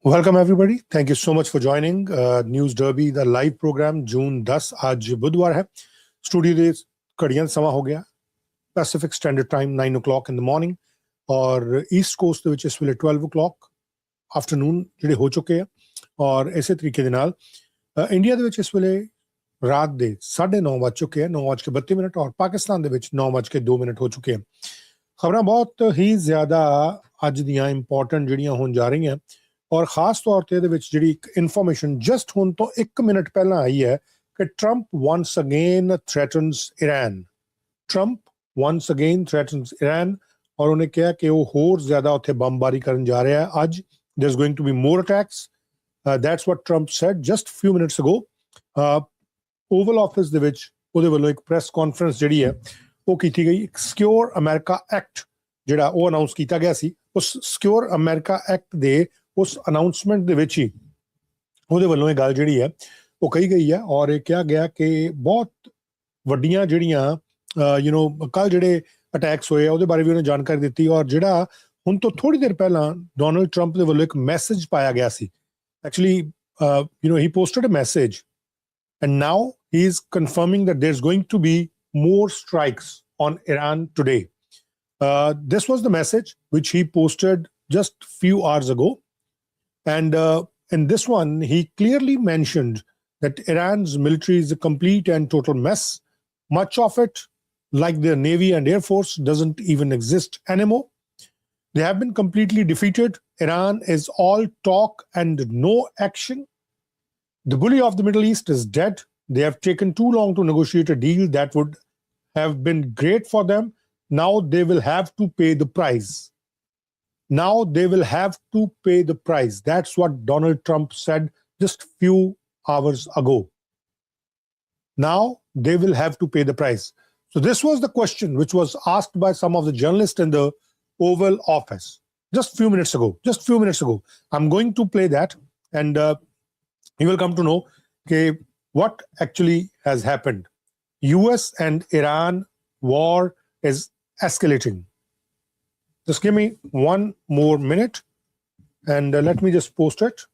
Welcome everybody. Thank you so much for joining News Derby the live program June 10 आज बुधवार है studio ਦੇ ਘੜੀਆਂ ਦਾ ਸਮਾਂ ਹੋ ਗਿਆ Pacific standard time 9 o'clock in the morning ਔਰ ਈਸਟ ਕੋਸਟ ਦੇ ਵਿੱਚ ਇਸ ਵੇਲੇ 12 o'clock ਆਫਟਰਨੂਨ ਜਿਹੜੇ ਹੋ ਚੁੱਕੇ ਆ ਔਰ ਇਸੇ ਤਰੀਕੇ ਦੇ ਨਾਲ ਇੰਡੀਆ ਦੇ ਵਿੱਚ ਇਸ ਵੇਲੇ ਰਾਤ ਦੇ 9:30 ਵੱਜ ਚੁੱਕੇ ਆ 9:32 ਔਰ ਪਾਕਿਸਤਾਨ ਦੇ ਵਿੱਚ 9:02 ਹੋ ਚੁੱਕੇ ਆ ਖਬਰਾਂ ਬਹੁਤ ਹੀ ਜ਼ਿਆਦਾ ਅੱਜ ਦੀਆਂ ਇੰਪੋਰਟੈਂਟ ਜਿਹੜੀਆਂ ਹੋਣ ਜਾ ਰਹੀਆਂ ਔਰ ਖਾਸ ਤੌਰ ਤੇ ਇਹਦੇ ਵਿੱਚ ਜਿਹੜੀ ਇੱਕ ਇਨਫੋਰਮੇਸ਼ਨ ਜਸਟ ਹੁਣ ਤੋਂ 1 ਮਿੰਟ ਪਹਿਲਾਂ ਆਈ ਹੈ ਕਿ ਟਰੰਪ ਵਾਂਸ ਅਗੇਨ ਥ੍ਰੈਟਨਸ ਇਰਾਨ ਔਰ ਉਹਨੇ ਕਿਹਾ ਕਿ ਉਹ ਹੋਰ ਜ਼ਿਆਦਾ ਉੱਥੇ ਬੰਬਾਰੀ ਕਰਨ ਜਾ ਰਿਹਾ ਹੈ ਅੱਜ there's going to be more attacks that's what Trump said just few minutes ago Oval Office ਦੇ ਵਿੱਚ ਉਹਦੇ ਵੱਲੋਂ ਇੱਕ ਪ੍ਰੈਸ ਕਾਨਫਰੰਸ ਜਿਹੜੀ ਹੈ ਉਹ ਕੀਤੀ ਗਈ ਇੱਕ ਸਿਕਿਉਰ ਅਮਰੀਕਾ ਐਕਟ ਜਿਹੜਾ ਉਹ ਅਨਾਉਂਸ ਕੀਤਾ ਗਿਆ ਸੀ ਉਸ ਸਿਕਿਉਰ ਅਮਰੀਕਾ ਐਕਟ ਦੇ ਉਸ ਅਨਾਉਂਸਮੈਂਟ ਦੇ ਵਿੱਚ ਹੀ ਉਹਦੇ ਵੱਲੋਂ ਇਹ ਗੱਲ ਜਿਹੜੀ ਹੈ ਉਹ ਕਹੀ ਗਈ ਹੈ ਔਰ ਇਹ ਕਿਹਾ ਗਿਆ ਕਿ ਬਹੁਤ ਵੱਡੀਆਂ ਜਿਹੜੀਆਂ ਕੱਲ ਜਿਹੜੇ ਅਟੈਕਸ ਹੋਏ ਆ ਉਹਦੇ ਬਾਰੇ ਵੀ ਉਹਨੇ ਜਾਣਕਾਰੀ ਦਿੱਤੀ ਔਰ ਜਿਹੜਾ ਹੁਣ ਤੋਂ ਥੋੜੀ ਦੇਰ ਪਹਿਲਾਂ ਡੋਨਲਡ ਟਰੰਪ ਦੇ ਵੱਲੋਂ ਇੱਕ ਮੈਸੇਜ ਪਾਇਆ ਗਿਆ ਸੀ actually he posted a message and now he is confirming that there's going to be more strikes on Iran today. This was the message which he posted just few hours ago. And in this one, he clearly mentioned that Iran's military is a complete and total mess. Much of it, like their Navy and Air Force, doesn't even exist anymore. They have been completely defeated. Iran is all talk and no action. The bully of the Middle East is dead. They have taken too long to negotiate a deal that would have been great for them. Now they will have to pay the price. That's what Donald Trump said just few hours ago. Now they will have to pay the price. So this was the question which was asked by some of the journalists in the Oval Office just few minutes ago. I'm going to play that and you will come to know what actually has happened. US and Iran war is escalating. Just give me one more minute and let me just post it.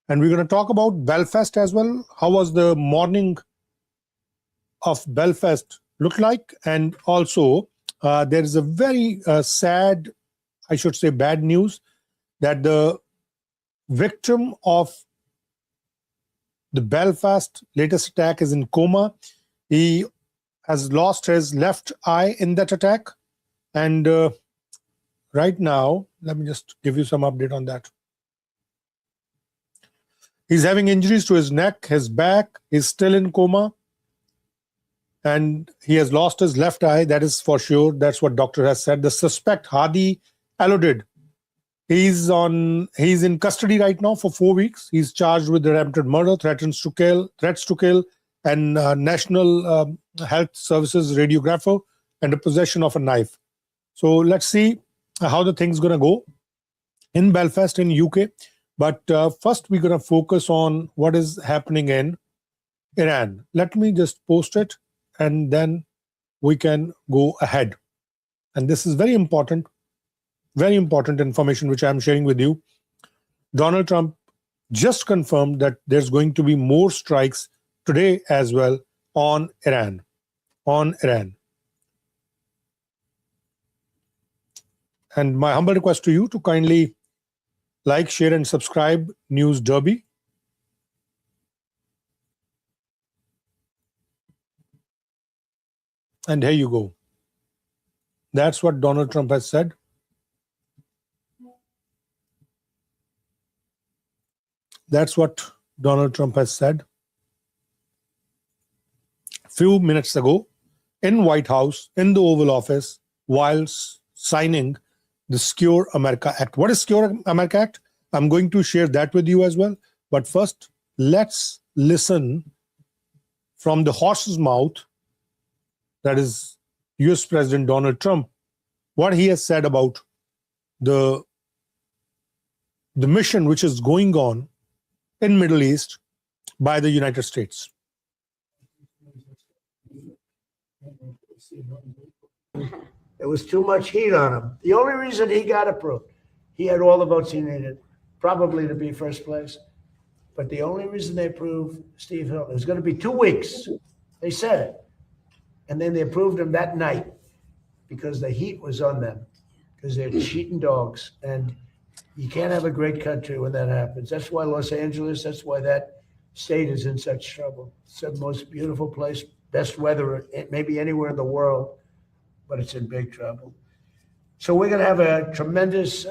And we're going to talk about Belfast as well. How was the morning of Belfast look like? And also, there is a very sad, I should say bad news, that the victim of the Belfast latest attack is in coma. He has lost his left eye in that attack. And right now, let me just give you some update on that. He's having injuries to his neck, his back. He's still in coma. And he has lost his left eye, that is for sure. That's what doctor has said. The suspect, Hadi Aludid, he's in custody right now for 4 weeks. He's charged with attempted murder, threats to kill, and National Health Services radiographer and the possession of a knife. So let's see how the thing's going to go in Belfast in UK. But first, we're going to focus on what is happening in Iran. Let me just post it, and then we can go ahead. And this is very important information which I'm sharing with you. Donald Trump just confirmed that there's going to be more strikes today as well on Iran. And my humble request to you to kindly like, share, and subscribe News Derby. And here you go. That's what Donald Trump has said. Few minutes ago in White House, in the Oval Office, while signing the Secure America Act. What is Secure America Act? I'm going to share that with you as well. But first, let's listen from the horse's mouth, that is US President Donald Trump, what he has said about the mission which is going on in Middle East by the United States. There was too much heat on him. The only reason he got approved, he had all the votes he needed, probably to be first place. But the only reason they approved Steve Hill, it was going to be 2 weeks. They said it. And then they approved him that night because the heat was on them, because they're cheating dogs. And you can't have a great country when that happens. That's why Los Angeles, that's why that state is in such trouble. It's the most beautiful place, best weather, maybe anywhere in the world, but it's in big trouble. So we're going to have a tremendous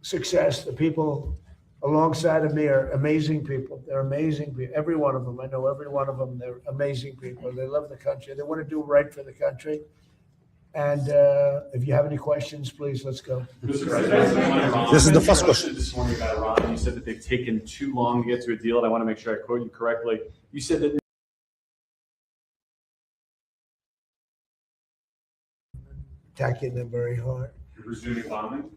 success. The people alongside of me are amazing people. They're amazing people. Every one of them. I know every one of them. They're amazing people. They love the country. They want to do right for the country. And if you have any questions, please, let's go. This is the first question. This morning about Iran, you said that they've taken too long to get to a deal, and I want to make sure I quote you correctly. You said that Attacking them very hard. you're resuming bombing.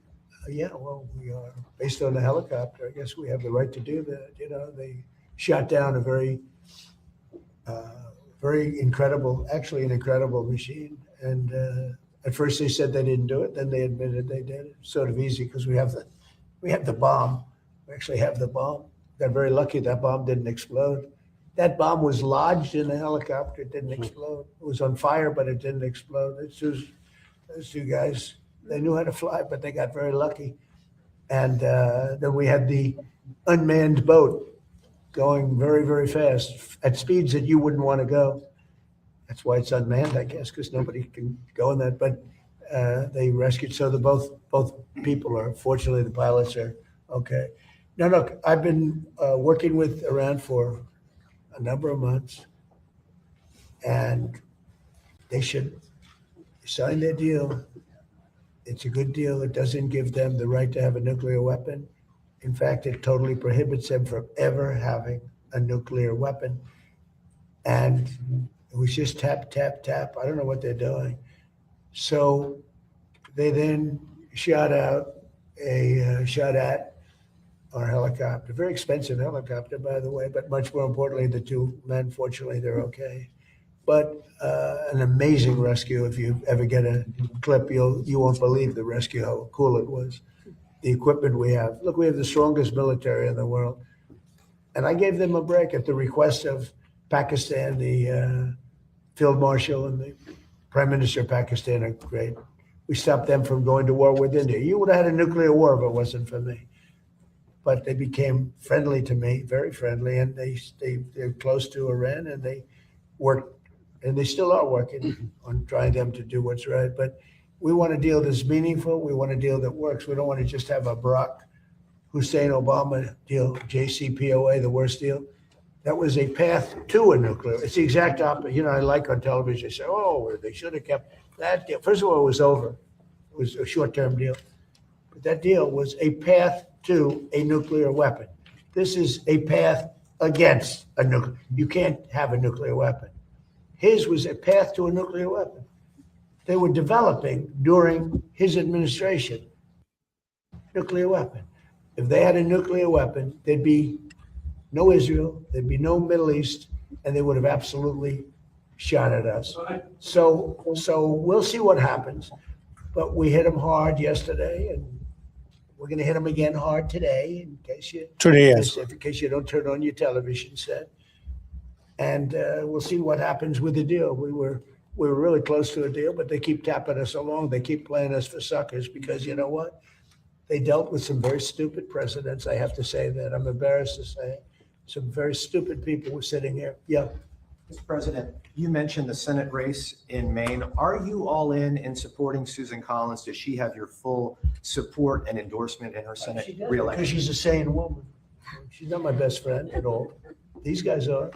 Yeah, well, we are. Based on the helicopter, I guess we have the right to do that. You know, they shot down a very incredible, actually an incredible machine. And at first they said they didn't do it. Then they admitted they did. It's sort of easy because we have the bomb. We actually have the bomb. Got very lucky that bomb didn't explode. That bomb was lodged in the helicopter. It didn't explode. It was on fire, but it didn't explode. Those two guys, they knew how to fly, but they got very lucky. And then we had the unmanned boat going very, very fast at speeds that you wouldn't want to go. That's why it's unmanned, I guess, because nobody can go in that. But they rescued. So both people are, fortunately, the pilots are okay. Now, look, I've been working with Iran for a number of months, and they should sign their deal. It's a good deal. It doesn't give them the right to have a nuclear weapon. In fact, it totally prohibits them from ever having a nuclear weapon. And it was just tap, tap, tap. I don't know what they're doing. So they then shot at our helicopter. Very expensive helicopter, by the way, but much more importantly, the two men, fortunately, they're okay. But an amazing rescue. If you ever get a clip, you won't believe the rescue, how cool it was. The equipment we have. Look, we have the strongest military in the world. And I gave them a break at the request of Pakistan. The Field Marshal and the Prime Minister of Pakistan are great. We stopped them from going to war with India. You would have had a nuclear war if it wasn't for me. But they became friendly to me, very friendly, and they're close to Iran, and they worked, and they still are working on trying them to do what's right. But we want a deal that's meaningful. We want a deal that works. We don't want to just have a Barack Hussein Obama deal, JCPOA, the worst deal. That was a path to a nuclear. It's the exact opposite. You know, I like on television, they say, oh, they should have kept that deal. First of all, it was over. It was a short-term deal. But that deal was a path to a nuclear weapon. This is a path against a nuclear. You can't have a nuclear weapon. His was a path to a nuclear weapon. They were developing during his administration nuclear weapon. If they had a nuclear weapon, there'd be no Israel, there'd be no Middle East, and they would have absolutely shot at us. So we'll see what happens. But we hit them hard yesterday, and we're going to hit them again hard today, in case you don't turn on your television set. And we'll see what happens with the deal. We were really close to a deal, but they keep tapping us along. They keep playing us for suckers because you know what? They dealt with some very stupid presidents. I have to say that. I'm embarrassed to say. Some very stupid people were sitting here. Yeah. Mr. President, you mentioned the Senate race in Maine. Are you all in supporting Susan Collins? Does she have your full support and endorsement in her Senate reelection? Because she's a sane woman. She's not my best friend at all. These guys are.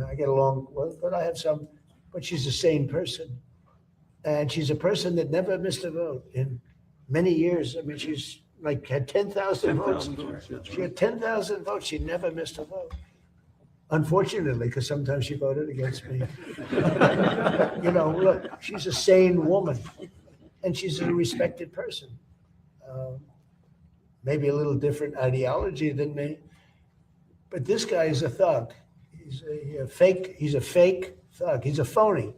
I get along well, but I have some. But she's a sane person. And she's a person that never missed a vote in many years. I mean, she's like had 10,000 votes. She had 10,000 votes. She never missed a vote. Unfortunately, because sometimes she voted against me. But, you know, look, she's a sane woman, and she's a respected person. Maybe a little different ideology than me, but this guy is a thug. He's a fake. He's a fake thug. He's a phony.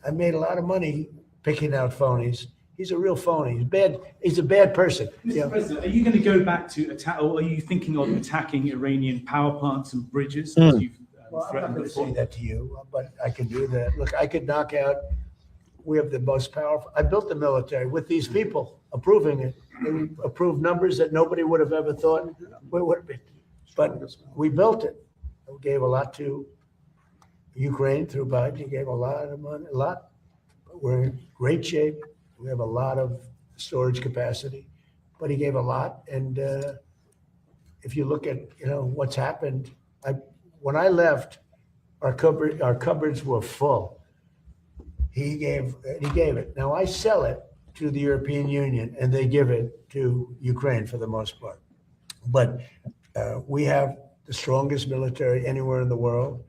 I made a lot of money picking out phonies. He's a real phony. He's bad. He's a bad person. Mr. President, are you going to go back to attack, or are you thinking of attacking Iranian power plants and bridges as you've Well, I'm not threatened going to before? say that to you, but I can do that. Look, I could knock out. We have the most powerful. I built the military with these people approving it. They approved numbers that nobody would have ever thought we would have been. But we built it. We gave a lot to Ukraine through Biden. He gave a lot of money, a lot. But we're in great shape. We have a lot of storage capacity, but he gave a lot. And if you look at, you know, what's happened, when I left, our cupboards were full. He gave it. Now I sell it to the European Union, and they give it to Ukraine for the most part. But we have the strongest military anywhere in the world,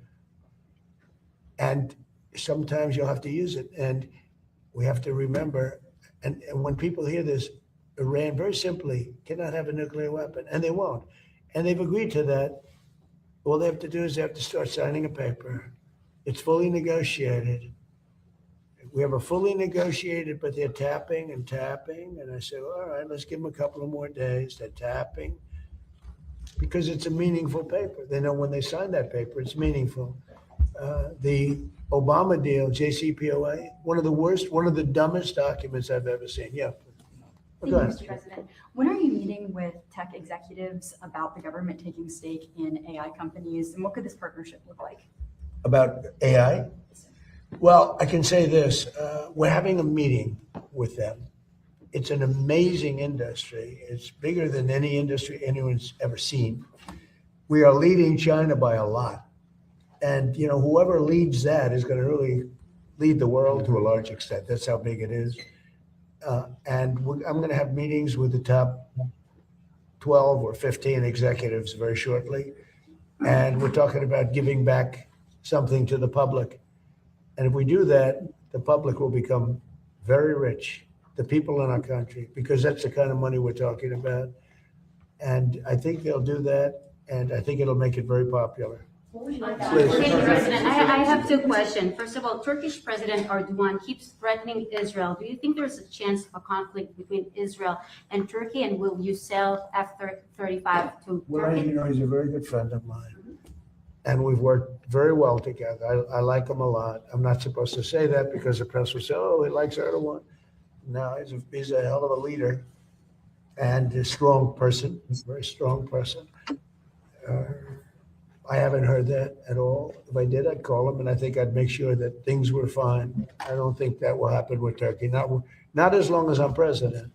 and sometimes you'll have to use it. And we have to remember, and when people hear this, Iran very simply cannot have a nuclear weapon, and they won't. And they've agreed to that. All they have to do is they have to start signing a paper. It's fully negotiated. We have a fully negotiated, but they're tapping and tapping. And I said, all right, let's give them a couple of more days. They're tapping because it's a meaningful paper. They know when they sign that paper, it's meaningful. The Obama deal, JCPOA, one of the worst, one of the dumbest documents I've ever seen. Yeah. Thank you, Mr. President. When are you meeting with tech executives about the government taking stake in AI companies, and what could this partnership look like? About AI? Well, I can say this. We're having a meeting with them. It's an amazing industry. It's bigger than any industry anyone's ever seen. We are leading China by a lot. And, you know, whoever leads that is going to really lead the world to a large extent. That's how big it is. And I'm going to have meetings with the top 12 or 15 executives very shortly. And we're talking about giving back something to the public. And if we do that, the public will become very rich, the people in our country, because that's the kind of money we're talking about. And I think they'll do that, and I think it'll make it very popular. Please. Thank you, President. I have two questions. First of all, Turkish President Erdogan keeps threatening Israel. Do you think there's a chance of a conflict between Israel and Turkey, and will you sell F-35 to Well, Turkey? you know, he's a very good friend of mine. And we've worked very well together. I like him a lot. I'm not supposed to say that because the press will say, oh, he likes Erdogan. No, he's a hell of a leader and a strong person, a very strong person. I haven't heard that at all. If I did, I'd call him, and I think I'd make sure that things were fine. I don't think that will happen with Turkey, not as long as I'm president,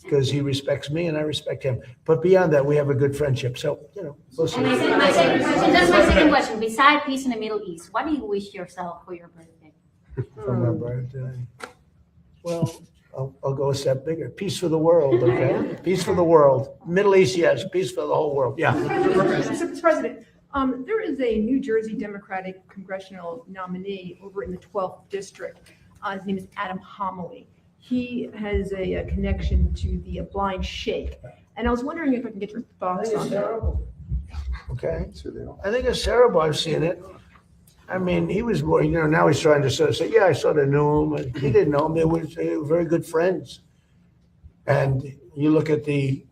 because he respects me and I respect him. But beyond that, we have a good friendship. So, you know, we'll see. And my second question. Beside peace in the Middle East, what do you wish yourself for your birthday? For my birthday. Well, I'll go a step bigger. Peace for the world, okay? Peace for the world. Middle East, yes. Peace for the whole world. Yeah. Mr. President, there is a New Jersey Democratic congressional nominee over in the 12th district. His name is Adam Homily. He has a connection to the blind sheikh. And I was wondering if I can get your I thoughts think on it's that. terrible. Okay? I think it's terrible. I've seen it. I mean, he was more, you know, now he's trying to sort of say, yeah, I sort of knew him. And he didn't know him. They were very good friends. And you look at you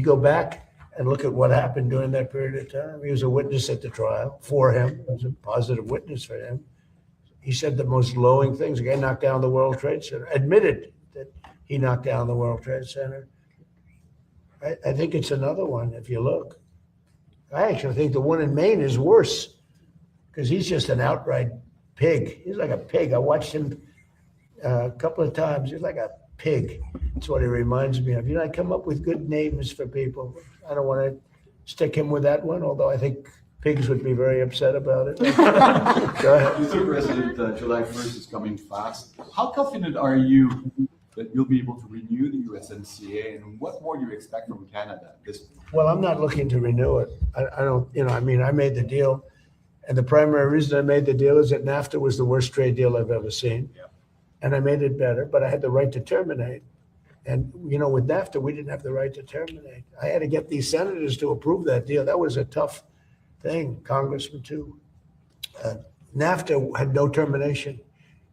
go back and look at what happened during that period of time. He was a witness at the trial for him. He was a positive witness for him. He said the most glowing things. The guy knocked down the World Trade Center, admitted that he knocked down the World Trade Center. I think it's another one if you look. I actually think the one in Maine is worse because he's just an outright pig. He's like a pig. I watched him a couple of times. He's like a pig. That's what he reminds me of. You know, I come up with good names for people. I don't want to stick him with that one, although I think pigs would be very upset about it. Go ahead. Mr. President, July 1st is coming fast. How confident are you that you'll be able to renew the USMCA, and what more do you expect from Canada at this point? Well, I'm not looking to renew it. I don't, I mean, I made the deal. And the primary reason I made the deal is that NAFTA was the worst trade deal I've ever seen. Yeah. And I made it better, but I had the right to terminate. And, with NAFTA, we didn't have the right to terminate. I had to get these senators to approve that deal. That was a tough thing, Congressman too. NAFTA had no termination.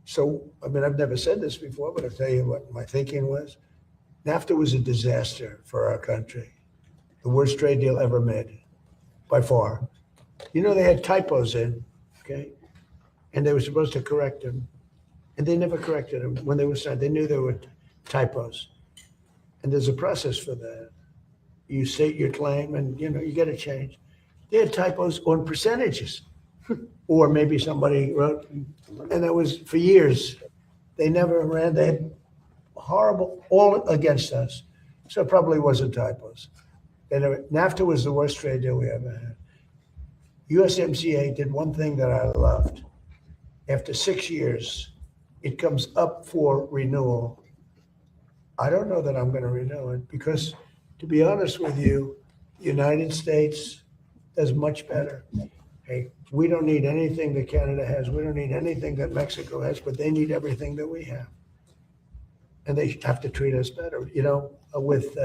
So, I mean, I've never said this before, but I'll tell you what my thinking was. NAFTA was a disaster for our country. The worst trade deal ever made, by far. They had typos in, okay? And they were supposed to correct them. And they never corrected them when they were signed. They knew there were typos. And there's a process for that. You state your claim and, you get a change. They had typos on percentages. Or maybe somebody wrote, and that was for years. They never ran. They had horrible, all against us. So it probably wasn't typos. NAFTA was the worst trade deal we ever had. USMCA did one thing that I loved. After 6 years, it comes up for renewal. I don't know that I'm going to renew it because, to be honest with you, the United States does much better. Hey, we don't need anything that Canada has. We don't need anything that Mexico has, but they need everything that we have. And they have to treat us better. With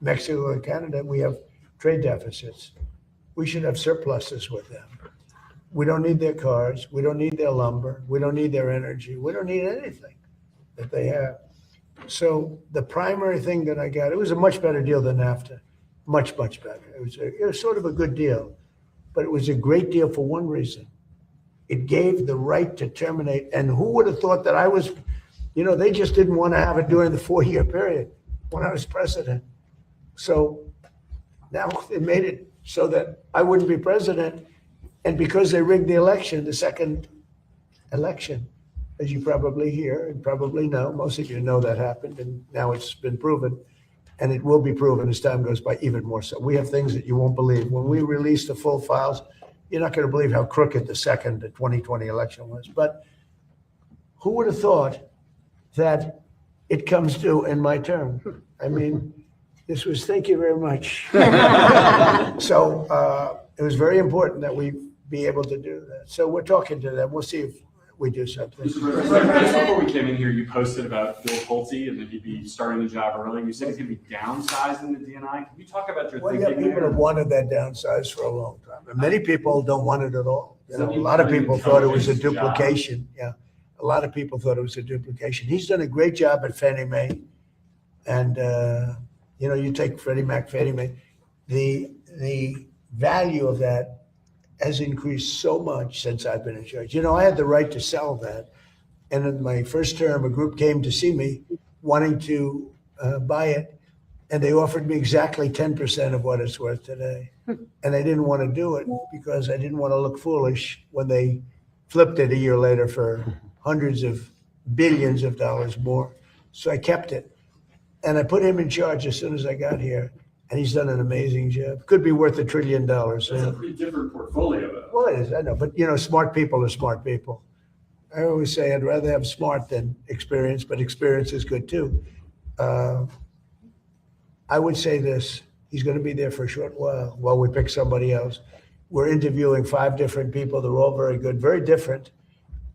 Mexico and Canada, we have trade deficits. We should have surpluses with them. We don't need their cars. We don't need their lumber. We don't need their energy. We don't need anything that they have. So the primary thing that I got, it was a much better deal than NAFTA. Much, much better. It was sort of a good deal, but it was a great deal for one reason. It gave the right to terminate. And who would have thought that I was, they just didn't want to have it during the 4-year period when I was president. So now they made it so that I wouldn't be president. And because they rigged the election, the second election, as you probably hear and probably know, most of you know that happened, and now it's been proven, and it will be proven as time goes by even more so. We have things that you won't believe. When we release the full files, you're not going to believe how crooked the 2020 election was. But who would have thought that it comes due in my term? I mean, this was, thank you very much. So it was very important that we be able to do that. So we're talking to them. We'll see if we do something. Just before we came in here, you posted about Bill Pulte and that he'd be starting the job early. You said he's going to be downsizing the DNI. Can you talk about your thinking People there? have wanted that downsize for a long time. And many people don't want it at all. A lot of people thought it was a duplication. Yeah, a lot of people thought it was a duplication. He's done a great job at Fannie Mae. And, you take Freddie Mac, Fannie Mae, the value of that has increased so much since I've been in charge. I had the right to sell that. And in my first term, a group came to see me wanting to buy it. And they offered me exactly 10% of what it's worth today. And I didn't want to do it because I didn't want to look foolish when they flipped it a year later for hundreds of billions of dollars more. So I kept it. And I put him in charge as soon as I got here. And he's done an amazing job. Could be worth $1 trillion. That's a pretty different portfolio, though. Well, it is, I know. But, smart people are smart people. I always say I'd rather have smart than experience, but experience is good too. I would say this, he's going to be there for a short while we pick somebody else. We're interviewing 5 different people. They're all very good, very different.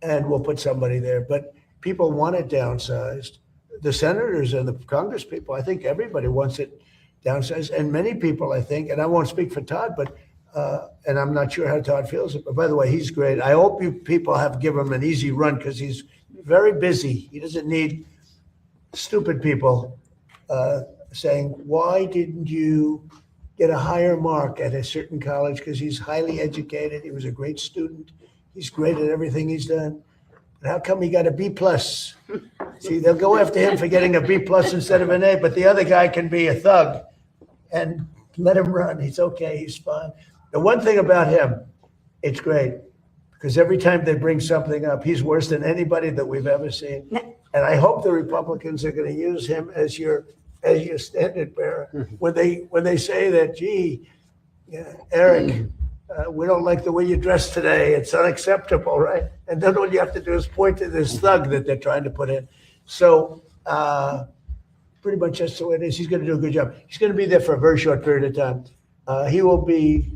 And we'll put somebody there. But people want it downsized. The senators and the Congress people, I think everybody wants it downsized. And many people, I think, and I won't speak for Todd, but and I'm not sure how Todd feels. But by the way, he's great. I hope you people have given him an easy run because he's very busy. He doesn't need stupid people saying, why didn't you get a higher mark at a certain college? Because he's highly educated. He was a great student. He's great at everything he's done. But how come he got a B+? See, they'll go after him for getting a B+ instead of an A, but the other guy can be a thug and let him run. He's okay. He's fine. The one thing about him, it's great because every time they bring something up, he's worse than anybody that we've ever seen. And I hope the Republicans are going to use him as your standard bearer when they say that, gee, Eric, we don't like the way you dress today. It's unacceptable, right? And then all you have to do is point to this thug that they're trying to put in. So Pretty much that's the way it is. He's going to do a good job. He's going to be there for a very short period of time. He will be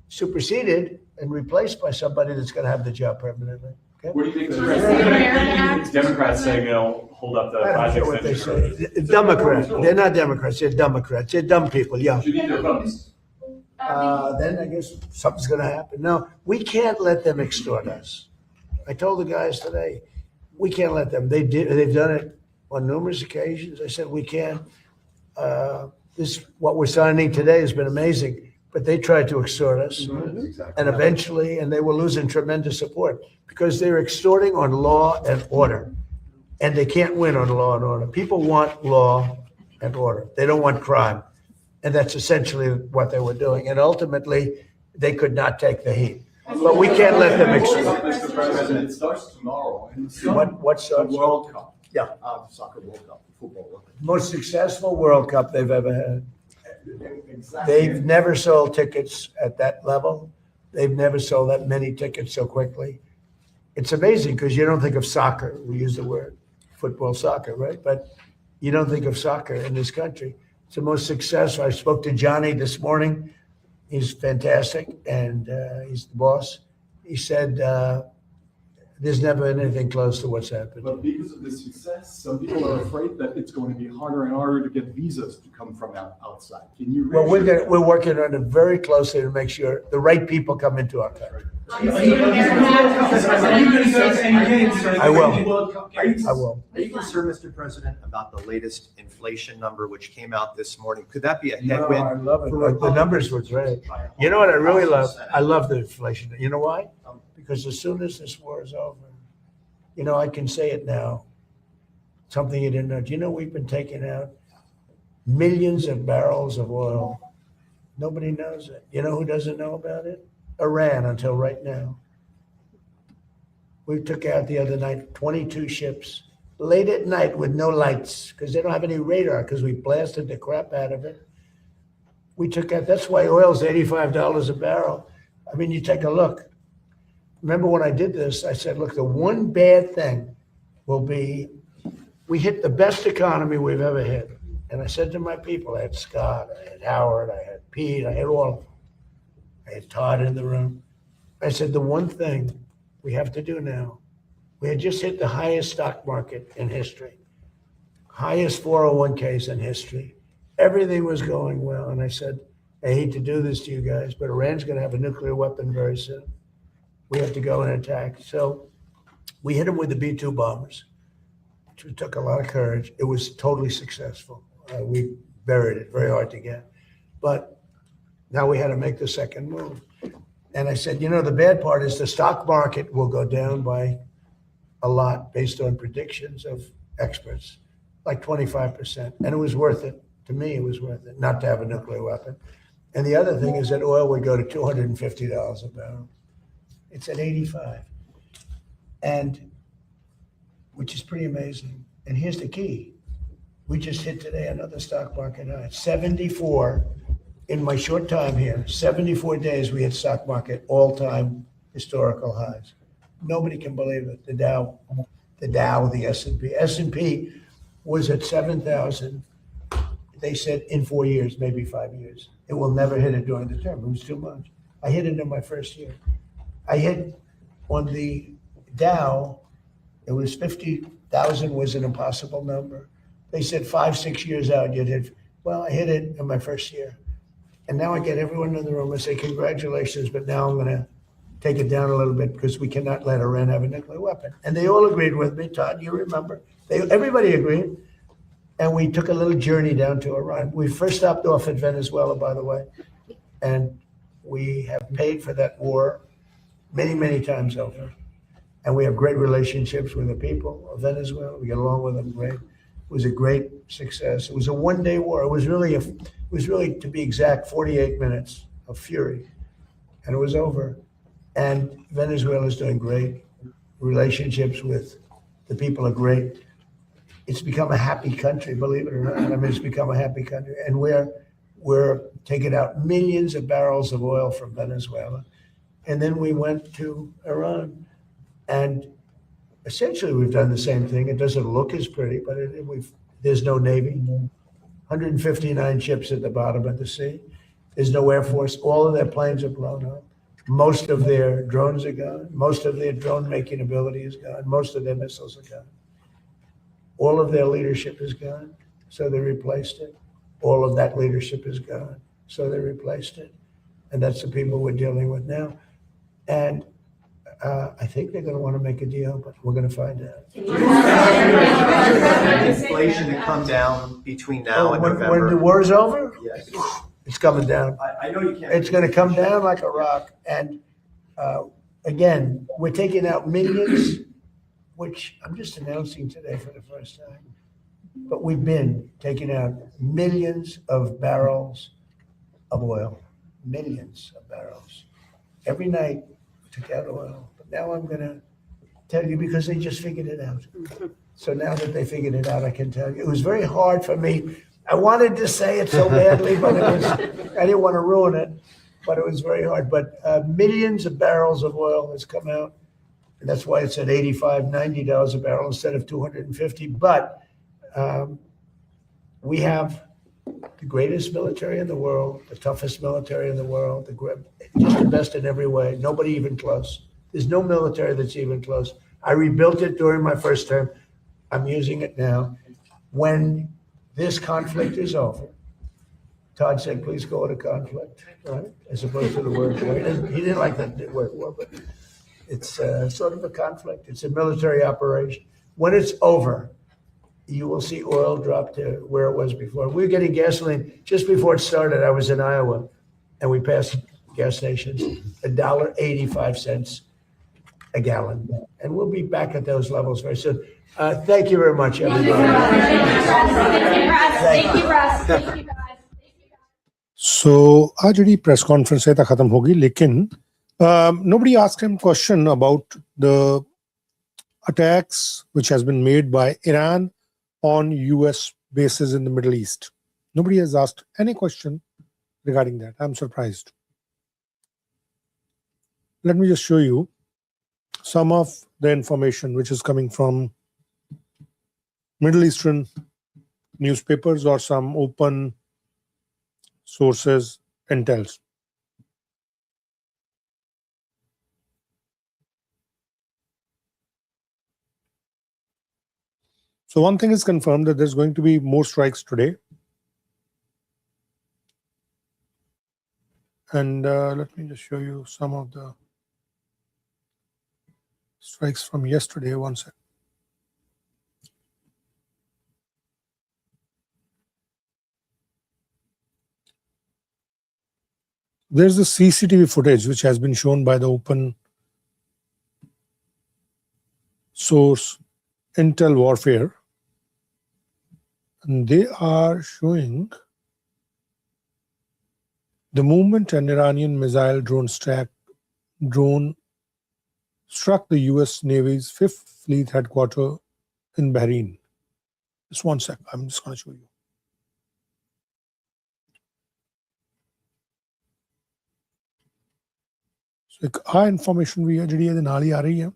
superseded and replaced by somebody that's going to have the job permanently. Okay? What do you think of the president? Democrats saying they'll hold up the I don't project care what they extension. say. Democrats. They're not Democrats. They're Democrats. They're dumb people. Yeah. You need their votes. Then I guess something's going to happen. No, we can't let them extort us. I told the guys today, we can't let them. They've done it on numerous occasions. I said we can't. What we're signing today has been amazing, but they tried to extort us, and eventually, and they were losing tremendous support because they're extorting on law and order, and they can't win on law and order. People want law and order. They don't want crime. And that's essentially what they were doing. And ultimately, they could not take the heat. But we can't let them extort. Mr. President, it starts tomorrow. And What the starts? World Cup. Yeah. Soccer World Cup, football World Cup. Most successful World Cup they've ever had. Exactly. They've never sold tickets at that level. They've never sold that many tickets so quickly. It's amazing because you don't think of soccer. We use the word football, soccer, right? But you don't think of soccer in this country. It's the most successful. I spoke to Johnny this morning. He's fantastic, and he's the boss. He said there's never been anything close to what's happened. But because of the success, some people are afraid that it's going to be harder and harder to get visas to come from outside. Can you? Well, we're working on it very closely to make sure the right people come into our country. Are you going to go to any games? I will. I will. Are you concerned, Mr. President, about the latest inflation number which came out this morning? Could that be a headwind? I love it. The numbers were great. You know what I really love? I love the inflation. You know why? Because as soon as this war is over, you know, I can say it now. Something you didn't know. Do you know we've been taking out millions of barrels of oil? Nobody knows it. You know who doesn't know about it? Iran until right now. We took out the other night 22 ships late at night with no lights because they don't have any radar because we blasted the crap out of it. We took out, that's why oil's $85 a barrel. I mean, you take a look. Remember when I did this, I said, look, the one bad thing will be we hit the best economy we've ever hit. And I said to my people, I had Scott, I had Howard, I had Pete, I had all of them. I had Todd in the room. I said, the one thing we have to do now, we had just hit the highest stock market in history, highest 401ks in history. Everything was going well. And I said, I hate to do this to you guys, but Iran's going to have a nuclear weapon very soon. We have to go and attack. So we hit them with the B-2 bombers, which took a lot of courage. It was totally successful. We buried it, very hard to get. But now we had to make the second move. And I said, you know, the bad part is the stock market will go down by a lot based on predictions of experts, like 25%. And it was worth it. To me, it was worth it not to have a nuclear weapon. And the other thing is that oil would go to $250 a barrel. It's at 85. And which is pretty amazing. And here's the key. We just hit today another stock market high, 74. In my short time here, 74 days we hit stock market all-time historical highs. Nobody can believe it. The Dow, the S&P. S&P was at 7,000. They said in 4 years, maybe 5 years. It will never hit it during the term. It was too much. I hit it in my first year. I hit on the Dow, it was 50,000 was an impossible number. They said 5, 6 years out, you'd hit. Well, I hit it in my first year. And now I get everyone in the room and say, congratulations, but now I'm going to take it down a little bit because we cannot let Iran have a nuclear weapon. And they all agreed with me, Todd, you remember. Everybody agreed. And we took a little journey down to Iran. We first stopped off at Venezuela, by the way. And we have paid for that war many, many times over. And we have great relationships with the people of Venezuela. We get along with them great. It was a great success. It was a one-day war. It was really, to be exact, 48 minutes of fury, and it was over. And Venezuela is doing great. Relationships with the people are great. It's become a happy country, believe it or not. I mean, it's become a happy country, and we're taking out millions of barrels of oil from Venezuela, and then we went to Iran, and essentially we've done the same thing. It doesn't look as pretty, but there's no Navy, 159 ships at the bottom of the sea. There's no Air Force. All of their planes are blown up. Most of their drones are gone. Most of their drone making ability is gone. Most of their missiles are gone. All of their leadership is gone, so they replaced it. All of that leadership is gone, so they replaced it. And that's the people we're dealing with now. And I think they're going to want to make a deal, but we're going to find out. Inflation to come down between now and When November. the war is over, Yes. it's coming down. I know you can't. It's going to come down like a rock. And again, we're taking out millions, which I'm just announcing today for the first time. But we've been taking out millions of barrels of oil, millions of barrels. Every night, we took out oil. But now I'm going to tell you because they just figured it out. So now that they figured it out, I can tell you. It was very hard for me. I wanted to say it so badly, but I didn't want to ruin it. But it was very hard. But millions of barrels of oil has come out. And that's why it's at $85, $90 a barrel instead of $250. But we have the greatest military in the world, the toughest military in the world, just the best in every way. Nobody even close. There's no military that's even close. I rebuilt it during my first term. I'm using it now. When this conflict is over, Todd said, please call it a conflict, right? As opposed to the word war. He didn't like that word war, but it's sort of a conflict. It's a military operation. When it's over, you will see oil drop to where it was before. We were getting gasoline. Just before it started, I was in Iowa, and we passed gas stations, $1.85 a gallon. And we'll be back at those levels very soon. Thank you very much, everybody. Thank you, Russ. Thank you, guys. So आज जड़ी press conference है तो खत्म होगी लेकिन nobody asked him question about the attacks which has been made by Iran on US bases in the Middle East. Nobody has asked any question regarding that. I'm surprised. Let me just show you some of the information which is coming from Middle Eastern newspapers or some open sources, intels. So one thing is confirmed that there's going to be more strikes today. And let me just show you some of the strikes from yesterday. One second. There's the CCTV footage which has been shown by the open source Intel Warfare. And they are showing the moment an Iranian missile drone struck the US Navy's 5th Fleet headquarters in Bahrain. Just one sec, I'm just going to show you. So एक आ information भी है जिहड़ी इहदे नाल ही आ रही है.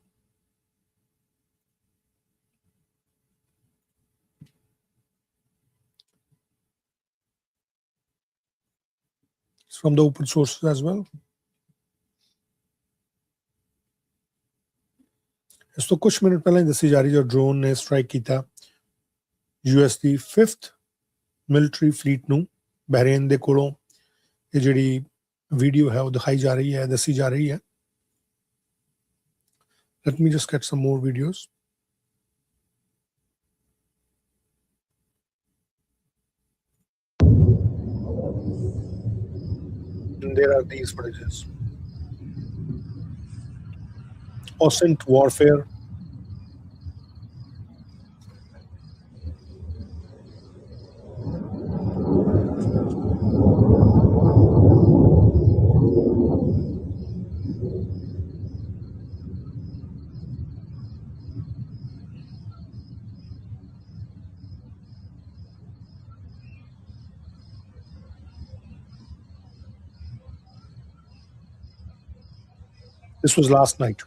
It's from the open sources as well. इस तो कुछ मिनट पहले दसी जा रही जो ड्रोन ने स्ट्राइक किया यूएस दी 5th मिलिट्री फ्लीट ਨੂੰ ਬਹਿਰੇਨ ਦੇ ਕੋਲੋਂ ਇਹ ਜਿਹੜੀ वीडियो है वो दिखाई जा रही है, दसी जा रही है. Let me just get some more videos. And there are these footages. Osint warfare. This was last night.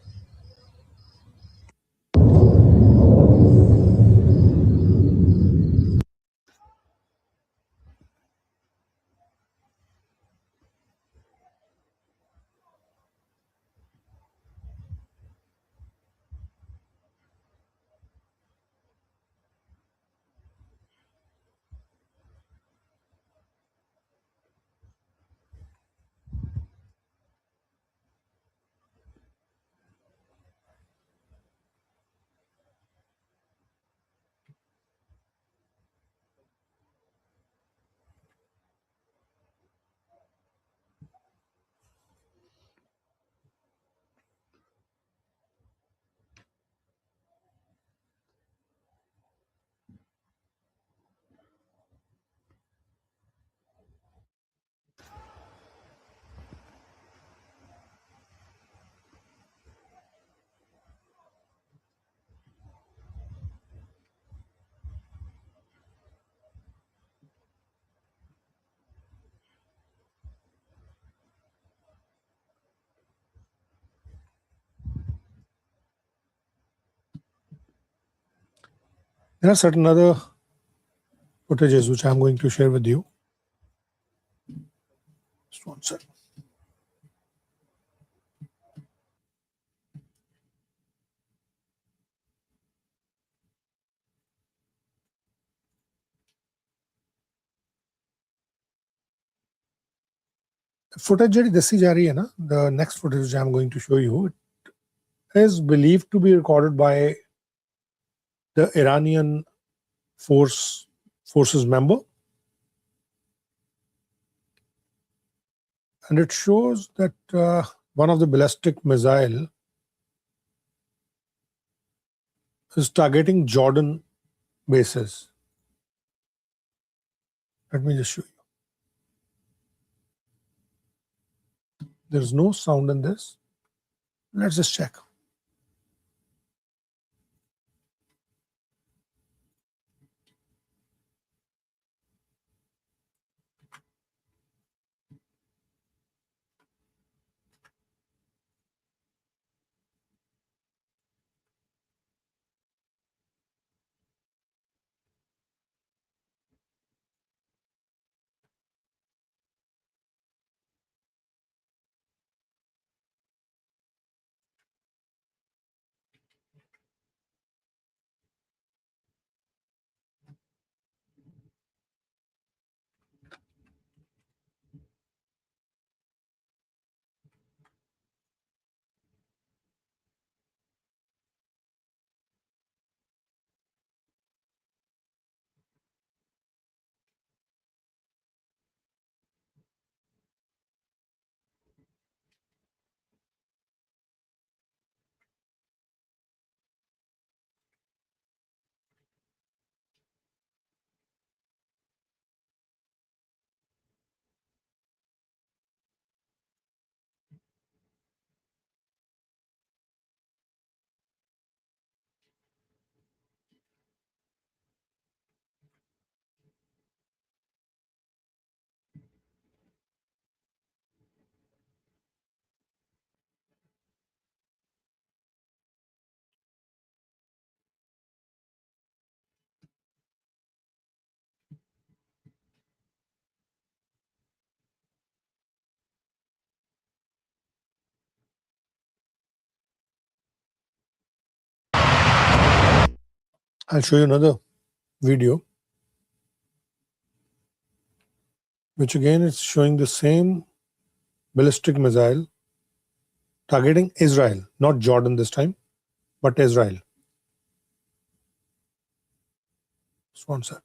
There are certain other footages which I'm going to share with you. Just one second. Footage ਜਿਹੜੀ ਦੱਸੀ ਜਾ ਰਹੀ ਹੈ ਨਾ, the next footage which I'm going to show you, it is believed to be recorded by the Iranian forces member, and it shows that one of the ballistic missile is targeting Jordan bases. Let me just show you. There's no sound in this. Let's just check. I'll show you another video, which again is showing the same ballistic missile targeting Israel, not Jordan this time, but Israel. Just one sec.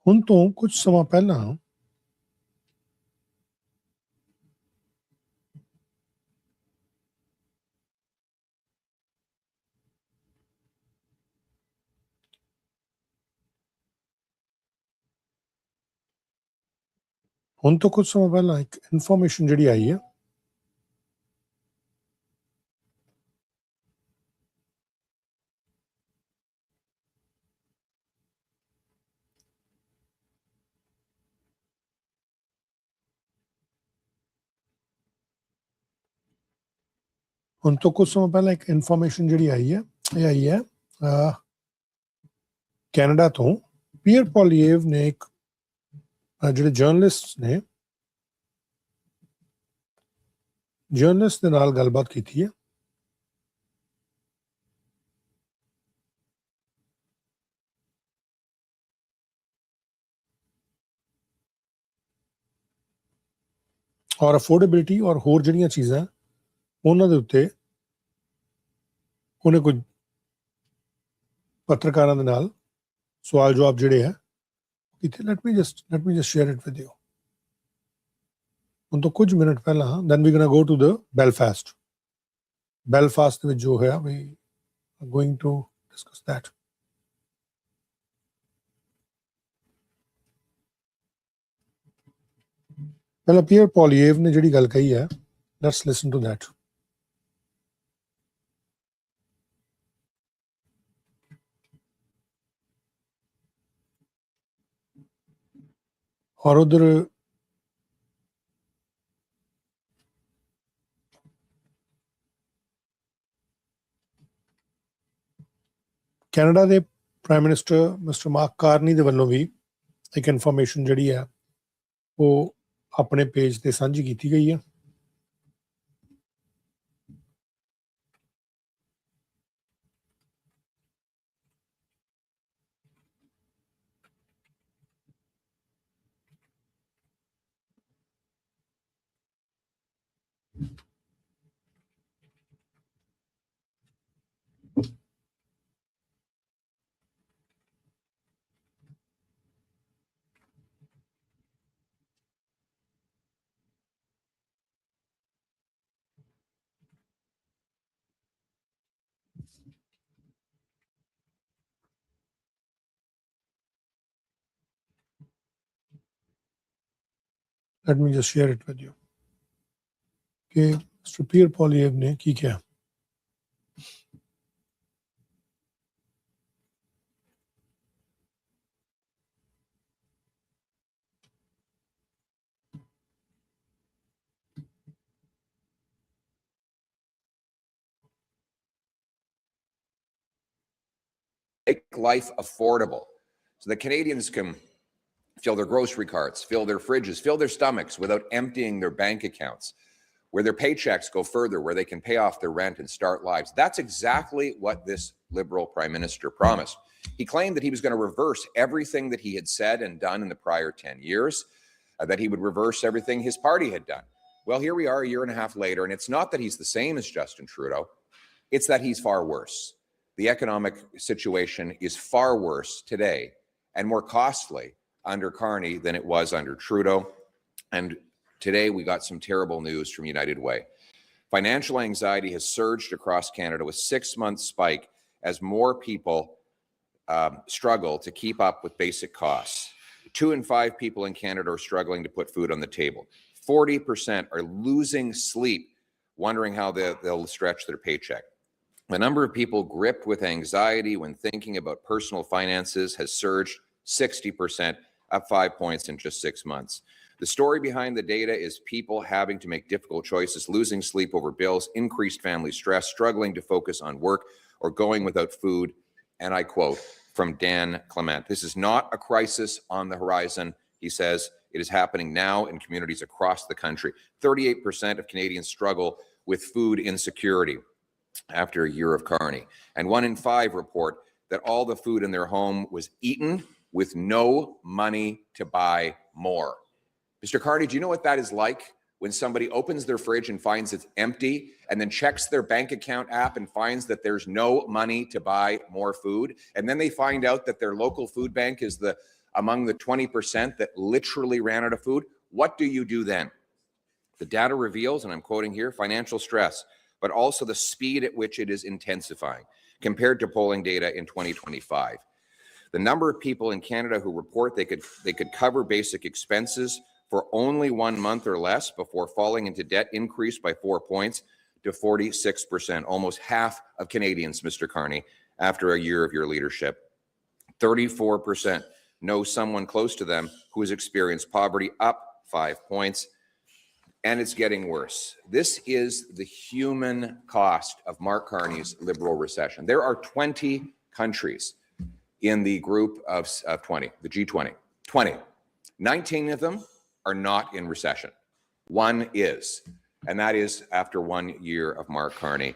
ਹੁਣ ਤੋਂ ਕੁਝ ਸਮਾਂ ਪਹਿਲਾਂ ਇੱਕ information ਜਿਹੜੀ ਆਈ ਹੈ ਹੁਣ ਤੋਂ ਕੁਝ ਸਮਾਂ ਪਹਿਲਾਂ ਇੱਕ ਇਨਫੋਰਮੇਸ਼ਨ ਜਿਹੜੀ ਆਈ ਹੈ ਇਹ ਆਈ ਹੈ ਕੈਨੇਡਾ ਤੋਂ ਪੀਅਰ ਪੋਲੀਏਵ ਨੇ ਇੱਕ ਜਿਹੜੇ ਜਰਨਲਿਸਟ ਨੇ ਜਰਨਲਿਸਟ ਦੇ ਨਾਲ ਗੱਲਬਾਤ ਕੀਤੀ ਹੈ ਔਰ ਅਫੋਰਡੇਬਿਲਿਟੀ ਔਰ ਹੋਰ ਜਿਹੜੀਆਂ ਚੀਜ਼ਾਂ ਉਹਨਾਂ ਦੇ ਉੱਤੇ ਉਹਨੇ ਕੁਝ ਪੱਤਰਕਾਰਾਂ ਦੇ ਨਾਲ ਸਵਾਲ ਜਵਾਬ ਜਿਹੜੇ ਹੈ ਕੀਤੇ light me just share it with you ਹੁਣ ਤੋਂ ਕੁਝ ਮਿੰਟ ਪਹਿਲਾਂ then we ਗੋਣਾ go to the ਬੈਲਫਾਸਟ ਦੇ ਵਿੱਚ ਜੋ ਹੋਇਆ ਵੀ ਗੋਇੰਗ ਟੂ ਡਿਸਕਸ ਦੈਟ ਪਹਿਲਾਂ ਪੀਅਰ ਪੋਲੀਏਵ ਨੇ ਜਿਹੜੀ ਗੱਲ ਕਹੀ ਹੈ ਲੈਟਸ ਲਿਸਨ ਟੂ ਦੈਟ ਔਰ ਉਧਰ ਕੈਨੇਡਾ ਦੇ prime minister mister mark Carney ਦੇ ਵੱਲੋਂ ਵੀ ਇੱਕ ਇਨਫੋਰਮੇਸ਼ਨ ਜਿਹੜੀ ਹੈ ਉਹ ਆਪਣੇ ਪੇਜ ਤੇ ਸਾਂਝੀ ਕੀਤੀ ਗਈ ਹੈ Let me just share it with you. कि Mr. Pierre Poilievre ने की क्या make life affordable so that Canadians can fill their grocery carts, fill their fridges, fill their stomachs without emptying their bank accounts, where their paychecks go further, where they can pay off their rent and start lives. That's exactly what this Liberal Prime Minister promised. He claimed that he was going to reverse everything that he had said and done in the prior 10 years, that he would reverse everything his party had done. Well, here we are a year and a half later, and it's not that he's the same as Justin Trudeau, it's that he's far worse. The economic situation is far worse today and more costly under Carney than it was under Trudeau. And today we got some terrible news from United Way. Financial anxiety has surged across Canada with 6-month spike as more people struggle to keep up with basic costs. 2 in 5 people in Canada are struggling to put food on the table. 40% are losing sleep, wondering how they'll stretch their paycheck. The number of people gripped with anxiety when thinking about personal finances has surged 60%, up 5 points in just 6 months. The story behind the data is people having to make difficult choices, losing sleep over bills, increased family stress, struggling to focus on work, or going without food. And I quote from Dan Clement, "This is not a crisis on the horizon," he says. "It is happening now in communities across the country." 38% of Canadians struggle with food insecurity after a year of Carney. And 1 in 5 report that all the food in their home was eaten with no money to buy more. Mr. Carney, do you know what that is like when somebody opens their fridge and finds it's empty and then checks their bank account app and finds that there's no money to buy more food? And then they find out that their local food bank is among the 20% that literally ran out of food. What do you do then? The data reveals, and I'm quoting here, financial stress, but also the speed at which it is intensifying compared to polling data in 2025. The number of people in Canada who report they could cover basic expenses for only 1 month or less before falling into debt increased by 4 points to 46%, almost half of Canadians, Mr. Carney, after a year of your leadership. 34% know someone close to them who has experienced poverty, up 5 points. and it's getting worse. This is the human cost of Mark Carney's liberal recession. There are 20 countries in the group of 20, the G20, 20. 19 of them are not in recession. One is, and that is after 1 year of Mark Carney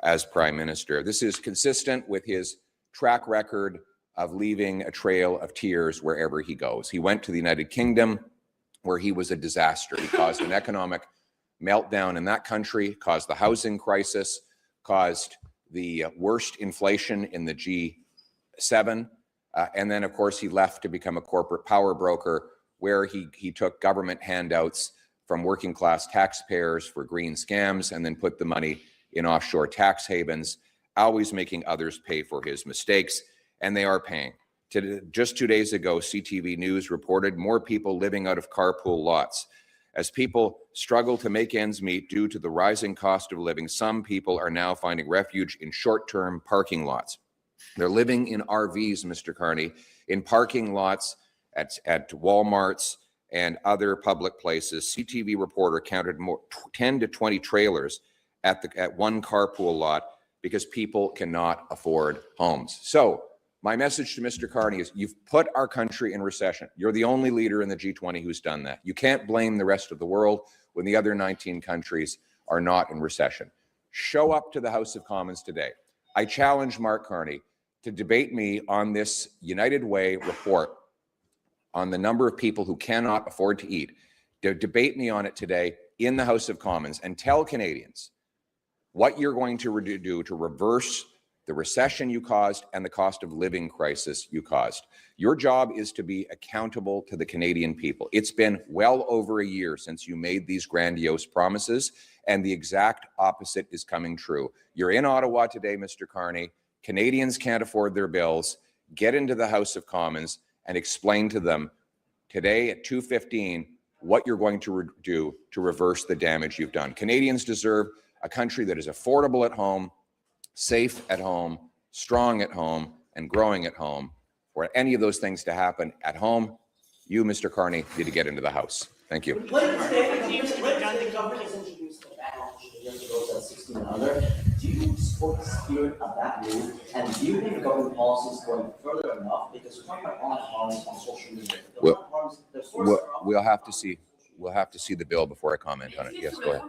as Prime Minister. This is consistent with his track record of leaving a trail of tears wherever he goes. He went to the United Kingdom, where he was a disaster. He caused an economic meltdown in that country, caused the housing crisis, caused the worst inflation in the G7. And then, of course, he left to become a corporate power broker, where he took government handouts from working class taxpayers for green scams and then put the money in offshore tax havens, always making others pay for his mistakes. And they are paying. Just 2 days ago, CTV News reported more people living out of carpool lots. As people struggle to make ends meet due to the rising cost of living, some people are now finding refuge in short-term parking lots. They're living in RVs, Mr. Carney, in parking lots at Walmarts and other public places. CTV reporter counted 10 to 20 trailers at one carpool lot because people cannot afford homes. So my message to Mr. Carney is, you've put our country in recession. You're the only leader in the G20 who's done that. You can't blame the rest of the world when the other 19 countries are not in recession. Show up to the House of Commons today. I challenge Mark Carney to debate me on this United Way report on the number of people who cannot afford to eat. Debate me on it today in the House of Commons and tell Canadians what you're going to do to reverse the recession you caused and the cost of living crisis you caused. Your job is to be accountable to the Canadian people. It's been well over a year since you made these grandiose promises, and the exact opposite is coming true. You're in Ottawa today, Mr. Carney. Canadians can't afford their bills. Get into the House of Commons and explain to them today at 2:15 what you're going to do to reverse the damage you've done. Canadians deserve a country that is affordable at home, safe at home, strong at home, and growing at home. For any of those things to happen at home, you, Mr. Carney, need to get into the House. Thank you. When the government introduced the ban on years ago at 16 and under, do you support the spirit of that move? And do you think the government policy is going further enough? Because we're talking about online harms on social media. We'll have to see. We'll have to see the bill before I comment on it. Yes, go ahead.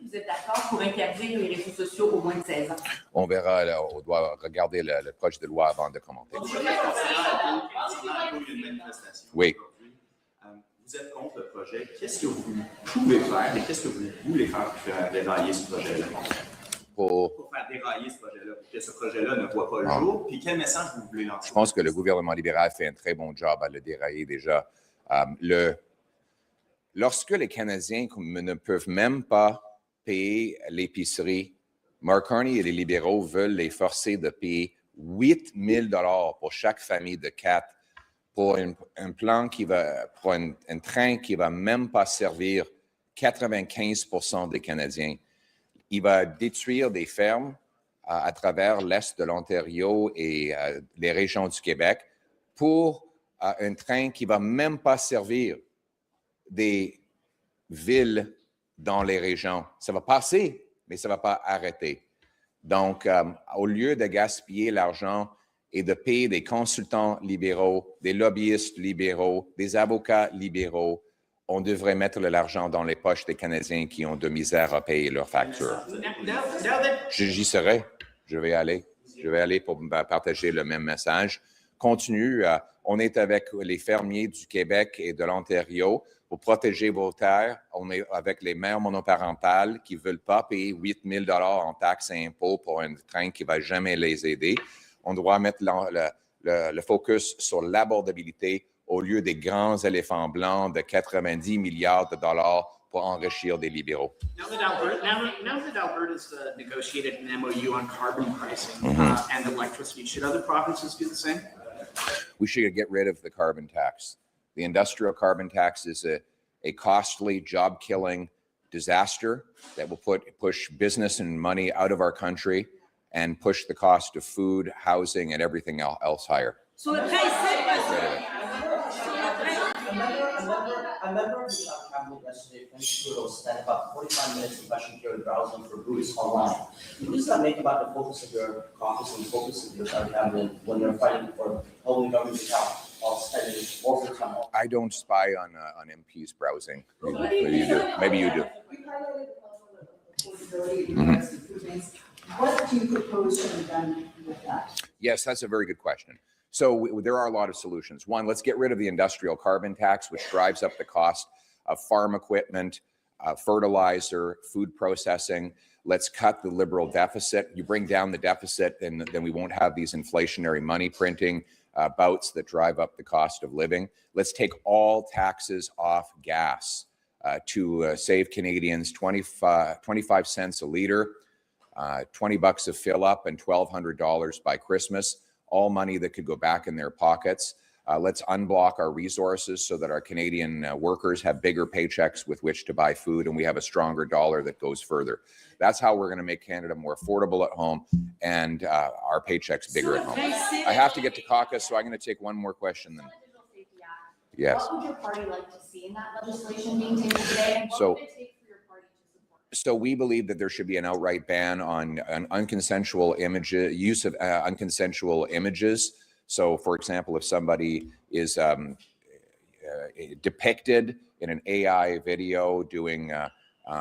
Vous êtes d'accord pour interdire les réseaux sociaux au moins de 16 ans? On verra, là, on doit regarder le projet de loi avant de commenter. Oui. Vous êtes contre le projet. Qu'est-ce que vous pouvez faire et qu'est-ce que vous voulez faire pour faire dérailler ce projet-là? Pour faire dérailler ce projet-là, pour que ce projet-là ne voit pas le jour, puis quel message vous voulez lancer? Je pense que le gouvernement libéral fait un très bon job à le dérailler déjà. Lorsque les Canadiens ne peuvent même pas payer l'épicerie, Mark Carney et les libéraux veulent les forcer de payer 8 000 $ pour chaque famille de 4 pour un plan qui va, pour un train qui va même pas servir 95% des Canadiens. Il va détruire des fermes à travers l'est de l'Ontario et les régions du Québec pour un train qui va même pas servir des villes dans les régions. Ça va passer, mais ça ne va pas arrêter. Donc, au lieu de gaspiller l'argent et de payer des consultants libéraux, des lobbyistes libéraux, des avocats libéraux, on devrait mettre l'argent dans les poches des Canadiens qui ont de misère à payer leurs factures. J'y serai. Je vais aller pour partager le même message. Continue. On est avec les fermiers du Québec et de l'Ontario pour protéger vos terres. On est avec les mères monoparentales qui ne veulent pas payer 8 000 $ en taxes et impôts pour un train qui ne va jamais les aider. On doit mettre le focus sur l'abordabilité au lieu des grands éléphants blancs de 90 milliards de dollars pour enrichir des libéraux. Now that Alberta's negotiated an MOU on carbon pricing and electricity, should other provinces do the same? We should get rid of the carbon tax. The industrial carbon tax is a costly, job-killing disaster that will push business and money out of our country and push the cost of food, housing, and everything else higher. A member of the cabinet yesterday, Prince Trudeau spent about 45 minutes in question period browsing for buoys online. What does that make about the focus of your caucus and the focus of your cabinet when they're fighting for holding government account while spending overtime? I don't spy on MPs browsing. Maybe you do. Maybe you do. What do you propose to be done with that? Yes, that's a very good question. So there are a lot of solutions. One, let's get rid of the industrial carbon tax, which drives up the cost of farm equipment, fertilizer, food processing. Let's cut the Liberal deficit. You bring down the deficit, and then we won't have these inflationary money printing bouts that drive up the cost of living. Let's take all taxes off gas to save Canadians 25 cents a liter, $20 a fill up, and $1,200 by Christmas. All money that could go back in their pockets. Let's unblock our resources so that our Canadian workers have bigger paychecks with which to buy food, and we have a stronger dollar that goes further. That's how we're going to make Canada more affordable at home and our paychecks bigger at home. I have to get to caucus, so I'm going to take one more question then. Yes. What would your party like to see in that legislation being tabled today? And what would it take for your party to support? So we believe that there should be an outright ban on unconsensual images, use of unconsensual images. So, for example, if somebody is depicted in an AI video doing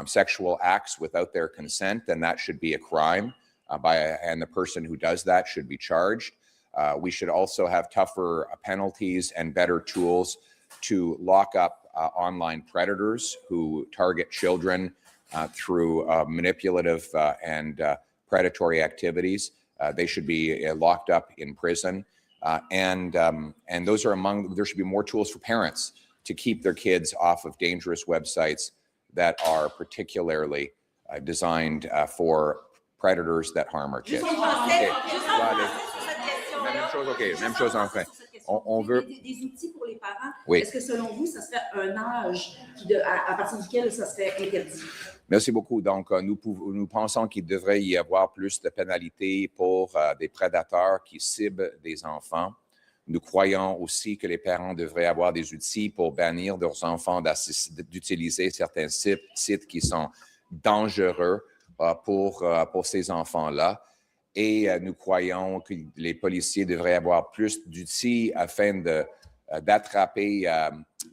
sexual acts without their consent, then that should be a crime, and the person who does that should be charged. We should also have tougher penalties and better tools to lock up online predators who target children through manipulative and predatory activities. They should be locked up in prison. And those are there should be more tools for parents to keep their kids off of dangerous websites that are particularly designed for predators that harm our kids. Même chose en fait. On veut des outils pour les parents. Oui. Est-ce que selon vous, ça serait un âge à partir duquel ça serait interdit? Merci beaucoup. Donc, nous pensons qu'il devrait y avoir plus de pénalités pour des prédateurs qui ciblent des enfants. Nous croyons aussi que les parents devraient avoir des outils pour bannir leurs enfants d'utiliser certains sites qui sont dangereux pour ces enfants-là. Et nous croyons que les policiers devraient avoir plus d'outils afin d'attraper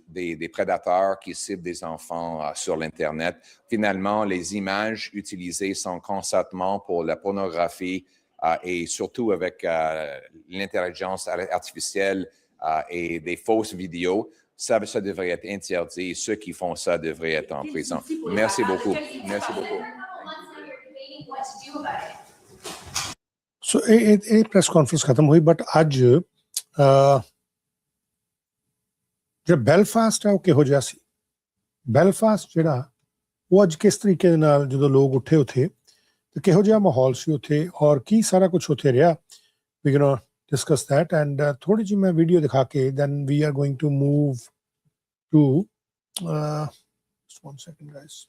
des prédateurs qui ciblent des enfants sur l'Internet. Finalement, les images utilisées sont constamment pour la pornographie et surtout avec l'intelligence artificielle et des fausses vidéos. Ça devrait être interdit et ceux qui font ça devraient être en prison. Merci beaucoup. Merci beaucoup. So a press conference खत्म हुई, but आज जो Belfast है वो किहो जिहा सी Belfast जिहड़ा वो अज किस तरीके दे नाल जदों लोग उठे उथे ते किहो जिहा माहौल सी उथे और की सारा कुछ उथे रहा. We gonna discuss that and थोड़ी जी मैं वीडियो दिखा के then we are going to move to just 1 second guys.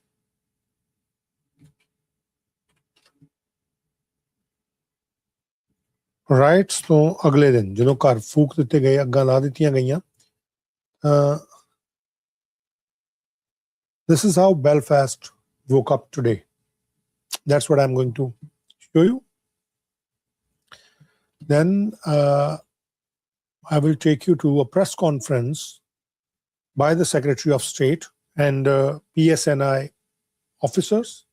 Rights तो अगले दिन जो घर फूक दिते गए, अग्गां ला दित्तियां गईयां. This is how Belfast woke up today. That's what I'm going to show you. Then I will take you to a press conference by the Secretary of State and PSNI officers.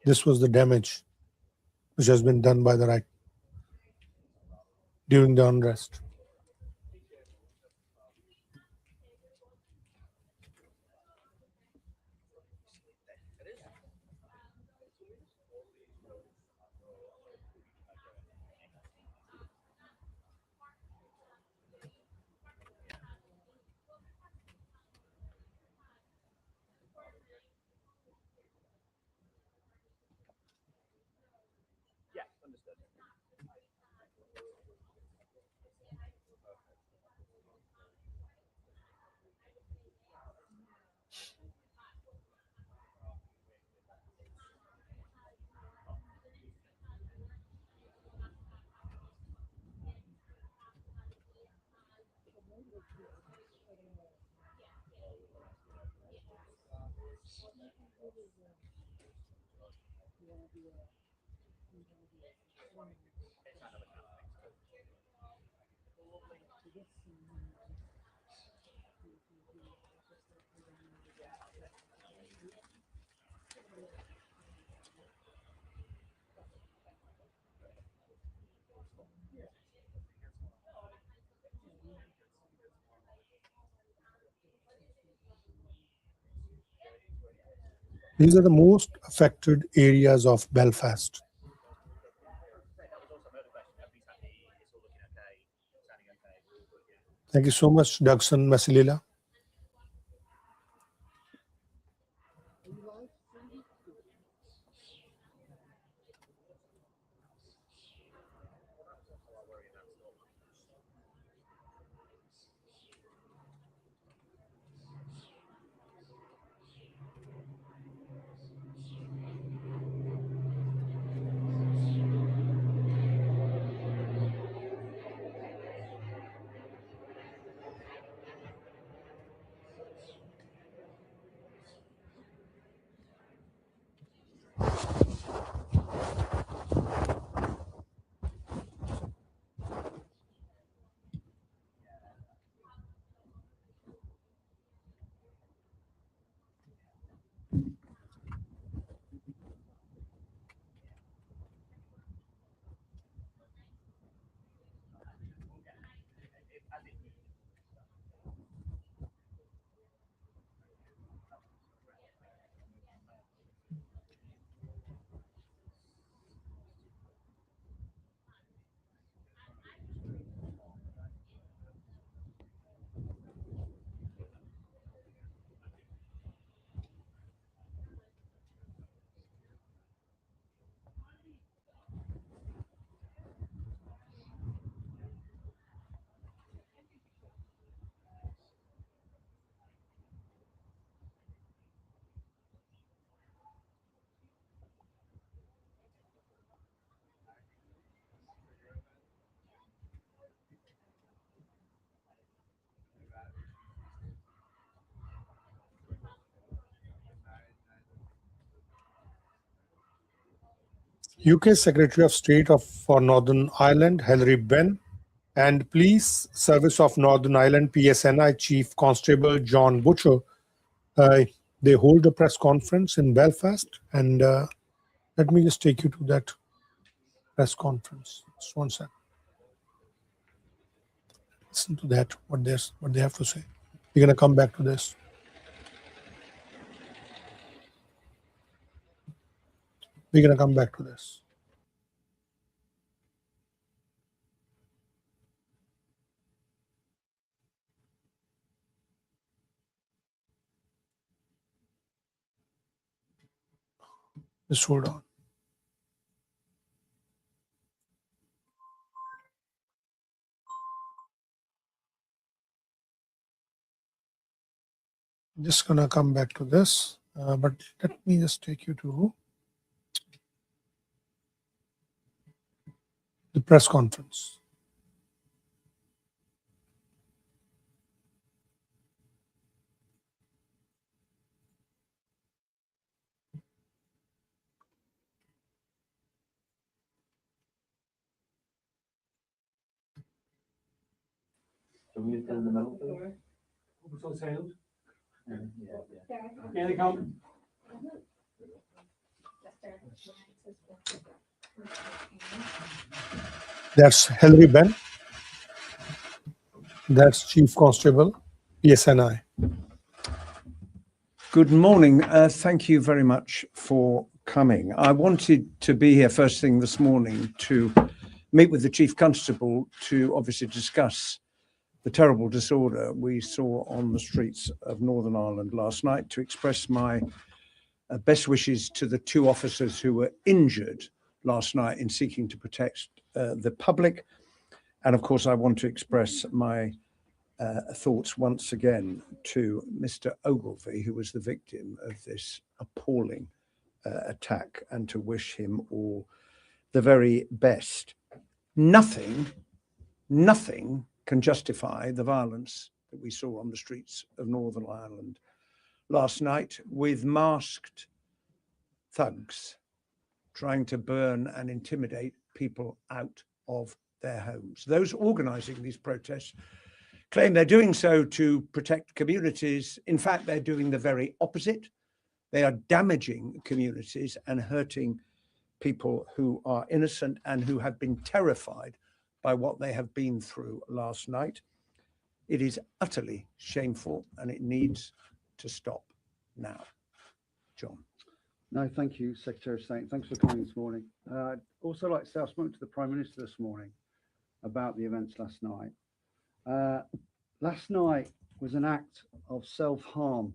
This was the damage which has been done by the right during the unrest. These are the most affected areas of Belfast. Thank you so much, Dagson Masilila. UK Secretary of State for Northern Ireland, Hilary Benn, and Police Service of Northern Ireland, PSNI Chief Constable John Butcher, they hold a press conference in Belfast. And let me just take you to that press conference. Just one second. Listen to that, what they have to say. We're going to come back to this. We're going to come back to this. Just hold on. Just gonna come back to this, but let me just take you to the press conference. That's Hilary Benn. That's Chief Constable, PSNI. Good morning. Thank you very much for coming. I wanted to be here first thing this morning to meet with the Chief Constable to obviously discuss the terrible disorder we saw on the streets of Northern Ireland last night, to express my best wishes to the two officers who were injured last night in seeking to protect the public. And of course, I want to express my thoughts once again to Mr. Ogilvy, who was the victim of this appalling attack, and to wish him all the very best. Nothing can justify the violence that we saw on the streets of Northern Ireland last night, with masked thugs trying to burn and intimidate people out of their homes. Those organising these protests claim they're doing so to protect communities. In fact, they're doing the very opposite. They are damaging communities and hurting people who are innocent and who have been terrified by what they have been through last night. It is utterly shameful and it needs to stop now. John. No, thank you, Secretary of State. Thanks for coming this morning. I'd also like to say I spoke to the Prime Minister this morning about the events last night. Last night was an act of self-harm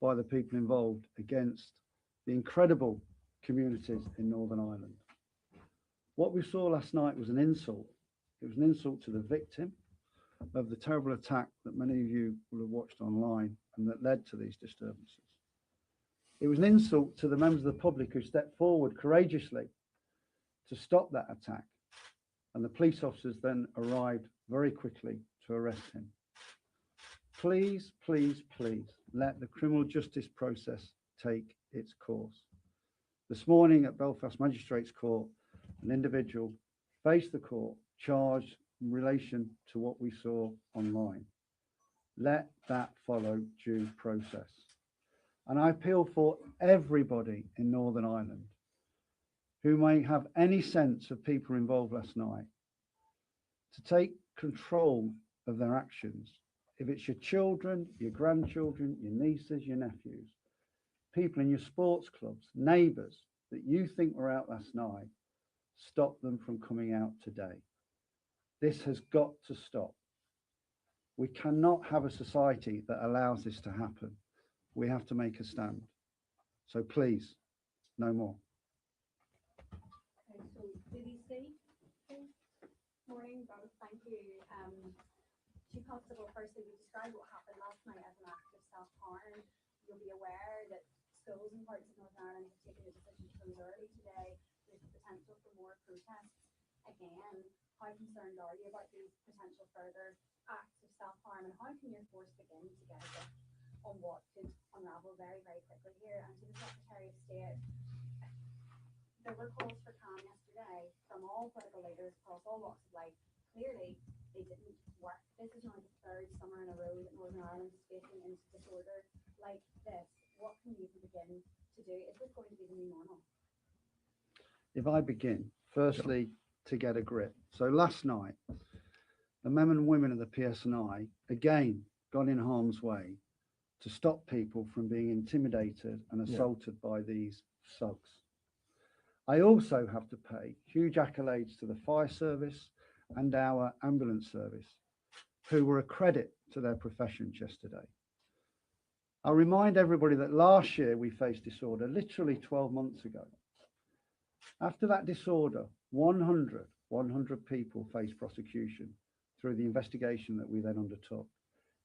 by the people involved against the incredible communities in Northern Ireland. What we saw last night was an insult. It was an insult to the victim of the terrible attack that many of you will have watched online and that led to these disturbances. It was an insult to the members of the public who stepped forward courageously to stop that attack, and the police officers then arrived very quickly to arrest him. Please, please, please let the criminal justice process take its course. This morning at Belfast Magistrates Court, an individual faced the court charged in relation to what we saw online. Let that follow due process. And I appeal for everybody in Northern Ireland who may have any sense of people involved last night to take control of their actions. If it's your children, your grandchildren, your nieces, your nephews, people in your sports clubs, neighbours that you think were out last night, stop them from coming out today. This has got to stop. We cannot have a society that allows this to happen. We have to make a stand. So please, no more. Morning, both. Thank you. Chief Constable, firstly, we described what happened last night as an act of self-harm. You'll be aware that schools in parts of Northern Ireland have taken a decision to close early today. There's the potential for more protests. Again, how concerned are you about these potential further acts of self-harm, and how can your force begin to get a grip on what could unravel very, very quickly here? And to the Secretary of State, there were calls for calm yesterday from all political leaders across all walks of life. Clearly, they didn't work. This is now the third summer in a row that Northern Ireland is facing into disorder like this. What can you begin to do? Is this going to be the new normal? If I begin, firstly, to get a grip. So last night, the men and women of the PSNI again got in harm's way to stop people from being intimidated and assaulted by these thugs. I also have to pay huge accolades to the fire service and our ambulance service, who were a credit to their professions yesterday. I'll remind everybody that last year we faced disorder, literally 12 months ago. After that disorder, 100 people faced prosecution through the investigation that we then undertook.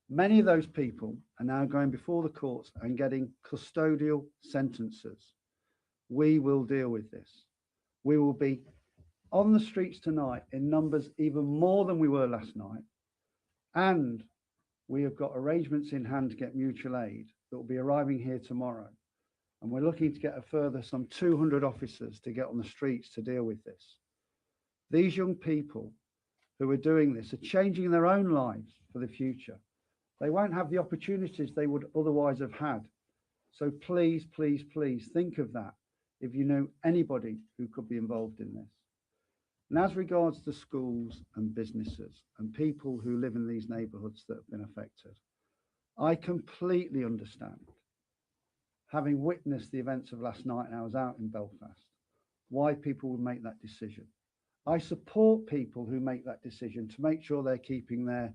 Many of those people are now going before the courts and getting custodial sentences. We will deal with this. We will be on the streets tonight in numbers even more than we were last night. And we have got arrangements in hand to get mutual aid that will be arriving here tomorrow. And we're looking to get a further some 200 officers to get on the streets to deal with this. These young people who are doing this are changing their own lives for the future. They won't have the opportunities they would otherwise have had. So please, please, please think of that if you know anybody who could be involved in this. And as regards to schools and businesses and people who live in these neighbourhoods that have been affected, I completely understand, having witnessed the events of last night and I was out in Belfast, why people would make that decision. I support people who make that decision to make sure they're keeping their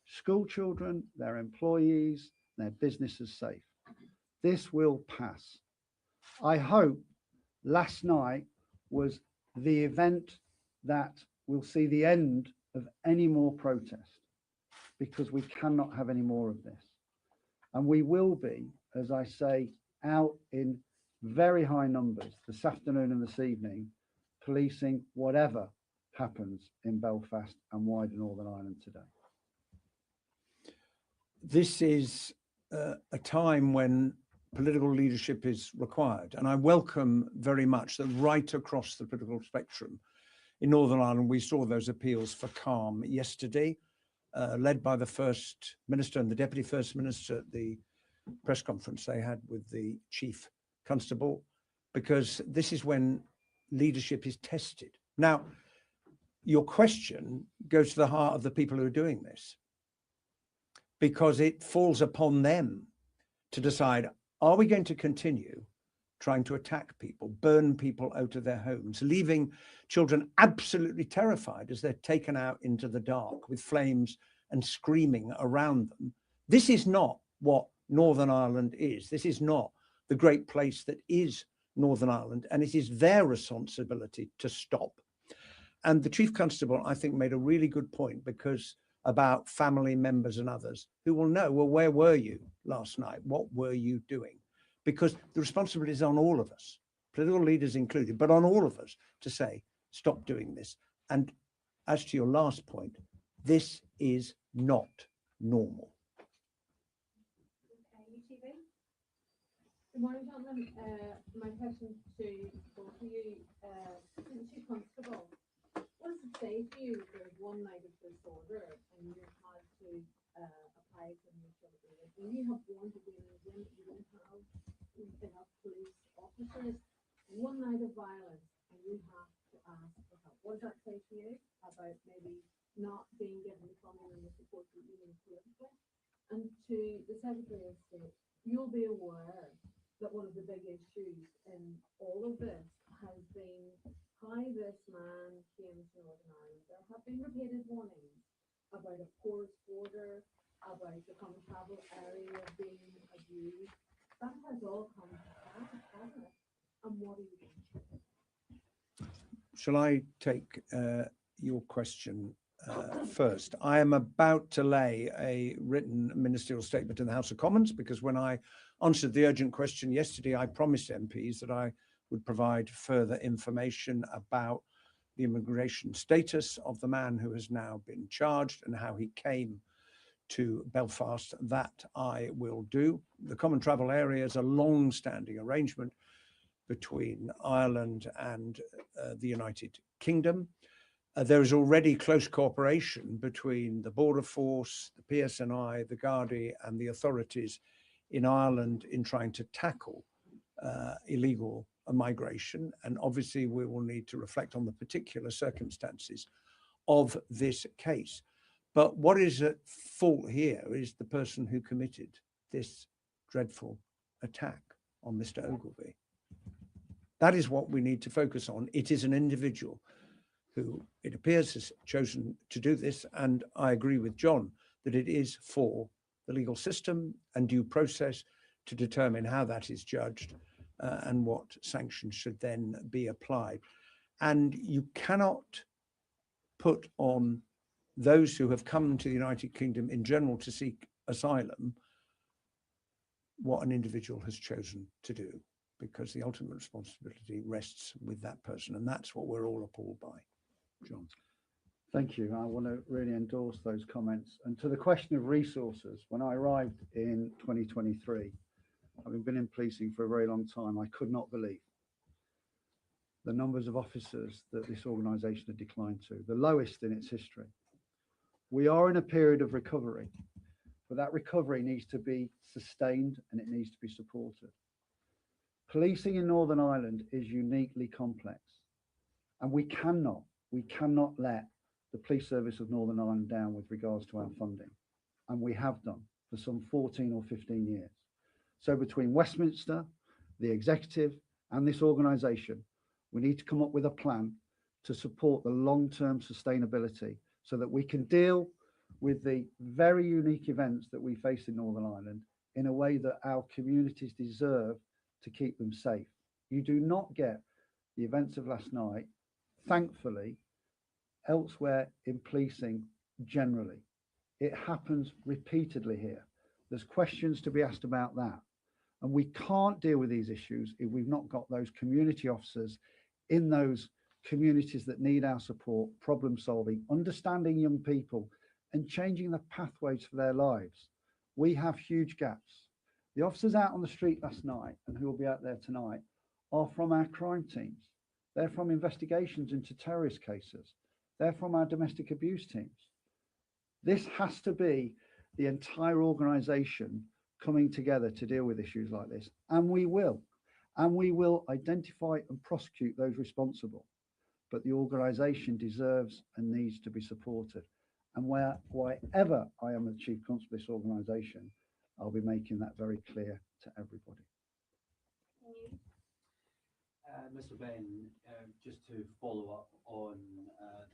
school children, their employees, their businesses safe. This will pass. I hope last night was the event that will see the end of any more protest, because we cannot have any more of this. And we will be, as I say, out in very high numbers this afternoon and this evening, policing whatever happens in Belfast and wider Northern Ireland today. This is a time when political leadership is required. And I welcome very much that right across the political spectrum in Northern Ireland, we saw those appeals for calm yesterday, led by the First Minister and the Deputy First Minister at the press conference they had with the Chief Constable, because this is when leadership is tested. Now, your question goes to the heart of the people who are doing this, because it falls upon them to decide, are we going to continue trying to attack people, burn people out of their homes, leaving children absolutely terrified as they're taken out into the dark with flames and screaming around them? This is not what Northern Ireland is. This is not the great place that is Northern Ireland, and it is their responsibility to stop. And the Chief Constable, I think, made a really good point, because about family members and others who will know, well, where were you last night? What were you doing? Because the responsibility is on all of us, political leaders included, but on all of us to say, stop doing this. And as to your last point, this is not normal. Good morning, gentlemen. My question to both of you, Chief Constable, what does it say to you there's one night of disorder and you've had to apply for new children? When you have warned again and again that you don't have enough police officers, one night of violence and you have to ask for help. What does that say to you about maybe not being given the funding and the support that you need politically? And to the Secretary of State, you'll be aware that one of the big issues in all of this has been how this man came to Northern Ireland. There have been repeated warnings about a porous border, about the common travel area being abused. That has all come to pass, hasn't it? And what are you doing? Shall I take your question first? I am about to lay a written ministerial statement in the House of Commons, because when I answered the urgent question yesterday, I promised MPs that I would provide further information about the immigration status of the man who has now been charged and how he came to Belfast. That I will do. The common travel area is a long-standing arrangement between Ireland and the United Kingdom. There is already close cooperation between the Border Force, the PSNI, the Gardaí and the authorities in Ireland in trying to tackle illegal migration. And obviously we will need to reflect on the particular circumstances of this case. But what is at fault here is the person who committed this dreadful attack on Mr. Ogilvie. That is what we need to focus on. It is an individual who, it appears, has chosen to do this. And I agree with John that it is for the legal system and due process to determine how that is judged and what sanctions should then be applied. And you cannot put on those who have come to the United Kingdom in general to seek asylum what an individual has chosen to do, because the ultimate responsibility rests with that person. And that's what we're all appalled by. John. Thank you. I want to really endorse those comments. And to the question of resources, when I arrived in 2023, having been in policing for a very long time, I could not believe the numbers of officers that this organisation had declined to, the lowest in its history. We are in a period of recovery, but that recovery needs to be sustained and it needs to be supported. Policing in Northern Ireland is uniquely complex, and we cannot let the police service of Northern Ireland down with regards to our funding. And we have done for some 14 or 15 years. So between Westminster, the executive and this organisation, we need to come up with a plan to support the long-term sustainability so that we can deal with the very unique events that we face in Northern Ireland in a way that our communities deserve to keep them safe. You do not get the events of last night thankfully, elsewhere in policing generally. It happens repeatedly here. There's questions to be asked about that. And we can't deal with these issues if we've not got those community officers in those communities that need our support, problem solving, understanding young people and changing the pathways for their lives. We have huge gaps. The officers out on the street last night and who will be out there tonight are from our crime teams. They're from investigations into terrorist cases. They're from our domestic abuse teams. This has to be the entire organisation coming together to deal with issues like this. And we will. And we will identify and prosecute those responsible. But the organisation deserves and needs to be supported. And wherever I am the Chief Constable of this organisation, I'll be making that very clear to everybody. Mr. Benn, just to follow up on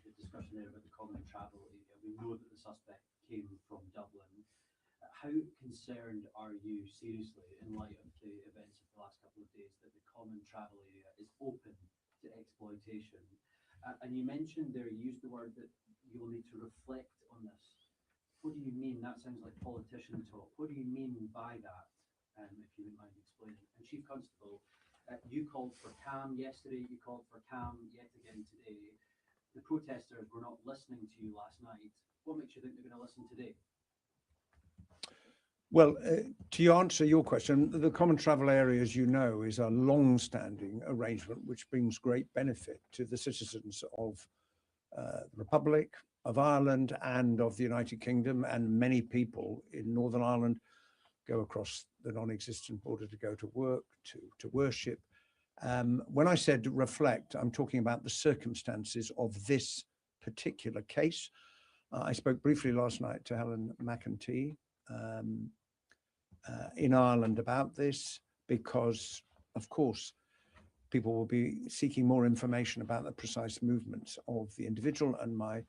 the discussion there about the common travel area, we know that the suspect came from Dublin. How concerned are you seriously in light of the events of the last couple of days that the common travel area is open to exploitation? And you mentioned there, you used the word that you'll need to reflect on this. What do you mean? That sounds like politician talk. What do you mean by that, if you wouldn't mind explaining? And Chief Constable, you called for calm yesterday, you called for calm yet again today. The protesters were not listening to you last night. What makes you think they're going to listen today? Well, to answer your question, the common travel area, as you know, is a long-standing arrangement which brings great benefit to the citizens of the Republic of Ireland and of the United Kingdom, and many people in Northern Ireland go across the non-existent border to go to work, to worship. When I said reflect, I'm talking about the circumstances of this particular case. I spoke briefly last night to Helen McEntee in Ireland about this, because, of course, people will be seeking more information about the precise movements of the individual, and my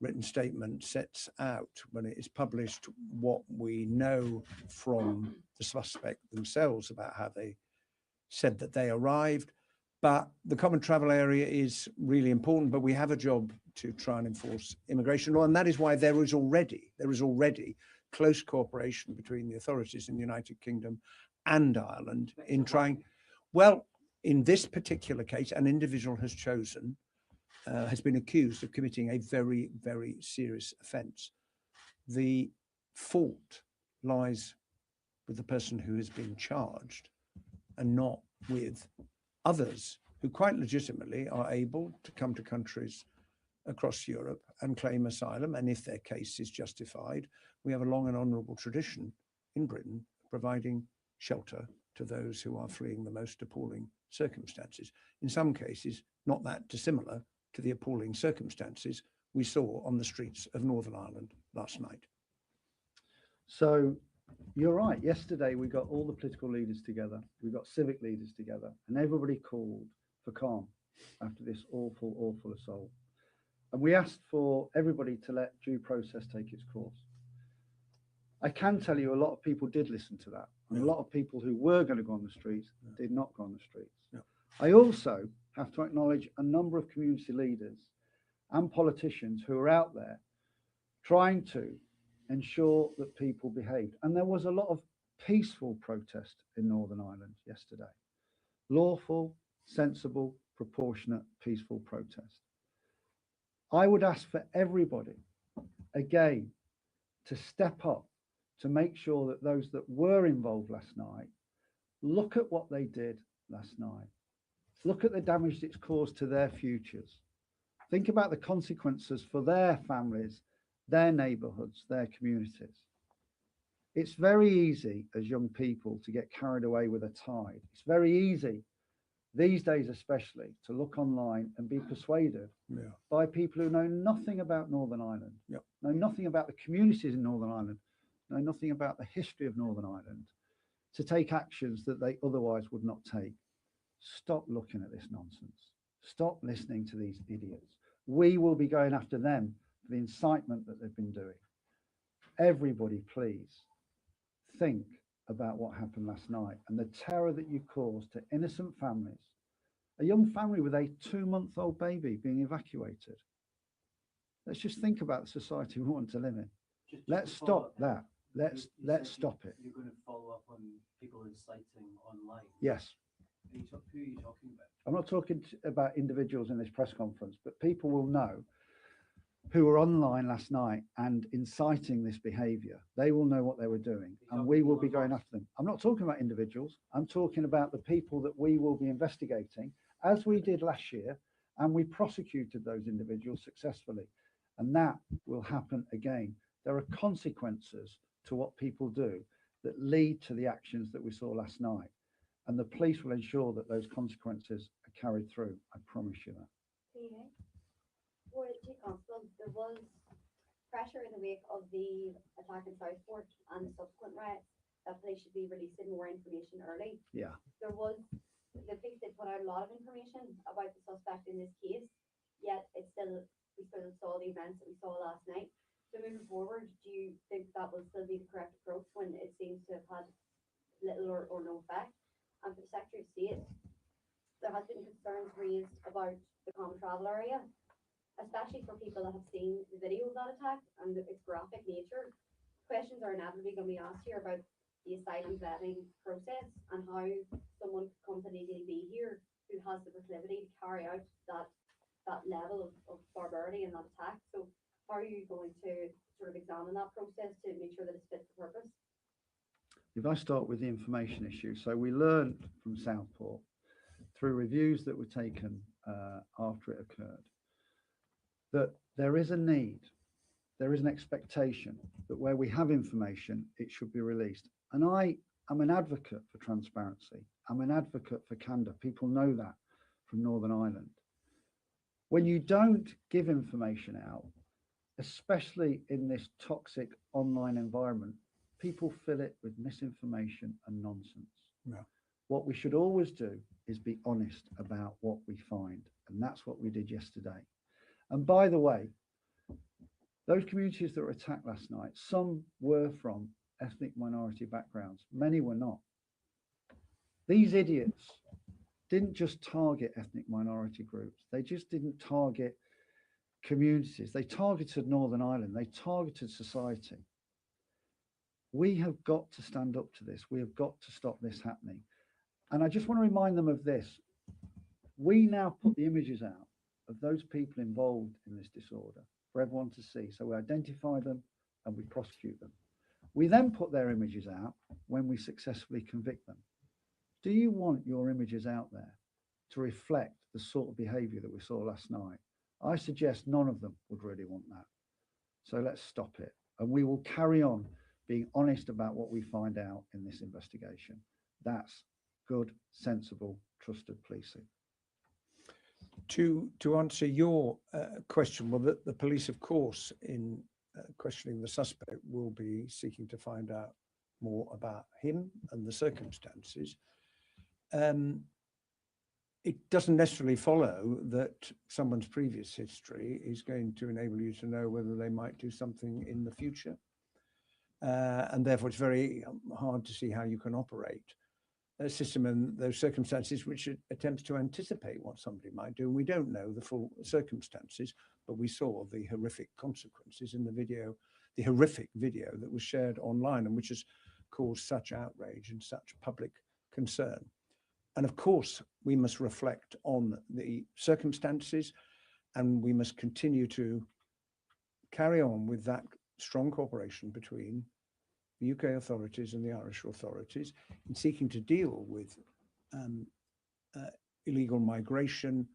written statement sets out, when it is published, what we know from the suspect themselves about how they said that they arrived. But the common travel area is really important, but we have a job to try and enforce immigration law, and that is why there is already close cooperation between the authorities in the United Kingdom and Ireland in trying, well, in this particular case, an individual has chosen, has been accused of committing a very, very serious offence. The fault lies with the person who has been charged and not with others who quite legitimately are able to come to countries across Europe and claim asylum. And if their case is justified, we have a long and honourable tradition in Britain providing shelter to those who are fleeing the most appalling circumstances. In some cases, not that dissimilar to the appalling circumstances we saw on the streets of Northern Ireland last night. So you're right. Yesterday, we got all the political leaders together. We got civic leaders together, and everybody called for calm after this awful, awful assault. And we asked for everybody to let due process take its course. I can tell you a lot of people did listen to that. And a lot of people who were going to go on the streets did not go on the streets. I also have to acknowledge a number of community leaders and politicians who are out there trying to ensure that people behaved. And there was a lot of peaceful protest in Northern Ireland yesterday. Lawful, sensible, proportionate, peaceful protest. I would ask for everybody, again, to step up to make sure that those that were involved last night look at what they did last night. Look at the damage it's caused to their futures. Think about the consequences for their families, their neighbourhoods, their communities. It's very easy as young people to get carried away with a tide. It's very easy, these days especially, to look online and be persuaded by people who know nothing about Northern Ireland, know nothing about the communities in Northern Ireland, know nothing about the history of Northern Ireland, to take actions that they otherwise would not take. Stop looking at this nonsense. Stop listening to these idiots. We will be going after them for the incitement that they've been doing. Everybody, please think about what happened last night and the terror that you caused to innocent families. A young family with a 2-month-old baby being evacuated. Let's just think about the society we want to live in. Let's stop that. Let's stop it. You're going to follow up on people inciting online. Yes. Who are you talking about? I'm not talking about individuals in this press conference, but people will know who were online last night and inciting this behavior. They will know what they were doing, and we will be going after them. I'm not talking about individuals. I'm talking about the people that we will be investigating, as we did last year, and we prosecuted those individuals successfully. And that will happen again. There are consequences to what people do that lead to the actions that we saw last night. And the police will ensure that those consequences are carried through. I promise you that. For Chief Constable, there was pressure in the wake of the attack in Southport and the subsequent riots that police should be releasing more information early. Yeah. The police did put out a lot of information about the suspect in this case, yet we still saw the events that we saw last night. So moving forward, do you think that will still be the correct approach when it seems to have had little or no effect? And for the Secretary of State, there has been concerns raised about the Coma travel area, especially for people that have seen the video of that attack and its graphic nature. Questions are inevitably going to be asked here about the asylum vetting process and how someone could come to legally be here who has the proclivity to carry out that level of barbarity and that attack. So how are you going to sort of examine that process to make sure that it's fit for purpose? If I start with the information issue, so we learned from Southport through reviews that were taken after it occurred, that there is a need, there is an expectation that where we have information, it should be released. And I am an advocate for transparency. I'm an advocate for candor. People know that from Northern Ireland. When you don't give information out, especially in this toxic online environment, people fill it with misinformation and nonsense. Yeah. What we should always do is be honest about what we find. And that's what we did yesterday. And by the way, those communities that were attacked last night, some were from ethnic minority backgrounds. Many were not. These idiots didn't just target ethnic minority groups. They just didn't target communities. They targeted Northern Ireland. They targeted society. We have got to stand up to this. We have got to stop this happening. And I just want to remind them of this. We now put the images out of those people involved in this disorder for everyone to see. So we identify them and we prosecute them. We then put their images out when we successfully convict them. Do you want your images out there to reflect the sort of behavior that we saw last night? I suggest none of them would really want that. So let's stop it. And we will carry on being honest about what we find out in this investigation. That's good, sensible, trusted policing. To answer your question, well, the police, of course, in questioning the suspect, will be seeking to find out more about him and the circumstances. It doesn't necessarily follow that someone's previous history is going to enable you to know whether they might do something in the future. And therefore, it's very hard to see how you can operate a system in those circumstances which attempts to anticipate what somebody might do. We don't know the full circumstances, but we saw the horrific consequences in the video, the horrific video that was shared online and which has caused such outrage and such public concern. And of course, we must reflect on the circumstances, and we must continue to carry on with that strong cooperation between the UK authorities and the Irish authorities in seeking to deal with illegal migration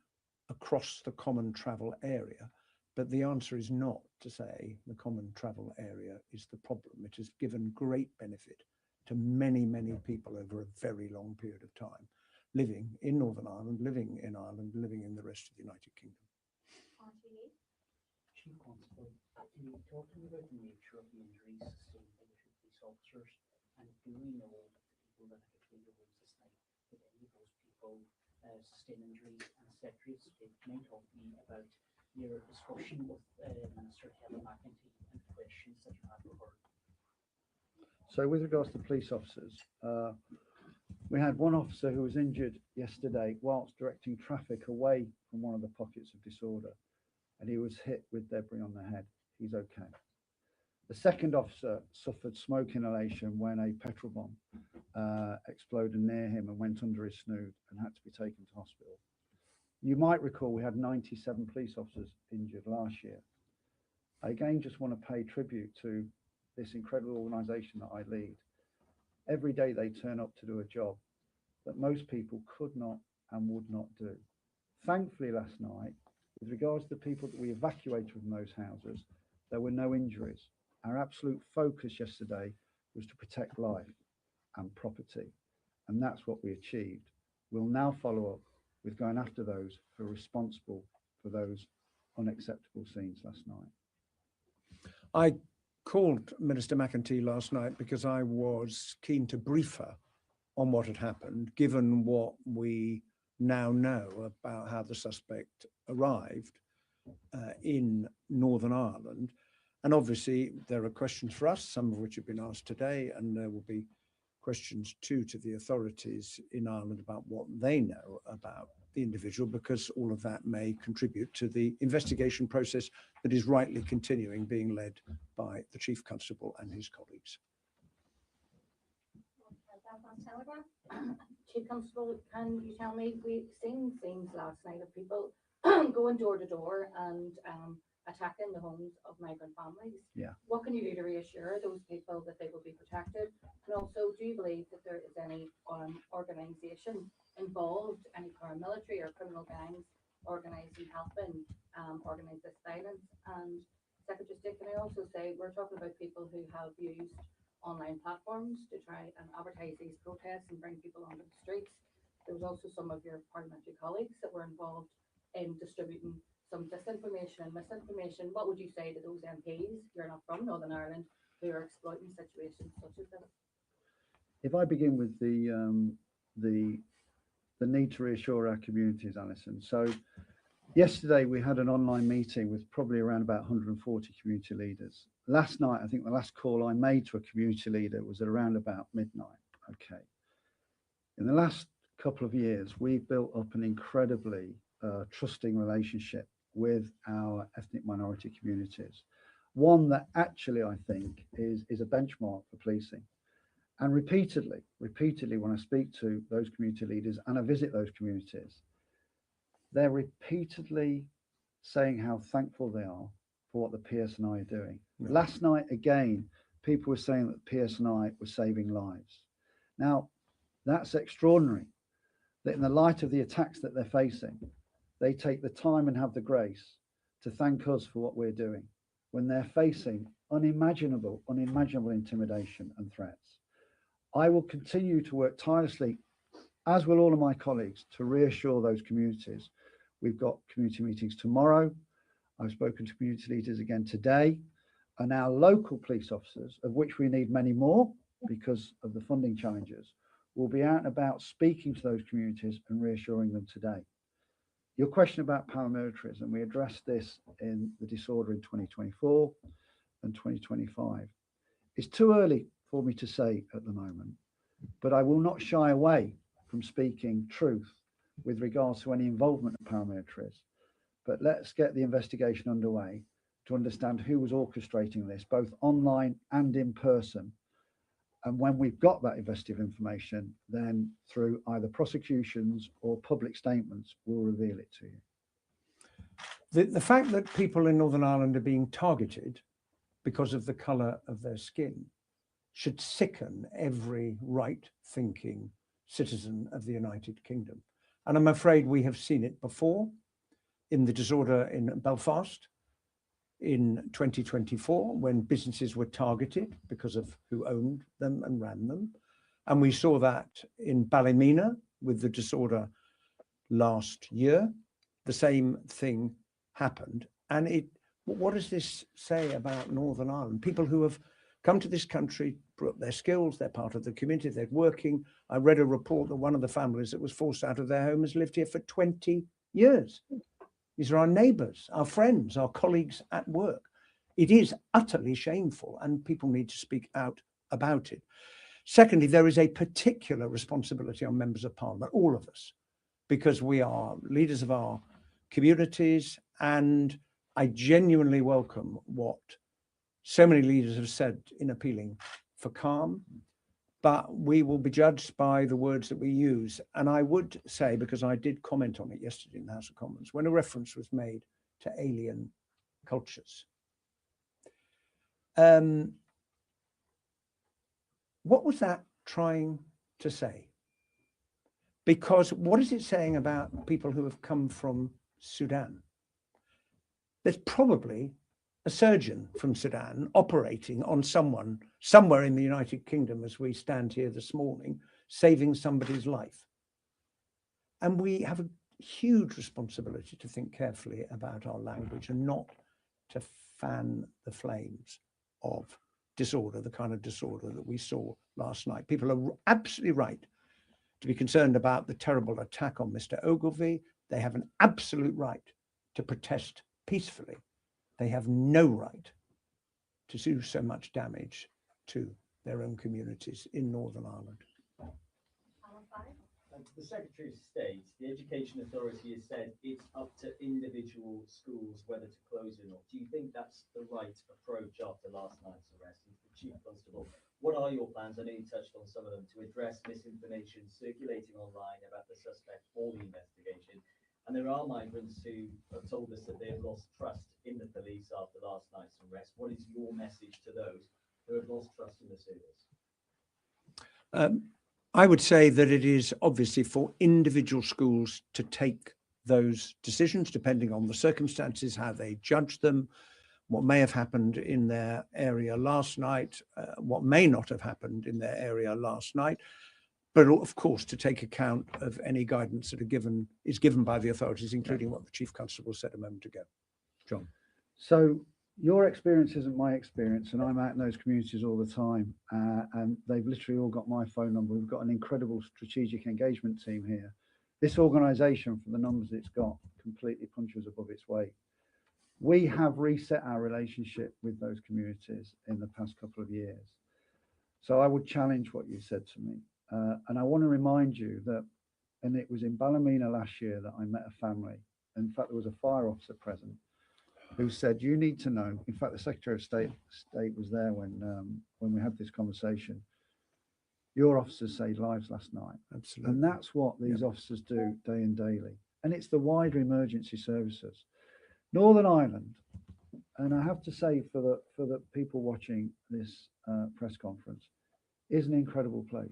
across the common travel area. But the answer is not to say the common travel area is the problem. It has given great benefit to many, many people over a very long period of time, living in Northern Ireland, living in Ireland, living in the rest of the United Kingdom. Chief Constable, in talking about the nature of the injuries sustained by the police officers, and do we know that the people that have been homes this night, that any of those people sustain injuries? And Secretary of State, can you talk to me about your discussion with Minister Hilary and questions that you have for her? So with regards to police officers, We had one officer who was injured yesterday whilst directing traffic away from one of the pockets of disorder, and he was hit with debris on the head. He's okay. The second officer suffered smoke inhalation when a petrol bomb exploded near him and went under his snoot and had to be taken to hospital. You might recall we had 97 police officers injured last year. I again just want to pay tribute to this incredible organisation that I lead. Every day they turn up to do a job that most people could not and would not do. Thankfully last night, with regards to the people that we evacuated from those houses, there were no injuries. Our absolute focus yesterday was to protect life and property, and that's what we achieved. We'll now follow up with going after those who are responsible for those unacceptable scenes last night. I called Minister McEntee last night because I was keen to brief her on what had happened, given what we now know about how the suspect arrived in Northern Ireland. And obviously there are questions for us, some of which have been asked today, and there will be questions too to the authorities in Ireland about what they know about the individual, because all of that may contribute to the investigation process that is rightly continuing, being led by the Chief Constable and his colleagues. Belfast Telegraph. Chief Constable, can you tell me, we've seen scenes last night of people going door to door and attacking the homes of migrant families. Yeah. What can you do to reassure those people that they will be protected? And also, do you believe that there is any organisation involved, any paramilitary or criminal gangs organising, helping organise this violence? And Secretary of State, can I also say, we're talking about people who have used online platforms to try and advertise these protests and bring people onto the streets. There was also some of your parliamentary colleagues that were involved in distributing some disinformation and misinformation. What would you say to those MPs, you're not from Northern Ireland, who are exploiting situations such as this? If I begin with the need to reassure our communities, Alison. So yesterday we had an online meeting with probably around about 140 community leaders. Last night, I think the last call I made to a community leader was at around about midnight. Okay. In the last couple of years, we've built up an incredibly trusting relationship with our ethnic minority communities. One that actually, I think, is a benchmark for policing. And repeatedly, when I speak to those community leaders and I visit those communities, they're repeatedly saying how thankful they are for what the PSNI are doing. Yeah. Last night, again, people were saying that the PSNI was saving lives. Now, that's extraordinary, that in the light of the attacks that they're facing, they take the time and have the grace to thank us for what we're doing when they're facing unimaginable intimidation and threats. I will continue to work tirelessly, as will all of my colleagues, to reassure those communities. We've got community meetings tomorrow. I've spoken to community leaders again today, and our local police officers, of which we need many more because of the funding challenges, will be out and about speaking to those communities and reassuring them today. Your question about paramilitarism, we addressed this in the disorder in 2024 and 2025. It's too early for me to say at the moment, but I will not shy away from speaking truth with regards to any involvement of paramilitaries. But let's get the investigation underway to understand who was orchestrating this, both online and in person. And when we've got that investigative information, then through either prosecutions or public statements, we'll reveal it to you. The fact that people in Northern Ireland are being targeted because of the colour of their skin should sicken every right-thinking citizen of the United Kingdom. And I'm afraid we have seen it before in the disorder in Belfast in 2024, when businesses were targeted because of who owned them and ran them. And we saw that in Ballymena with the disorder last year. The same thing happened. And what does this say about Northern Ireland? People who have come to this country, brought their skills, they're part of the community, they're working. I read a report that one of the families that was forced out of their home has lived here for 20 years. These are our neighbours, our friends, our colleagues at work. It is utterly shameful, and people need to speak out about it. Secondly, there is a particular responsibility on members of parliament, all of us, because we are leaders of our communities, and I genuinely welcome what so many leaders have said in appealing for calm, but we will be judged by the words that we use. And I would say, because I did comment on it yesterday in the House of Commons, when a reference was made to alien cultures, what was that trying to say? Because what is it saying about people who have come from Sudan? There's probably a surgeon from Sudan operating on someone somewhere in the United Kingdom as we stand here this morning, saving somebody's life. And we have a huge responsibility to think carefully about our language and not to fan the flames of disorder, the kind of disorder that we saw last night. People are absolutely right to be concerned about the terrible attack on Mr. Ogilvy. They have an absolute right to protest peacefully. They have no right to do so much damage to their own communities in Northern Ireland. And to the Secretary of State, the Education Authority has said it's up to individual schools whether to close or not. Do you think that's the right approach after last night's arrest? As the Chief Constable, what are your plans? I know you touched on some of them, to address misinformation circulating online about the suspect for the investigation. And there are migrants who have told us that they have lost trust in the police after last night's arrest. What is your message to those who have lost trust in the service? I would say that it is obviously for individual schools to take those decisions, depending on the circumstances, how they judge them, what may have happened in their area last night, what may not have happened in their area last night. But of course, to take account of any guidance that is given by the authorities, including what the Chief Constable said a moment ago. John. So your experience isn't my experience, and I'm out in those communities all the time, and they've literally all got my phone number. We've got an incredible strategic engagement team here. This organisation, for the numbers it's got, completely punches above its weight. We have reset our relationship with those communities in the past couple of years. So I would challenge what you said to me. And I want to remind you that, and it was in Ballymena last year that I met a family. In fact, there was a fire officer present who said, you need to know, in fact, the Secretary of State was there when we had this conversation. Your officers saved lives last night. Absolutely. And that's what these officers do day and daily. And it's the wider emergency services. Northern Ireland, and I have to say for the people watching this press conference, is an incredible place.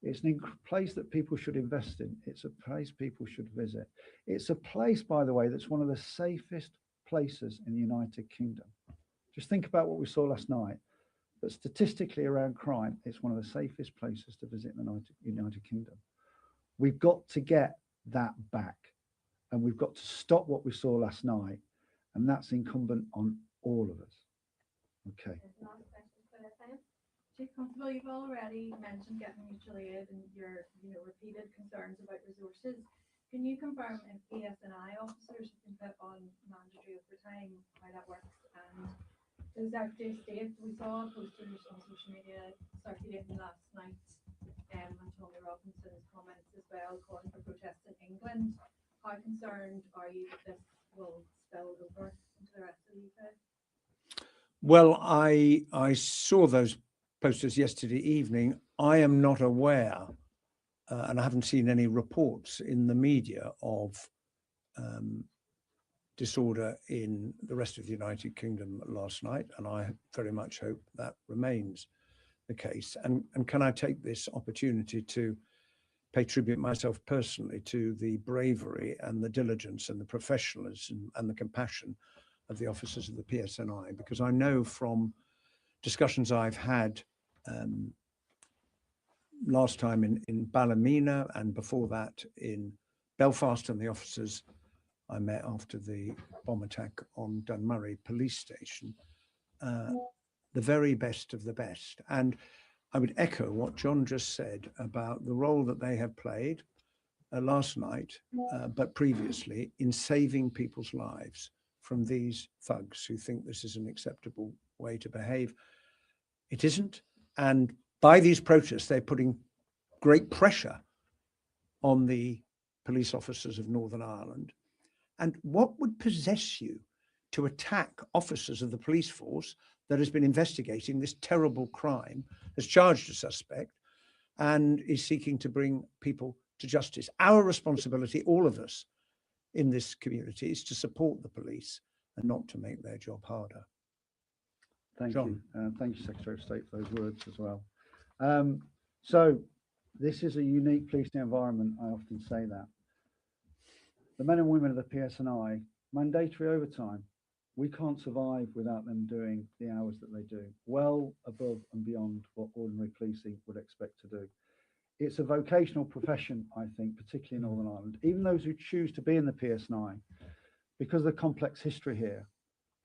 It's a place that people should invest in. It's a place people should visit. It's a place, by the way, that's one of the safest places in the United Kingdom. Just think about what we saw last night. But statistically around crime, it's one of the safest places to visit in the United Kingdom. We've got to get that back. And we've got to stop what we saw last night. And that's incumbent on all of us. Okay. Chief Constable, you've already mentioned getting mutual aid and your repeated concerns about resources. Can you confirm if PSNI officers have been put on mandatory overtime, how that works? And does Secretary of State, we saw posters on social media circulating last night, and Tony Robinson's comments as well, calling for protests in England. How concerned are you that this will spill over into the rest of the UK? Well, I saw those posters yesterday evening. I am not aware, and I haven't seen any reports in the media of disorder in the rest of the United Kingdom last night, and I very much hope that remains the case. And can I take this opportunity to pay tribute myself personally to the bravery and the diligence and the professionalism and the compassion of the officers of the PSNI, because I know from discussions I've had last time in Ballymena and before that in Belfast, and the officers I met after the bomb attack on Dunmurry police station, the very best of the best. And I would echo what John just said about the role that they have played last night, but previously, in saving people's lives from these thugs who think this is an acceptable way to behave. It isn't. And by these protests, they're putting great pressure on the police officers of Northern Ireland. And what would possess you to attack officers of the police force that has been investigating this terrible crime, has charged a suspect, and is seeking to bring people to justice? Our responsibility, all of us in this community, is to support the police and not to make their job harder. Thank John. you. Thank you, Secretary of State, for those words as well. So this is a unique policing environment. I often say that. The men and women of the PSNI, mandatory overtime. We can't survive without them doing the hours that they do, well above and beyond what ordinary policing would expect to do. It's a vocational profession, I think, particularly in Northern Ireland. Even those who choose to be in the PSNI, because of the complex history here,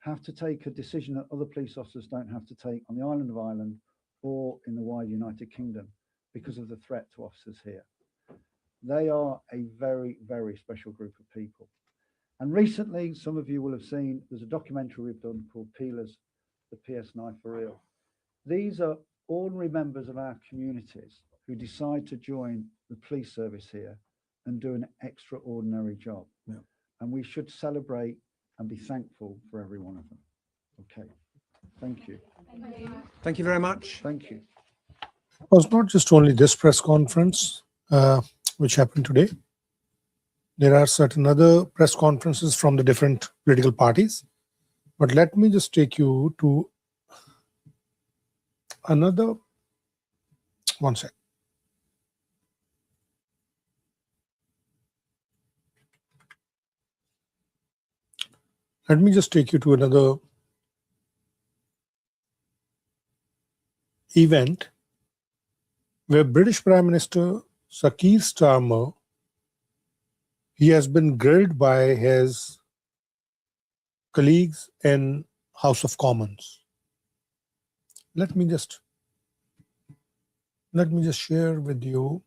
have to take a decision that other police officers don't have to take on the island of Ireland or in the wider United Kingdom because of the threat to officers here. They are a very, very special group of people. And recently, some of you will have seen, there's a documentary we've done called Peelers, the PSNI for Real. These are ordinary members of our communities who decide to join the police service here and do an extraordinary job. Yeah. And we should celebrate and be thankful for every one of them. Okay, thank you. Thank you. Thank you very much. Thank you. It was not just only this press conference which happened today. There are certain other press conferences from the different political parties. But let me just take you to another, one sec. Let me just take you to another event where British Prime Minister Sir Keir Starmer, he has been grilled by his colleagues in House of Commons. Let me just share with you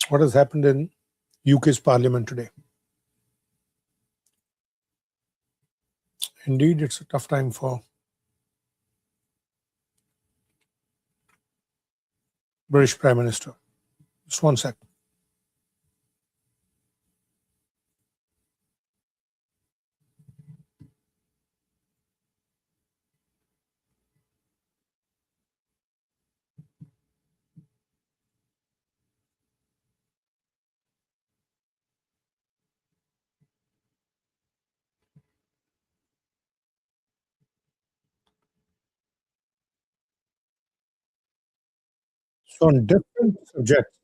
what has happened in UK's Parliament today. Indeed, it's a tough time for British Prime Minister. Just one sec. So on different subjects,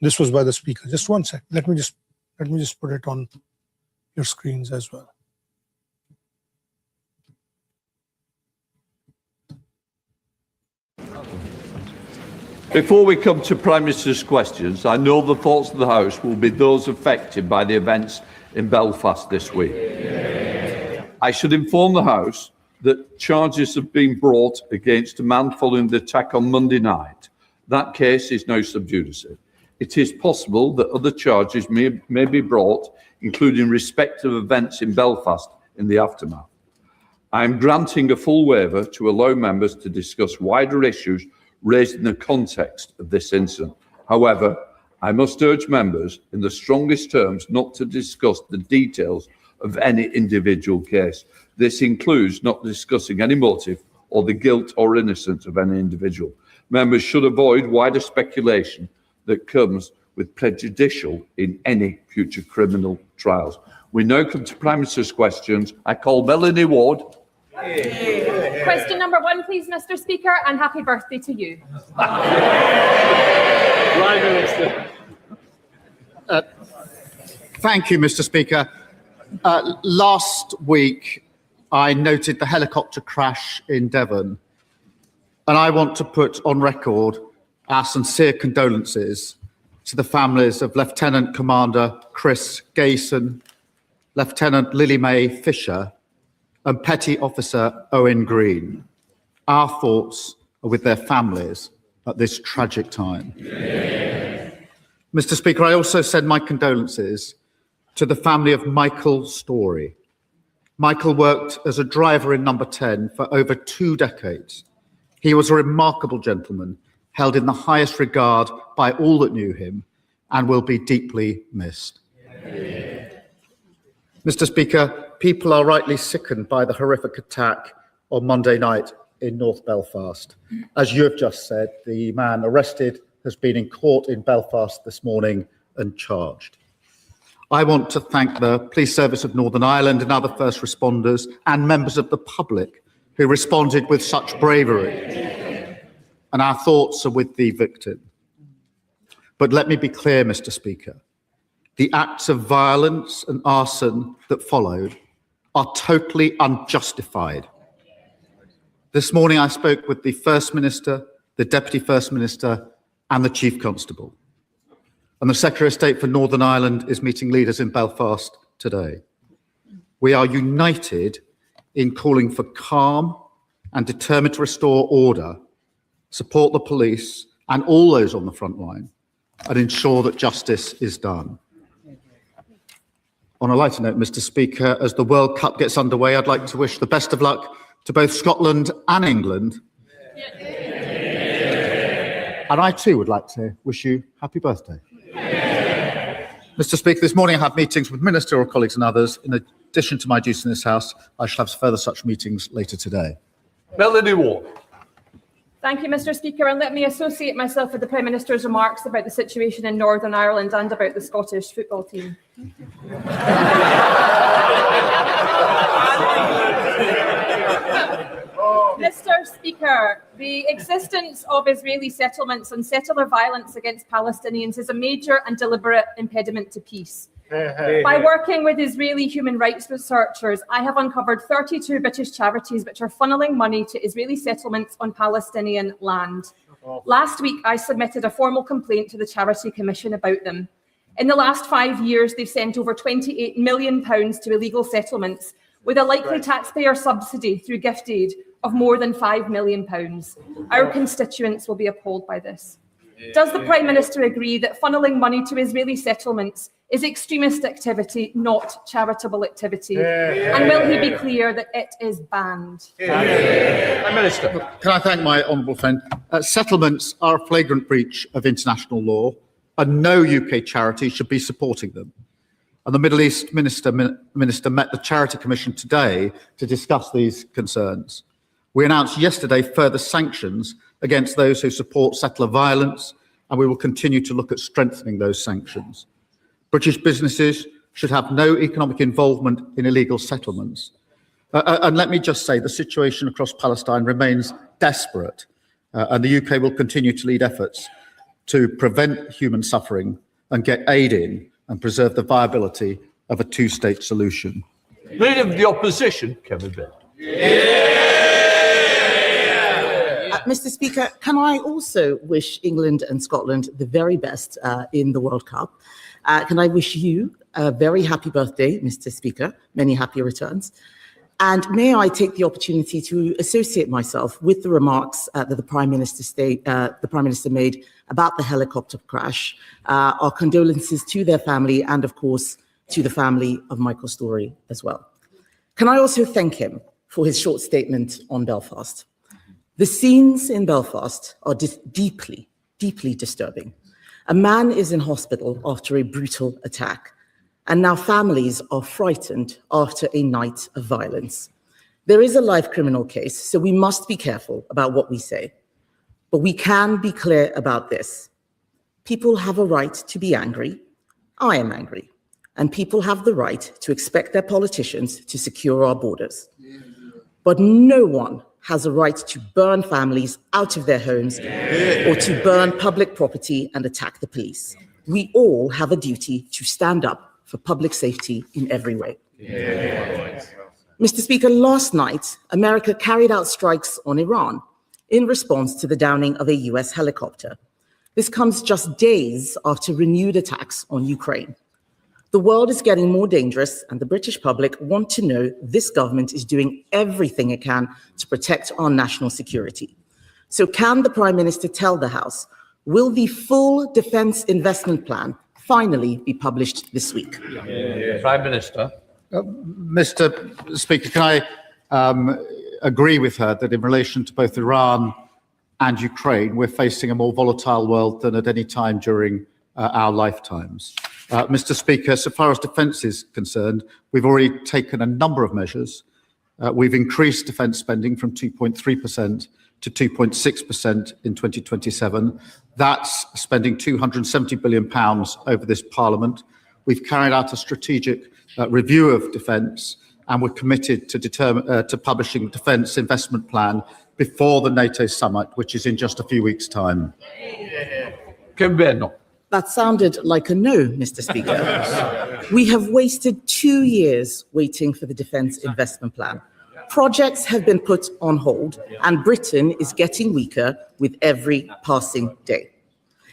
this was by the speaker. Just one sec. Let me just put it on your screens as well. Before we come to Prime Minister's questions, I know the thoughts of the House will be those affected by the events in Belfast this week. I should inform the House that charges have been brought against a man following the attack on Monday night. That case is now sub judice. It is possible that other charges may be brought, including respect of events in Belfast in the aftermath. I am granting a full waiver to allow members to discuss wider issues raised in the context of this incident. However, I must urge members in the strongest terms not to discuss the details of any individual case. This includes not discussing any motive or the guilt or innocence of any individual. Members should avoid wider speculation that comes with prejudicial in any future criminal trials. We now come to Prime Minister's questions. I call Melanie Ward. Question number 1, please, Mr. Speaker, and happy birthday to you. Thank you, Mr. Speaker. Last week, I noted the helicopter crash in Devon, and I want to put on record our sincere condolences to the families of Lieutenant Commander Chris Gayson, Lieutenant Lily Mae Fisher, and Petty Officer Owen Green. Our thoughts are with their families at this tragic time. Mr. Speaker, I also send my condolences to the family of Michael Story. Michael worked as a driver in number 10 for over 2 decades. He was a remarkable gentleman, held in the highest regard by all that knew him, and will be deeply missed. Mr. Speaker, people are rightly sickened by the horrific attack on Monday night in North Belfast. As you have just said, the man arrested has been in court in Belfast this morning and charged. I want to thank the Police Service of Northern Ireland and other first responders and members of the public who responded with such bravery. And our thoughts are with the victim. But let me be clear, Mr. Speaker, the acts of violence and arson that followed are totally unjustified. This morning I spoke with the First Minister, the Deputy First Minister and the Chief Constable. And the Secretary of State for Northern Ireland is meeting leaders in Belfast today. We are united in calling for calm and determined to restore order, support the police and all those on the front line, and ensure that justice is done. On a lighter note, Mr. Speaker, as the World Cup gets underway, I'd like to wish the best of luck to both Scotland and England. And I too would like to wish you happy birthday. Mr. Speaker, this morning I had meetings with ministerial colleagues and others. In addition to my duties in this House, I shall have further such meetings later today. Melanie Ward. Thank you, Mr. Speaker, and let me associate myself with the Prime Minister's remarks about the situation in Northern Ireland and about the Scottish football team. Mr. Speaker, the existence of Israeli settlements and settler violence against Palestinians is a major and deliberate impediment to peace. By working with Israeli human rights researchers, I have uncovered 32 British charities which are funneling money to Israeli settlements on Palestinian land. Last week, I submitted a formal complaint to the Charity Commission about them. In the last 5 years, they've sent over £28 million to illegal settlements, with a likely taxpayer subsidy through gift aid of more than £5 million. Our constituents will be appalled by this. Does the Prime Minister agree that funneling money to Israeli settlements is extremist activity, not charitable activity? And will he be clear that it is banned? Prime Minister. Can I thank my honourable friend? Settlements are a flagrant breach of international law, and no UK charity should be supporting them. And the Middle East Minister met the Charity Commission today to discuss these concerns. We announced yesterday further sanctions against those who support settler violence, and we will continue to look at strengthening those sanctions. British businesses should have no economic involvement in illegal settlements. And let me just say, the situation across Palestine remains desperate, and the UK will continue to lead efforts to prevent human suffering and get aid in and preserve the viability of a two-state solution. Leader of the Opposition, Kevin Benn. Mr. Speaker, can I also wish England and Scotland the very best in the World Cup? Can I wish you a very happy birthday, Mr. Speaker, many happy returns. And may I take the opportunity to associate myself with the remarks that the Prime Minister made about the helicopter crash. Our condolences to their family and, of course, to the family of Michael Story as well. Can I also thank him for his short statement on Belfast? The scenes in Belfast are deeply, deeply disturbing. A man is in hospital after a brutal attack, and now families are frightened after a night of violence. There is a live criminal case, so we must be careful about what we say. But we can be clear about this. People have a right to be angry. I am angry. And people have the right to expect their politicians to secure our borders. But no one has a right to burn families out of their homes or to burn public property and attack the police. We all have a duty to stand up for public safety in every way. Mr. Speaker, last night, America carried out strikes on Iran in response to the downing of a US helicopter. This comes just days after renewed attacks on Ukraine. The world is getting more dangerous, and the British public want to know this government is doing everything it can to protect our national security. So can the Prime Minister tell the House, will the full defence investment plan finally be published this week? Prime Minister. Mr. Speaker, can I agree with her that in relation to both Iran and Ukraine, we're facing a more volatile world than at any time during our lifetimes. Mr. Speaker, so far as defence is concerned, we've already taken a number of measures. We've increased defence spending from 2.3% to 2.6% in 2027. That's spending £270 billion over this Parliament. We've carried out a strategic review of defence, and we're committed to publishing the defence investment plan before the NATO summit, which is in just a few weeks' time. That sounded like a no, Mr. Speaker. We have wasted 2 years waiting for the defence investment plan. Projects have been put on hold, and Britain is getting weaker with every passing day.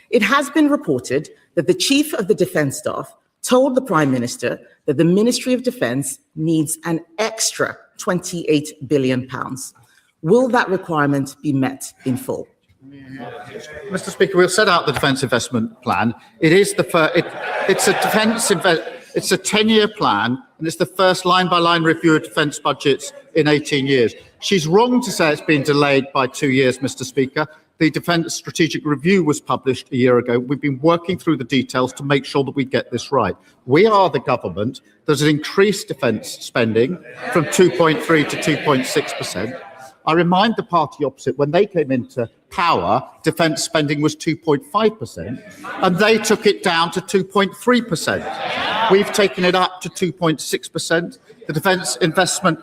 It has been reported that the Chief of the Defence Staff told the Prime Minister that the Ministry of Defence needs an extra £28 billion. Will that requirement be met in full? Mr. Speaker, we'll set out the defence investment plan. It is it's a 10-year plan, and it's the first line-by-line review of defence budgets in 18 years. She's wrong to say it's been delayed by 2 years, Mr. Speaker. The Defence Strategic Review was published a year ago. We've been working through the details to make sure that we get this right. We are the government that has increased defence spending from 2.3 to 2.6%. I remind the party opposite, when they came into power, defence spending was 2.5%, and they took it down to 2.3%. We've taken it up to 2.6%. The defence investment,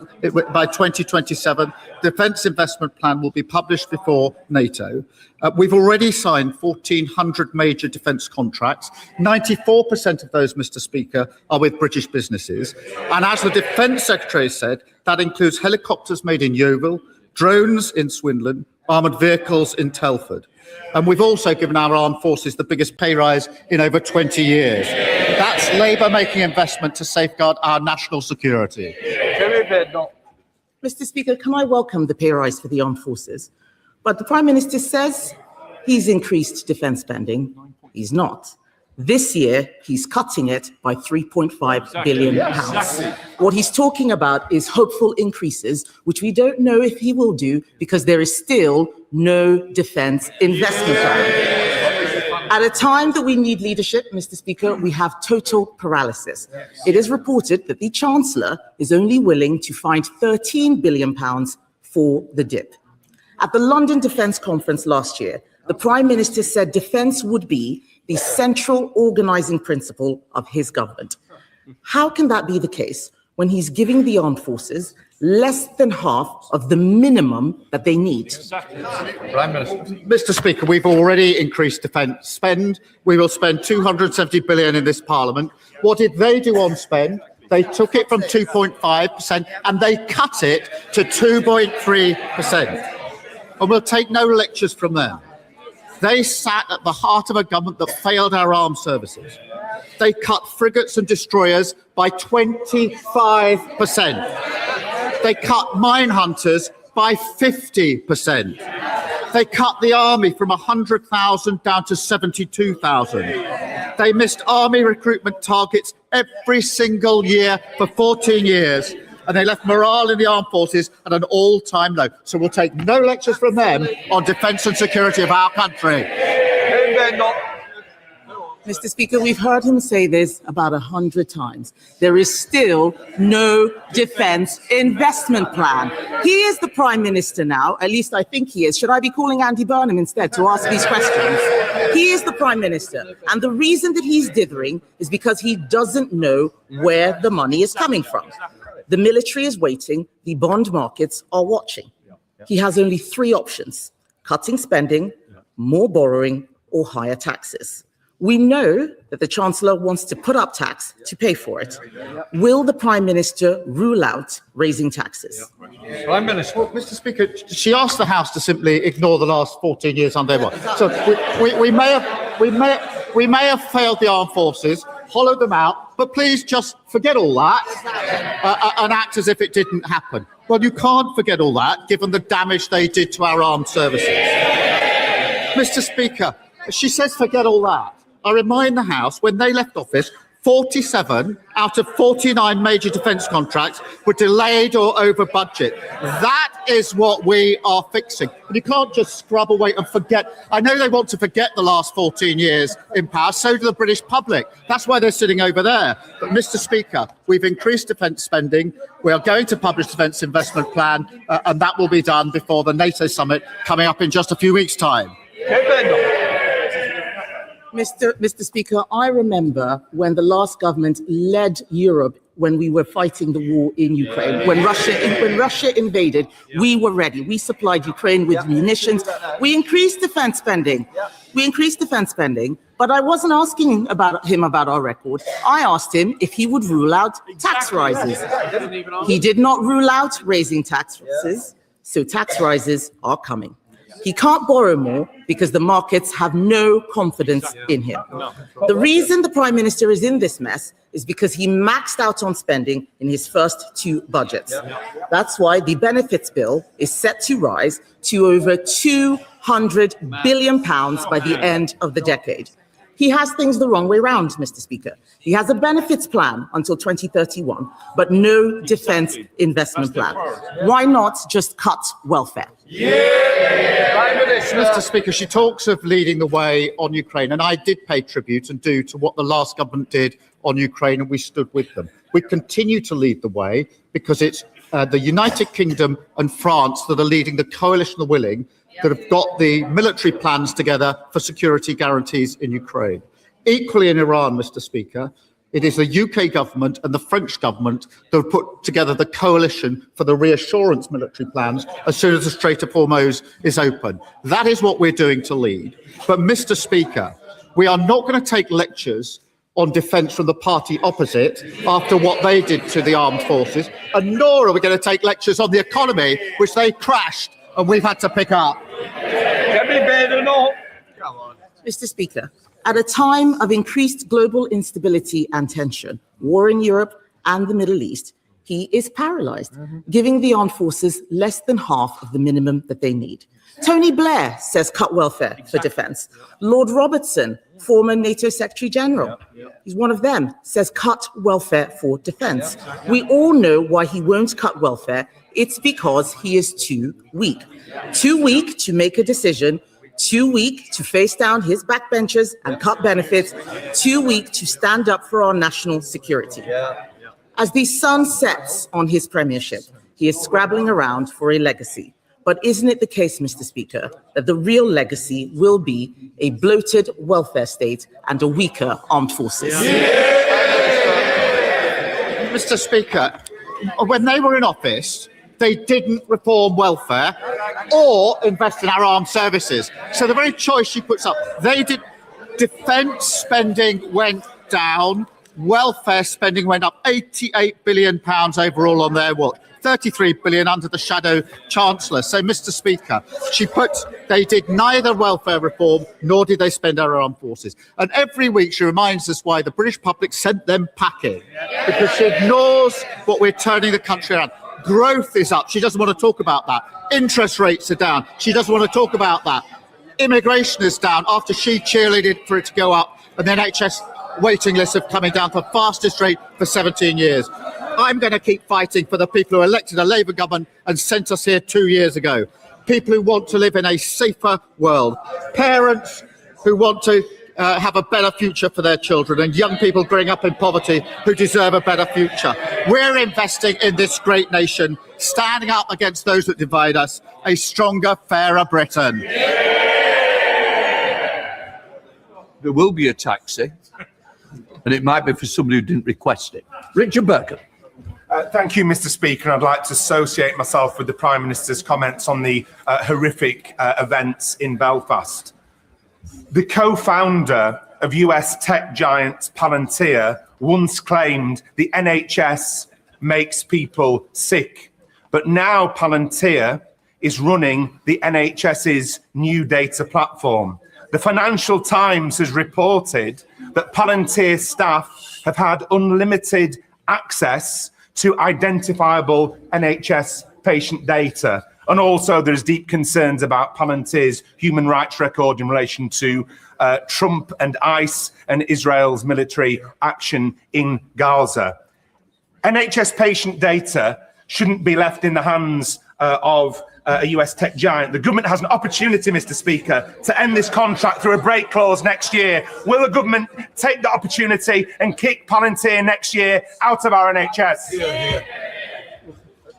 by 2027, the defence investment plan will be published before NATO. We've already signed 1,400 major defence contracts. 94% of those, Mr. Speaker, are with British businesses. And as the Defence Secretary said, that includes helicopters made in Yeovil, drones in Swindon, armoured vehicles in Telford. And we've also given our armed forces the biggest pay rise in over 20 years. That's Labour making investment to safeguard our national security. Mr. Speaker, can I welcome the pay rise for the armed forces? But the Prime Minister says he's increased defence spending. He's not. This year, he's cutting it by £3.5 billion. What he's talking about is hopeful increases, which we don't know if he will do because there is still no defence investment plan. At a time that we need leadership, Mr. Speaker, we have total paralysis. It is reported that the Chancellor is only willing to find £13 billion for the dip. At the London Defence Conference last year, the Prime Minister said defence would be the central organising principle of his government. How can that be the case when he's giving the armed forces less than half of the minimum that they need? Prime Minister. Mr. Speaker, we've already increased defence spend. We will spend £270 billion in this Parliament. What did they do on spend? They took it from 2.5% and they cut it to 2.3%. And we'll take no lectures from them. They sat at the heart of a government that failed our armed services. They cut frigates and destroyers by 25%. They cut mine hunters by 50%. They cut the army from 100,000 down to 72,000. They missed army recruitment targets every single year for 14 years. And they left morale in the armed forces at an all-time low. So we'll take no lectures from them on defence and security of our country. Mr. Speaker, we've heard him say this about 100 times. There is still no defence investment plan. He is the Prime Minister now, at least I think he is. Should I be calling Andy Burnham instead to ask these questions? He is the Prime Minister. And the reason that he's dithering is because he doesn't know where the money is coming from. The military is waiting, the bond markets are watching. He has only 3 options: cutting spending, more borrowing, or higher taxes. We know that the Chancellor wants to put up tax to pay for it. Will the Prime Minister rule out raising taxes? Prime Minister. Well, Mr. Speaker, she asked the House to simply ignore the last 14 years under what? So we may have failed the armed forces, hollowed them out, but please just forget all that and act as if it didn't happen. Well, you can't forget all that, given the damage they did to our armed services. Mr. Speaker, she says forget all that. I remind the House, when they left office, 47 out of 49 major defence contracts were delayed or over budget. That is what we are fixing. And you can't just scrub away and forget. I know they want to forget the last 14 years in power, so do the British public. That's why they're sitting over there. But, Mr. Speaker, we've increased defence spending. We are going to publish the Defence Investment Plan, and that will be done before the NATO summit coming up in just a few weeks' time. Mr. Speaker, I remember when the last government led Europe when we were fighting the war in Ukraine. When Russia invaded, we were ready. We supplied Ukraine with munitions. We increased defense spending. But I wasn't asking him about our record. I asked him if he would rule out tax rises. He did not rule out raising taxes, so tax rises are coming. He can't borrow more because the markets have no confidence in him. The reason the Prime Minister is in this mess is because he maxed out on spending in his first two budgets. That's why the benefits bill is set to rise to over £200 billion by the end of the decade. He has things the wrong way round, Mr. Speaker. He has a benefits plan until 2031, but no defence investment plan. Why not just cut welfare? Mr. Speaker, she talks of leading the way on Ukraine, and I did pay tribute and do to what the last government did on Ukraine, and we stood with them. We continue to lead the way because it's the United Kingdom and France that are leading the coalition of willing that have got the military plans together for security guarantees in Ukraine. Equally in Iran, Mr. Speaker, it is the UK government and the French government that have put together the coalition for the reassurance military plans as soon as the Strait of HORMUZ is open. That is what we're doing to lead. But, Mr. Speaker, we are not going to take lectures on defence from the party opposite after what they did to the armed forces, and nor are we going to take lectures on the economy, which they crashed and we've had to pick up. Mr. Speaker, at a time of increased global instability and tension, war in Europe and the Middle East, he is paralysed, giving the armed forces less than half of the minimum that they need. Tony Blair says cut welfare for defence. Lord Robertson, former NATO Secretary General, he's one of them, says cut welfare for defence. We all know why he won't cut welfare. It's because he is too weak. Too weak to make a decision, too weak to face down his backbenchers and cut benefits, too weak to stand up for our national security. As the sun sets on his premiership, he is scrabbling around for a legacy. But isn't it the case, Mr. Speaker, that the real legacy will be a bloated welfare state and a weaker armed forces? Mr. Speaker, when they were in office, they didn't reform welfare or invest in our armed services. So the very choice she puts up, they did. Defence spending went down, welfare spending went up, £88 billion overall on their watch, 33 billion under the shadow chancellor. So, Mr. Speaker, they did neither welfare reform nor did they spend our armed forces. And every week she reminds us why the British public sent them packing, because she ignores what we're turning the country around. Growth is up. She doesn't want to talk about that. Interest rates are down. She doesn't want to talk about that. Immigration is down after she cheerleaded for it to go up, and the NHS waiting lists are coming down to the fastest rate for 17 years. I'm going to keep fighting for the people who elected a Labour government and sent us here 2 years ago. People who want to live in a safer world. Parents who want to have a better future for their children, and young people growing up in poverty who deserve a better future. We're investing in this great nation, standing up against those that divide us, a stronger, fairer Britain. There will be a taxi, and it might be for somebody who didn't request it. Richard Burke. Thank you, Mr. Speaker. I'd like to associate myself with the Prime Minister's comments on the horrific events in Belfast. The co-founder of US tech giant Palantir once claimed the NHS makes people sick, but now Palantir is running the NHS's new data platform. The Financial Times has reported that Palantir staff have had unlimited access to identifiable NHS patient data. And also there's deep concerns about Palantir's human rights record in relation to Trump and ICE and Israel's military action in Gaza. NHS patient data shouldn't be left in the hands of a US tech giant. The government has an opportunity, Mr. Speaker, to end this contract through a break clause next year. Will the government take the opportunity and kick Palantir next year out of our NHS?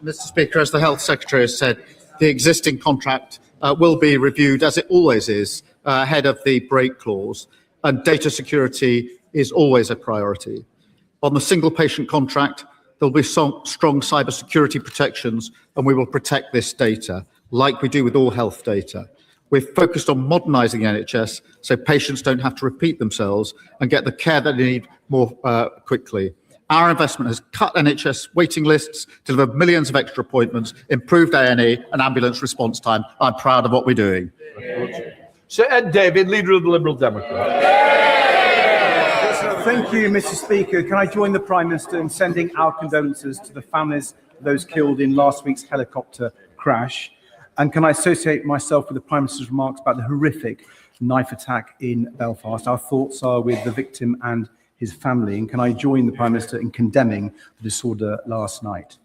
Mr. Speaker, as the Health Secretary has said, the existing contract will be reviewed, as it always is, ahead of the break clause, and data security is always a priority. On the single patient contract, there'll be strong cybersecurity protections, and we will protect this data, like we do with all health data. We're focused on modernising the NHS so patients don't have to repeat themselves and get the care that they need more quickly. Our investment has cut NHS waiting lists, delivered millions of extra appointments, improved A&E and ambulance response time. I'm proud of what we're doing. Sir Ed David, Leader of the Liberal Democrats. Thank you, Mr. Speaker. Can I join the Prime Minister in sending our condolences to the families of those killed in last week's helicopter crash? And can I associate myself with the Prime Minister's remarks about the horrific knife attack in Belfast? Our thoughts are with the victim and his family. And can I join the Prime Minister in condemning the disorder last night?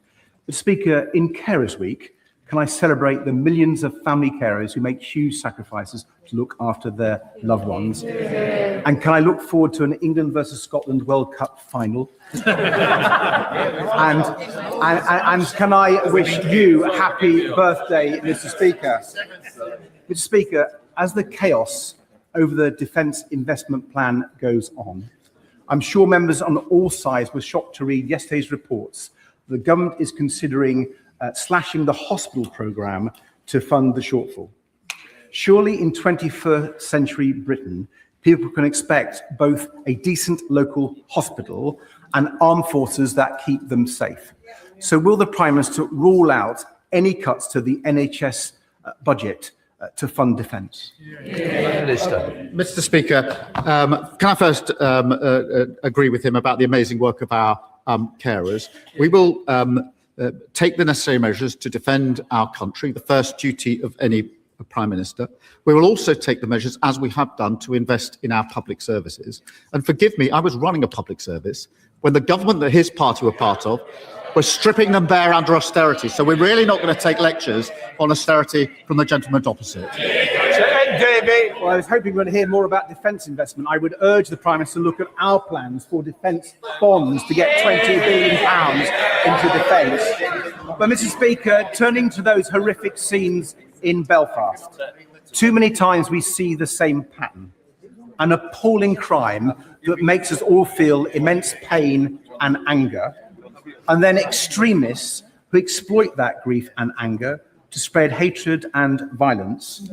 But Speaker, in Carers Week, can I celebrate the millions of family carers who make huge sacrifices to look after their loved ones? And can I look forward to an England versus Scotland World Cup final? and can I wish you a happy birthday, Mr. Speaker? Mr. Speaker, as the chaos over the defence investment plan goes on, I'm sure members on all sides were shocked to read yesterday's reports. The government is considering slashing the hospital programme to fund the shortfall. Surely in 21st century Britain, people can expect both a decent local hospital and armed forces that keep them safe. So will the Prime Minister rule out any cuts to the NHS budget to fund defence? Mr. Speaker, can I first agree with him about the amazing work of our carers? We will take the necessary measures to defend our country, the first duty of any Prime Minister. We will also take the measures, as we have done, to invest in our public services. And forgive me, I was running a public service when the government that his party were part of was stripping them bare under austerity. So we're really not going to take lectures on austerity from the gentleman opposite. Well, I was hoping we're going to hear more about defence investment. I would urge the Prime Minister to look at our plans for defence bonds to get £20 billion into defence. But, Mr. Speaker, turning to those horrific scenes in Belfast, too many times we see the same pattern, an appalling crime that makes us all feel immense pain and anger, and then extremists who exploit that grief and anger to spread hatred and violence,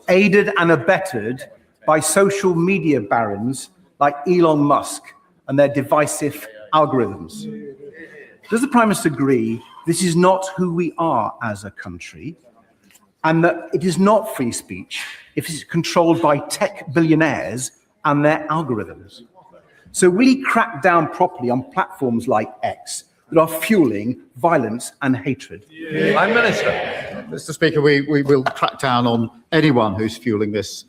aided and abetted by social media barons like Elon Musk and their divisive algorithms. Does the Prime Minister agree this is not who we are as a country, and that it is not free speech if it's controlled by tech billionaires and their algorithms? So will he crack down properly on platforms like X that are fueling violence and hatred? Prime Minister. Mr. Speaker, we will crack down on anyone who's fueling this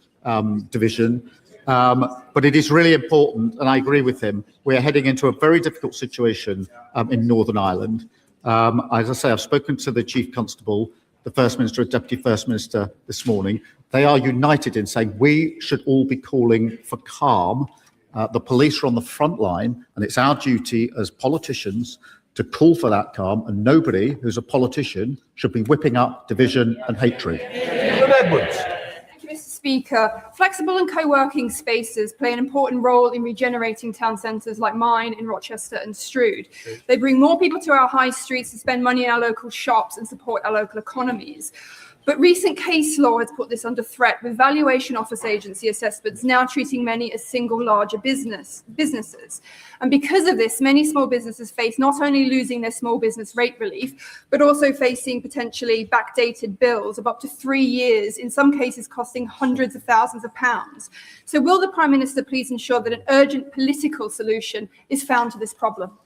division. But it is really important, and I agree with him, we are heading into a very difficult situation in Northern Ireland. As I say, I've spoken to the Chief Constable, the First Minister and Deputy First Minister this morning. They are united in saying we should all be calling for calm. The police are on the front line, and it's our duty as politicians to call for that calm, and nobody who's a politician should be whipping up division and hatred. Edwards. Thank you, Mr. Speaker. Flexible and co-working spaces play an important role in regenerating town centres like mine in Rochester and Strood. They bring more people to our high streets to spend money in our local shops and support our local economies. But recent case law has put this under threat, with valuation office agency assessments now treating many as single larger businesses. And because of this, many small businesses face not only losing their small business rate relief, but also facing potentially backdated bills of up to 3 years, in some cases costing hundreds of thousands of pounds. So will the Prime Minister please ensure that an urgent political solution is found to this problem?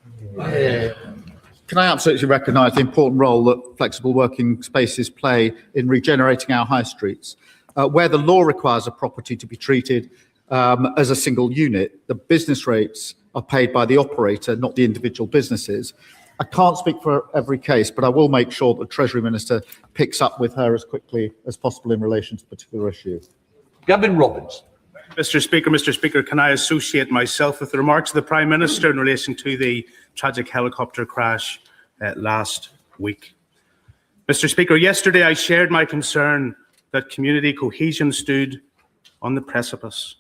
Can I absolutely recognise the important role that flexible working spaces play in regenerating our high streets? Where the law requires a property to be treated as a single unit, the business rates are paid by the operator, not the individual businesses. I can't speak for every case, but I will make sure that the Treasury Minister picks up with her as quickly as possible in relation to the particular issue. Gavin Robbins. Mr. Speaker, can I associate myself with the remarks of the Prime Minister in relation to the tragic helicopter crash last week? Mr. Speaker, yesterday I shared my concern that community cohesion stood on the precipice.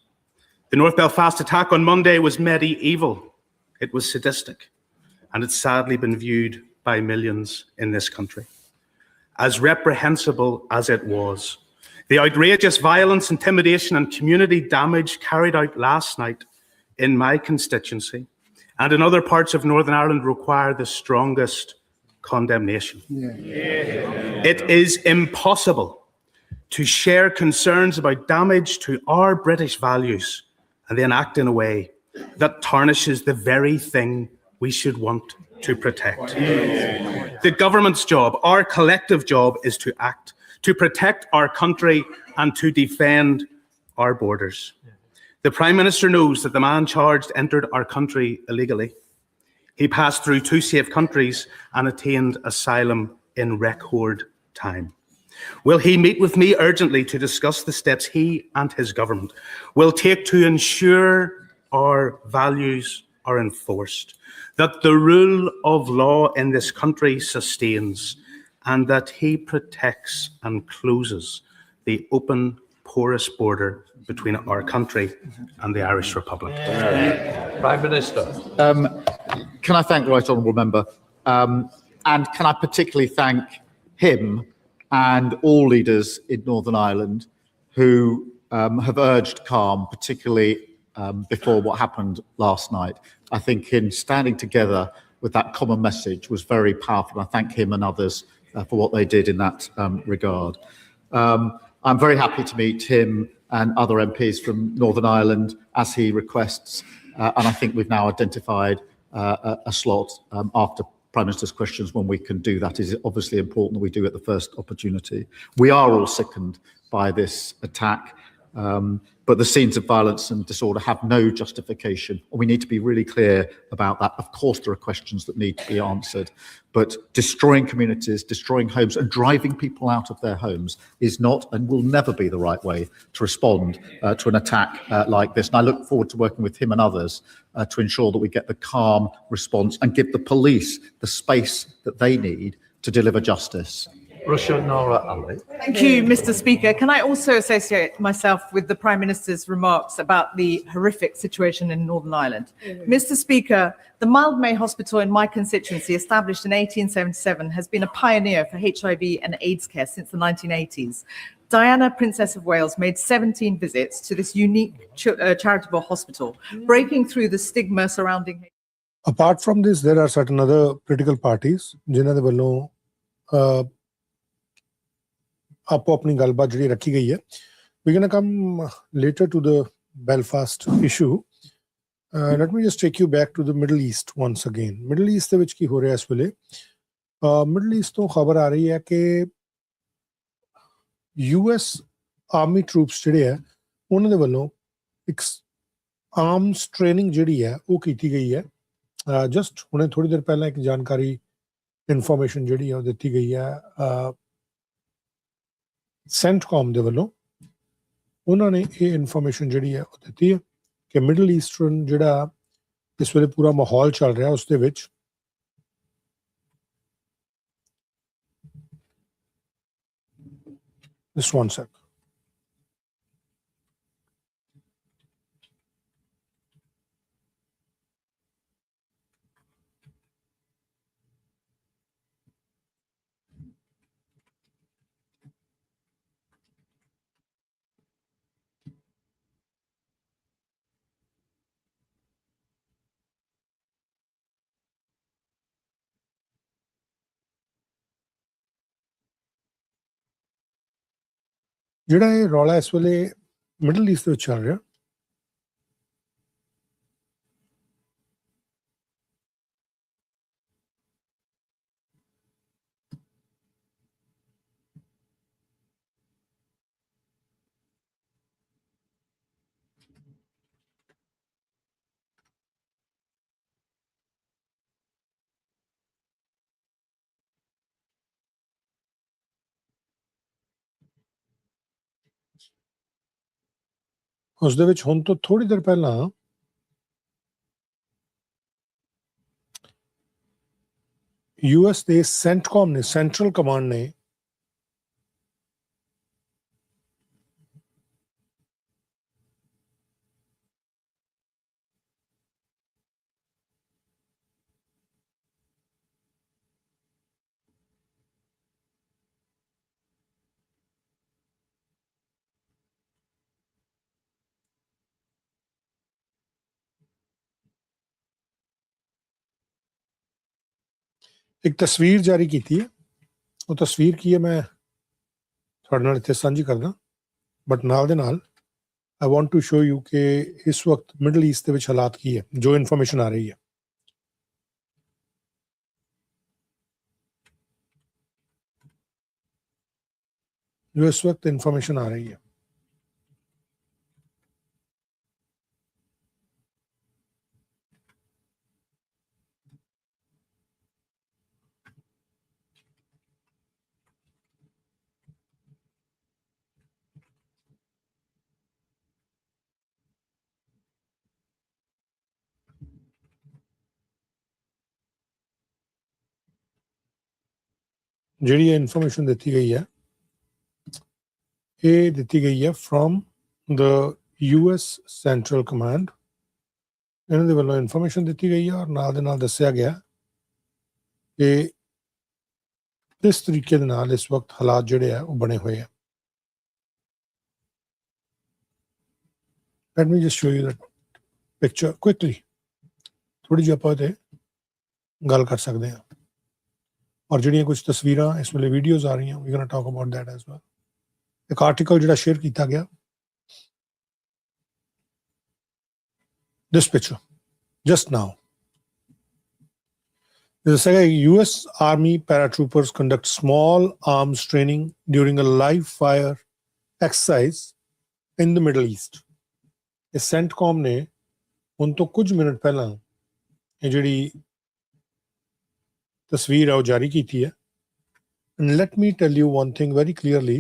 The North Belfast attack on Monday was medieval, it was sadistic, and it's sadly been viewed by millions in this country. As reprehensible as it was, the outrageous violence, intimidation and community damage carried out last night in my constituency and in other parts of Northern Ireland require the strongest condemnation. It is impossible to share concerns about damage to our British values and then act in a way that tarnishes the very thing we should want to protect. The government's job, our collective job, is to act, to protect our country and to defend our borders. The Prime Minister knows that the man charged entered our country illegally. He passed through 2 safe countries and attained asylum in record time. Will he meet with me urgently to discuss the steps he and his government will take to ensure our values are enforced, that the rule of law in this country sustains, and that he protects and closes the open, porous border between our country and the Irish Republic? Prime Minister. Can I thank the Right Honourable Member? And can I particularly thank him and all leaders in Northern Ireland who have urged calm, particularly before what happened last night. I think in standing together with that common message was very powerful. I thank him and others for what they did in that regard. I'm very happy to meet him and other MPs from Northern Ireland as he requests, and I think we've now identified a slot after Prime Minister's questions when we can do that. Is obviously important that we do at the first opportunity. We are all sickened by this attack, but the scenes of violence and disorder have no justification. We need to be really clear about that. Of course, there are questions that need to be answered, but destroying communities, destroying homes and driving people out of their homes is not and will never be the right way to respond to an attack like this. And I look forward to working with him and others to ensure that we get the calm response and give the police the space that they need to deliver justice. Russia Nora Ali. Thank you, Mr. Speaker. Can I also associate myself with the Prime Minister's remarks about the horrific situation in Northern Ireland? Mr. Speaker, the Mildmay Hospital in my constituency, established in 1877, has been a pioneer for HIV and AIDS care since the 1980s. Diana, Princess of Wales, made 17 visits to this unique charitable hospital, breaking through the stigma surrounding. Apart from this, there are certain other political parties जिन्हां दे वल्लों आपको अपनी गलबात जिहड़ी रखी गई है. We're going to come later to the Belfast issue. Let me just take you back to the Middle East once again. Middle East ਦੇ ਵਿੱਚ ਕੀ ਹੋ ਰਿਹਾ ਇਸ ਵੇਲੇ? Middle East ਤੋਂ ਖਬਰ ਆ ਰਹੀ ਹੈ ਕਿ US ਆਰਮੀ ਟਰੂਪਸ ਜਿਹੜੇ ਆ ਉਹਨਾਂ ਦੇ ਵੱਲੋਂ ਇੱਕ ਆਰਮਸ ਟ੍ਰੇਨਿੰਗ ਜਿਹੜੀ ਹੈ ਉਹ ਕੀਤੀ ਗਈ ਹੈ. ਜਸਟ ਹੁਣੇ ਥੋੜੀ ਦੇਰ ਪਹਿਲਾਂ ਇੱਕ ਜਾਣਕਾਰੀ ਇਨਫੋਰਮੇਸ਼ਨ ਜਿਹੜੀ ਹੈ ਉਹ ਦਿੱਤੀ ਗਈ ਹੈ ਸੈਂਟਕੌਮ ਦੇ ਵੱਲੋਂ. ਉਹਨਾਂ ਨੇ ਇਹ ਇਨਫੋਰਮੇਸ਼ਨ ਜਿਹੜੀ ਹੈ ਉਹ ਦਿੱਤੀ ਹੈ ਕਿ ਮਿਡਲ ਈਸਟਰਨ ਜਿਹੜਾ ਇਸ ਵੇਲੇ ਪੂਰਾ ਮਾਹੌਲ ਚੱਲ ਰਿਹਾ ਉਸ ਦੇ ਵਿੱਚ just one sec. ਜਿਹੜਾ ਇਹ ਰੌਲਾ ਇਸ ਵੇਲੇ ਮਿਡਲ ਈਸਟ ਦੇ ਵਿੱਚ ਚੱਲ ਰਿਹਾ ਉਸ ਦੇ ਵਿੱਚ ਹੁਣ ਤੋਂ ਥੋੜੀ ਦੇਰ ਪਹਿਲਾਂ US ਦੇ ਸੈਂਟਕੌਮ ਨੇ ਸੈਂਟਰਲ ਕਮਾਂਡ ਨੇ ਇੱਕ ਤਸਵੀਰ ਜਾਰੀ ਕੀਤੀ ਹੈ ਉਹ ਤਸਵੀਰ ਕੀ ਹੈ ਮੈਂ ਤੁਹਾਡੇ ਨਾਲ ਇੱਥੇ ਸਾਂਝੀ ਕਰਦਾ ਬਟ ਨਾਲ ਦੇ ਨਾਲ I want to show you ਕਿ ਇਸ ਵਕਤ ਮਿਡਲ ਈਸਟ ਦੇ ਵਿੱਚ ਹਾਲਾਤ ਕੀ ਹੈ ਜੋ ਇਨਫੋਰਮੇਸ਼ਨ ਆ ਰਹੀ ਹੈ ਜੋ ਇਸ ਵਕਤ ਇਨਫੋਰਮੇਸ਼ਨ ਆ ਰਹੀ ਹੈ ਜਿਹੜੀ ਇਹ ਇਨਫੋਰਮੇਸ਼ਨ ਦਿੱਤੀ ਗਈ ਹੈ ਇਹ ਦਿੱਤੀ ਗਈ ਹੈ from the US central command ਇਹਨਾਂ ਦੇ ਵੱਲੋਂ ਇਨਫੋਰਮੇਸ਼ਨ ਦਿੱਤੀ ਗਈ ਹੈ ਔਰ ਨਾਲ ਦੇ ਨਾਲ ਦੱਸਿਆ ਗਿਆ ਕਿ ਇਸ ਤਰੀਕੇ ਦੇ ਨਾਲ ਇਸ ਵਕਤ ਹਾਲਾਤ ਜਿਹੜੇ ਆ ਉਹ ਬਣੇ ਹੋਏ ਆ light me just show you that picture quickly ਥੋੜੀ ਜਿਹੀ ਆਪਾਂ ਤੇ ਗੱਲ ਕਰ ਸਕਦੇ ਹਾਂ ਔਰ ਜਿਹੜੀਆਂ ਕੁਝ ਤਸਵੀਰਾਂ ਇਸ ਵੇਲੇ ਵੀਡੀਓਜ਼ ਆ ਰਹੀਆਂ ਵੀ gonna talk about that as well ਇੱਕ ਆਰਟੀਕਲ ਜਿਹੜਾ ਸ਼ੇਅਰ ਕੀਤਾ ਗਿਆ this picture just now This is US Army paratroopers conduct small arms training during a live fire exercise in the Middle East. ਇਹ ਸੈਂਟਕੌਮ ਨੇ ਹੁਣ ਤੋਂ ਕੁਝ ਮਿੰਟ ਪਹਿਲਾਂ ਇਹ ਜਿਹੜੀ ਤਸਵੀਰ ਹੈ ਉਹ ਜਾਰੀ ਕੀਤੀ ਹੈ and let me tell you one thing very clearly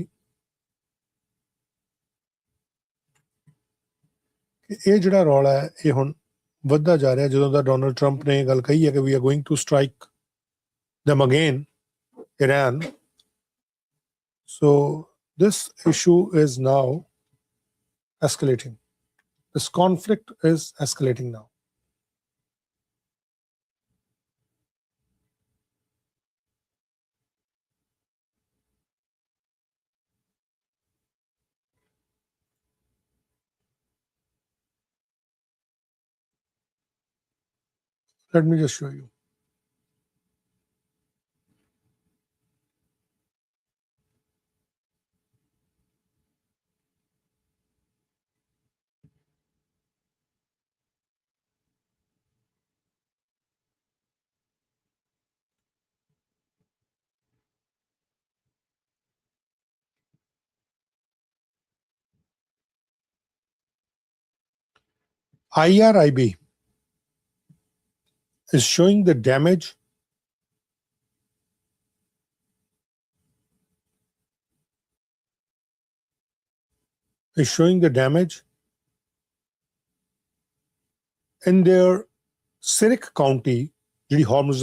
ਇਹ ਜਿਹੜਾ ਰੌਲਾ ਹੈ ਇਹ ਹੁਣ ਵੱਧਦਾ ਜਾ ਰਿਹਾ ਜਦੋਂ ਦਾ ਡੋਨਲਡ ਟਰੰਪ ਨੇ ਇਹ ਗੱਲ ਕਹੀ ਹੈ ਕਿ we are going to strike them again Iran so this issue is now escalating this conflict is escalating now let me just show you IRIB is showing the damage in their Sirik County ਜਿਹੜੀ HORMUZ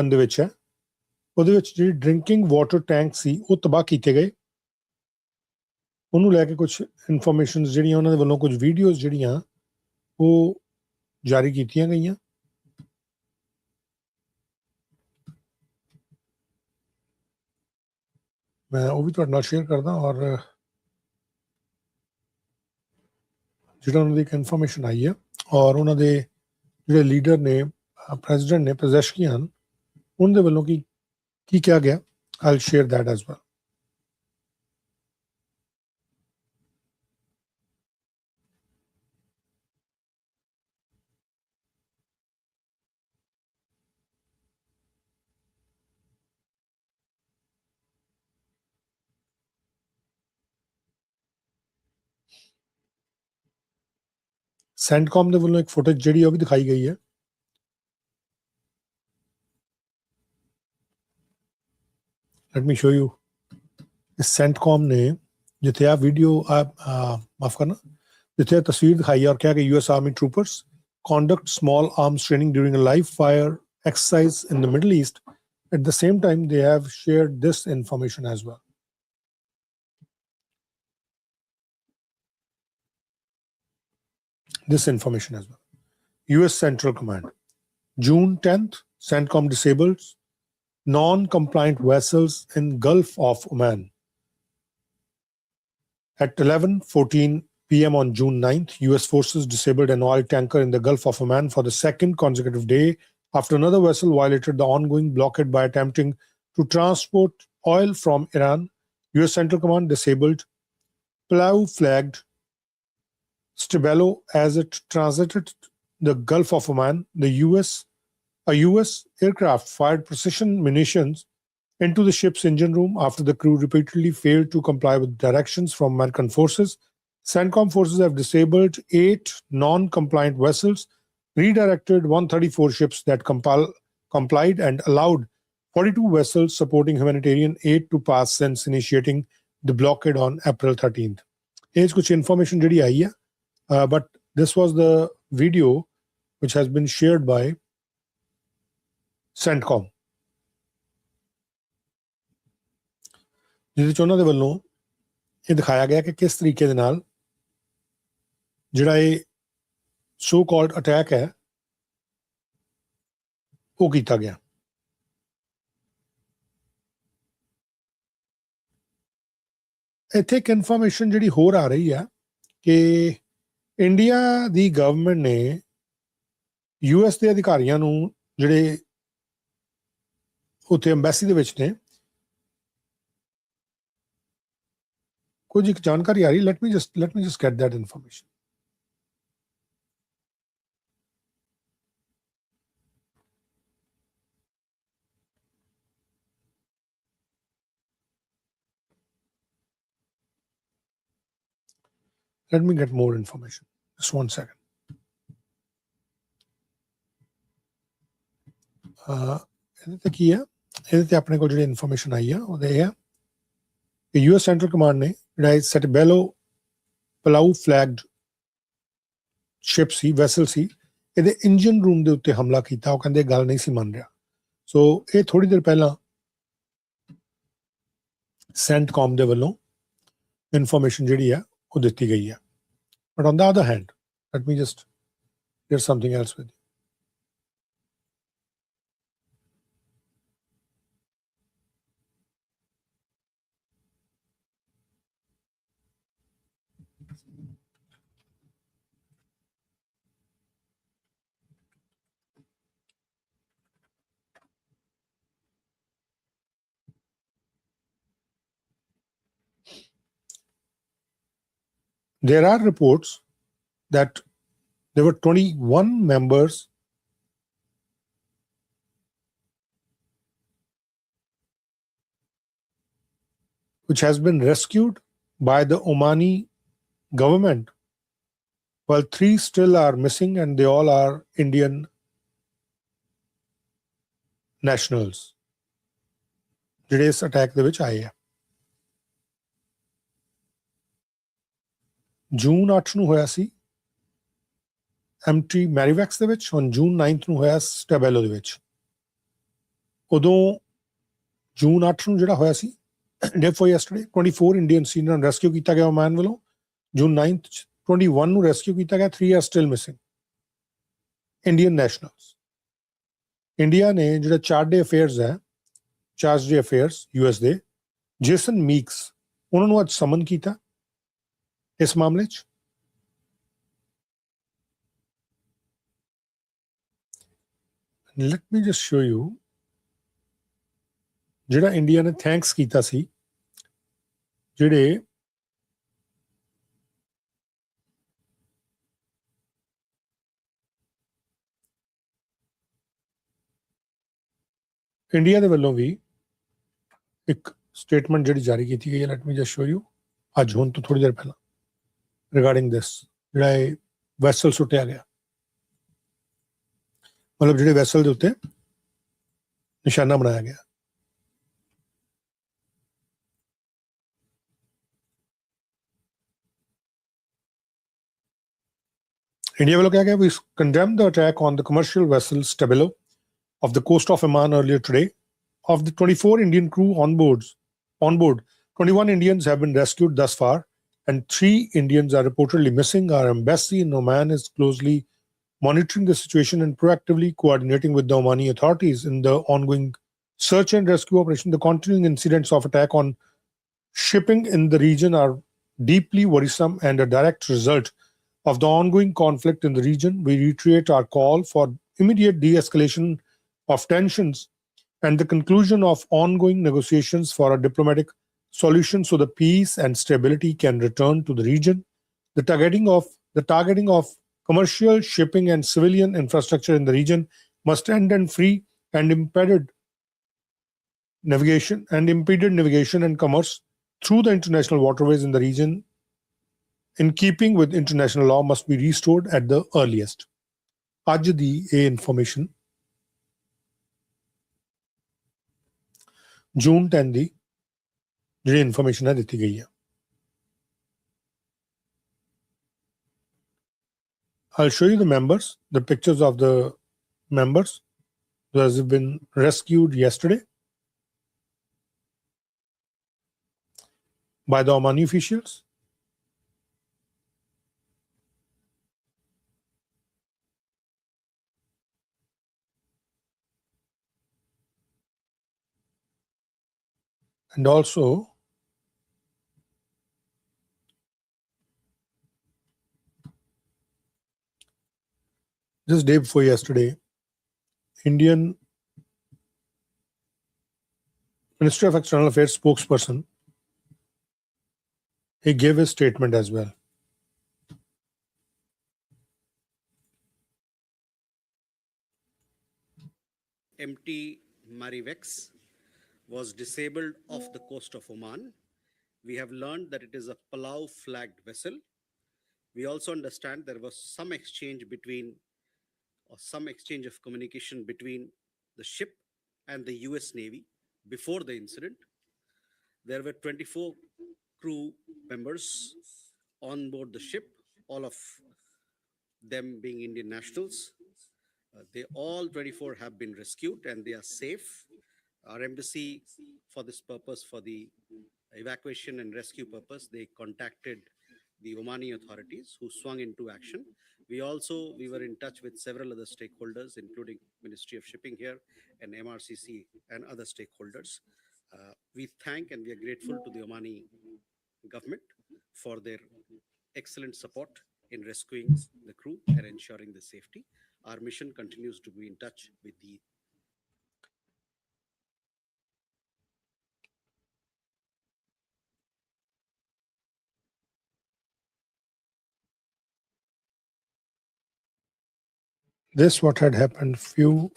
ਦੇ ਵਿੱਚ ਹੈ ਉਹਦੇ ਵਿੱਚ ਜਿਹੜੀ drinking water tank ਸੀ ਉਹ ਤਬਾਹ ਕੀਤੇ ਗਏ ਉਹਨੂੰ ਲੈ ਕੇ ਕੁਝ ਇਨਫੋਰਮੇਸ਼ਨ ਜਿਹੜੀਆਂ ਉਹਨਾਂ ਦੇ ਵੱਲੋਂ ਕੁਝ ਵੀਡੀਓਜ਼ ਜਿਹੜੀਆਂ ਉਹ ਜਾਰੀ ਕੀਤੀਆਂ ਗਈਆਂ ਮੈਂ ਉਹ ਵੀ ਤੁਹਾਡੇ ਨਾਲ ਸ਼ੇਅਰ ਕਰਦਾ ਔਰ ਜਿਹੜਾ ਉਹਨਾਂ ਦੀ ਇੱਕ ਇਨਫੋਰਮੇਸ਼ਨ ਆਈ ਹੈ ਔਰ ਉਹਨਾਂ ਦੇ ਜਿਹੜੇ ਲੀਡਰ ਨੇ ਪ੍ਰੈਜ਼ੀਡੈਂਟ ਨੇ ਪਜ਼ੈਸ਼ਕੀਆਨ ਉਹਨਾਂ ਦੇ ਵੱਲੋਂ ਕੀ ਕਿਹਾ ਗਿਆ ਆਈ ਸ਼ੇਅਰ ਦੈਟ ਐਜ਼ ਵੈਲ ਸੈਂਟਕੌਮ ਦੇ ਵੱਲੋਂ ਇੱਕ ਫੁਟੇਜ ਜਿਹੜੀ ਉਹ ਵੀ ਦਿਖਾਈ ਗਈ ਹੈ ਲੈਟ ਮੀ ਸ਼ੋ ਯੂ ਇਸ ਸੈਂਟਕੌਮ ਨੇ ਜਿੱਥੇ ਆ ਵੀਡੀਓ ਮਾਫ ਕਰਨਾ जिथे तस्वीर दिखाई है और क्या कि US Army troopers conduct small arms training during a live fire exercise in the Middle East. At the same time, they have shared this information as well. This information as well. US Central Command. June 10th, CENTCOM disables non-compliant vessels in Gulf of Oman. At 11:14 p.m. on June 9th, US forces disabled an oil tanker in the Gulf of Oman for the second consecutive day after another vessel violated the ongoing blockade by attempting to transport oil from Iran. US Central Command disabled plough-flagged Stabelo as it transited the Gulf of Oman. A US aircraft fired precision munitions into the ship's engine room after the crew repeatedly failed to comply with directions from American forces. CENTCOM forces have disabled 8 non-compliant vessels, redirected 134 ships that complied, and allowed 42 vessels supporting humanitarian aid to pass since initiating the blockade on April 13th. Here's kuch information jehdi aayi hai, but this was the video which has been shared by CENTCOM. ਜਿਹਦੇ 'ਚ ਉਹਨਾਂ ਦੇ ਵੱਲੋਂ ਇਹ ਦਿਖਾਇਆ ਗਿਆ ਕਿ ਕਿਸ ਤਰੀਕੇ ਦੇ ਨਾਲ ਜਿਹੜਾ ਇਹ ਸੋ ਕਾਲਡ ਅਟੈਕ ਹੈ ਉਹ ਕੀਤਾ ਗਿਆ। ਇੱਥੇ ਇੱਕ ਇਨਫੋਰਮੇਸ਼ਨ ਜਿਹੜੀ ਹੋਰ ਆ ਰਹੀ ਹੈ ਕਿ ਇੰਡੀਆ ਦੀ ਗਵਰਨਮੈਂਟ ਨੇ US ਦੇ ਅਧਿਕਾਰੀਆਂ ਨੂੰ ਜਿਹੜੇ ਉੱਥੇ ਐਮਬੈਸੀ ਦੇ ਵਿੱਚ ਨੇ कुछ एक जानकारी आ रही। let me just get that information. Let me get more information. Just one second. ਇਹਦੇ ਤੇ ਕੀ ਹੈ, ਇਹਦੇ ਤੇ ਆਪਣੇ ਕੋਲ ਜਿਹੜੀ ਇਨਫੋਰਮੇਸ਼ਨ ਆਈ ਆ ਉਹਦੇ ਇਹ ਆ ਕਿ US Central Command ਨੇ ਜਿਹੜਾ ਸੈਟਬੈਲੋ ਪਲਾਊ ਫਲੈਗਡ ਸ਼ਿਪ ਸੀ, ਵੈਸਲ ਸੀ, ਇਹਦੇ ਇੰਜਨ ਰੂਮ ਦੇ ਉੱਤੇ ਹਮਲਾ ਕੀਤਾ। ਉਹ ਕਹਿੰਦੇ ਗੱਲ ਨਹੀਂ ਸੀ ਮੰਨ ਰਿਹਾ। ਸੋ ਇਹ ਥੋੜੀ ਦੇਰ ਪਹਿਲਾਂ CENTCOM ਦੇ ਵੱਲੋਂ ਇਨਫੋਰਮੇਸ਼ਨ ਜਿਹੜੀ ਆ ਉਹ ਦਿੱਤੀ ਗਈ ਹੈ। But on the other hand, light me just share something else with you. There are reports that there were 21 members which has been rescued by the Omani government, while 3 still are missing and they all are Indian nationals. ਜਿਹੜੇ ਇਸ attack ਦੇ ਵਿੱਚ ਆਏ ਆ। ਜੂਨ 8 ਨੂੰ ਹੋਇਆ ਸੀ MT ਮੈਰੀਵੈਕਸ ਦੇ ਵਿੱਚ, ਹੁਣ ਜੂਨ 9 ਨੂੰ ਹੋਇਆ ਸਟੈਬੈਲੋ ਦੇ ਵਿੱਚ। ਉਦੋਂ ਜੂਨ 8 ਨੂੰ ਜਿਹੜਾ ਹੋਇਆ ਸੀ ਡੇ ਫੋਰ ਯੈਸਟਰਡੇ 24 ਇੰਡੀਅਨ ਸੀ ਨੂੰ ਰੈਸਕਿਊ ਕੀਤਾ ਗਿਆ ਓਮਾਨ ਵੱਲੋਂ। ਜੂਨ 9 21 ਨੂੰ ਰੈਸਕਿਊ ਕੀਤਾ ਗਿਆ। 3 are still missing Indian nationals. India ਨੇ ਜਿਹੜਾ ਚਾਰਜ ਡੇ ਅਫੇਅਰਸ US ਦੇ ਜੇਸਨ ਮੀਕਸ, ਉਹਨਾਂ ਨੂੰ ਅੱਜ ਸਮਨ ਕੀਤਾ ਇਸ ਮਾਮਲੇ 'ਚ। Light me just show you ਜਿਹੜਾ ਇੰਡੀਆ ਨੇ ਥੈਂਕਸ ਕੀਤਾ ਸੀ, ਜਿਹੜੇ ਇੰਡੀਆ ਦੇ ਵੱਲੋਂ ਵੀ ਇੱਕ ਸਟੇਟਮੈਂਟ ਜਿਹੜੀ ਜਾਰੀ ਕੀਤੀ ਗਈ ਹੈ। Light me just show you ਅੱਜ ਹੁਣ ਤੋਂ ਥੋੜੀ ਦੇਰ ਪਹਿਲਾਂ ਰਿਗਾਰਡਿੰਗ ਦਿਸ ਜਿਹੜਾ ਇਹ ਵੈਸਲ ਸੁੱਟਿਆ ਗਿਆ, ਮਤਲਬ ਜਿਹੜੇ ਵੈਸਲ ਦੇ ਉੱਤੇ ਨਿਸ਼ਾਨਾ ਬਣਾਇਆ ਗਿਆ। India will okay, we condemned the attack on the commercial vessel Stabilo of the coast of Oman earlier today. Of the 24 Indian crew on board, 21 Indians have been rescued thus far, and 3 Indians are reportedly missing. Our embassy in Oman is closely monitoring the situation and proactively coordinating with the Omani authorities in the ongoing search and rescue operation. The continuing incidents of attack on shipping in the region are deeply worrisome and a direct result of the ongoing conflict in the region. We reiterate our call for immediate de-escalation of tensions and the conclusion of ongoing negotiations for a diplomatic solution so the peace and stability can return to the region. The targeting of commercial shipping and civilian infrastructure in the region must end, and free and impeded navigation and commerce through the international waterways in the region in keeping with international law must be restored at the earliest. ਅੱਜ ਦੀ ਇਹ information ਜੂਨ 10 ਦੀ ਜਿਹੜੀ information ਹੈ ਦਿੱਤੀ ਗਈ ਹੈ. I'll show you the members, the pictures of the members who have been rescued yesterday by the Omani officials. And also just day before yesterday, Indian Ministry of External Affairs spokesperson, he gave a statement as well. MT Marivex was disabled off the coast of Oman. We have learned that it is a Palau flagged vessel. We also understand there was some exchange of communication between the ship and the US Navy before the incident. There were 24 crew members on board the ship, all of them being Indian nationals. They all 24 have been rescued and they are safe. Our embassy, for this purpose, for the evacuation and rescue purpose, they contacted the Omani authorities who swung into action. We were in touch with several other stakeholders, including Ministry of Shipping here and MRCC and other stakeholders. We thank and we are grateful to the Omani government for their excellent support in rescuing the crew and ensuring the safety. Our mission continues to be in touch with the This what had happened few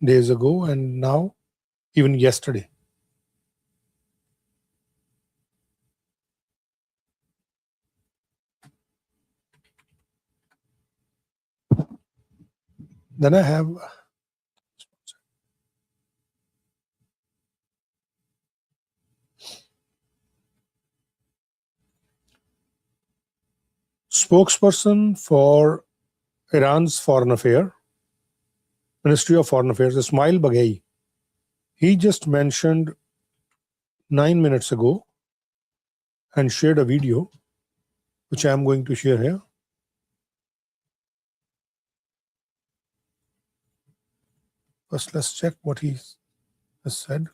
days ago and now even yesterday. Then I have spokesperson for Iran's Foreign Affairs, Ministry of Foreign Affairs, Ismail Baghei. He just mentioned 9 minutes ago and shared a video, which I am going to share here. First, let's check what he has said.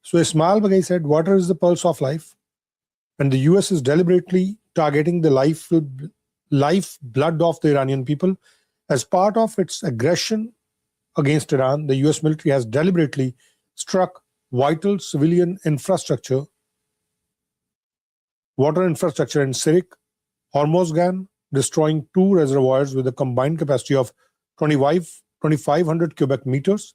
So Ismail Baghei said, water is the pulse of life, and the US is deliberately targeting the lifeblood of the Iranian people. As part of its aggression against Iran, the US military has deliberately struck vital civilian infrastructure, water infrastructure in Sirik, HORMUZ, destroying 2 reservoirs with a combined capacity of 2,500 cubic meters.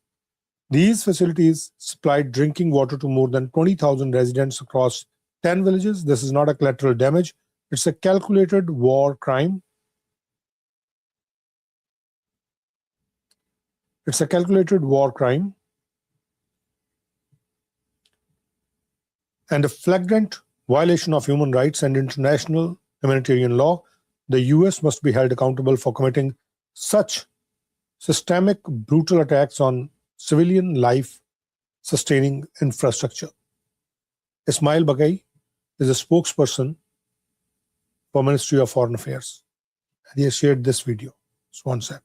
These facilities supplied drinking water to more than 20,000 residents across 10 villages. This is not a collateral damage. It's a calculated war crime. It's a calculated war crime and a flagrant violation of human rights and international humanitarian law. The US must be held accountable for committing such systemic, brutal attacks on civilian life sustaining infrastructure. Ismail Bagai is a spokesperson for Ministry of Foreign Affairs. And he has shared this video. Just one sec.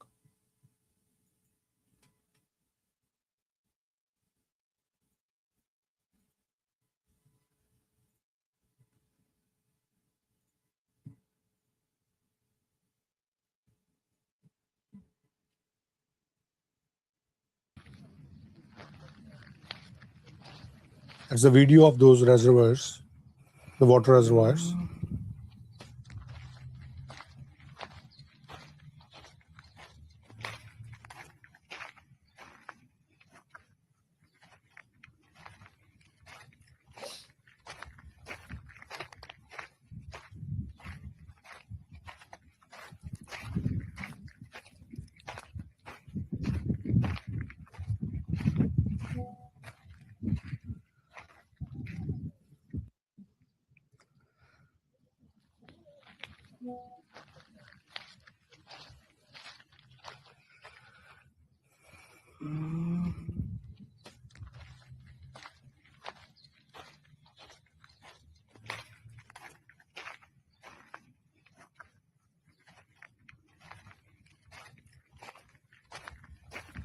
That's a video of those reservoirs, the water reservoirs.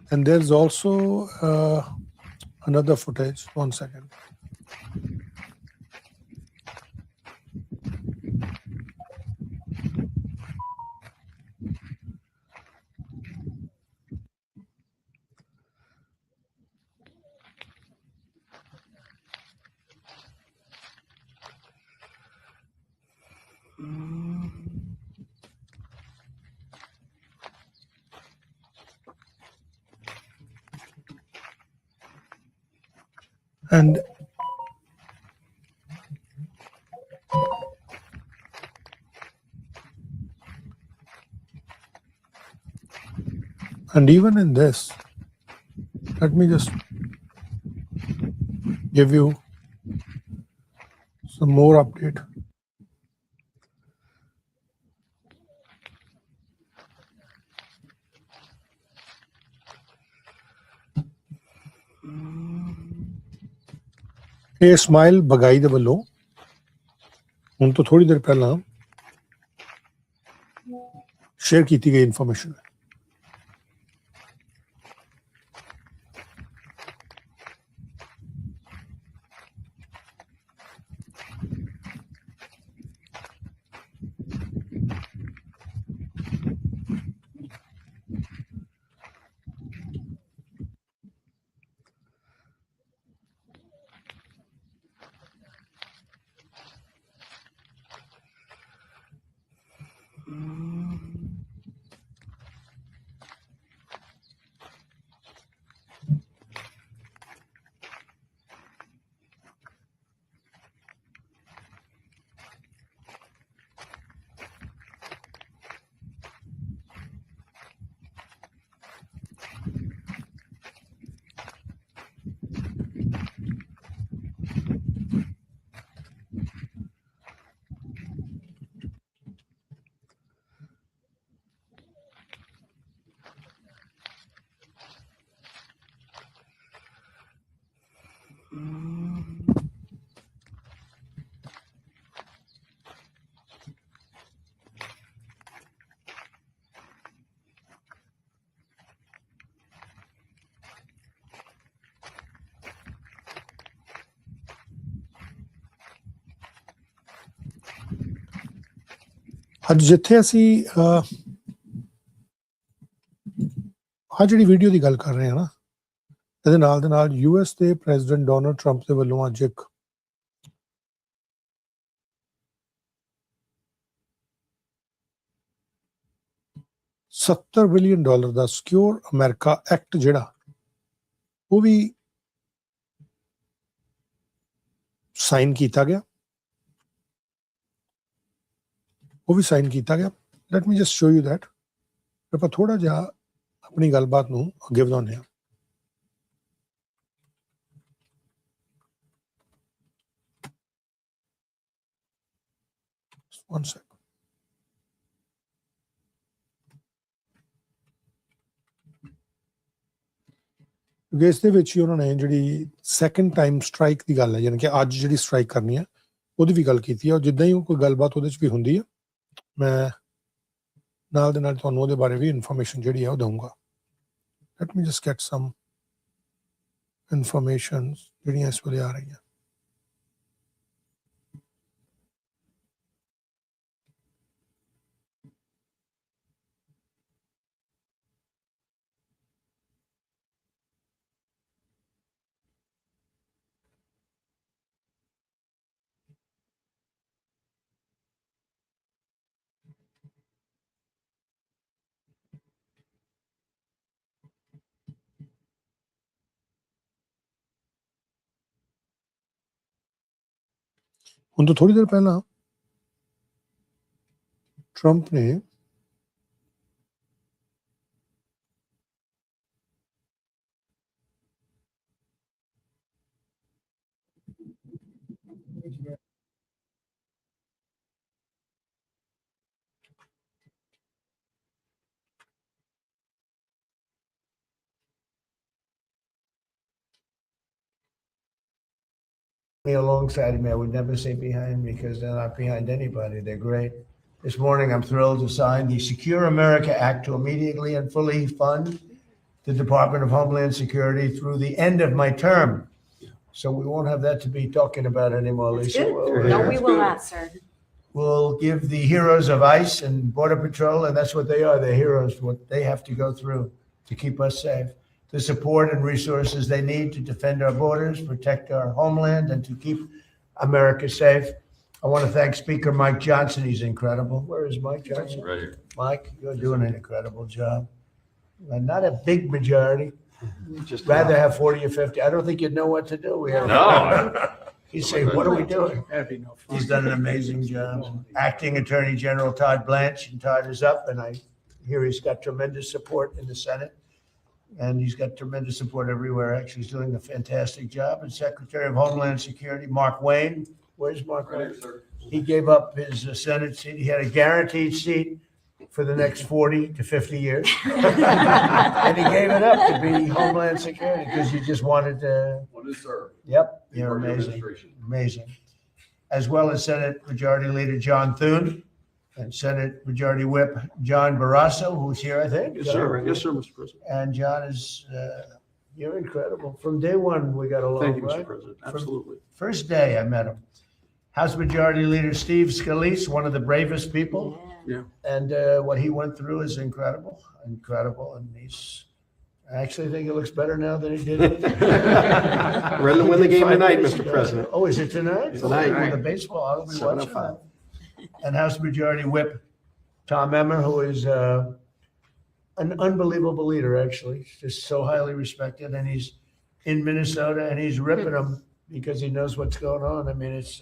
And there's also another footage. One second. And even in this, let me just give you some more update. ਇਹ ਇਸਮਾਇਲ ਬਗਾਈ ਦੇ ਵੱਲੋਂ ਹੁਣ ਤੋਂ ਥੋੜੀ ਦੇਰ ਪਹਿਲਾਂ share ਕੀਤੀ ਗਈ ਇਨਫੋਰਮੇਸ਼ਨ ਹੈ। ਅੱਜ ਜਿੱਥੇ ਅਸੀਂ ਜਿਹੜੀ ਵੀਡੀਓ ਦੀ ਗੱਲ ਕਰ ਰਹੇ ਹਾਂ ਨਾ, ਇਹਦੇ ਨਾਲ ਦੇ ਨਾਲ ਯੂਐਸ ਦੇ ਪ੍ਰੈਜ਼ੀਡੈਂਟ ਡੋਨਲਡ ਟਰੰਪ ਦੇ ਵੱਲੋਂ ਅੱਜ ਇੱਕ $70 ਬਿਲੀਅਨ ਦਾ ਸਿਕਿਉਰ ਅਮਰੀਕਾ ਐਕਟ ਜਿਹੜਾ ਉਹ ਵੀ ਸਾਈਨ ਕੀਤਾ ਗਿਆ। Light me just show you that. ਆਪਾਂ ਥੋੜਾ ਜਿਹਾ ਆਪਣੀ ਗੱਲਬਾਤ ਨੂੰ ਅੱਗੇ ਵਧਾਉਂਦੇ ਹਾਂ। One sec. ਕਿਉਂਕਿ ਇਸ ਦੇ ਵਿੱਚ ਹੀ ਉਹਨਾਂ ਨੇ ਜਿਹੜੀ ਸੈਕੰਡ ਟਾਈਮ ਸਟ੍ਰਾਈਕ ਦੀ ਗੱਲ ਹੈ, ਯਾਨੀ ਕਿ ਅੱਜ ਜਿਹੜੀ ਸਟ੍ਰਾਈਕ ਕਰਨੀ ਹੈ ਉਹਦੀ ਵੀ ਗੱਲ ਕੀਤੀ ਹੈ। ਔਰ ਜਿੱਦਾਂ ਹੀ ਕੋਈ ਗੱਲਬਾਤ ਉਹਦੇ 'ਚ ਵੀ ਹੁੰਦੀ ਹੈ, ਮੈਂ ਨਾਲ ਦੇ ਨਾਲ ਤੁਹਾਨੂੰ ਉਹਦੇ ਬਾਰੇ ਵੀ ਇਨਫੋਰਮੇਸ਼ਨ ਜਿਹੜੀ ਹੈ ਉਹ ਦਊਂਗਾ। ਲੈਟ ਮੀ ਜਸਟ ਗੈਟ ਸਮ ਇਨਫੋਰਮੇਸ਼ਨ ਜਿਹੜੀਆਂ ਇਸ ਵੇਲੇ ਆ ਰਹੀਆਂ। ਹੁਣ ਤੋਂ ਥੋੜੀ ਦੇਰ ਪਹਿਲਾਂ ਟਰੰਪ ਨੇ alongside me. I would never say behind because they're not behind anybody. They're great. This morning, I'm thrilled to sign the Secure America Act to immediately and fully fund the Department of Homeland Security through the end of my term. So we won't have that to be talking about anymore, Lisa. No, we will not, sir. We'll give the heroes of ICE and Border Patrol, and that's what they are, they're heroes, what they have to go through to keep us safe, the support and resources they need to defend our borders, protect our homeland, and to keep America safe. I want to thank Speaker Mike Johnson. He's incredible. Where is Mike Johnson? Right here. Mike, you're doing an incredible job. And not a big majority. Just Rather have 40 or 50. I don't think you'd know what to do. We have No. He'd say, what are we doing? He's done an amazing job. Acting Attorney General Todd Blanche, and Todd is up, and I hear he's got tremendous support in the Senate. And he's got tremendous support everywhere. Actually, he's doing a fantastic job. And Secretary of Homeland Security, Mark Wayne. Where's Mark Wayne? He gave up his Senate seat. He had a guaranteed seat for the next 40 to 50 years. And he gave it up to be Homeland Security because he just wanted to. Wanted to serve. Yep, you're amazing. Amazing. As well as Senate Majority Leader John Thune and Senate Majority Whip John Barrasso, who's here, I think. Yes, sir. Yes, sir, Mr. President. And John is, you're incredible. From day one, we got along, Thank you, right? Mr. President. From Absolutely. first day I met him. House Majority Leader Steve Scalise, one of the bravest people. Yeah. And what he went through is incredible, incredible. And I actually think it looks better now than he did. We're going to win the game tonight, Mr. President. Oh, is it tonight? Tonight. Oh, the baseball, I'll be watching 7:05. that. And House Majority Whip Tom Emmer, who is an unbelievable leader, actually. He's just so highly respected. And he's in Minnesota and he's ripping them because he knows what's going on. I mean, it's,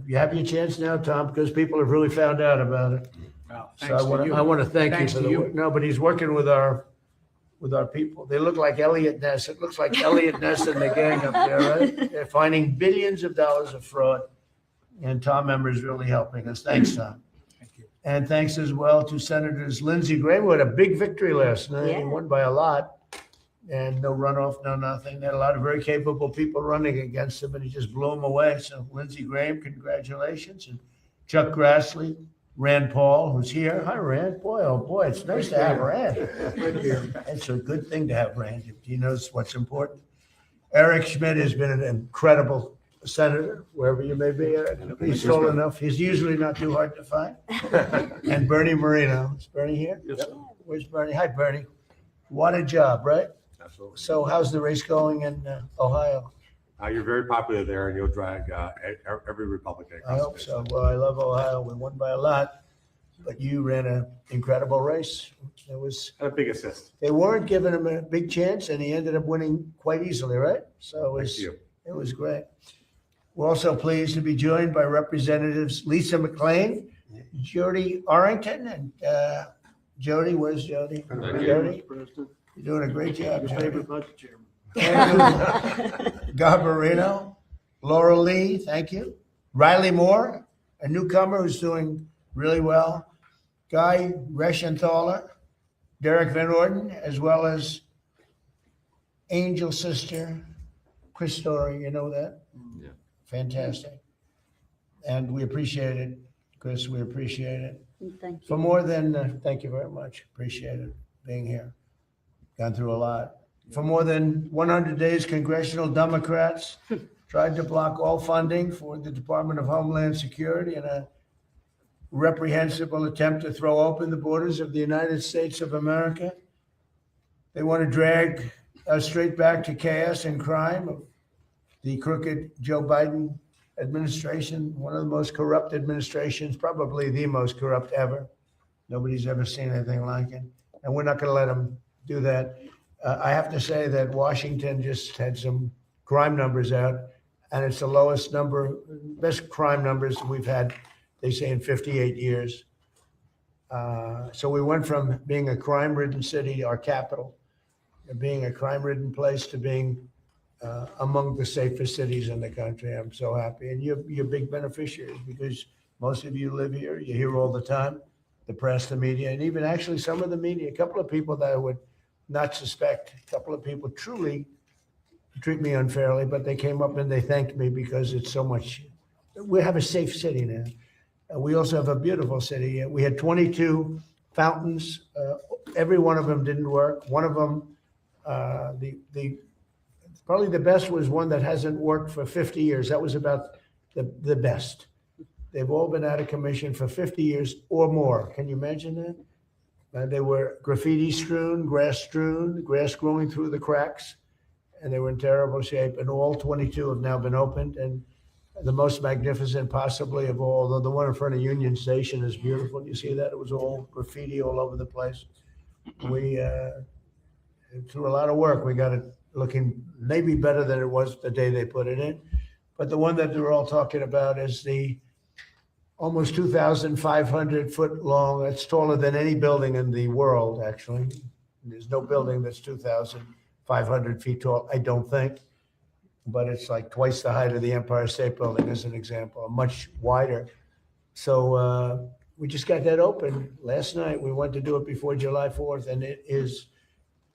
you have your chance now, Tom, because people have really found out about it. Wow, So thanks to you. I want to thank you Thanks for to the you. work. No, but he's working with our people. They look like Elliot Ness. It looks like Elliot Ness and the gang up there, right? They're finding billions of dollars of fraud. And Tom Emmer is really helping us. Thanks, Tom. Thank you. And thanks as well to Senators Lindsey Graham, who had a big victory last night. He Yeah. won by a lot. And no runoff, no nothing. They had a lot of very capable people running against him, and he just blew them away. So Lindsey Graham, congratulations. And Chuck Grassley, Rand Paul, who's here. Hi, Rand. Boy, oh boy, it's nice to have Rand. It's a good thing to have Rand. He knows what's important. Eric Schmidt has been an incredible senator, wherever you may be, Eric. He's tall enough. He's usually not too hard to find. And Bernie Moreno. Is Bernie here? Yes, sir. Where's Bernie? Hi, Bernie. What a job, right? Absolutely. So how's the race going in Ohio? You're very popular there, and you'll drag every Republican. I hope so. Well, I love Ohio. We won by a lot, but you ran an incredible race. It was A big assist. they weren't giving him a big chance, and he ended up winning quite easily, right? So Thank you. it was great. We're also pleased to be joined by Representatives Lisa McLean, Jody Arrington, and Jody. Where's Jody? Jody, you're doing a great job, Jody. budget chairman. Andrew Garbarino, Laura Lee, thank you. Riley Moore, a newcomer who's doing really well. Guy Reschenthaler, Derek Van Orden, as well as angel sister, Chris Story, you know that? Yeah. Fantastic. And we appreciate it, Chris, we appreciate it. Thank you. For more than, thank you very much, appreciate it, being here. Gone through a lot. For more than 100 days, congressional Democrats tried to block all funding for the Department of Homeland Security in a reprehensible attempt to throw open the borders of the United States of America. They want to drag us straight back to chaos and crime of the crooked Joe Biden administration, one of the most corrupt administrations, probably the most corrupt ever. Nobody's ever seen anything like it. And we're not going to let them do that. I have to say that Washington just had some crime numbers out, and it's the lowest number, best crime numbers we've had, they say, in 58 years. So we went from being a crime-ridden city, our capital, being a crime-ridden place, to being among the safest cities in the country. I'm so happy. And you're big beneficiaries because most of you live here. You hear all the time, the press, the media, and even actually some of the media, a couple of people that I would not suspect, a couple of people truly treat me unfairly, but they came up and they thanked me because it's so much. We have a safe city now. We also have a beautiful city. We had 22 fountains. Every one of them didn't work. One of them, probably the best was one that hasn't worked for 50 years. That was about the best. They've all been out of commission for 50 years or more. Can you imagine that? They were graffiti strewn, grass growing through the cracks, and they were in terrible shape. And all 22 have now been opened. And the most magnificent possibly of all, though the one in front of Union Station is beautiful. You see that? It was all graffiti all over the place. We, through a lot of work, we got it looking maybe better than it was the day they put it in. But the one that they're all talking about is the almost 2,500 foot long. That's taller than any building in the world, actually. There's no building that's 2,500 feet tall, I don't think. But it's like twice the height of the Empire State Building, as an example, much wider. So we just got that open last night. We went to do it before July 4th, and it is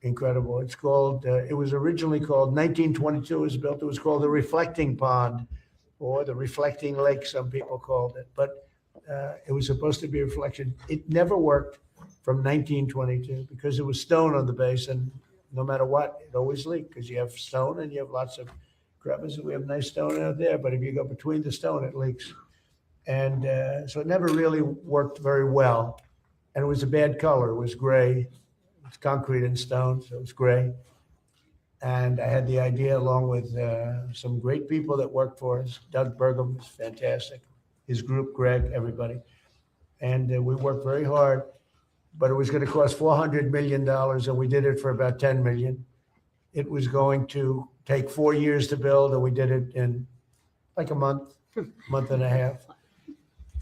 incredible. It's called, it was originally called, 1922 it was built, it was called the Reflecting Pond, or the Reflecting Lake, some people called it. But it was supposed to be a reflection. It never worked from 1922 because there was stone on the base, and no matter what, it always leaked because you have stone and you have lots of crevices. We have nice stone out there, but if you go between the stone, it leaks. And so it never really worked very well. And it was a bad color. It was gray. It's concrete and stone, so it's gray. And I had the idea, along with some great people that worked for us. Doug Burgum was fantastic. His group, Greg, everybody. And we worked very hard, but it was going to cost $400 million, and we did it for about $10 million. It was going to take 4 years to build, and we did it in like a month and a half.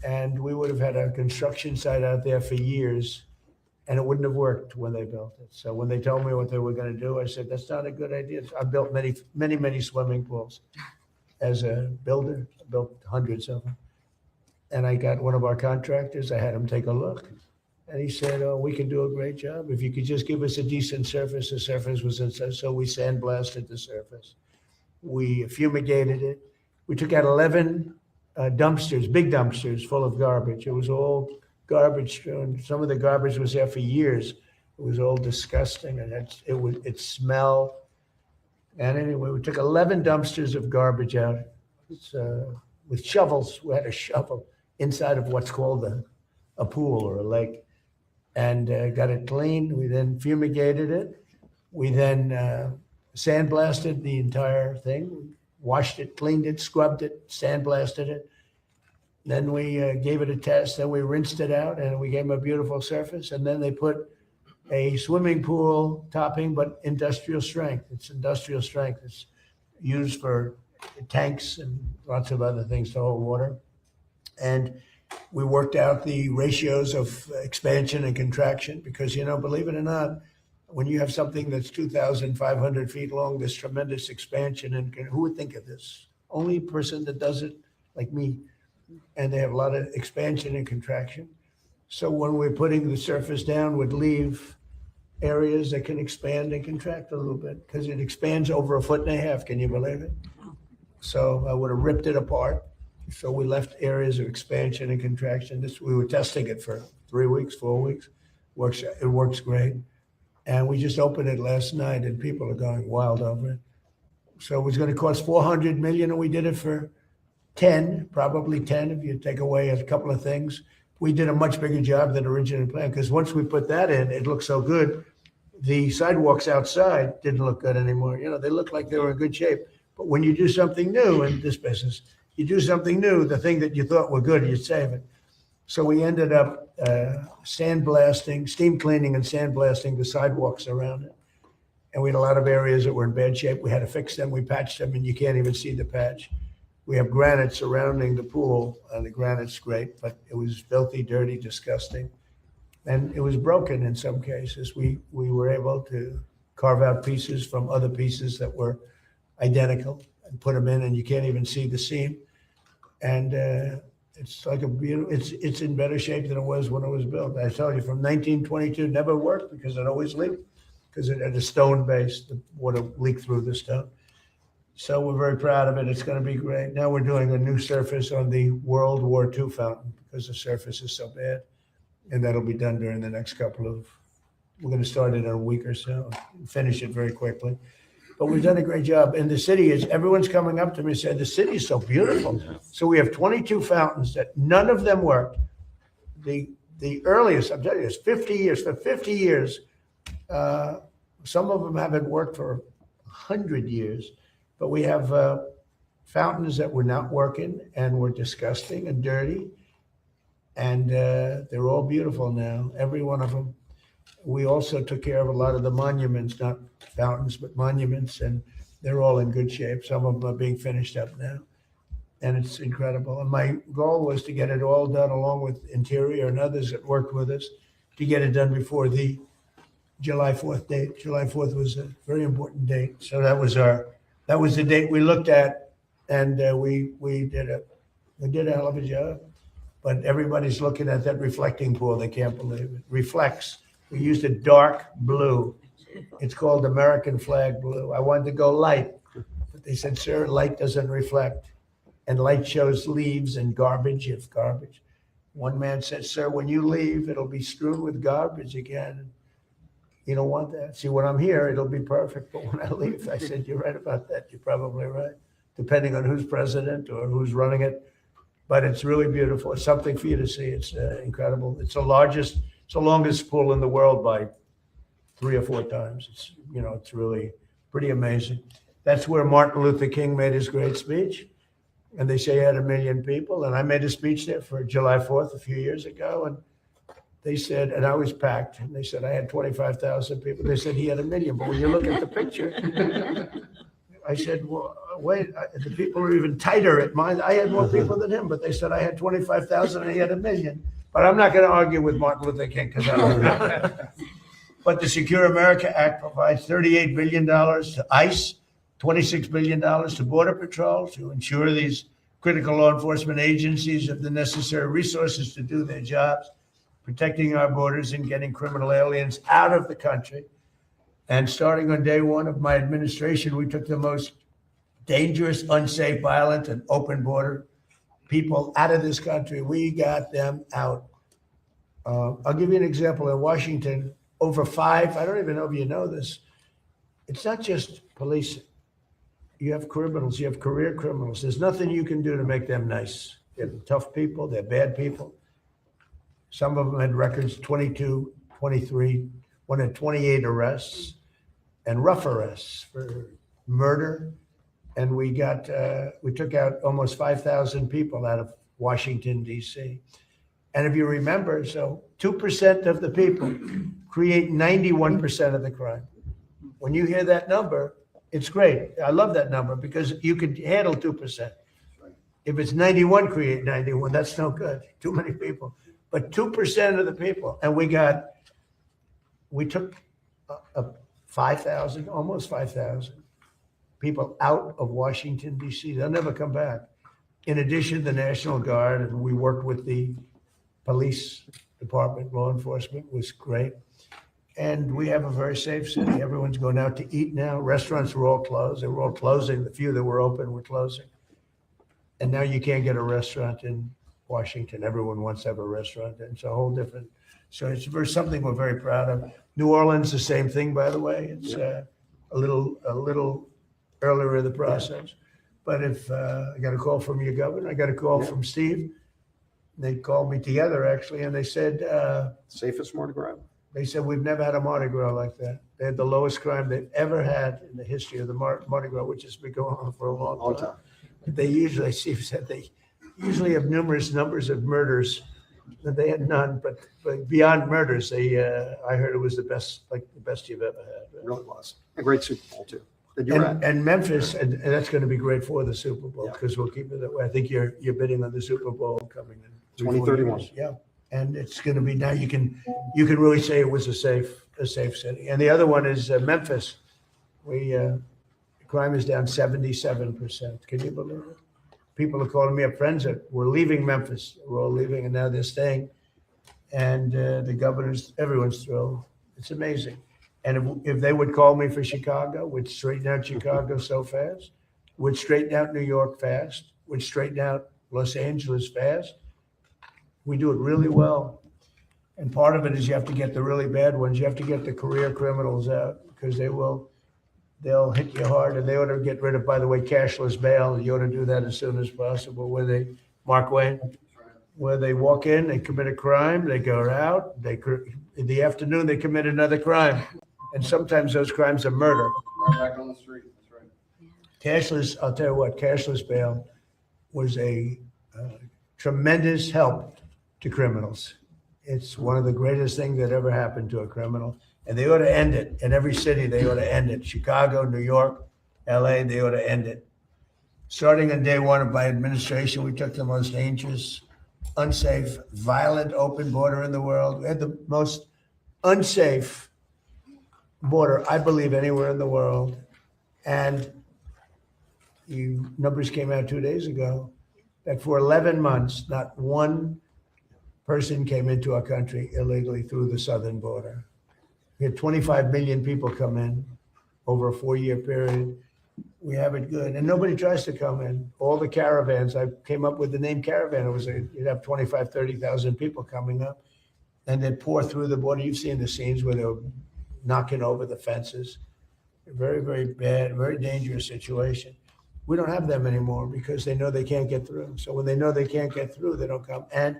And we would have had a construction site out there for years, and it wouldn't have worked when they built it. So when they told me what they were going to do, I said, that's not a good idea. I built many swimming pools as a builder. I built hundreds of them. And I got one of our contractors, I had him take a look. And he said, oh, we can do a great job. If you could just give us a decent surface. The surface was inside, so we sandblasted the surface. We fumigated it. We took out 11 dumpsters, big dumpsters full of garbage. It was all garbage strewn. Some of the garbage was there for years. It was all disgusting, and it smelled. And anyway, we took 11 dumpsters of garbage out. With shovels. We had a shovel inside of what's called a pool or a lake, and got it clean. We then fumigated it. We then sandblasted the entire thing, washed it, cleaned it, scrubbed it, sandblasted it. Then we gave it a test, then we rinsed it out, and we gave them a beautiful surface. And then they put a swimming pool topping, but industrial strength. It's industrial strength. It's used for tanks and lots of other things to hold water. And we worked out the ratios of expansion and contraction because, believe it or not, when you have something that's 2,500 feet long, this tremendous expansion, and who would think of this? Only person that does it, like me. And they have a lot of expansion and contraction. So when we're putting the surface down, would leave areas that can expand and contract a little bit because it expands over 1.5 feet. Can you believe it? So I would have ripped it apart. So we left areas of expansion and contraction. We were testing it for 3 weeks, 4 weeks. It works great. And we just opened it last night and people are going wild over it. So it was going to cost $400 million and we did it for 10, probably 10 if you take away a couple of things. We did a much bigger job than originally planned because once we put that in, it looked so good. The sidewalks outside didn't look good anymore. You know, they looked like they were in good shape. But when you do something new in this business, you do something new, the thing that you thought were good, you save it. So we ended up sandblasting, steam cleaning and sandblasting the sidewalks around it. And we had a lot of areas that were in bad shape. We had to fix them. We patched them and you can't even see the patch. We have granite surrounding the pool and the granite's great, but it was filthy, dirty, disgusting. And it was broken in some cases. We were able to carve out pieces from other pieces that were identical and put them in and you can't even see the seam. And it's like a beautiful, it's in better shape than it was when it was built. I tell you, from 1922, it never worked because it always leaked because it had a stone base, the water leaked through the stone. So we're very proud of it. It's going to be great. Now we're doing a new surface on the World War II fountain because the surface is so bad. And that'll be done during the next we're going to start it in a week or so, and finish it very quickly. But we've done a great job. And the city everyone's coming up to me and saying, the city is so beautiful. So we have 22 fountains that none of them work. The earliest, I'm telling you, is 50 years. For 50 years, some of them haven't worked for 100 years. But we have fountains that were not working and were disgusting and dirty. And they're all beautiful now, every one of them. We also took care of a lot of the monuments, not fountains, but monuments, and they're all in good shape. Some of them are being finished up now. And it's incredible. And my goal was to get it all done along with Interior and others that worked with us to get it done before the July 4th date. July 4th was a very important date. So that was the date we looked at, and we did a hell of a job. But everybody's looking at that reflecting pool. They can't believe it. Reflects. We used a dark blue. It's called American flag blue. I wanted to go light, but they said, sir, light doesn't reflect. And light shows leaves and garbage if garbage. One man said, sir, when you leave, it'll be strewn with garbage again. You don't want that. See, when I'm here, it'll be perfect. But when I leave, I said, you're right about that. You're probably right, depending on who's president or who's running it. But it's really beautiful. It's something for you to see. It's incredible. It's the longest pool in the world by 3 or 4 times. It's really pretty amazing. That's where Martin Luther King made his great speech. And they say he had 1 million people. And I made a speech there for July 4th a few years ago. And they said, and I was packed. And they said, I had 25,000 people. They said he had 1 million. But when you look at the picture, I said, well, wait, the people are even tighter at mine. I had more people than him, but they said I had 25,000 and he had 1 million. But I'm not going to argue with Martin Luther King because I don't know. But the Secure America Act provides $38 billion to ICE, $26 billion to Border Patrol to ensure these critical law enforcement agencies have the necessary resources to do their jobs, protecting our borders and getting criminal aliens out of the country. And starting on day one of my administration, we took the most dangerous, unsafe, violent, and open border people out of this country. We got them out. I'll give you an example. In Washington, over 5, I don't even know if you know this, it's not just policing. You have criminals, you have career criminals. There's nothing you can do to make them nice. They're tough people, they're bad people. Some of them had records, 22, 23, one had 28 arrests and rough arrests for murder. And we took out almost 5,000 people out of Washington, D.C. And if you remember, so 2% of the people create 91% of the crime. When you hear that number, it's great. I love that number because you could handle 2%. If it's 91, create 91, that's no good. Too many people. But 2% of the people, and we took 5,000, almost 5,000 people out of Washington, D.C. They'll never come back. In addition, the National Guard, and we worked with the police department, law enforcement was great. And we have a very safe city. Everyone's going out to eat now. Restaurants were all closed. They were all closing. The few that were open were closing. And now you can't get a restaurant in Washington. Everyone wants to have a restaurant. And it's a whole different, so it's something we're very proud of. New Orleans, the same thing, by the way. It's a little earlier in the process. But if I got a call from your governor, I got a call from Steve. They called me together, actually, and they said, safest Mardi Gras. They said, we've never had a Mardi Gras like that. They had the lowest crime they've ever had in the history of the Mardi Gras, which has been going on for a long time. They usually, Steve said, they usually have numerous numbers of murders. And they had none, but beyond murders, I heard it was the best you've ever had. It really was. A great Super Bowl, too. And Memphis, and that's going to be great for the Super Bowl because we'll keep it that way. I think you're bidding on the Super Bowl coming in 2031. Yeah, and it's going to be now. You can really say it was a safe city. And the other one is Memphis. Crime is down 77%. Can you believe it? People are calling me up, friends that were leaving Memphis. We're all leaving, and now they're staying. And the governors, everyone's thrilled. It's amazing. And if they would call me for Chicago, would straighten out Chicago so fast, would straighten out New York fast, would straighten out Los Angeles fast. We do it really well. And part of it is you have to get the really bad ones. You have to get the career criminals out because they'll hit you hard, and they ought to get rid of, by the way, cashless bail. You ought to do that as soon as possible. Mark Wayne, where they walk in, they commit a crime, they go out, in the afternoon, they commit another crime. And sometimes those crimes are murder. Right back on the street. That's right. Cashless, I'll tell you what, cashless bail was a tremendous help to criminals. It's one of the greatest things that ever happened to a criminal. And they ought to end it. In every city, they ought to end it. Chicago, New York, LA, they ought to end it. Starting on day one of my administration, we took the most dangerous, unsafe, violent, open border in the world. We had the most unsafe border, I believe, anywhere in the world. And the numbers came out 2 days ago that for 11 months, not one person came into our country illegally through the southern border. We had 25 million people come in over a 4-year period. We have it good. And nobody tries to come in. All the caravans, I came up with the name caravan. You'd have 25, 30,000 people coming up and they'd pour through the border. You've seen the scenes where they were knocking over the fences. Very, very bad, very dangerous situation. We don't have them anymore because they know they can't get through. So when they know they can't get through, they don't come. And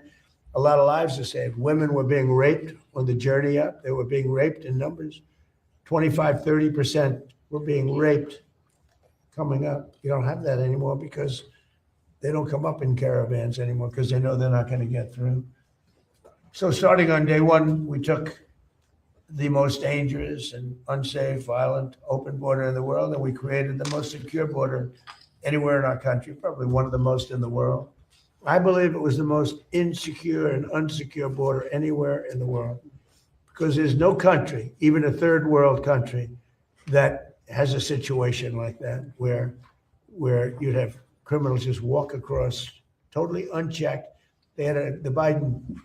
a lot of lives are saved. Women were being raped on the journey up. They were being raped in numbers. 25, 30% were being raped coming up. You don't have that anymore because they don't come up in caravans anymore because they know they're not going to get through. So starting on day one, we took the most dangerous and unsafe, violent, open border in the world, and we created the most secure border anywhere in our country, probably one of the most in the world. I believe it was the most insecure and unsecure border anywhere in the world because there's no country, even a third world country, that has a situation like that where you'd have criminals just walk across totally unchecked. They had it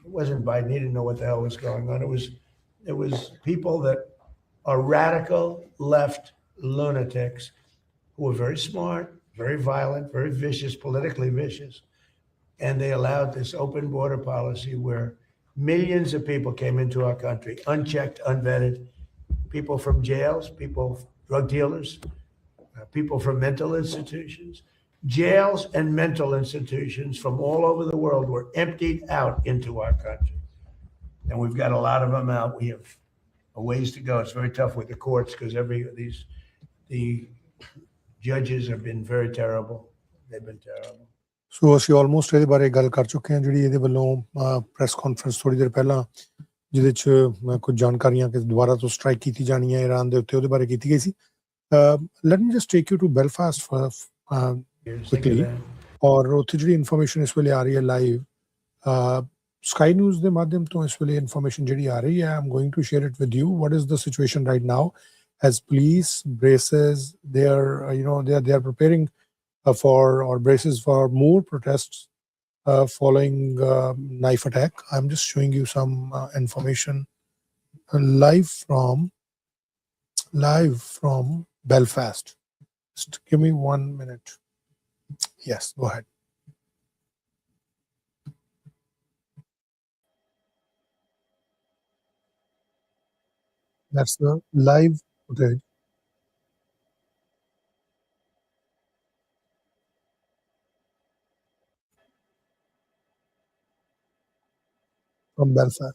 wasn't Biden, he didn't know what the hell was going on. It was people that are radical left lunatics who were very smart, very violent, very vicious, politically vicious. And they allowed this open border policy where millions of people came into our country, unchecked, unvetted, people from jails, drug dealers, people from mental institutions. Jails and mental institutions from all over the world were emptied out into our country. And we've got a lot of them out. We have a ways to go. It's very tough with the courts because the judges have been very terrible. They've been terrible. ਸੋ ਅਸੀਂ almost ਇਹਦੇ ਬਾਰੇ ਗੱਲ ਕਰ ਚੁੱਕੇ ਹਾਂ ਜਿਹੜੀ ਇਹਦੇ ਵੱਲੋਂ ਪ੍ਰੈਸ ਕਾਨਫਰੰਸ ਥੋੜੀ ਦੇਰ ਪਹਿਲਾਂ ਜਿਹਦੇ ਚ ਕੁਝ ਜਾਣਕਾਰੀਆਂ ਕਿ ਦੁਬਾਰਾ ਤੋਂ ਸਟ੍ਰਾਈਕ ਕੀਤੀ ਜਾਣੀ ਹੈ ਇਰਾਨ ਦੇ ਉੱਤੇ ਉਹਦੇ ਬਾਰੇ ਕੀਤੀ ਗਈ ਸੀ let me just take you to Belfast quickly ਔਰ ਉੱਥੇ ਜਿਹੜੀ ਇਨਫੋਰਮੇਸ਼ਨ ਇਸ ਵੇਲੇ ਆ ਰਹੀ ਹੈ ਲਾਈਵ ਸਕਾਈ ਨਿਊਜ਼ ਦੇ ਮਾਧਿਅਮ ਤੋਂ ਇਸ ਵੇਲੇ ਇਨਫੋਰਮੇਸ਼ਨ ਜਿਹੜੀ ਆ ਰਹੀ ਹੈ I am going to share it with you what is the situation right now as police braces they are preparing for braces for more protests following knife attack. I'm just showing you some information live from Belfast. Just give me 1 minute. Yes, go ahead. That's the live footage from Belfast.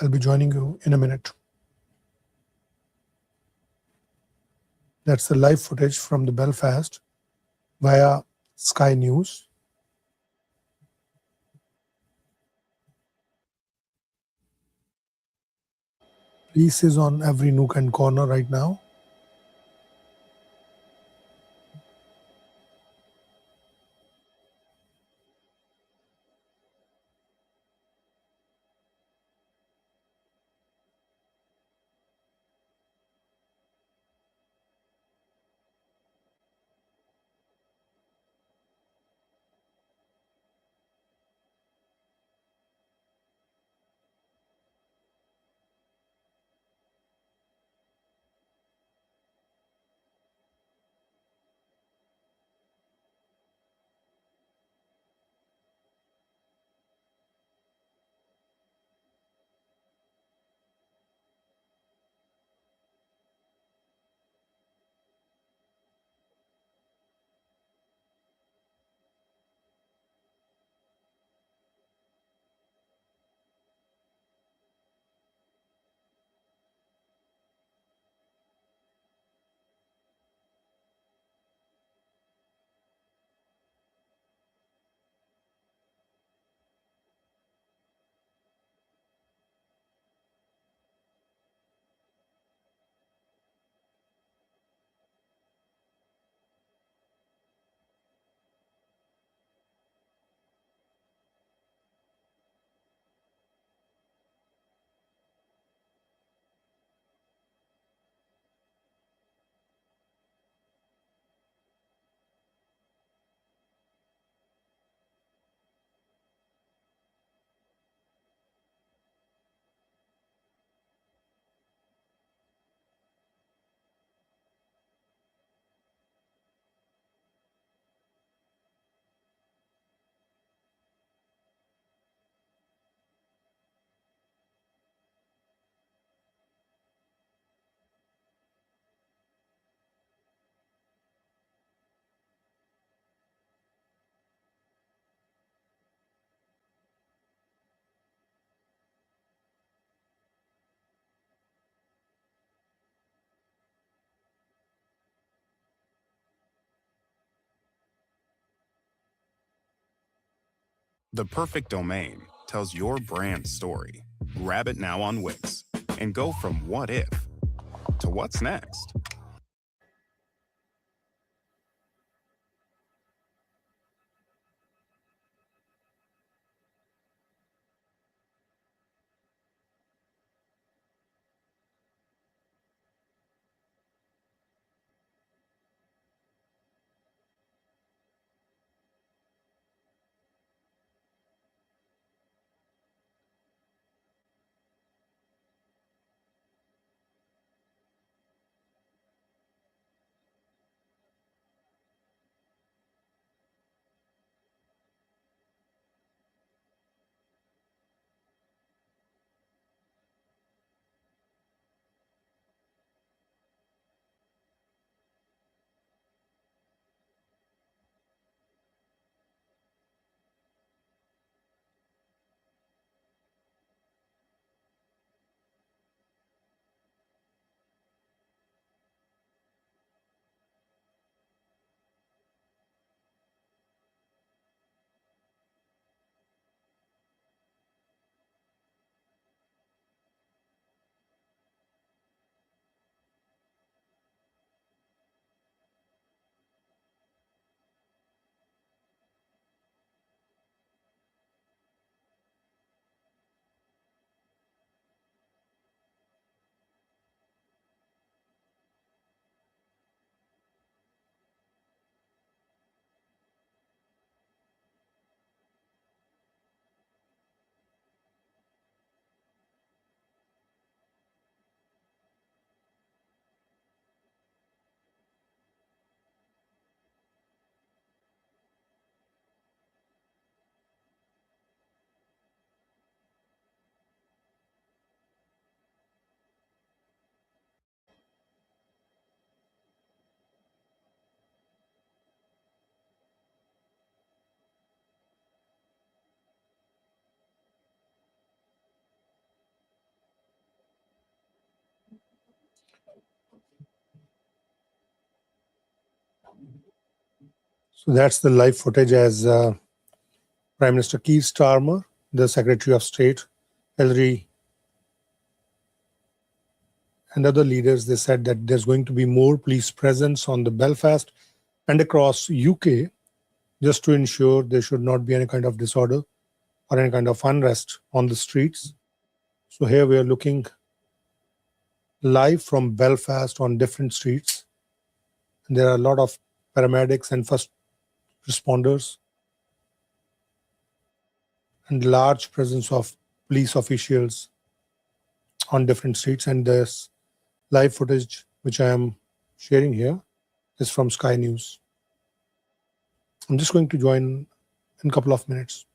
I'll be joining you in a minute. That's the live footage from the Belfast via Sky News. Police is on every nook and corner right now. The perfect domain tells your brand story. Grab it now on Wix and go from what if to what's next. So that's the live footage as Prime Minister Keir Starmer, the Secretary of State, Hilary, and other leaders, they said that there's going to be more police presence on the Belfast and across UK just to ensure there should not be any kind of disorder or any kind of unrest on the streets. So here we are looking live from Belfast on different streets. And there are a lot of paramedics and first responders and large presence of police officials on different streets. And this live footage, which I am sharing here, is from Sky News. I'm just going to join in a couple of minutes.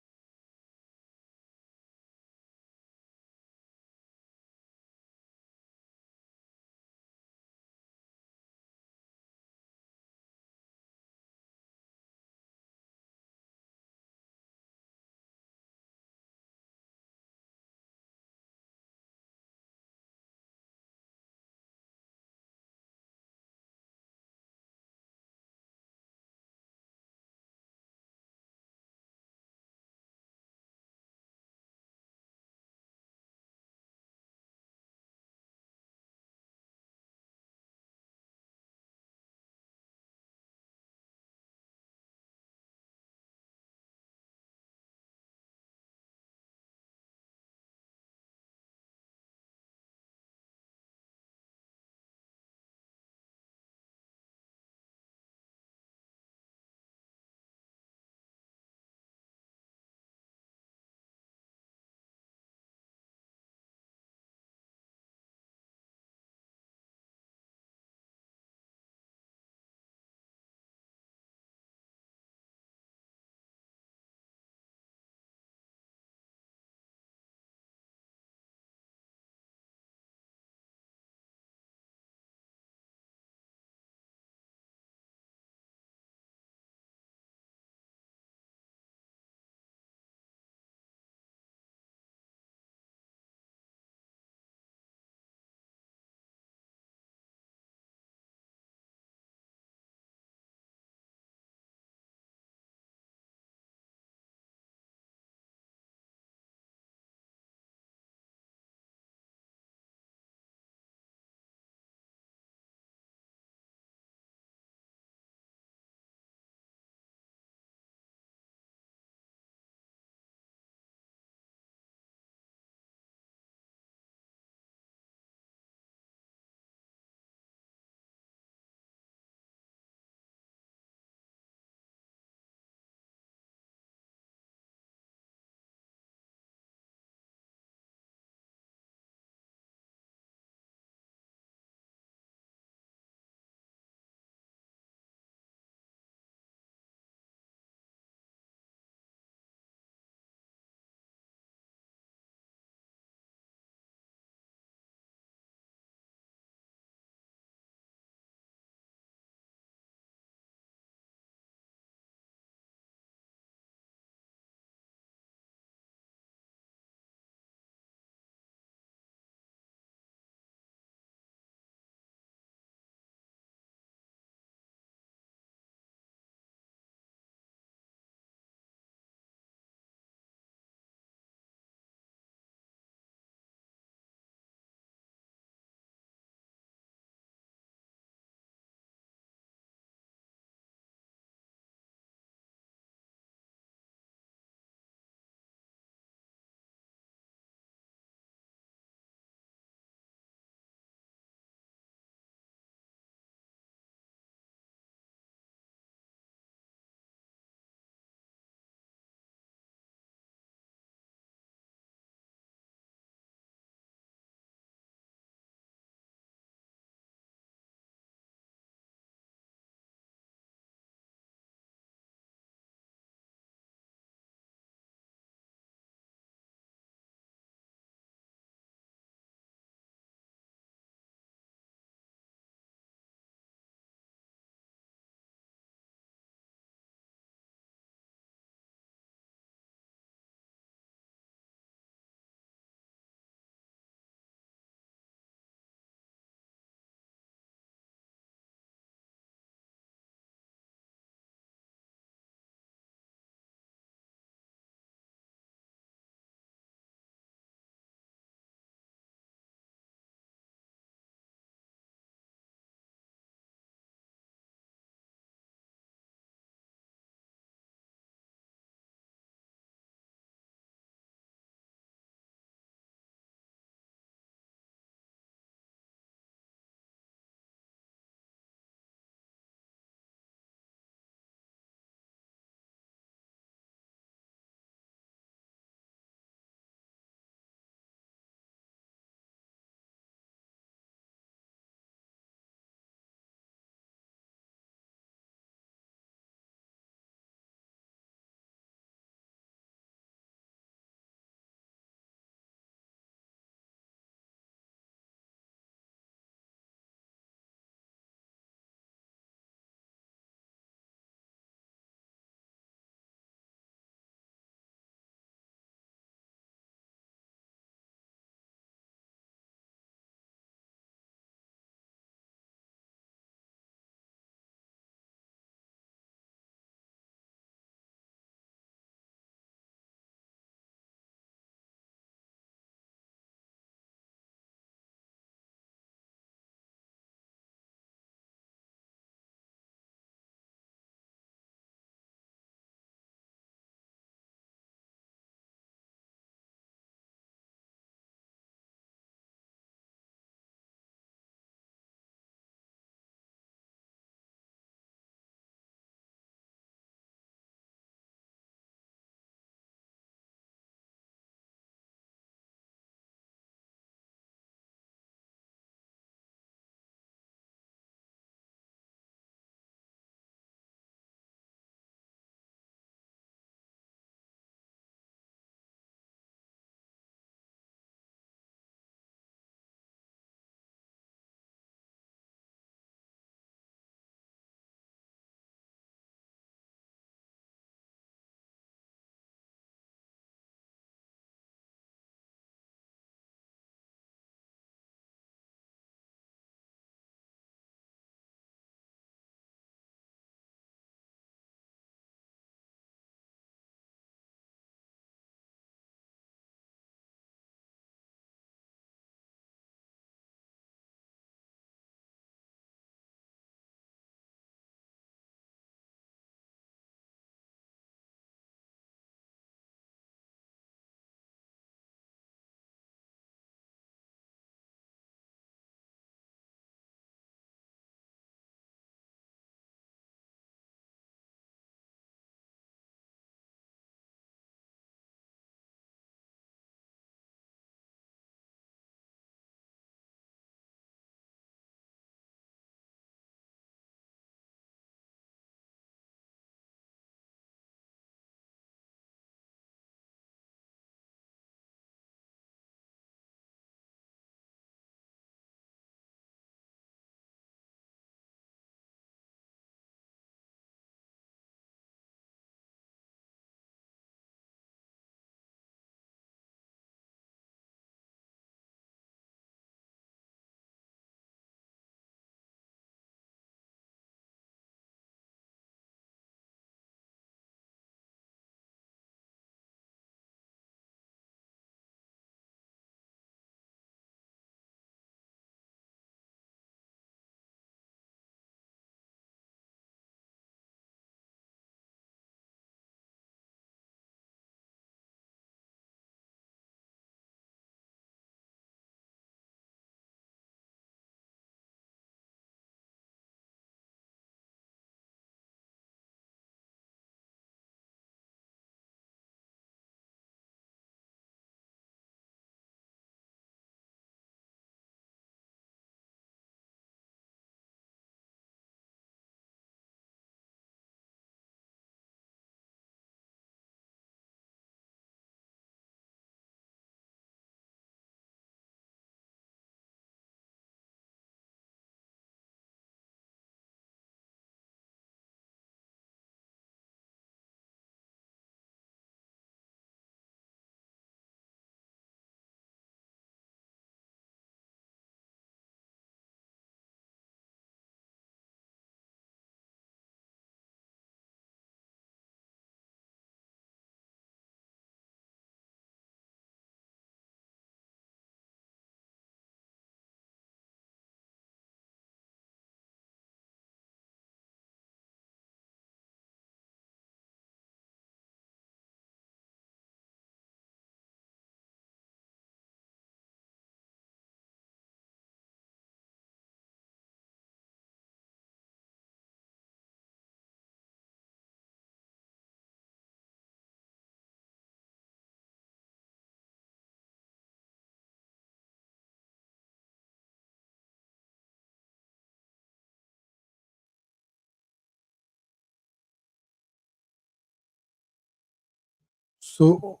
So,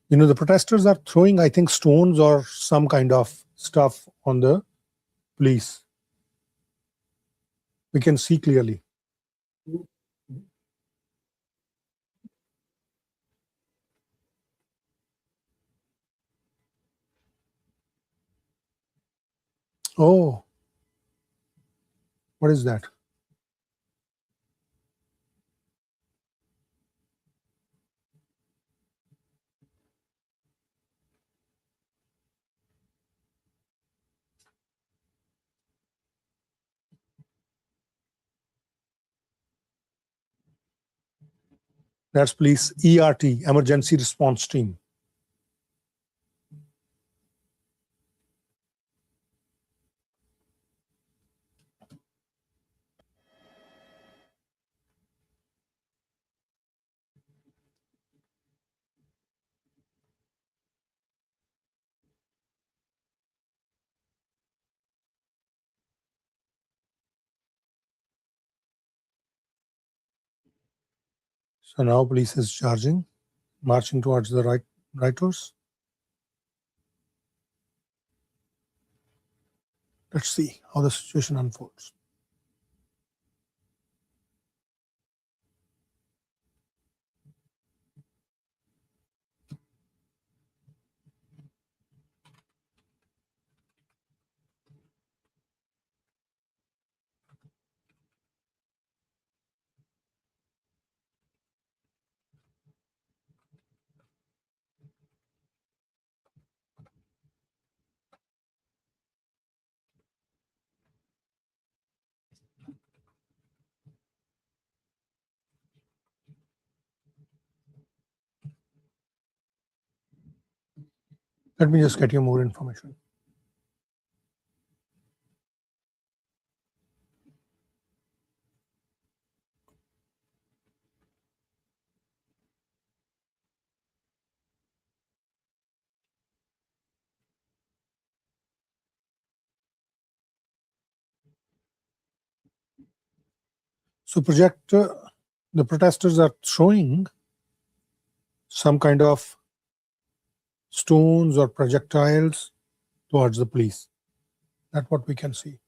the protesters are throwing, I think, stones or some kind of stuff on the police. We can see clearly. Oh, what is that? That's police ERT, emergency response team. So now police is charging, marching towards the rioters. Let's see how the situation unfolds. Let me just get you more information. So the protesters are throwing some kind of stones or projectiles towards the police. That's what we can see.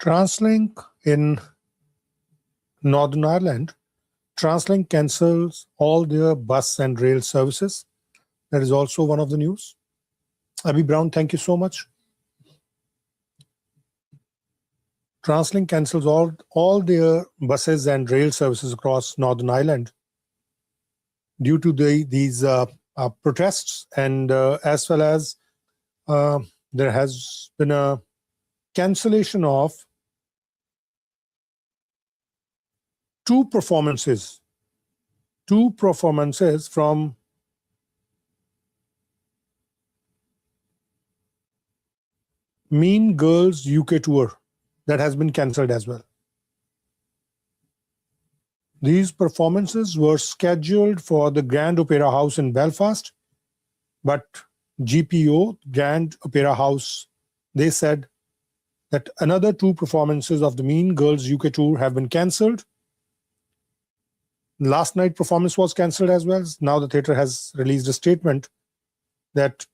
TransLink in Northern Ireland, TransLink cancels all their bus and rail services. That is also one of the news. Abby Brown, thank you so much. TransLink cancels all their buses and rail services across Northern Ireland due to these, I protests, and as well as there has been a cancellation of 2 performances from Mean Girls UK tour that has been cancelled as well. These performances were scheduled for the Grand Opera House in Belfast, but GPO, Grand Opera House, they said that another 2 performances of the Mean Girls UK tour have been cancelled. Last night performance was cancelled as well. Now the theatre has released a statement that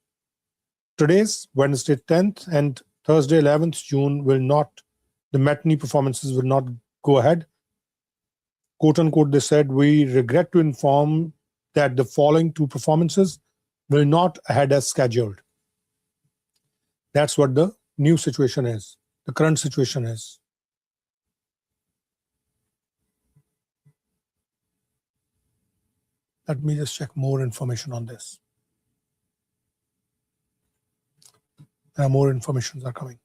today's Wednesday 10th and Thursday 11th June the matinee performances will not go ahead. Quote unquote, they said, we regret to inform that the following 2 performances will not ahead as scheduled. That's what the new situation is, the current situation is. Let me just check more information on this. More informations are coming.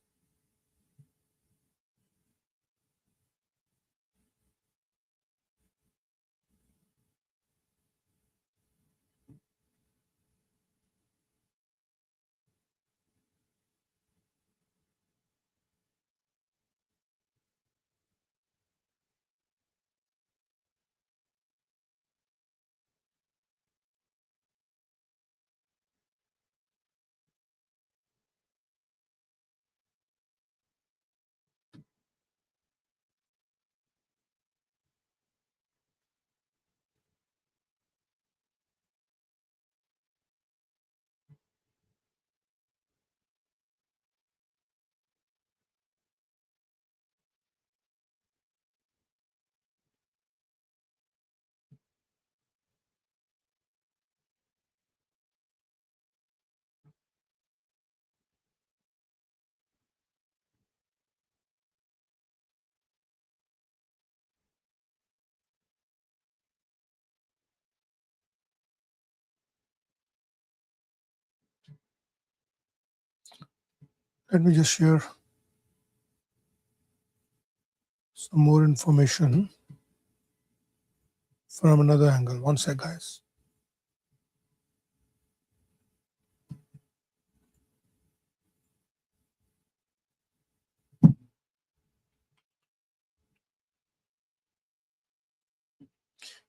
Let me just share some more information from another angle. One sec, guys.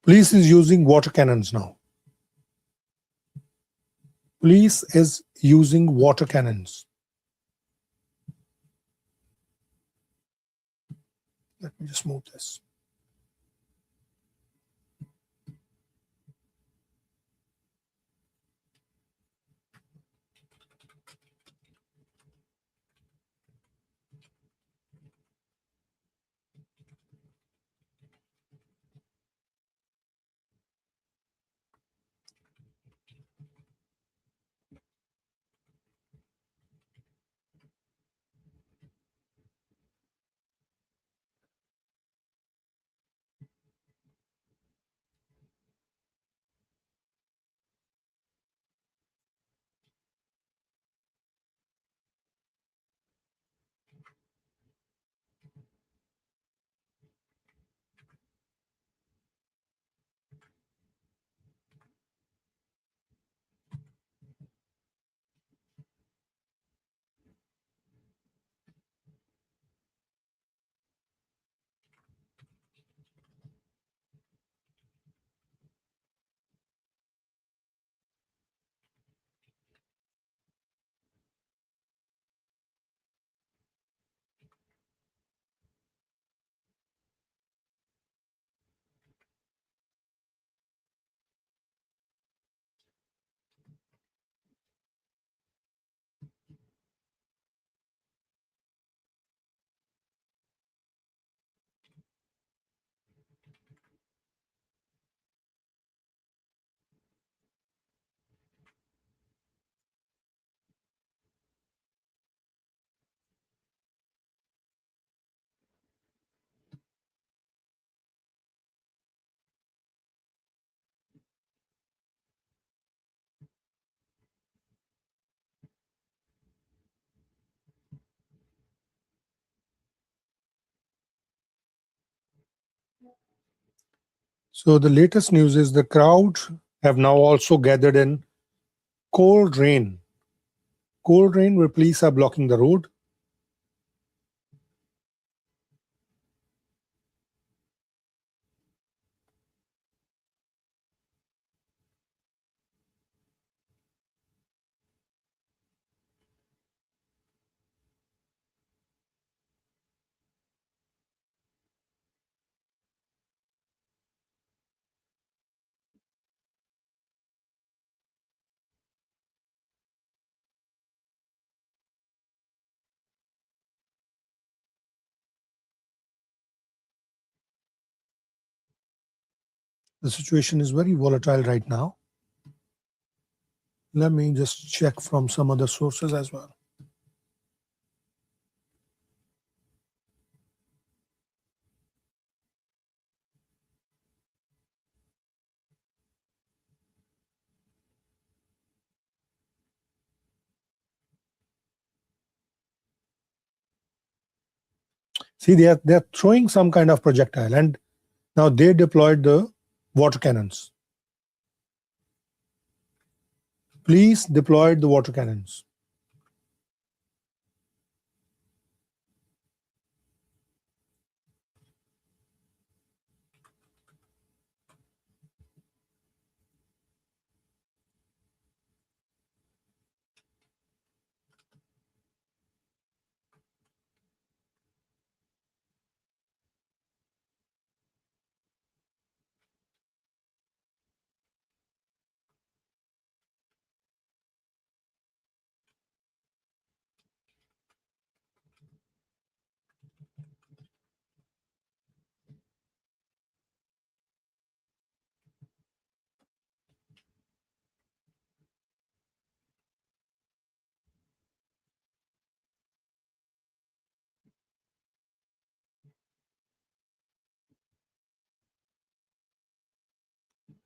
Police is using water cannons now. Police is using water cannons. Let me just move this. So the latest news is the crowd have now also gathered in Cold Rain. Cold Rain, where police are blocking the road. The situation is very volatile right now. Let me just check from some other sources as well. See, they're throwing some kind of projectile, and now they deployed the water cannons. Police deployed the water cannons.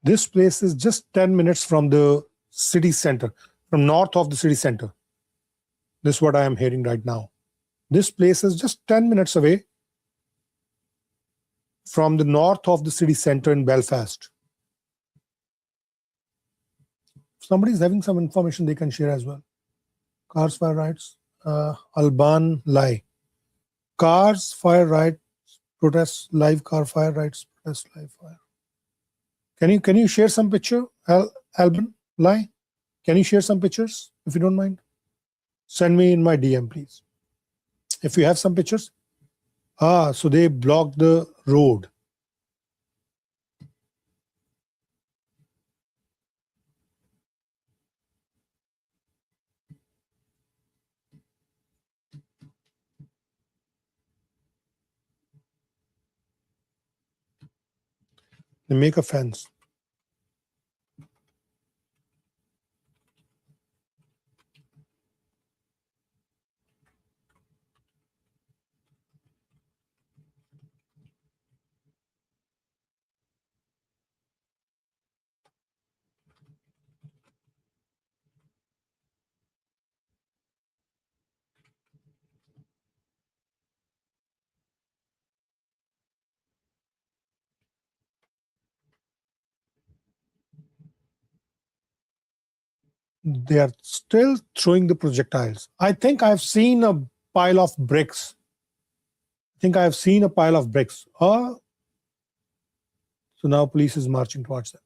This place is just 10 minutes from the city center, from north of the city center. This is what I am hearing right now. This place is just 10 minutes away from the north of the city center in Belfast. If somebody is having some information they can share as well. Cars Fire Rights, Alban Lai. Cars Fire Rights protests live, car fire rights protest live fire. Can you share some picture, Alban Lai? Can you share some pictures if you don't mind? Send me in my DM, please. If you have some pictures. So they blocked the road. They make a fence. They are still throwing the projectiles. I think I've seen a pile of bricks. So now police is marching towards them.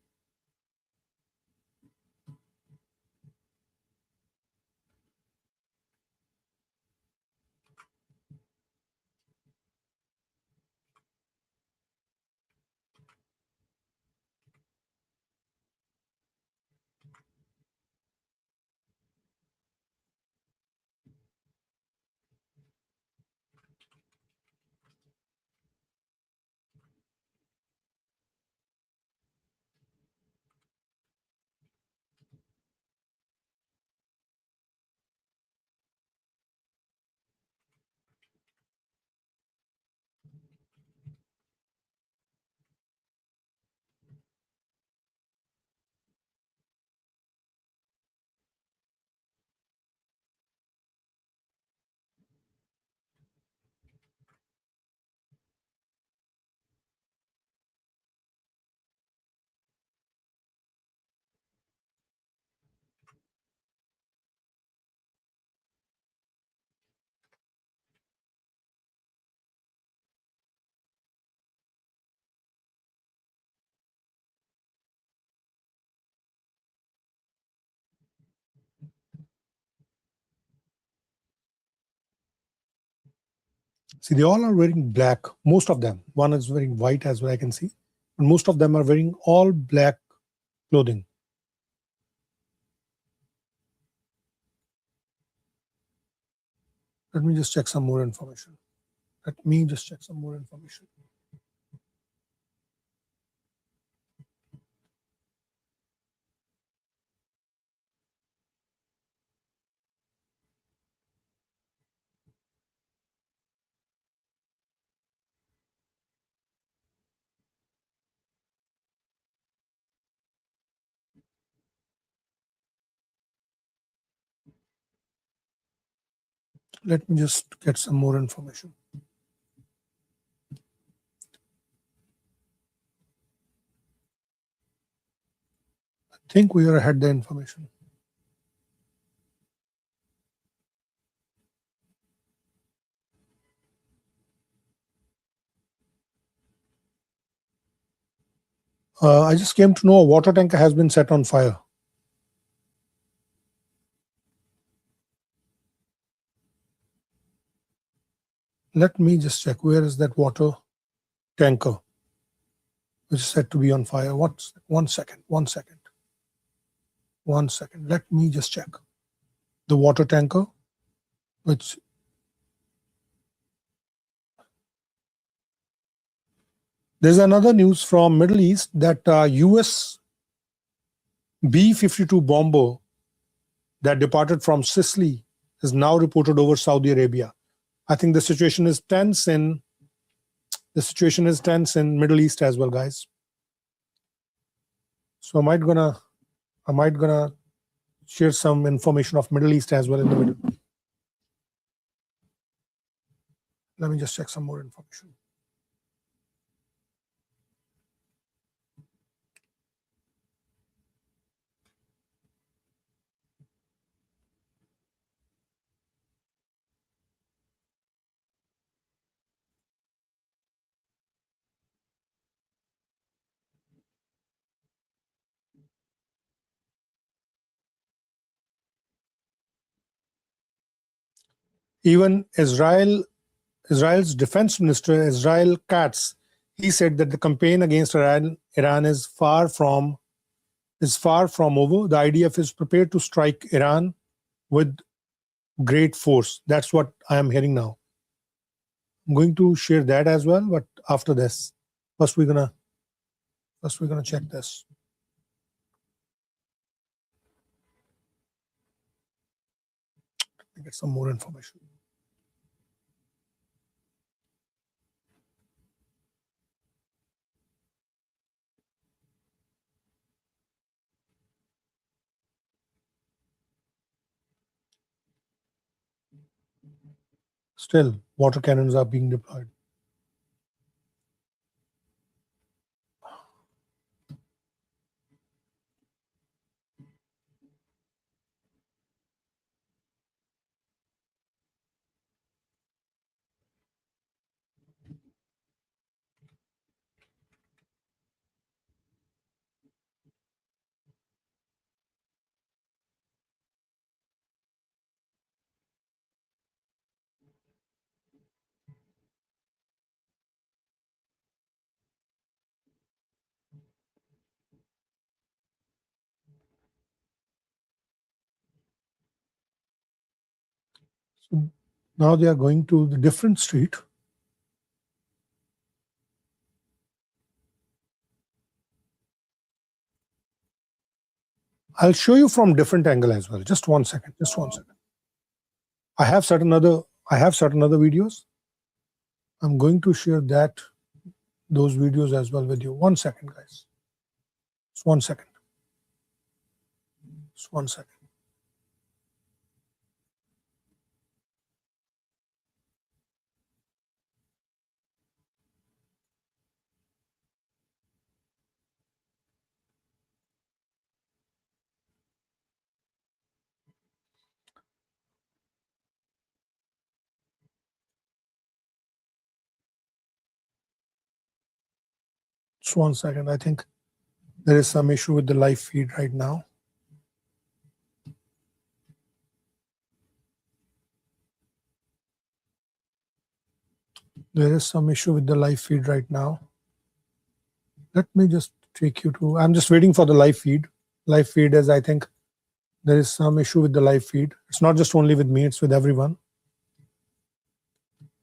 See, they all are wearing black, most of them. One is wearing white as well, I can see. And most of them are wearing all black clothing. Let me just check some more information. Let me just check some more information. Let me just get some more information. I think we are ahead the information. I just came to know a water tanker has been set on fire. Let me just check. Where is that water tanker which is said to be on fire? What? 1 second. 1 second. 1 second. Let me just check. The water tanker, which there's another news from Middle East that US B-52 bomber that departed from Sicily is now reported over Saudi Arabia. I think the situation is tense in Middle East as well, guys. So I might gonna share some information of Middle East as well in the middle. Let me just check some more information. Even Israel's defense minister, Israel Katz, he said that the campaign against Iran is far from over. The IDF is prepared to strike Iran with great force. That's what I am hearing now. I'm going to share that as well, but after this, first we're gonna check this. Let me get some more information. Still, water cannons are being deployed. So now they are going to the different street. I'll show you from different angle as well. Just 1 second. Just 1 second. I have certain other videos. I'm going to share those videos as well with you. 1 second, guys. Just 1 second. Just 1 second. Just 1 second. I think there is some issue with the live feed right now. There is some issue with the live feed right now. Let me just take you to, I'm just waiting for the live feed. Live feed is, I think, there is some issue with the live feed. It's not just only with me, it's with everyone.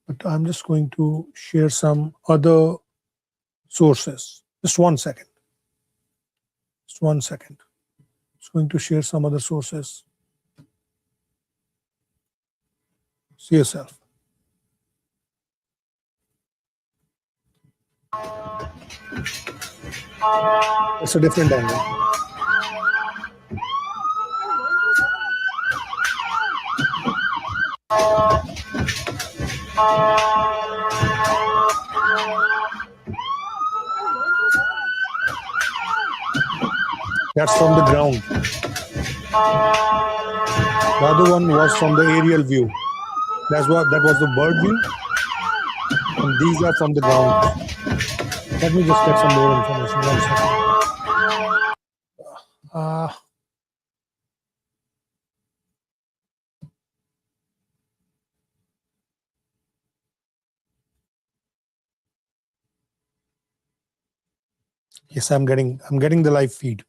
But I'm just going to share some other sources. Just 1 second. Just 1 second. Just going to share some other sources. See yourself. It's a different angle. That's from the ground. The other one was from the aerial view. That was the bird view. And these are from the ground. Let me just get some more information. 1 second. Yes, I'm getting the live feed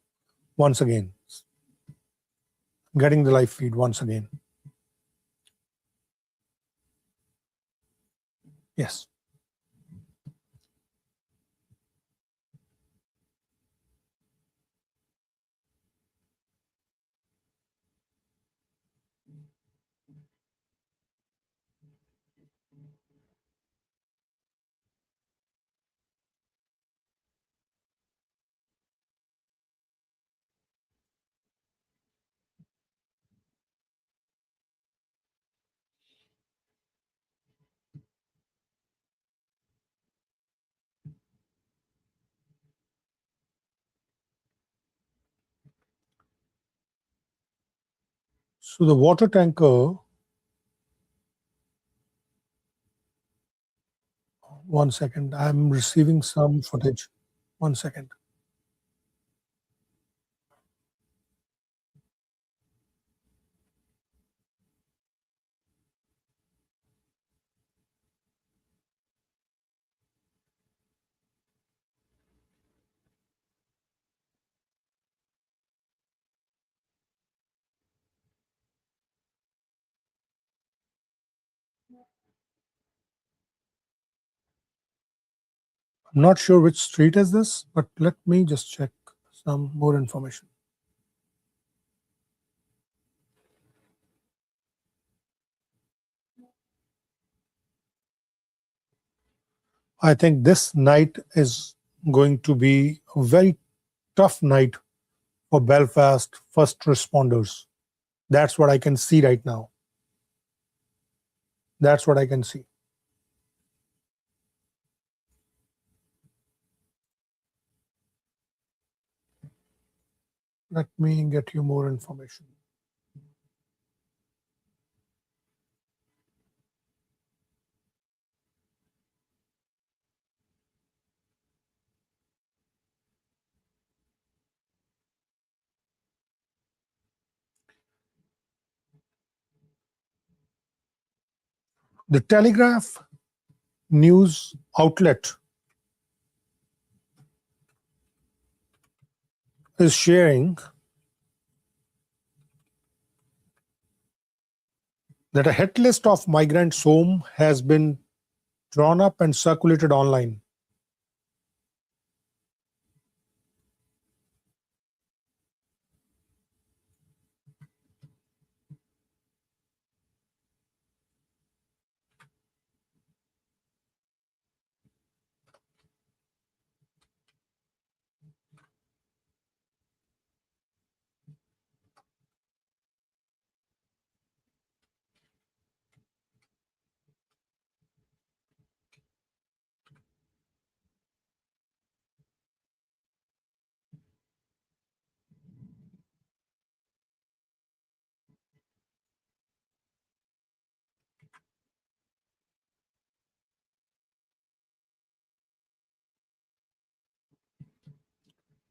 once again. I'm getting the live feed once again. Yes. So the water tanker, 1 second, I'm receiving some footage. 1 second. I'm not sure which street is this, but let me just check some more information. I think this night is going to be a very tough night for Belfast first responders. That's what I can see right now. That's what I can see. Let me get you more information. The Telegraph news outlet is sharing that a hit list of migrants home has been drawn up and circulated online.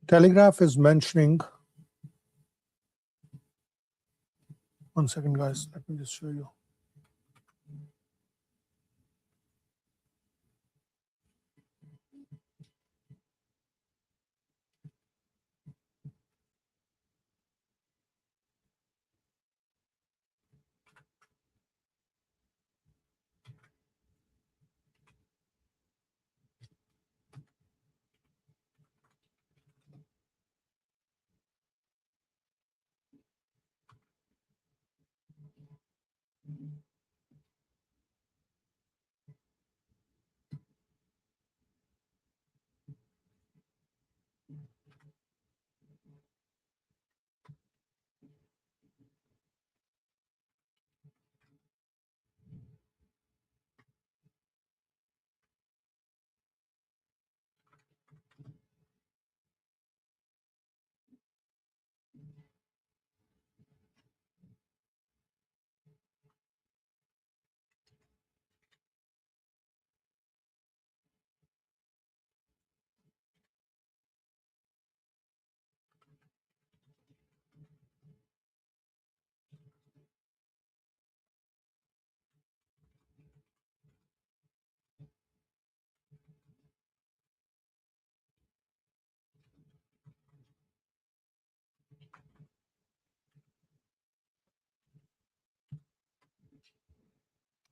Telegraph is mentioning, 1 second guys, let me just show you.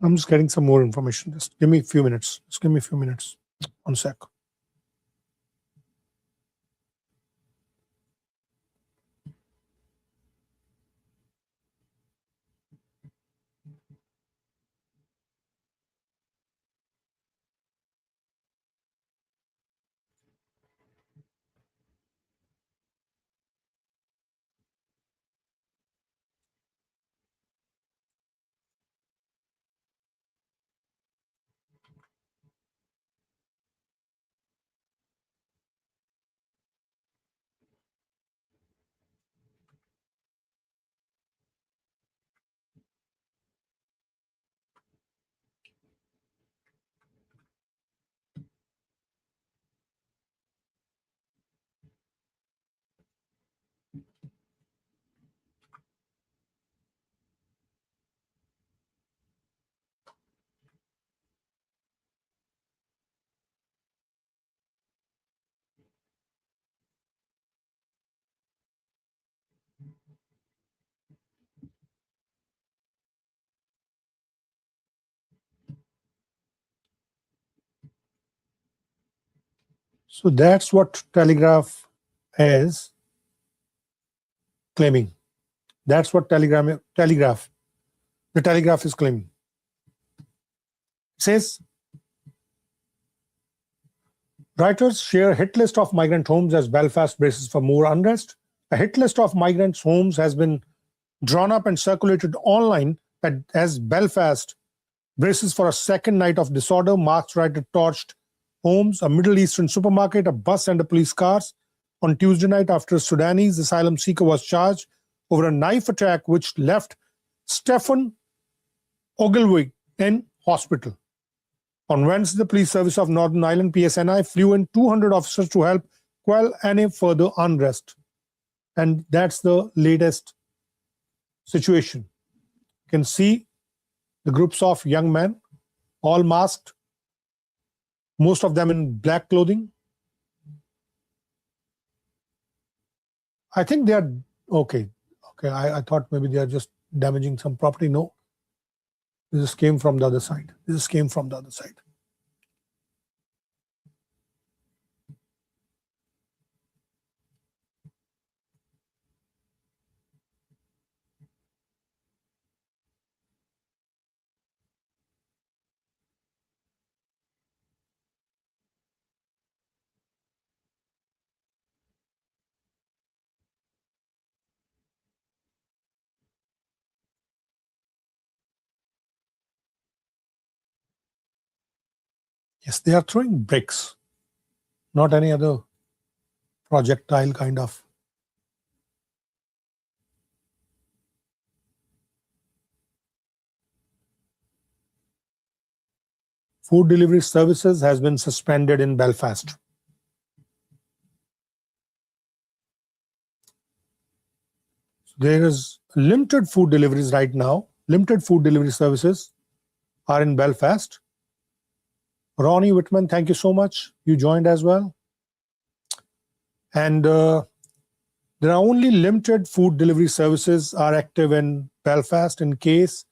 I'm just getting some more information. Just give me a few minutes. Just give me a few minutes. One sec. So that's what Telegraph is claiming. That's what the Telegraph is claiming. It says, writers share hit list of migrant homes as Belfast braces for more unrest. A hit list of migrants' homes has been drawn up and circulated online as Belfast braces for a second night of disorder. Marks writer torched homes, a Middle Eastern supermarket, a bus and a police cars on Tuesday night after a Sudanese asylum seeker was charged over a knife attack which left Stephen Ogilvie in hospital. On Wednesday, the Police Service of Northern Ireland, PSNI, flew in 200 officers to help quell any further unrest. And that's the latest situation. You can see the groups of young men, all masked, most of them in black clothing. I think they are okay. I thought maybe they are just damaging some property. No, this came from the other side. Yes, they are throwing bricks, not any other projectile kind of. Food delivery services has been suspended in Belfast. There is limited food deliveries right now. Limited food delivery services are in Belfast. Ronnie Whitman, thank you so much. You joined as well. And there are only limited food delivery services are active in Belfast in case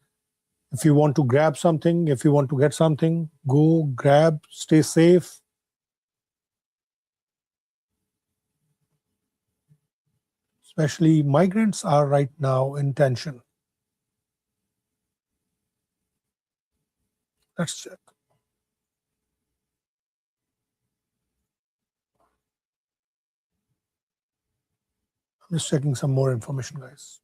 if you want to grab something, if you want to get something, go grab, stay safe. Especially migrants are right now in tension. Let's check. I'm just checking some more information, guys.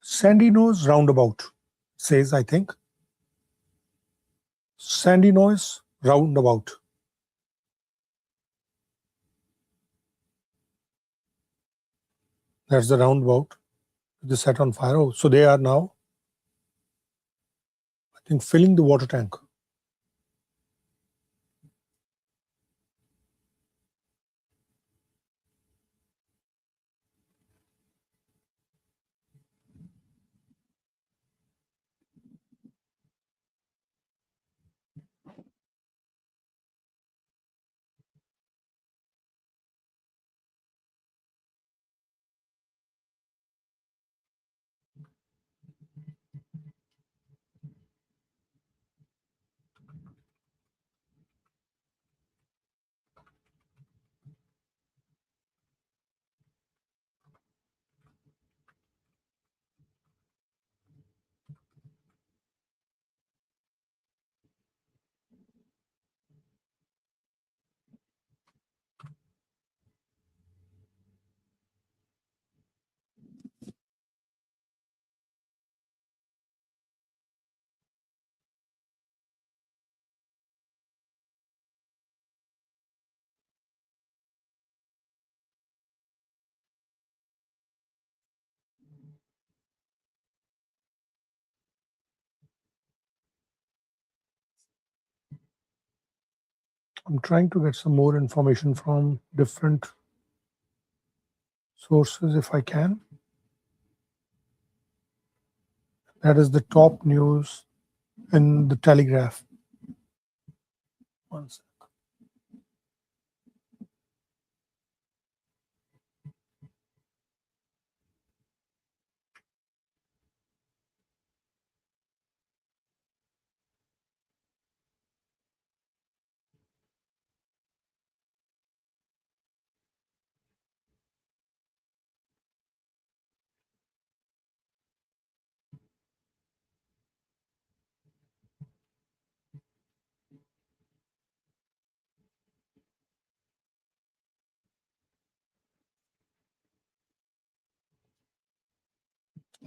Sandy Nose roundabout says, I think. Sandy Nose roundabout. That's the roundabout. They set on fire. Oh, so they are now, I think, filling the water tank. I'm trying to get some more information from different sources if I can. That is the top news in the Telegraph. One sec.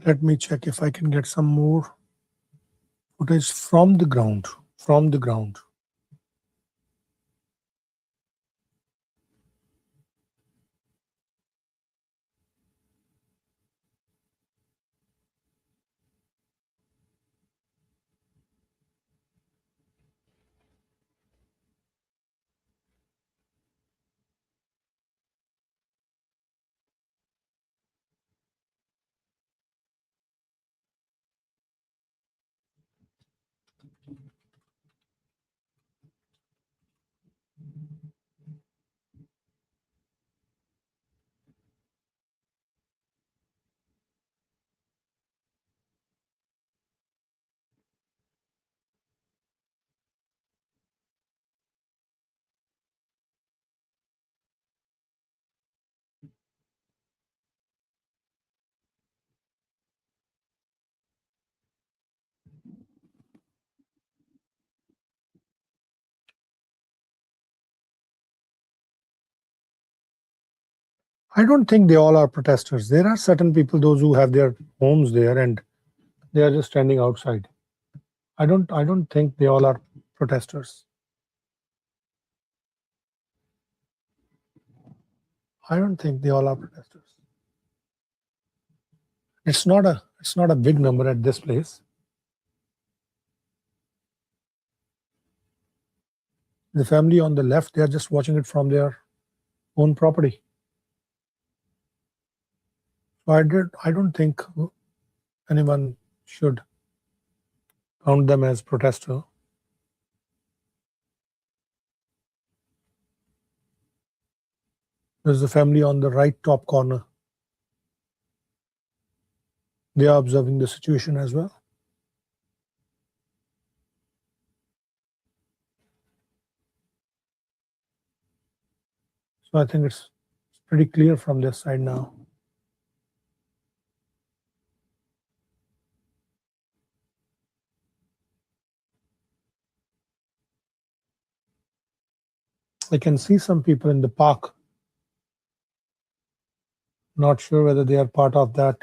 Let me check if I can get some more footage from the ground. From the ground. I don't think they all are protesters. There are certain people, those who have their homes there and they are just standing outside. I don't think they all are protesters. I don't think they all are protesters. It's not a big number at this place. The family on the left, they are just watching it from their own property. So I don't think anyone should count them as protester. There's the family on the right top corner. They are observing the situation as well. So I think it's pretty clear from this side now. I can see some people in the park. Not sure whether they are part of that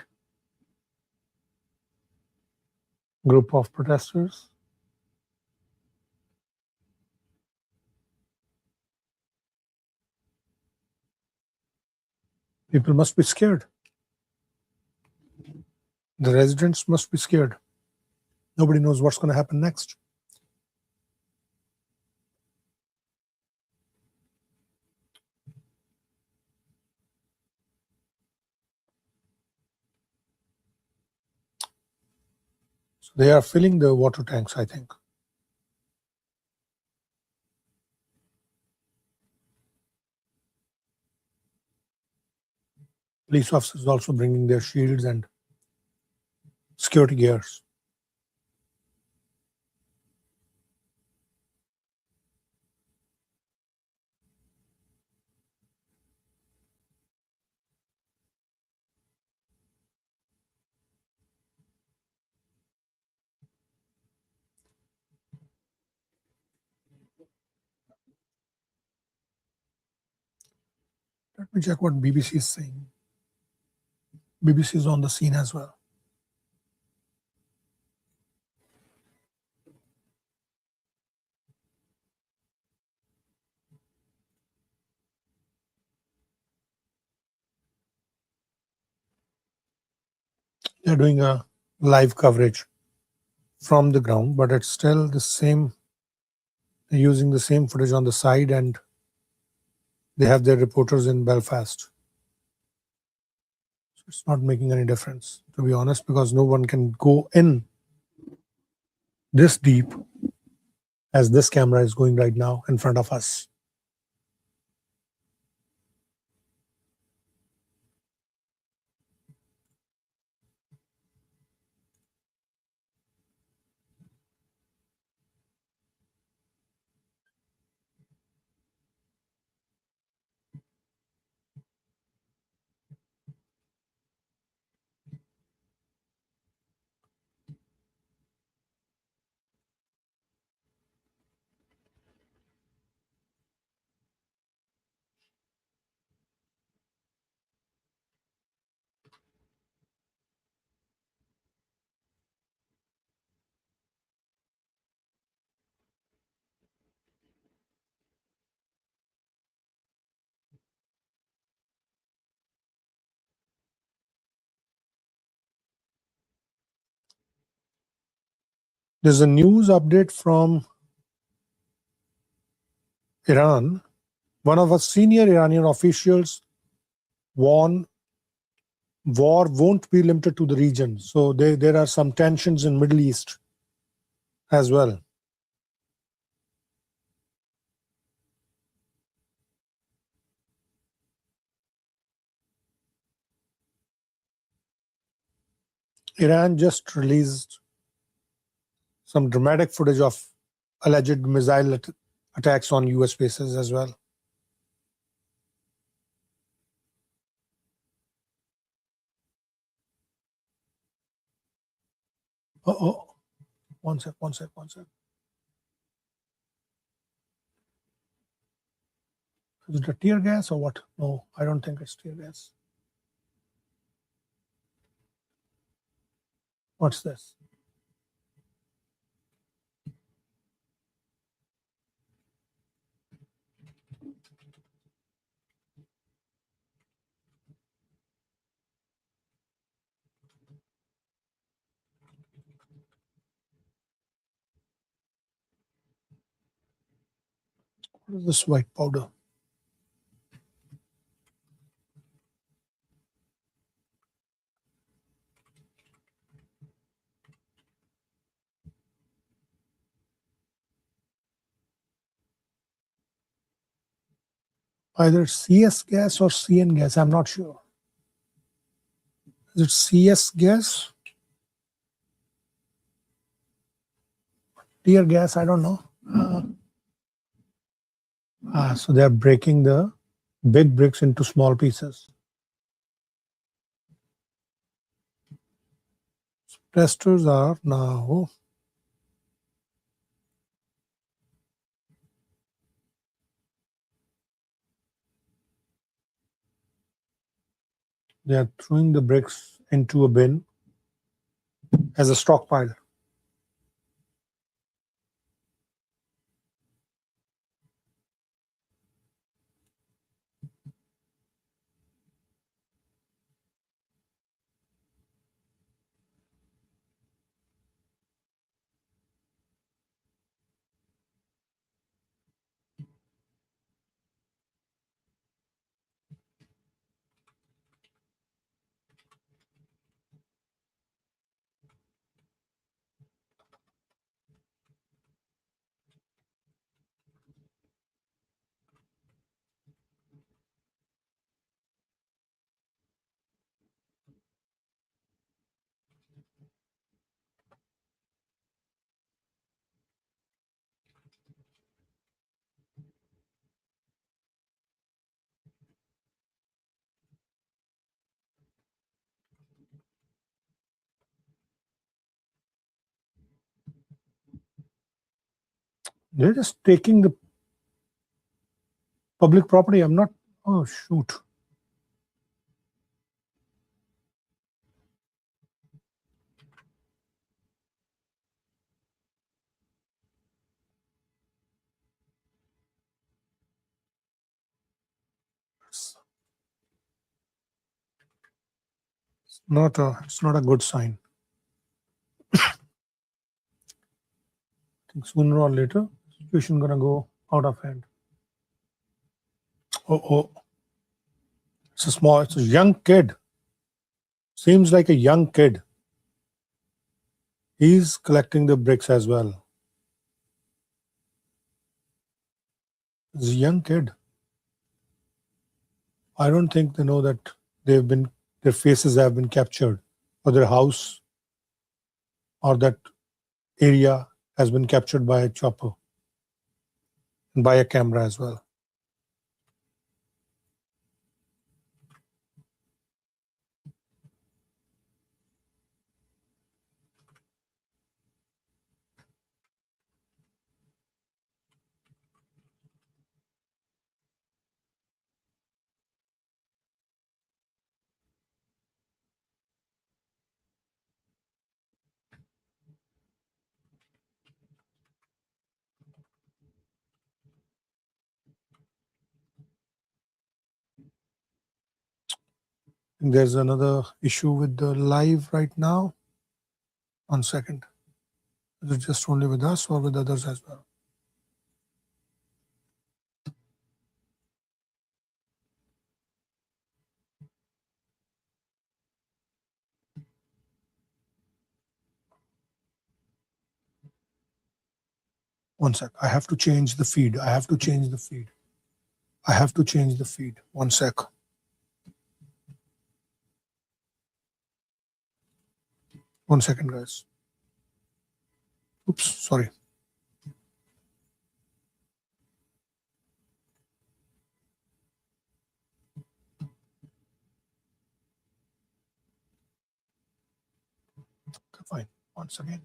group of protesters. People must be scared. The residents must be scared. Nobody knows what's going to happen next. So they are filling the water tanks, I think. Police officers also bringing their shields and security gears. Let me check what BBC is saying. BBC is on the scene as well. They're doing a live coverage from the ground, but it's still the same. They're using the same footage on the side, and they have their reporters in Belfast. So it's not making any difference, to be honest, because no one can go in this deep as this camera is going right now in front of us. There's a news update from Iran. One of our senior Iranian officials warned war won't be limited to the region. So there are some tensions in Middle East as well. Iran just released some dramatic footage of alleged missile attacks on US bases as well. Oh, one sec. Is it a tear gas or what? No, I don't think it's tear gas. What's this? What is this white powder? Either CS gas or CN gas, I'm not sure. Is it CS gas? Tear gas, I don't know. So they're breaking the big bricks into small pieces. Testers are now they are throwing the bricks into a bin as a stockpile. They're just taking the public property. I'm not, oh shoot. It's not a good sign. I think sooner or later, the situation gonna go out of hand. Oh. It's a young kid. Seems like a young kid. He's collecting the bricks as well. It's a young kid. I don't think they know that their faces have been captured, or their house or that area has been captured by a chopper and by a camera as well. There's another issue with the live right now. 1 second. Is it just only with us or with others as well? One sec. I have to change the feed. 1 sec. One second, guys. Oops, sorry. Okay, fine. Once again.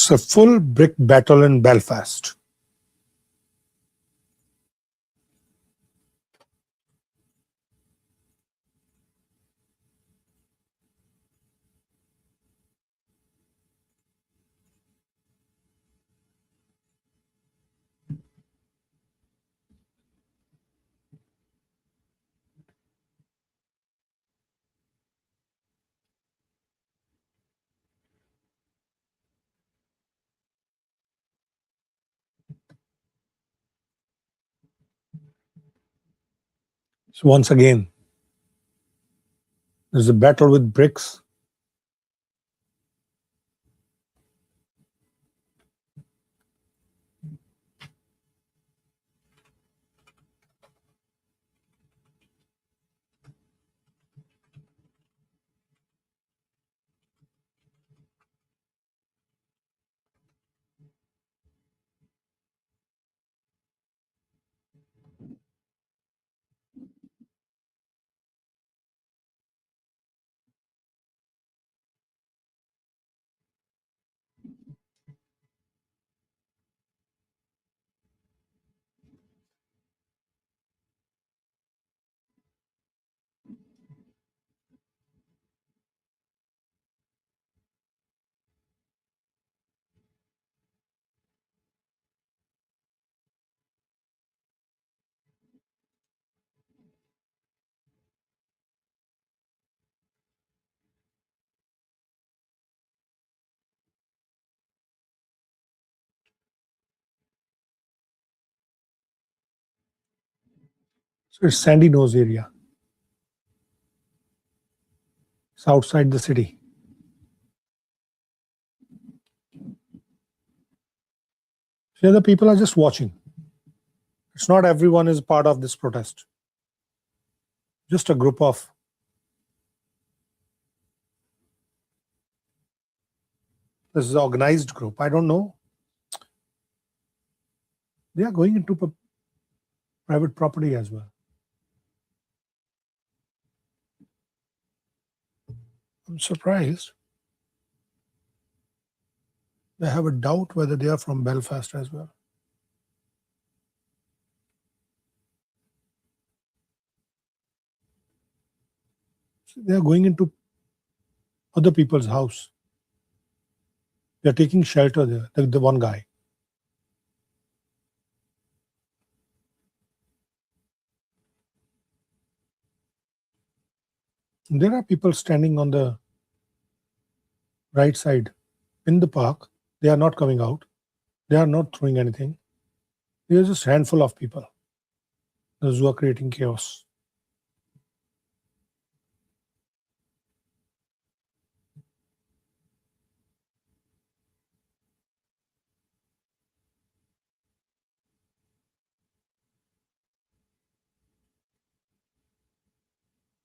It's a full brick battle in Belfast. So once again, there's a battle with bricks. So it's Sandy Nose area. It's outside the city. So the people are just watching. It's not everyone is part of this protest. Just a group of this is an organized group. I don't know. They are going into private property as well. I'm surprised. I have a doubt whether they are from Belfast as well. So they are going into other people's house. They are taking shelter there, the one guy. There are people standing on the right side in the park. They are not coming out. They are not throwing anything. There is just a handful of people. Those who are creating chaos.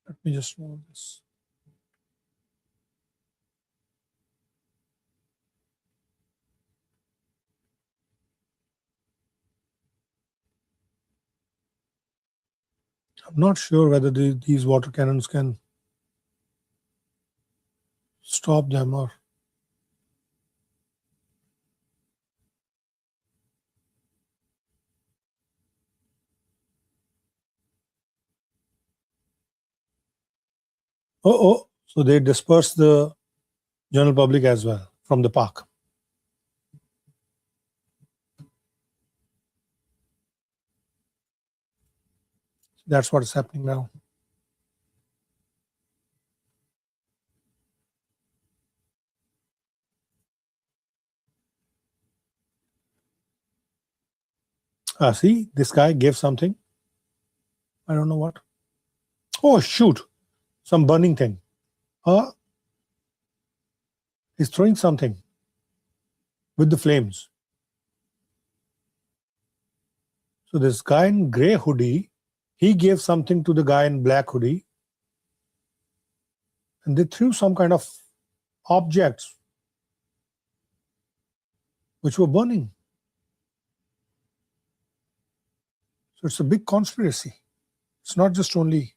Let me just move this. I'm not sure whether these water cannons can stop them or. Oh, so they disperse the general public as well from the park. That's what is happening now. See, this guy gave something. I don't know what. Oh, shoot. Some burning thing. He's throwing something with the flames. So this guy in gray hoodie, he gave something to the guy in black hoodie. And they threw some kind of objects which were burning. So it's a big conspiracy. It's not just only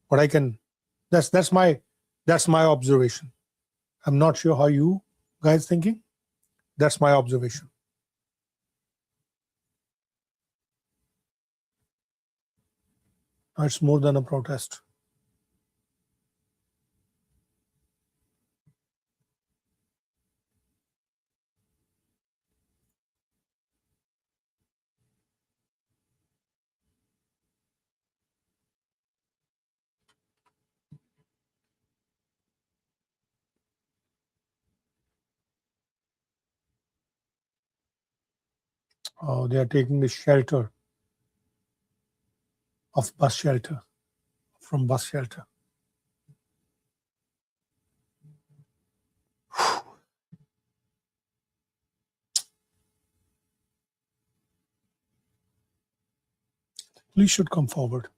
what I can. That's my observation. I'm not sure how you guys thinking. That's my observation. It's more than a protest. Oh, they are taking the shelter of bus shelter, from bus shelter. Police should come forward.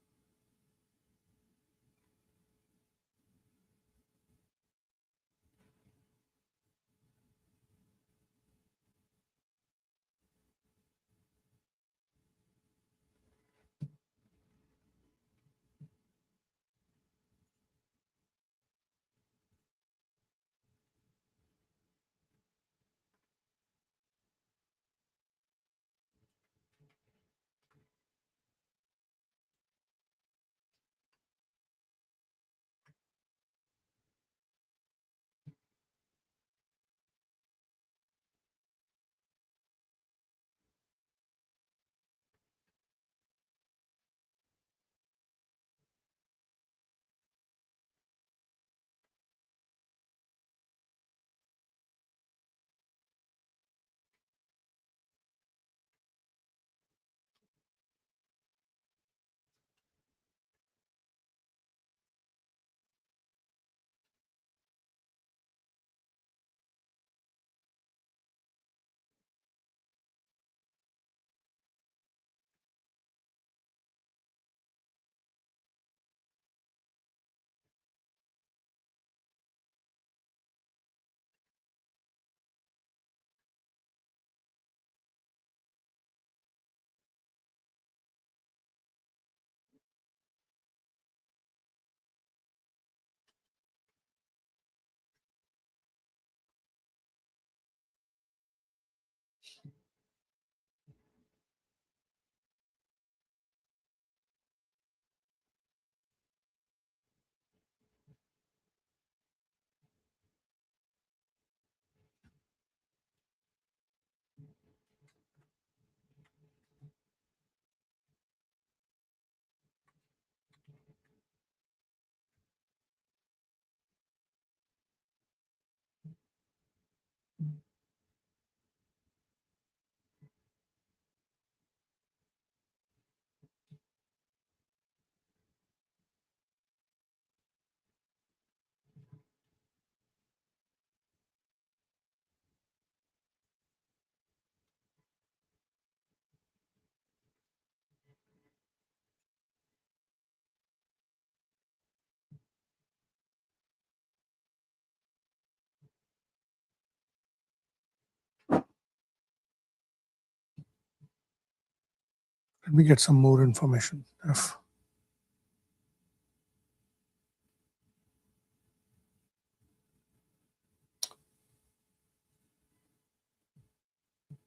Let me get some more information.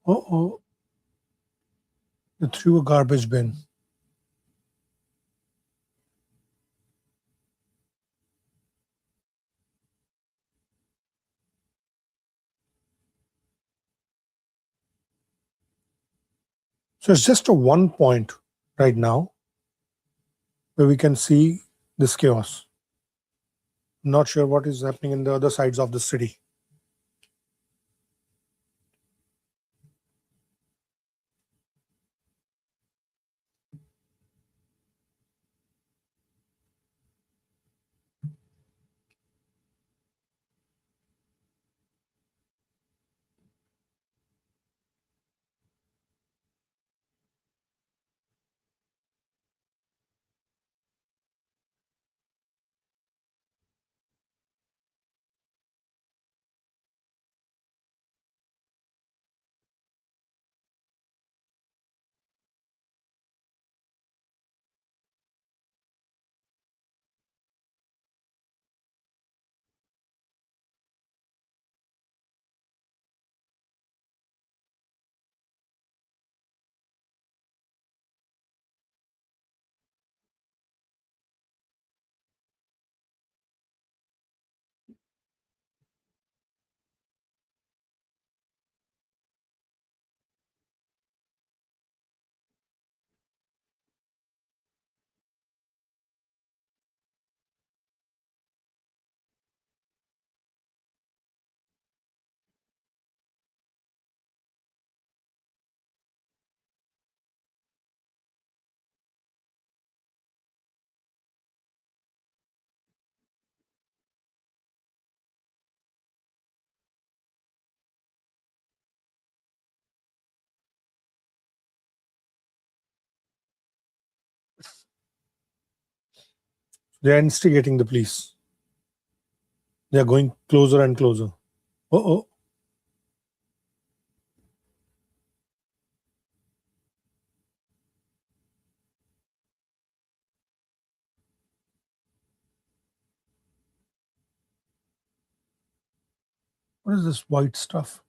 Oh, they threw a garbage bin. So it's just a one point right now where we can see this chaos. Not sure what is happening in the other sides of the city. They're instigating the police. They're going closer and closer. Uh-oh. What is this white stuff?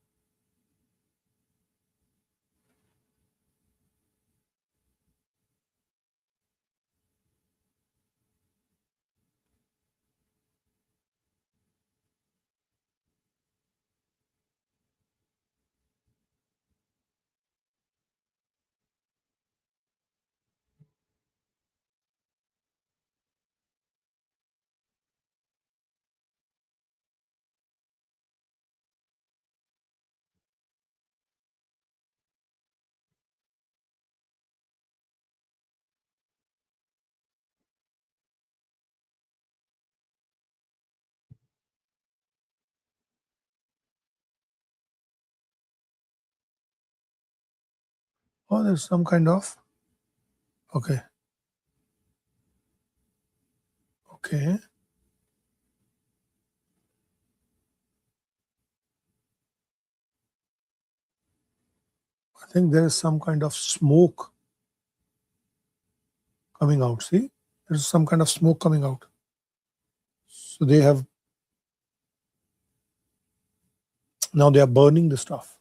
Oh, there's some kind of. Okay. Okay. I think there is some kind of smoke coming out. See, there's some kind of smoke coming out. So they have, now they are burning the stuff.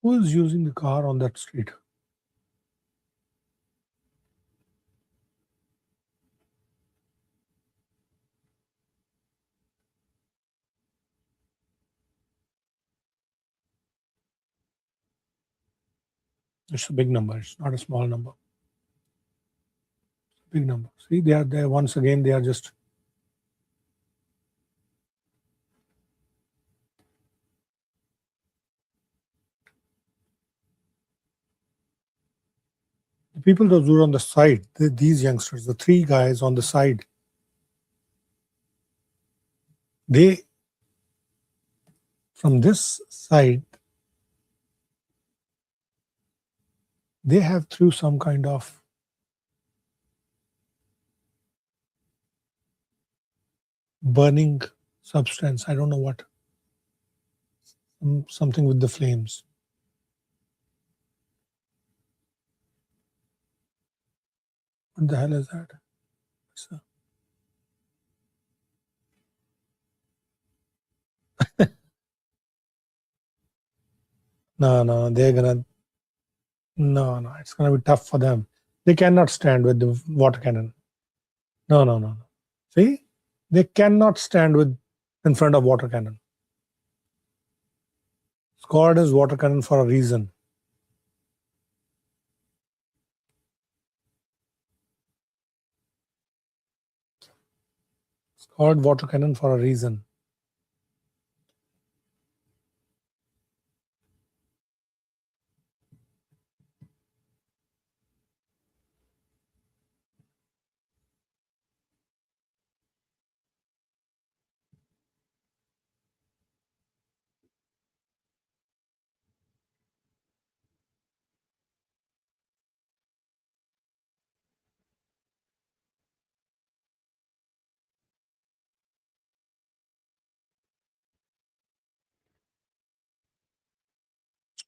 Who is using the car on that street? It's a big number. It's not a small number. Big number. See, they are there once again. They are just. The people those who are on the side, these youngsters, the three guys on the side, they, from this side, They have through some kind of burning substance. I don't know what. Something with the flames. What the hell is that? No, they're gonna. No, it's gonna be tough for them. They cannot stand with the water cannon. No. See, they cannot stand in front of water cannon. It's called as water cannon for a reason. It's called water cannon for a reason.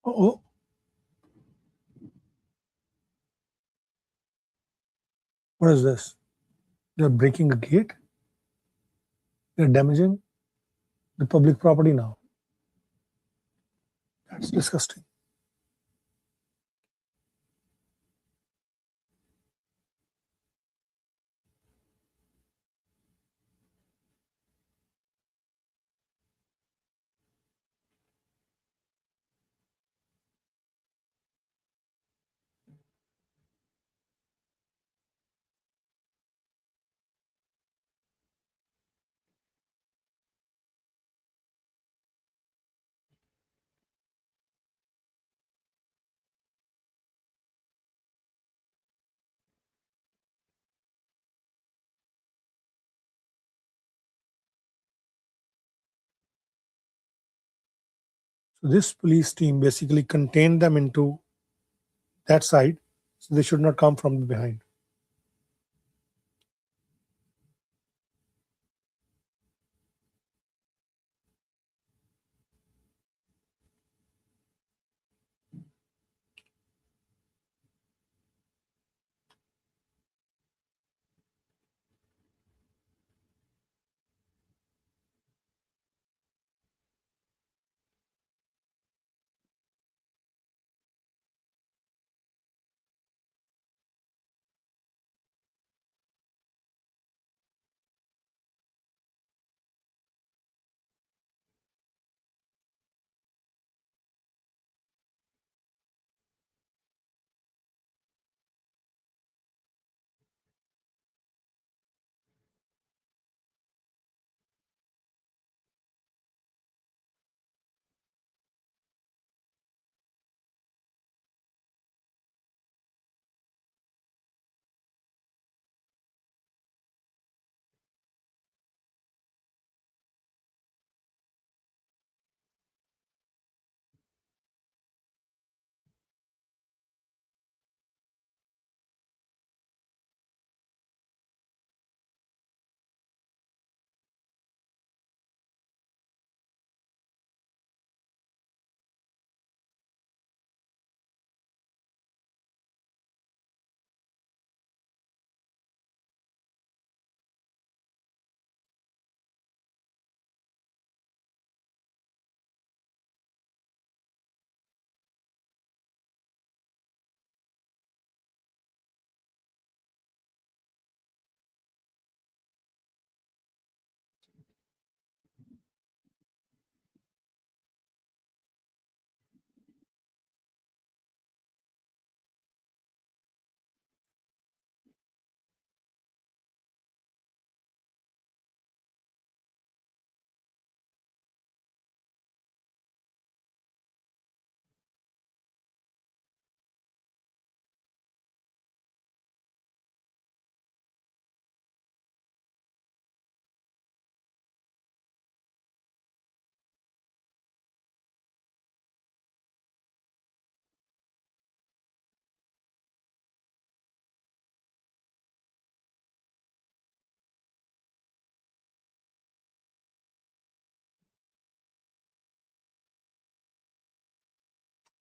Oh, what is this? They're breaking a gate. They're damaging the public property now. That's disgusting. So this police team basically contained them into that side, so they should not come from behind.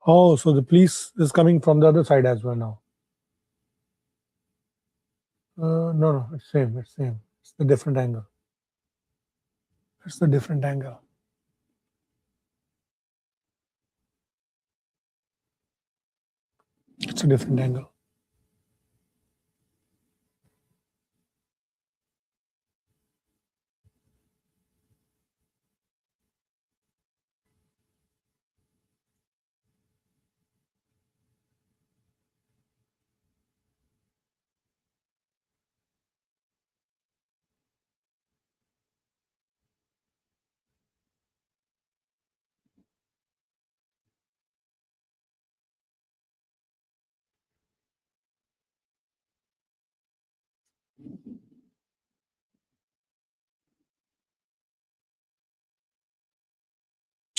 Oh, so the police is coming from the other side as well now. No, it's same. It's same. It's a different angle. It's a different angle. It's a different angle.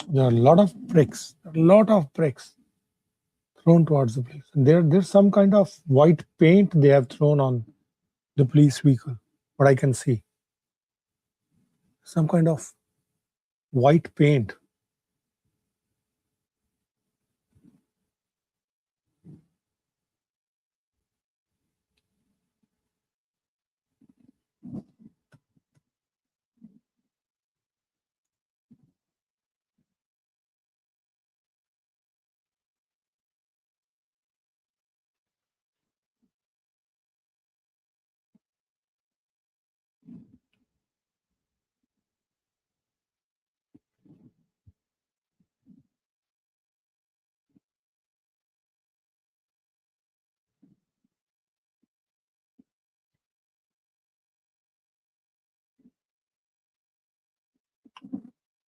There are a lot of bricks. Thrown towards the police. There's some kind of white paint they have thrown on the police vehicle. What I can see, some kind of white paint.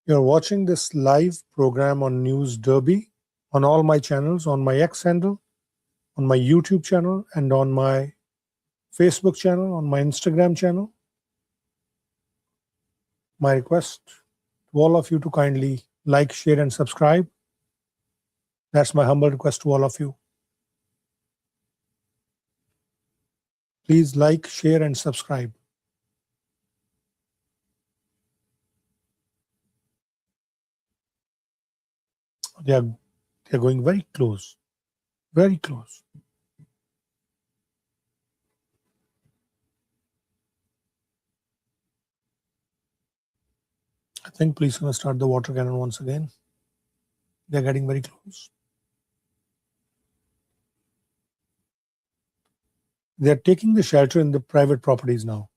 You're watching this live program on News Derby on all my channels, on my X handle, on my YouTube channel, and on my Facebook channel, on my Instagram channel. My request to all of you to kindly like, share, and subscribe. That's my humble request to all of you. Please like, share, and subscribe. They're going very close. Very close. I think police are going to start the water cannon once again. They're getting very close. They're taking the shelter in the private properties now.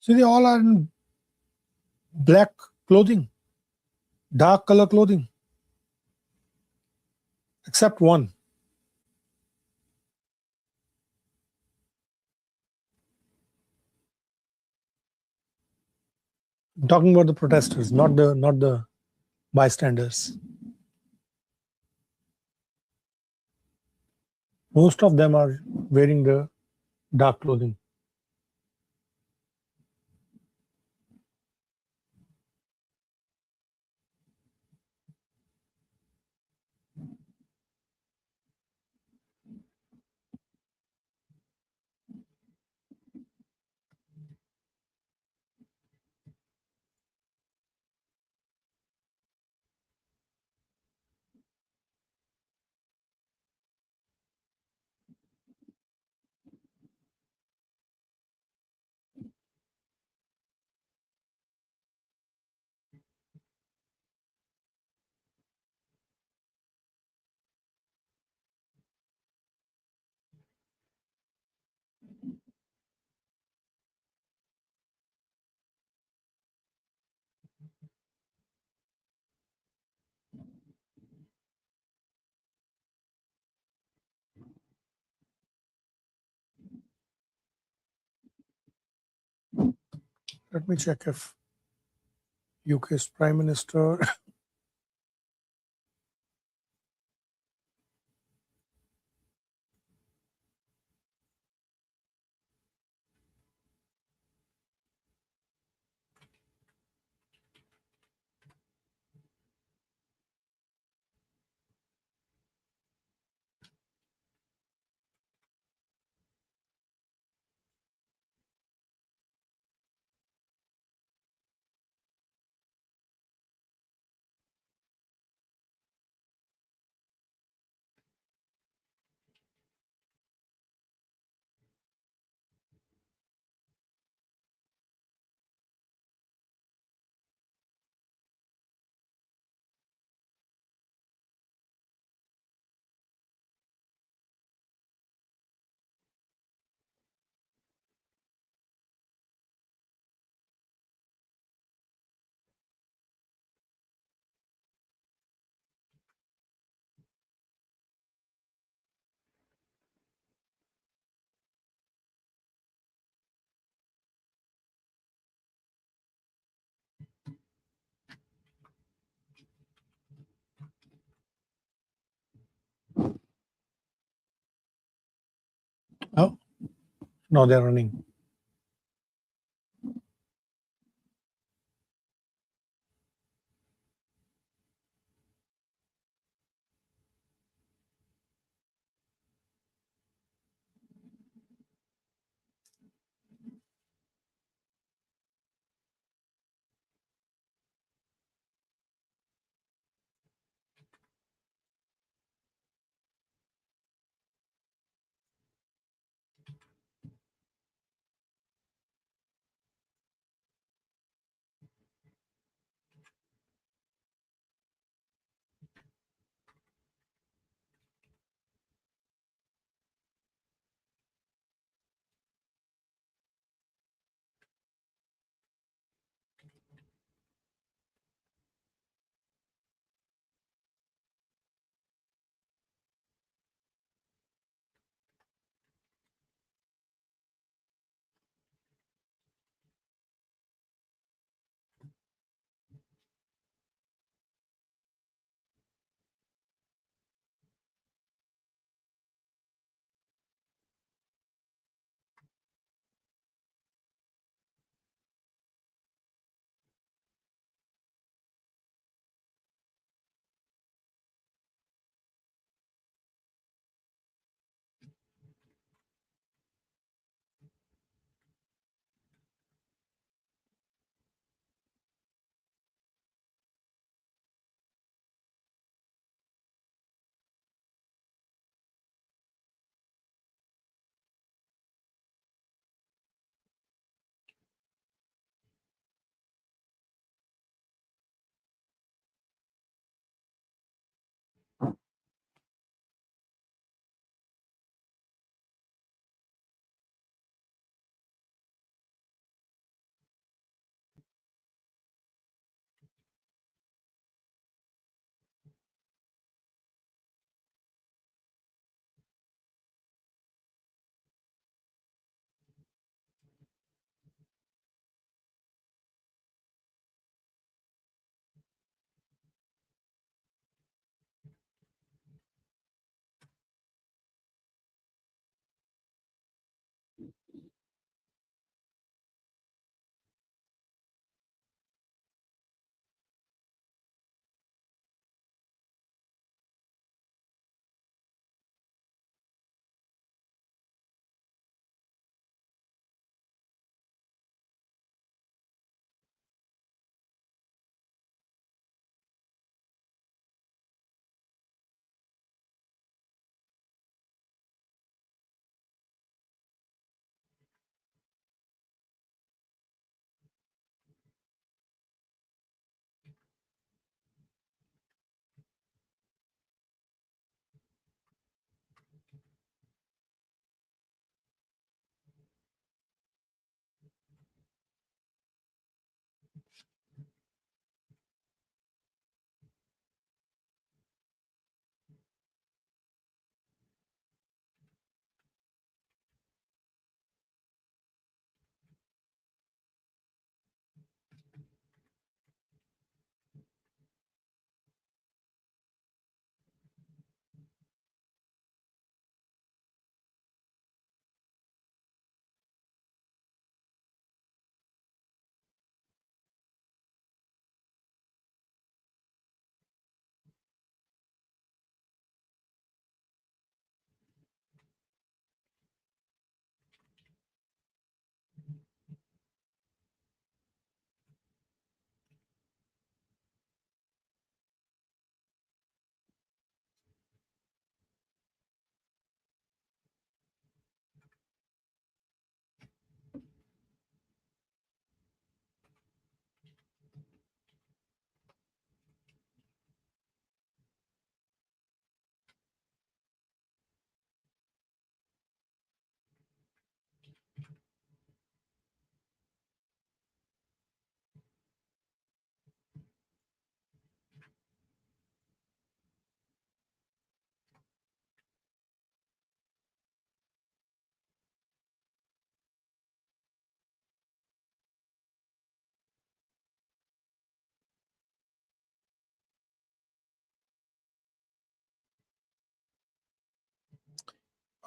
See, they all are in black clothing, dark color clothing, except one. I'm talking about the protesters, not the bystanders. Most of them are wearing the dark clothing. Let me check if UK's Prime Minister. Oh, no, they're running.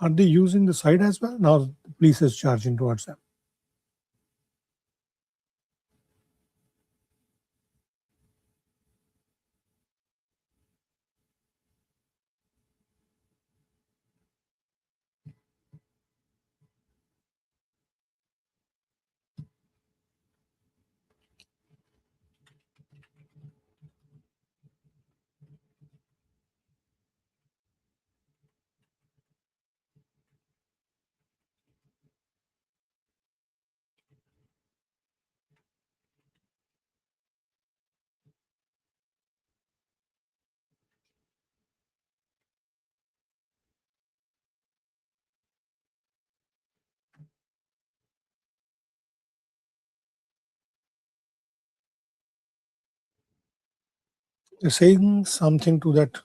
Are they using the side as well? Now the police is charging towards them. They're saying something to that,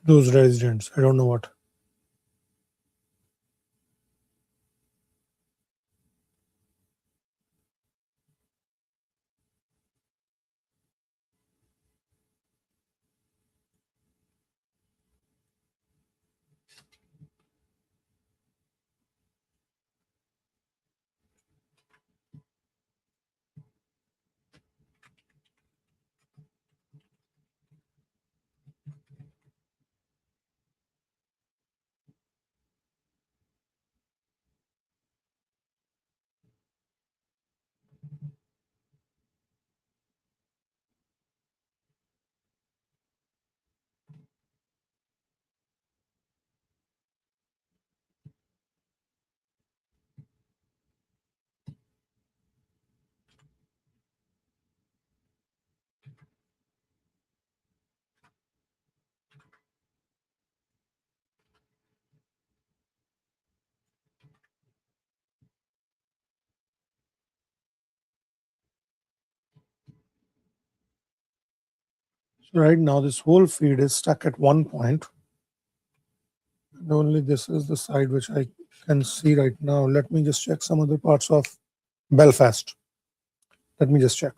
those residents. I don't know what. So right now this whole feed is stuck at one point. And only this is the side which I can see right now. Let me just check some other parts of Belfast. Let me just check.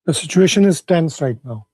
The situation is tense right now.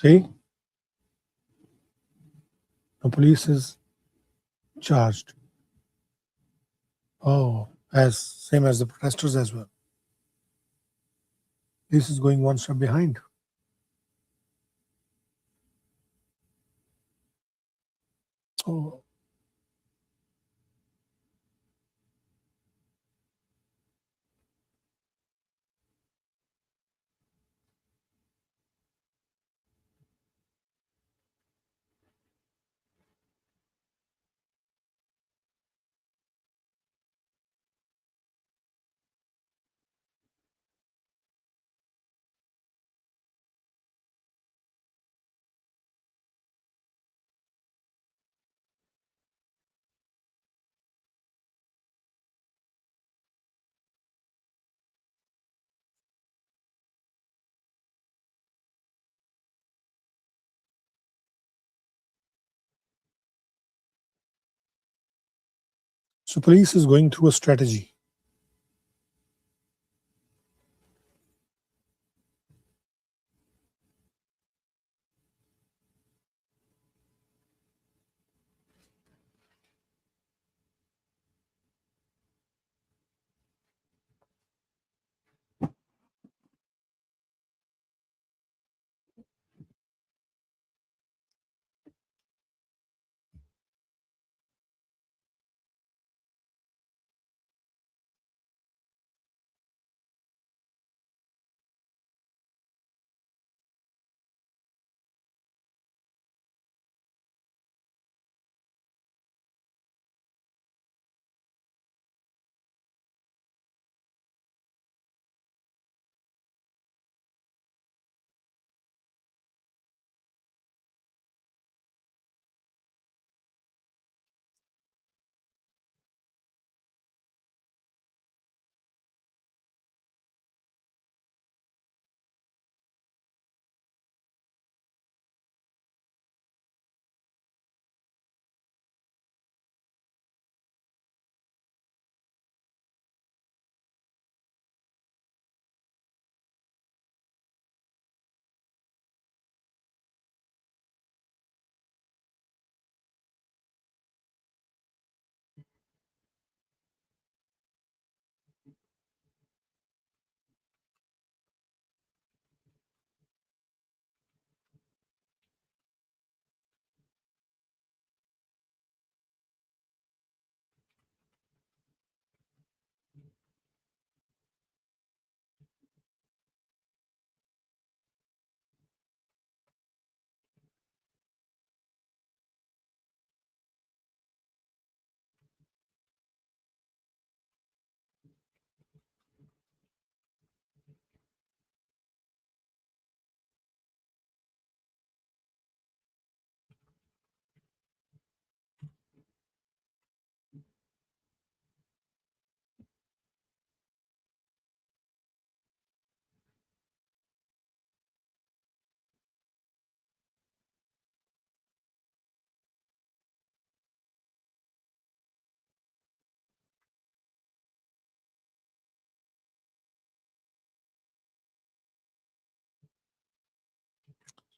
See? The police is charged. Oh, as same as the protesters as well. This is going one step behind. Oh. So police is going through a strategy.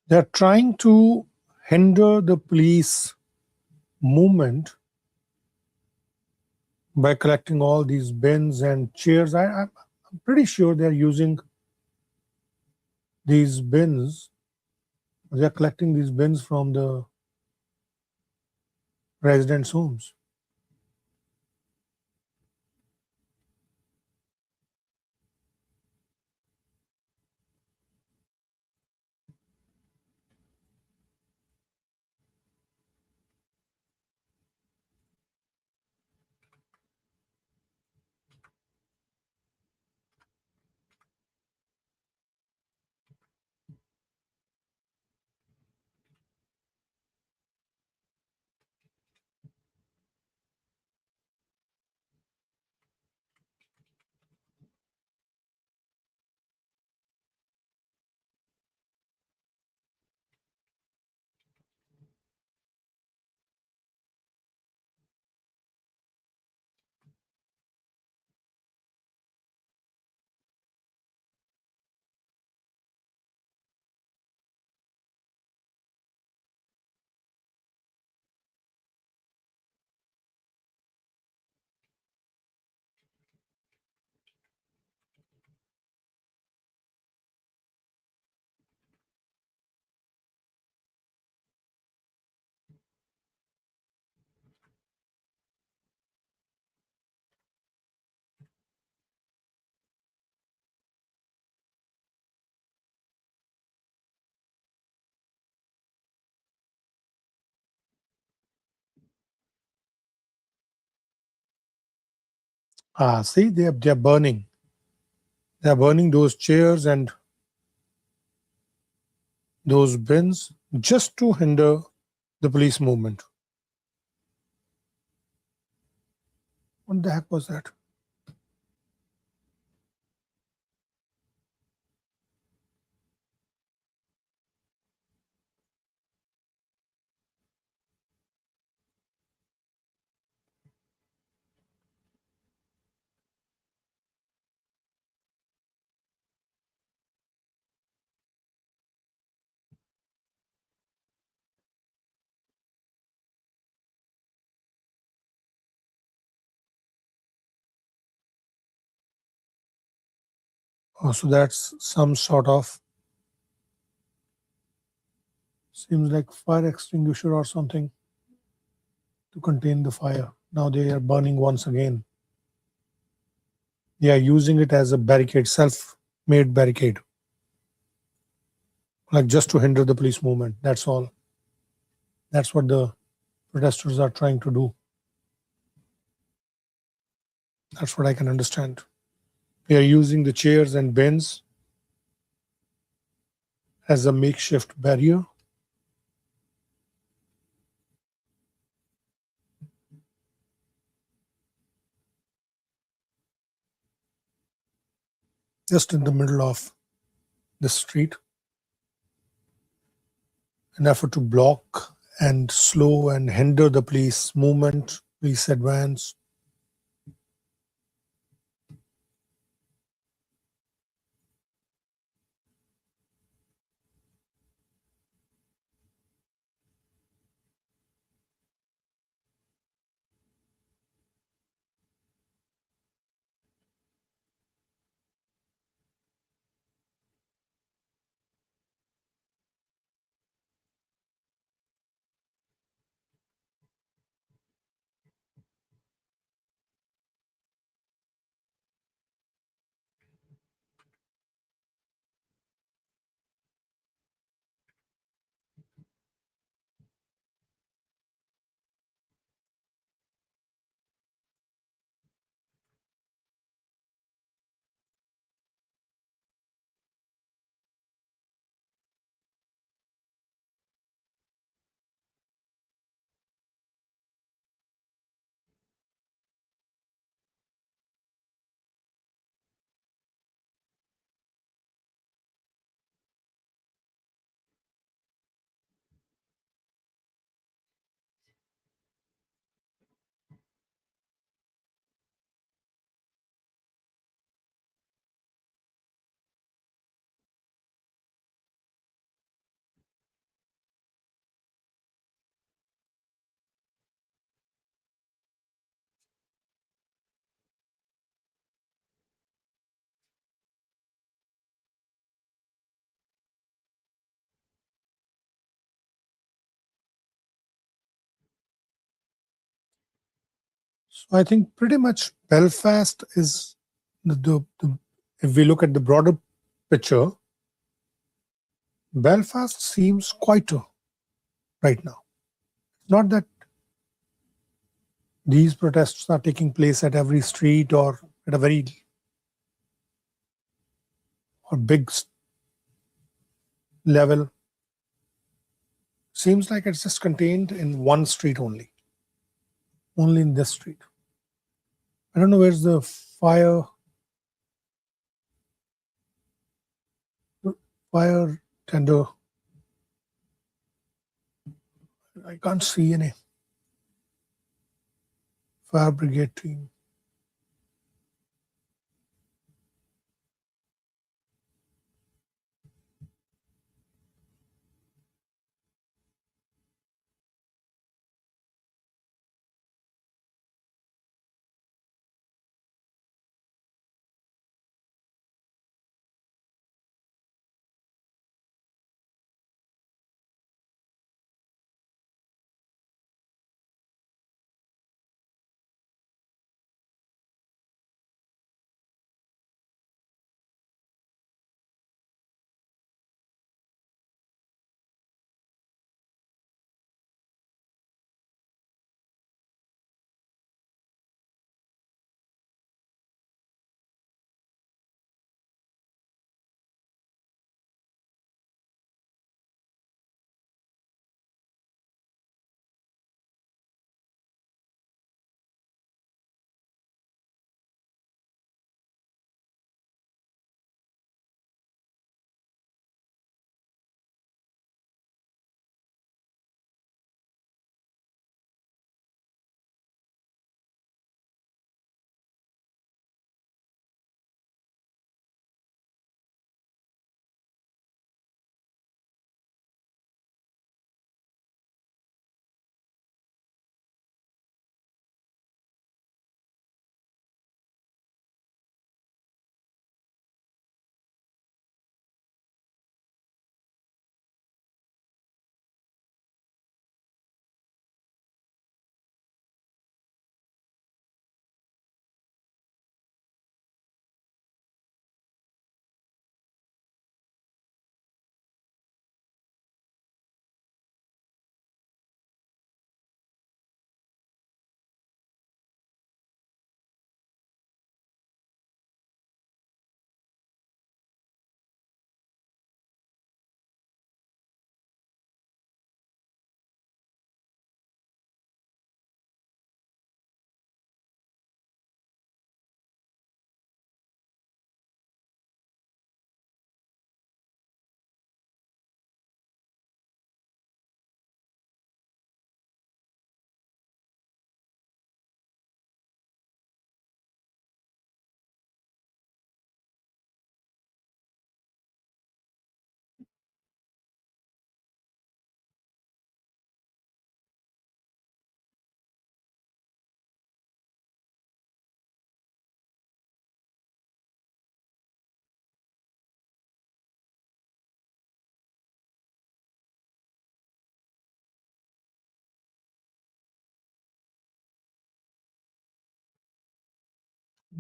They're trying to hinder the police movement by collecting all these bins and chairs. I'm pretty sure they're using these bins. They're collecting these bins from the residents' homes. See, they're burning. They're burning those chairs and those bins just to hinder the police movement. What the heck was that? Oh, so that's some sort of, seems like fire extinguisher or something to contain the fire. Now they are burning once again. They are using it as a barricade, self-made barricade, like just to hinder the police movement. That's all. That's what the protesters are trying to do. That's what I can understand. They are using the chairs and bins as a makeshift barrier. Just in the middle of the street, an effort to block and slow and hinder the police movement, police advance. So I think pretty much Belfast is if we look at the broader picture, Belfast seems quieter right now. Not that these protests are taking place at every street or at a very or big level. Seems like it's just contained in one street only in this street. I don't know where's the fire tender. I can't see any fire brigade team.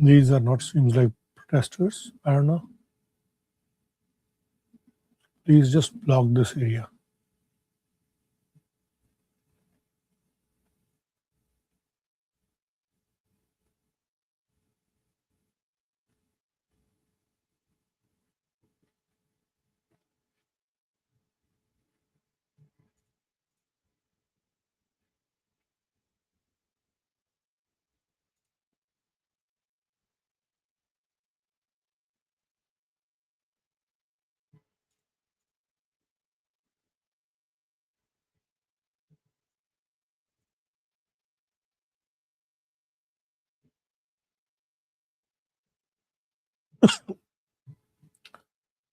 These are not, seems like protesters. I don't know. Please just block this area.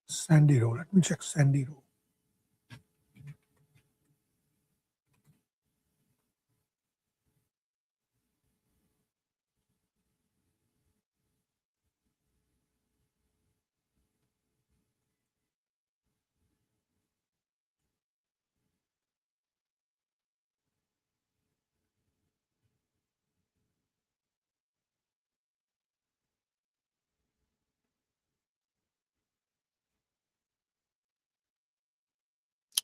Sandy Row. Let me check Sandy Row.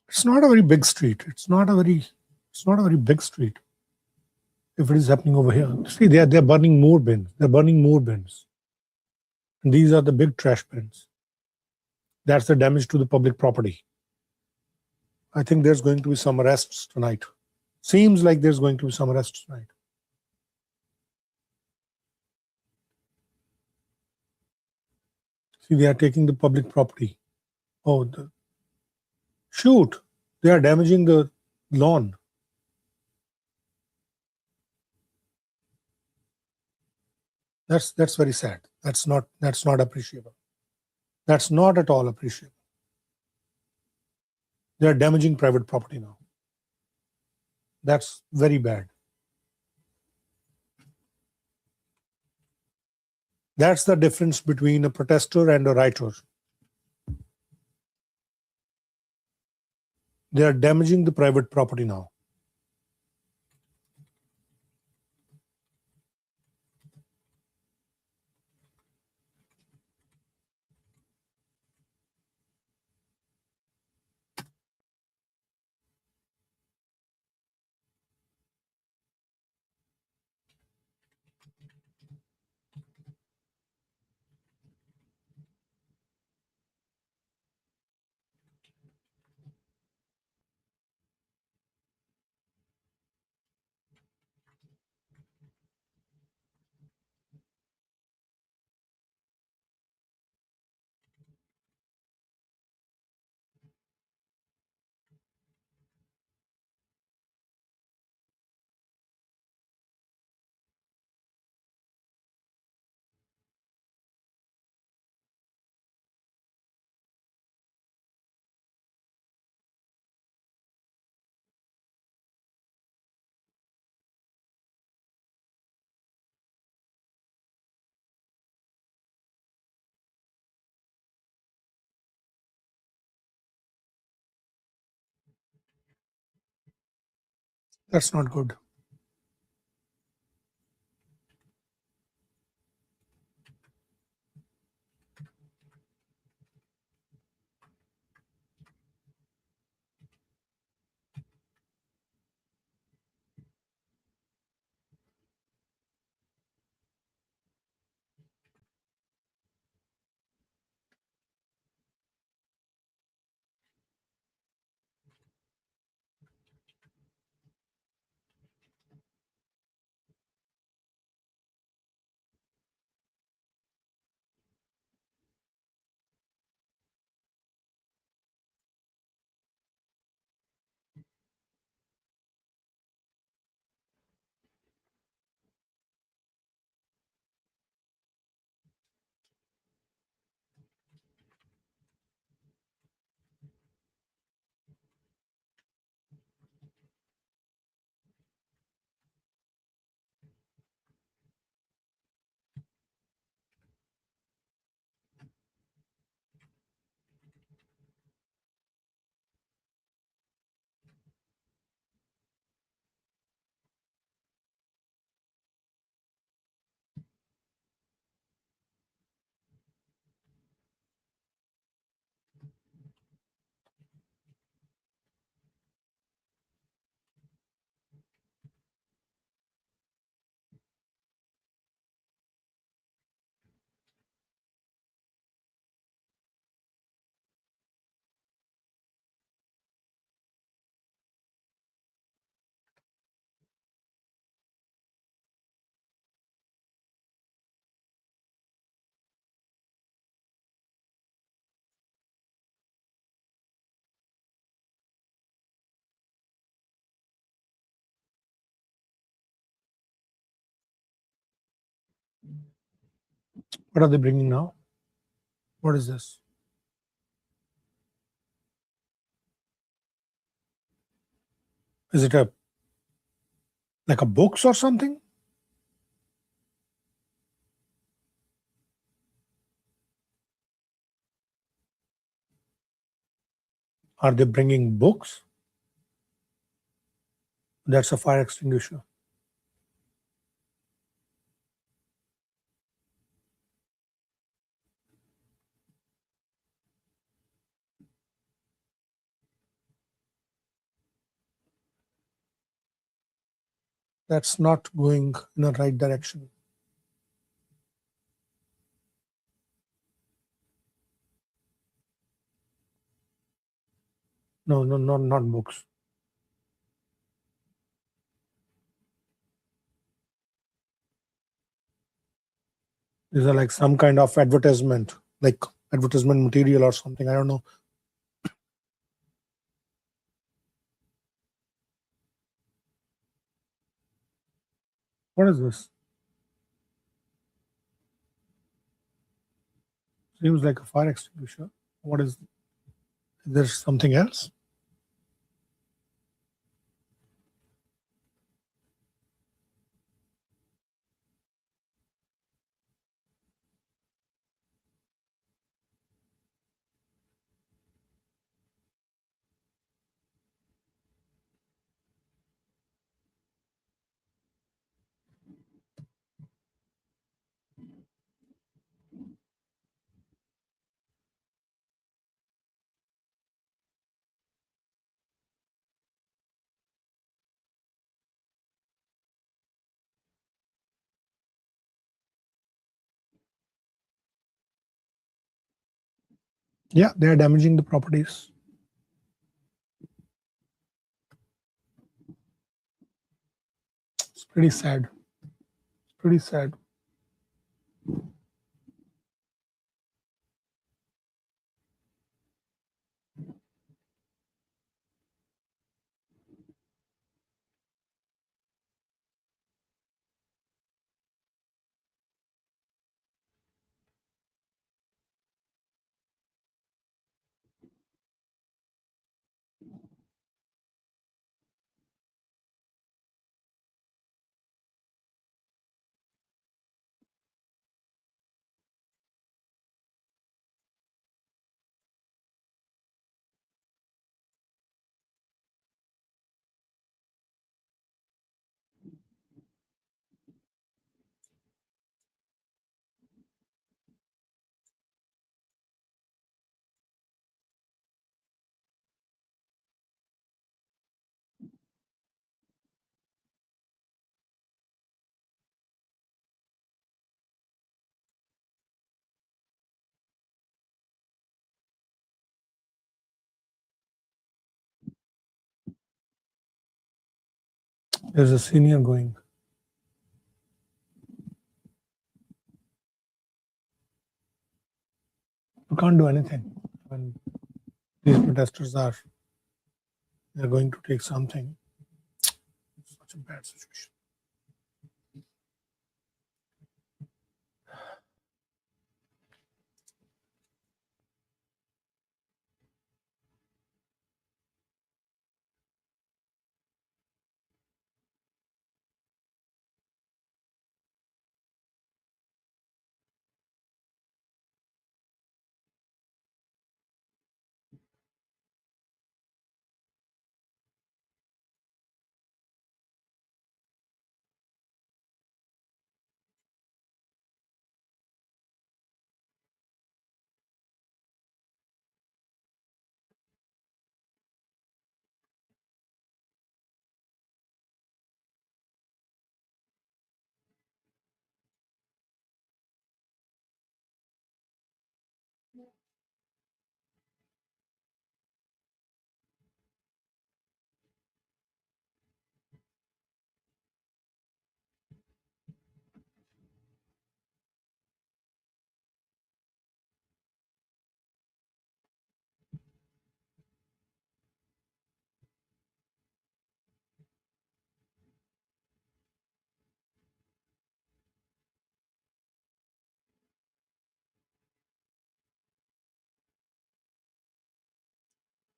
It's not a very big street. It's not a very big street. If it is happening over here, see, they're burning more bins. They're burning more bins. And these are the big trash bins. That's the damage to the public property. I think there's going to be some arrests tonight. Seems like there's going to be some arrests tonight. See, they are taking the public property. Oh, shoot! They are damaging the lawn. That's very sad. That's not appreciable. That's not at all appreciable. They are damaging private property now. That's very bad. That's the difference between a protester and a rioter. They are damaging the private property now. That's not good. What are they bringing now? What is this? Is it like a books or something? Are they bringing books? That's a fire extinguisher. That's not going in the right direction. No, not books. These are like some kind of advertisement, like advertisement material or something. I don't know. What is this? Seems like a fire extinguisher. What is there something else? Yeah, they are damaging the properties. It's pretty sad. It's pretty sad. There's a senior going. You can't do anything when these protesters they're going to take something. Such a bad situation.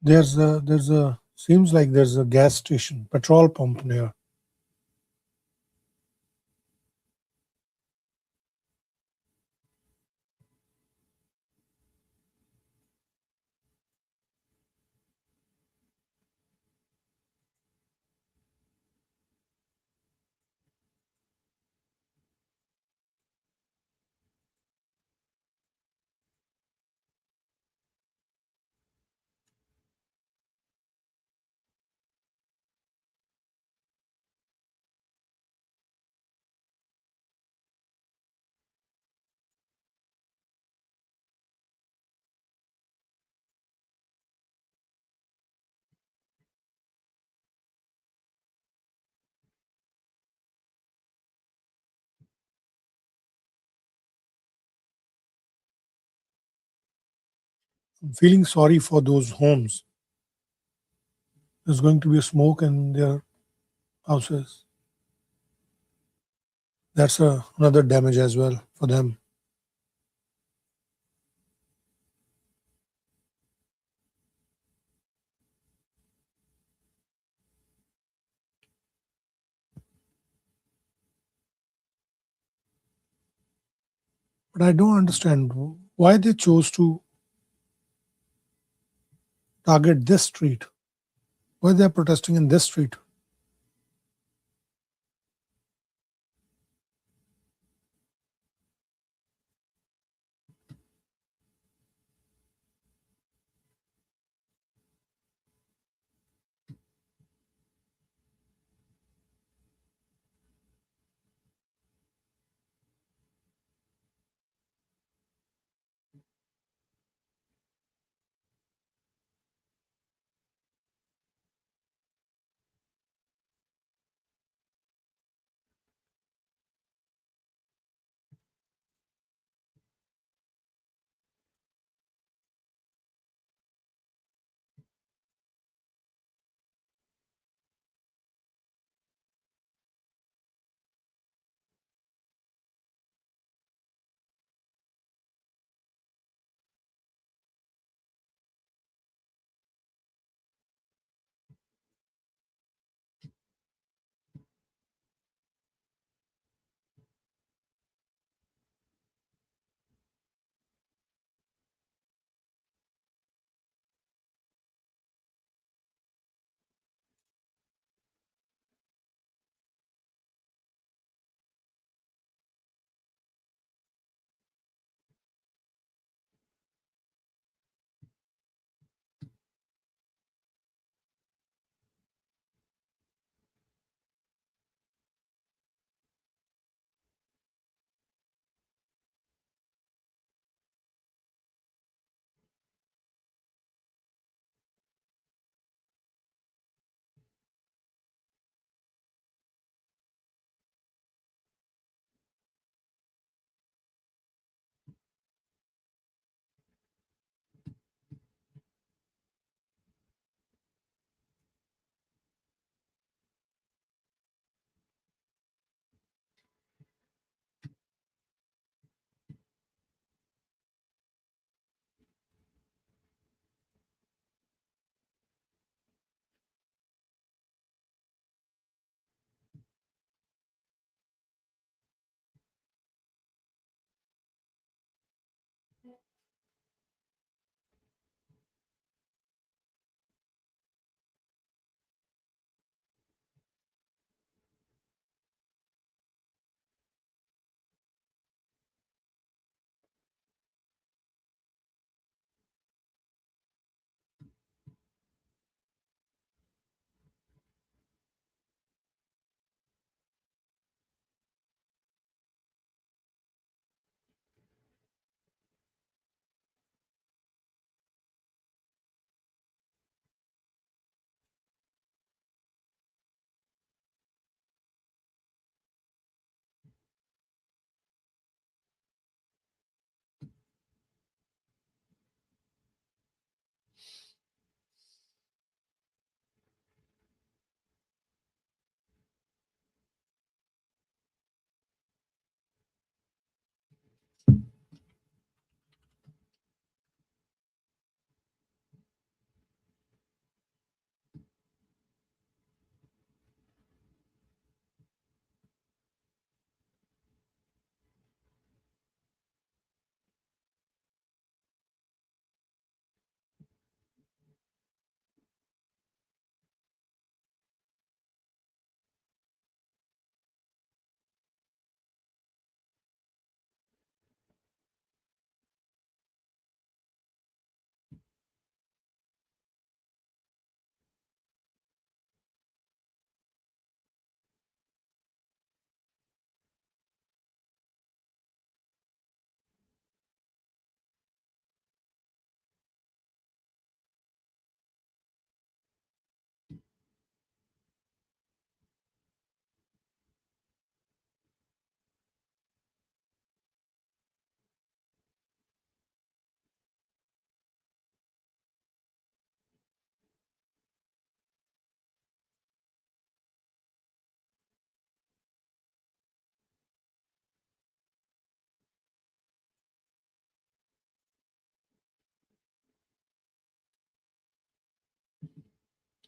There's a seems like there's a gas station, petrol pump near. I'm feeling sorry for those homes. There's going to be a smoke in their houses. That's another damage as well for them. But I don't understand why they chose to target this street. Why they're protesting in this street.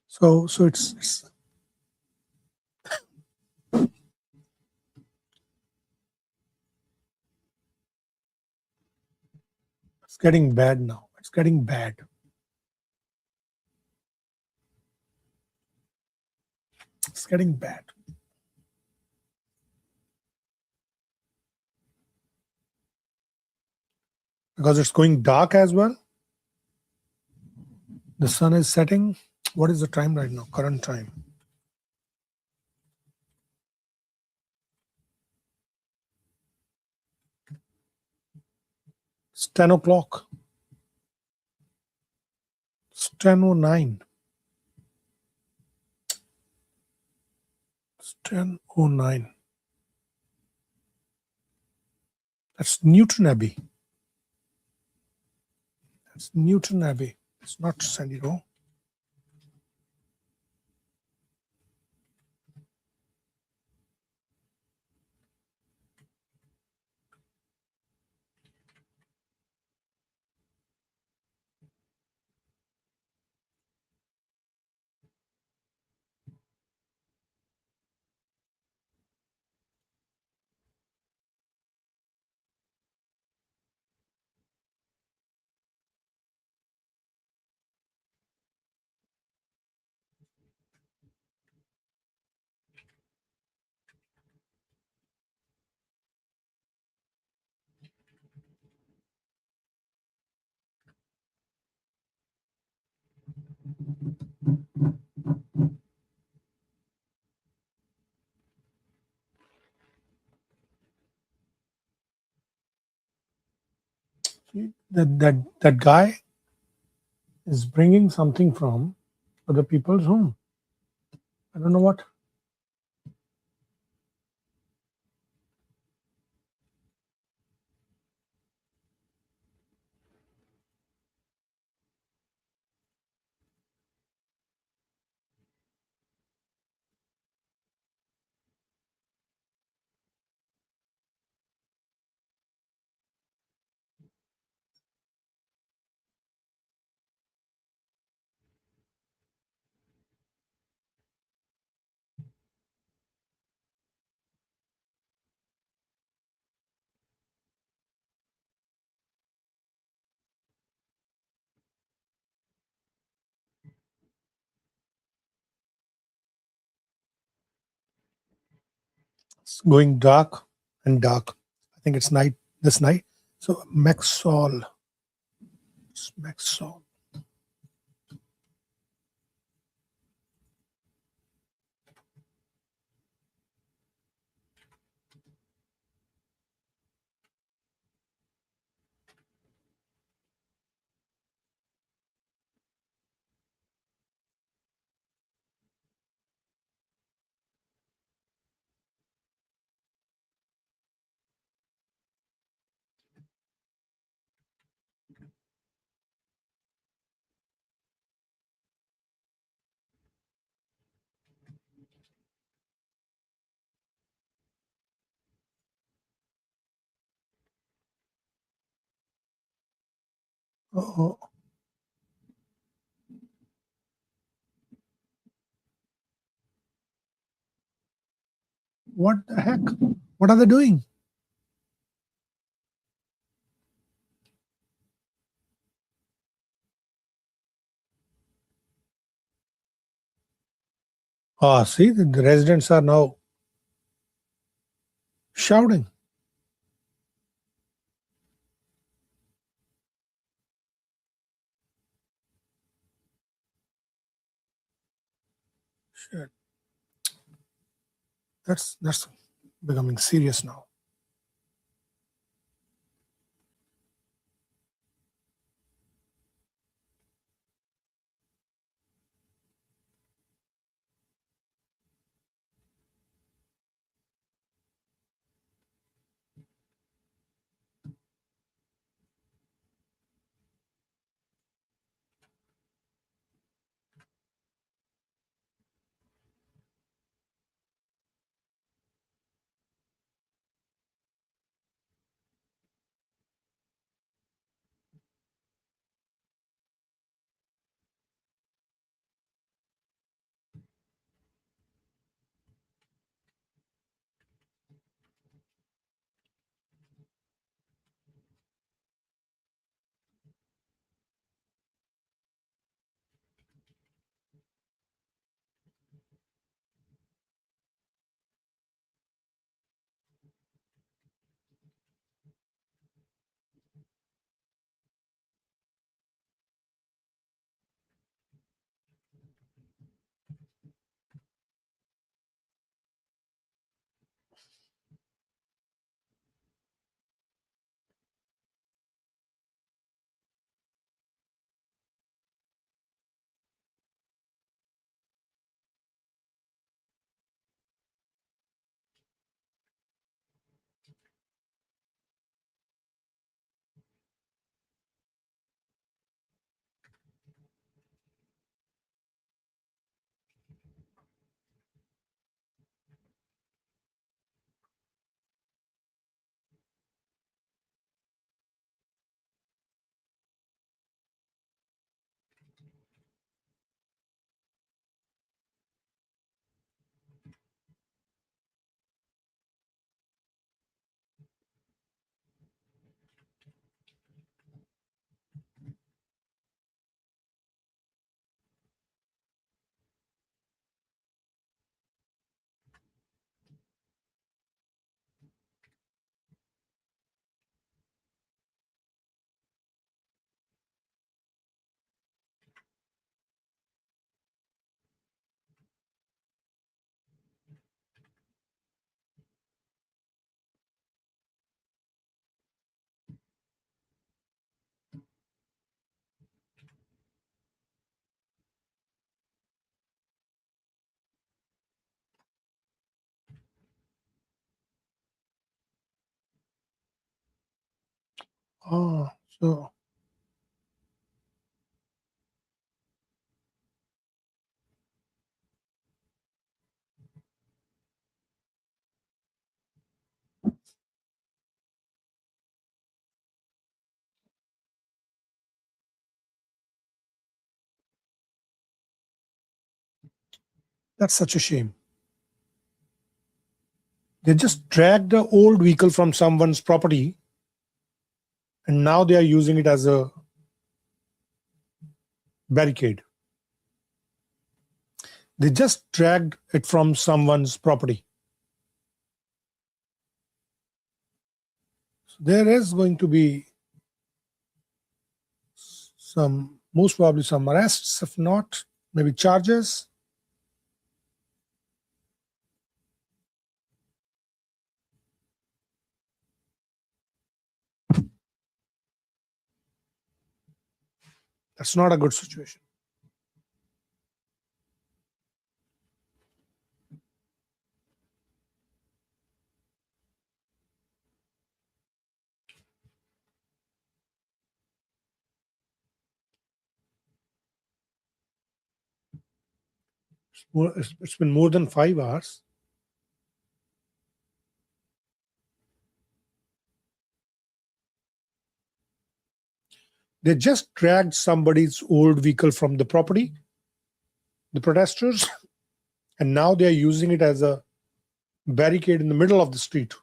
So it's getting bad now. It's getting bad. It's getting bad. Because it's going dark as well. The sun is setting. What is the time right now? Current time. It's 10 o'clock. It's 10:09. It's 10:09. That's Newton Abbey. That's Newton Abbey. It's not Sandy Row. See, that guy is bringing something from other people's home. I don't know what. It's going dark and dark. I think it's night this night. So Maxall. It's Maxall. Oh, what the heck? What are they doing? Ah, see, the residents are now shouting. Shit. That's becoming serious now. Oh, so that's such a shame. They just dragged the old vehicle from someone's property and now they are using it as a barricade. They just dragged it from someone's property. So there is going to be most probably some arrests, if not, maybe charges. That's not a good situation. It's been more than 5 hours. They just dragged somebody's old vehicle from the property, the protesters, and now they are using it as a barricade in the middle of the street.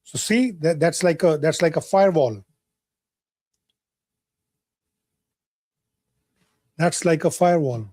So see, that's like a firewall. That's like a firewall.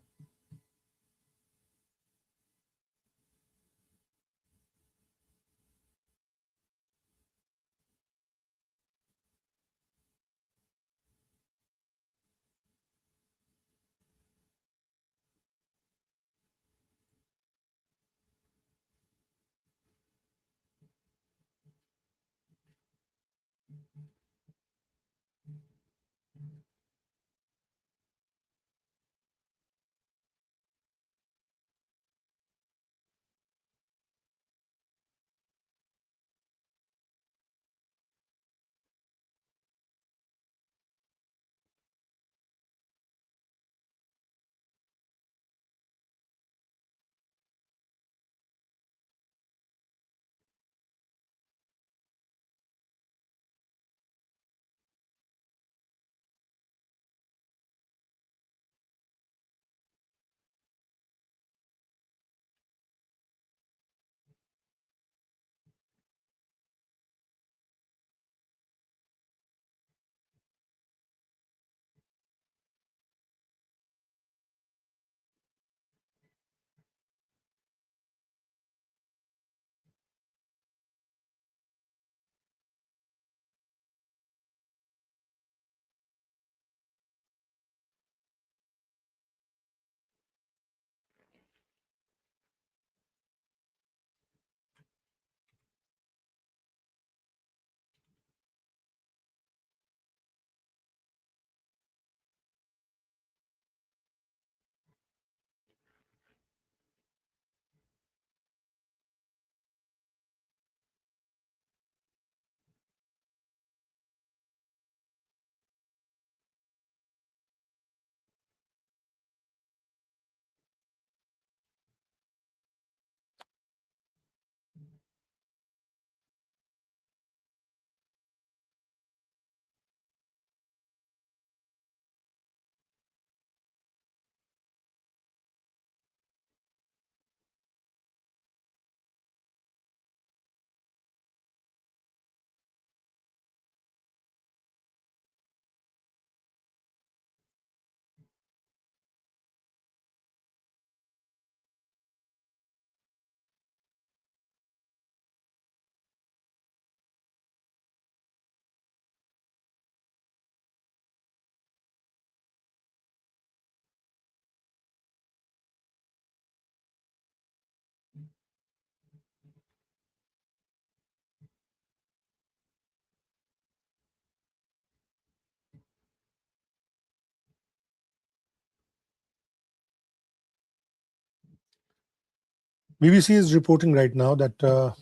BBC is reporting right now that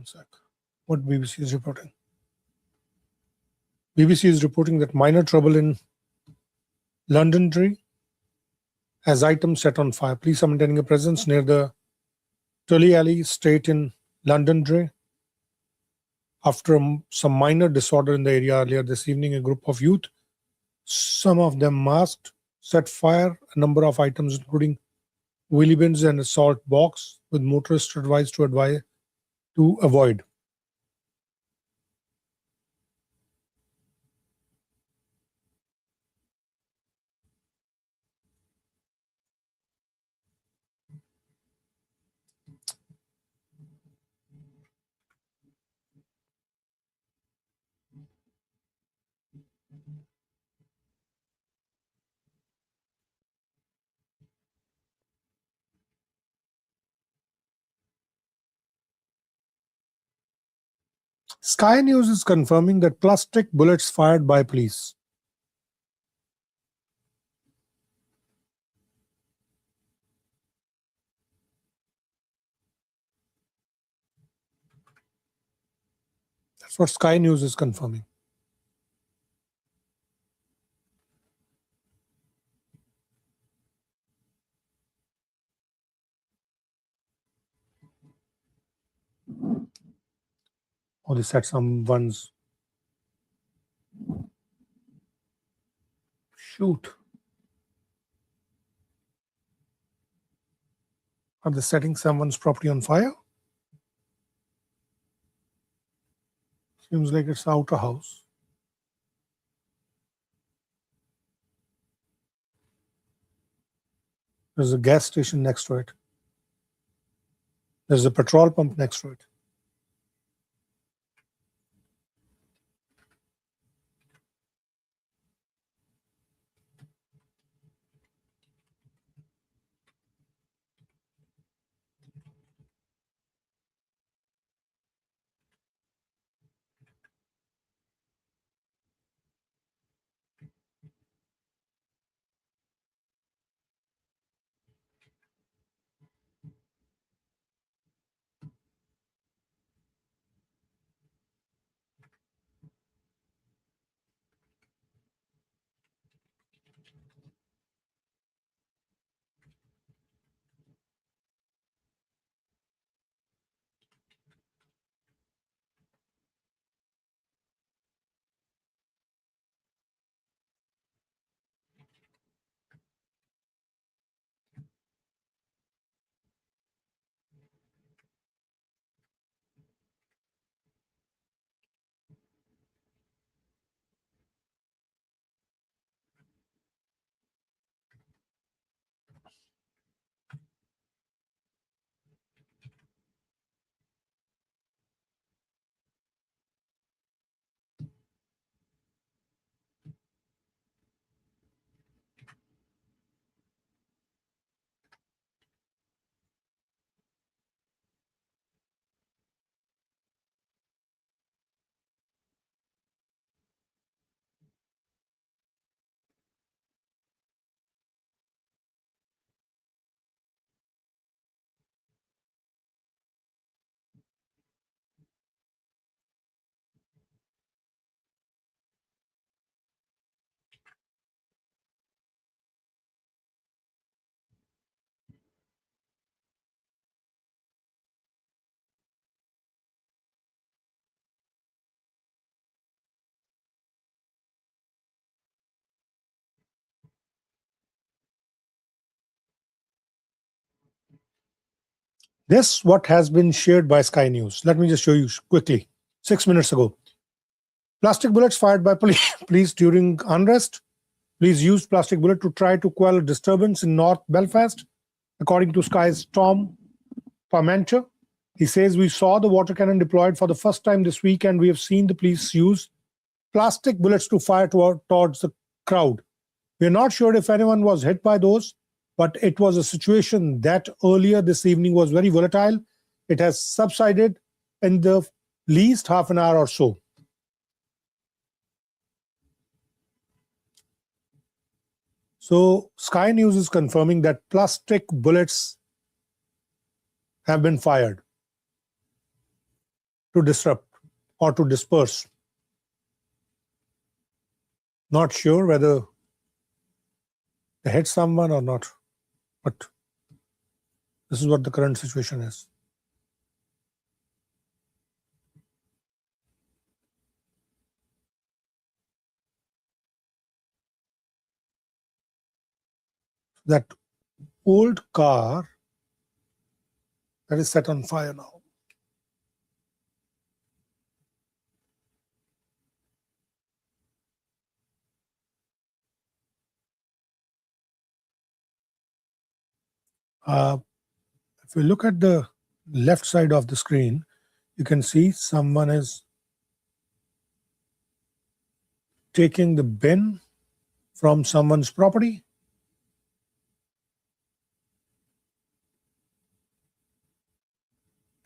One sec. What BBC is reporting? BBC is reporting that minor trouble in Londonderry as items set on fire. Police are maintaining a presence near the Tully Alley estate in Londonderry. After some minor disorder in the area earlier this evening, a group of youth, some of them masked, set fire a number of items including wheelie bins and a salt box, with motorists advised to avoid. Sky News is confirming that plastic bullets fired by police. That's what Sky News is confirming. Oh, they said someone's shoot. Are they setting someone's property on fire? Seems like it's outer house. There's a gas station next to it. There's a petrol pump next to it. This what has been shared by Sky News. Let me just show you quickly. 6 minutes ago. Plastic bullets fired by police during unrest. Police used plastic bullet to try to quell a disturbance in North Belfast. According to Sky's Tom Parmenter, he says, we saw the water cannon deployed for the first time this week, and we have seen the police use plastic bullets to fire towards the crowd. We are not sure if anyone was hit by those, but it was a situation that earlier this evening was very volatile. It has subsided in the least half an hour or so. So Sky News is confirming that plastic bullets have been fired. to disrupt or to disperse. Not sure whether they hit someone or not, but this is what the current situation is. That old car that is set on fire now. If you look at the left side of the screen, you can see someone is taking the bin from someone's property.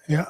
Yeah.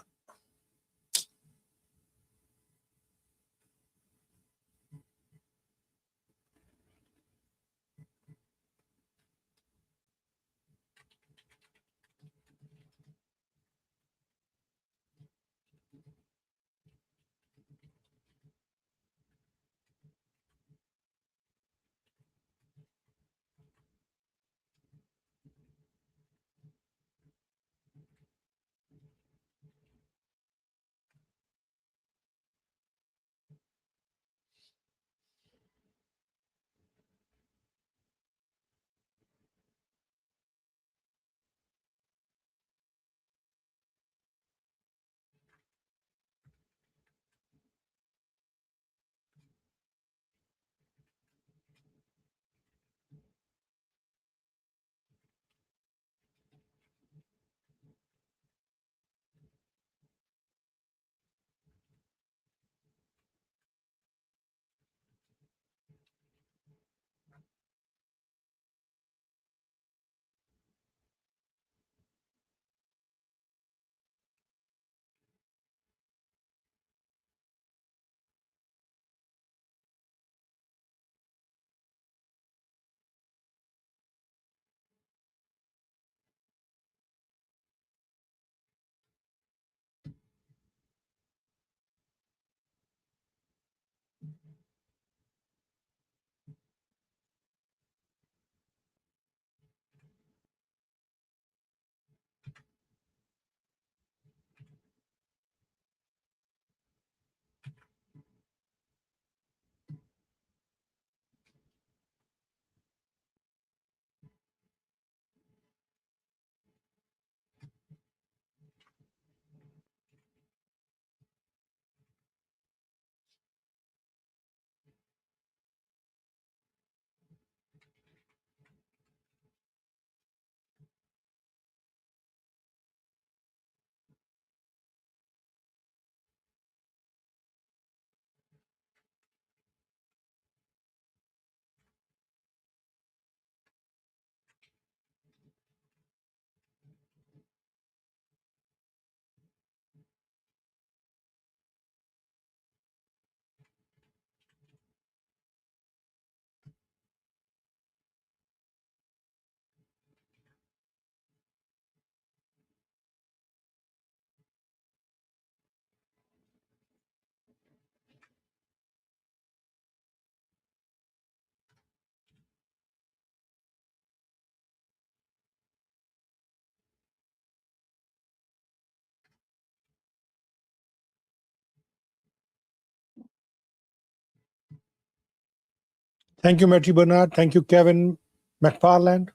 Thank you, Matthew Bernard. Thank you, Kevin McFarland.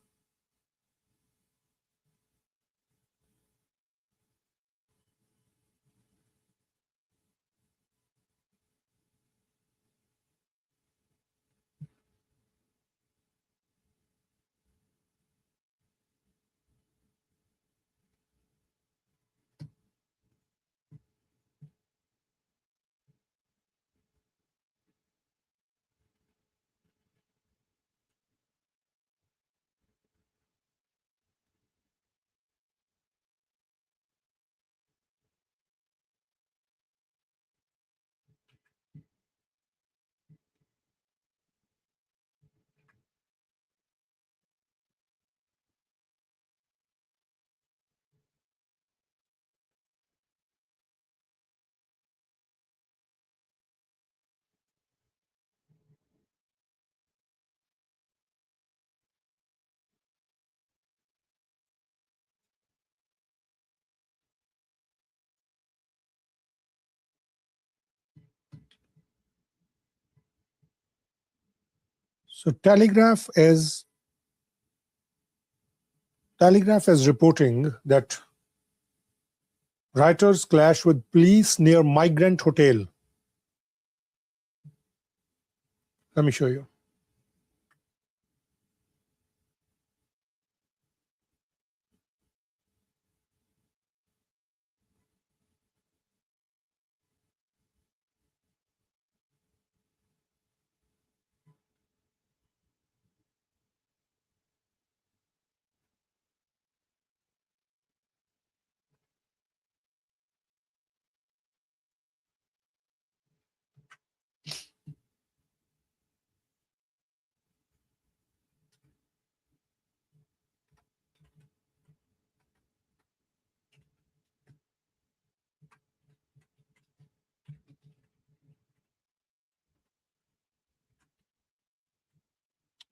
So Telegraph is reporting that rioters clash with police near migrant hotel. Let me show you.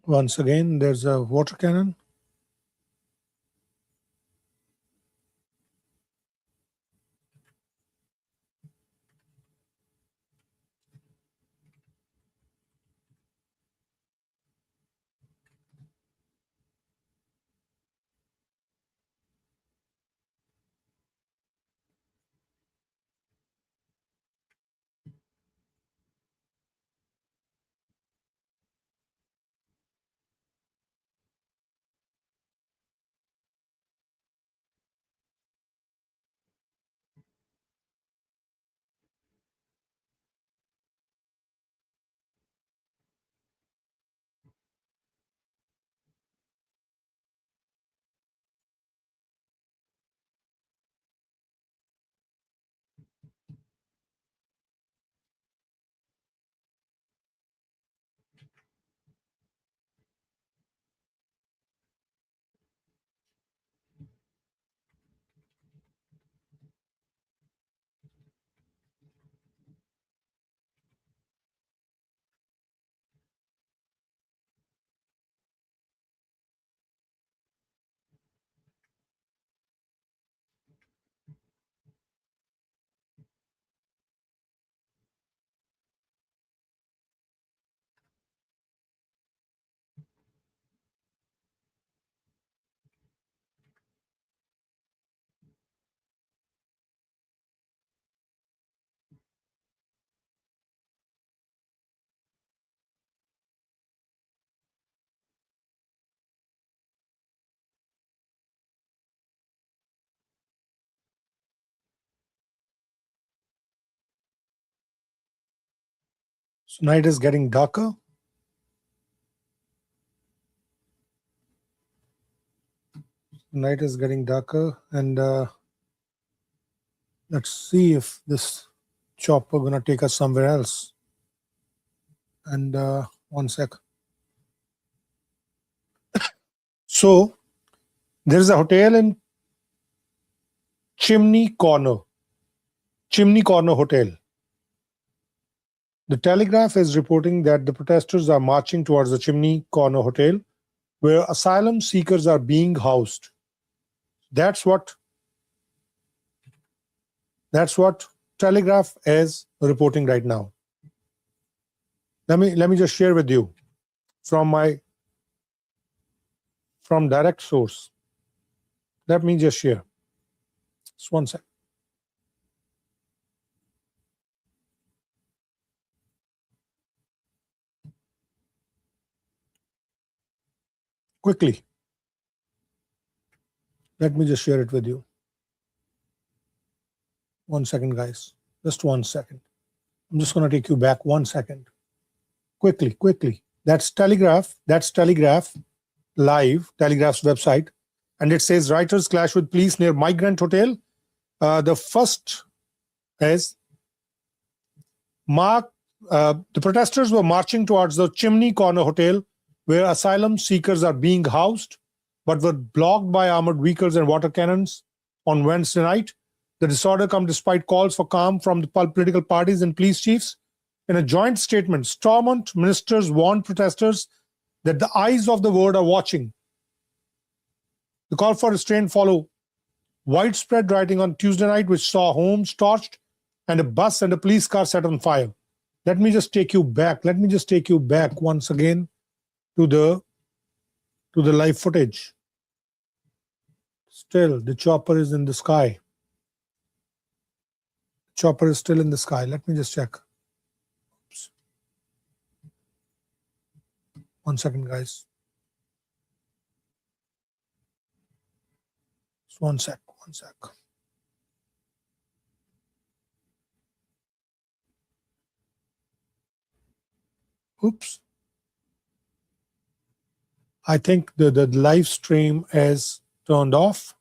Once again, there's a water cannon. So night is getting darker. Night is getting darker, and let's see if this chopper gonna take us somewhere else. And one sec. So there's a hotel in Chimney Corner Hotel. The Telegraph is reporting that the protesters are marching towards the Chimney Corner Hotel, where asylum seekers are being housed. That's what Telegraph is reporting right now. Let me just share with you from direct source. Let me just share. Just one sec. Quickly. Let me just share it with you. 1 second, guys. Just 1 second. I'm just going to take you back 1 second. Quickly. That's Telegraph. That's Telegraph Live, Telegraph's website. And it says rioters clash with police near migrant hotel. The first is the protesters were marching towards the Chimney Corner Hotel, where asylum seekers are being housed, but were blocked by armored vehicles and water cannons on Wednesday night. The disorder comes despite calls for calm from the political parties and police chiefs. In a joint statement, Stormont ministers warned protesters that the eyes of the world are watching. The call for restraint followed widespread rioting on Tuesday night, which saw homes torched and a bus and a police car set on fire. Let me just take you back. Once again. to the live footage. Still, the chopper is in the sky. Chopper is still in the sky. Let me just check. Oops. 1 second, guys. Just 1 sec. 1 sec. Oops. I think the live stream is turned off.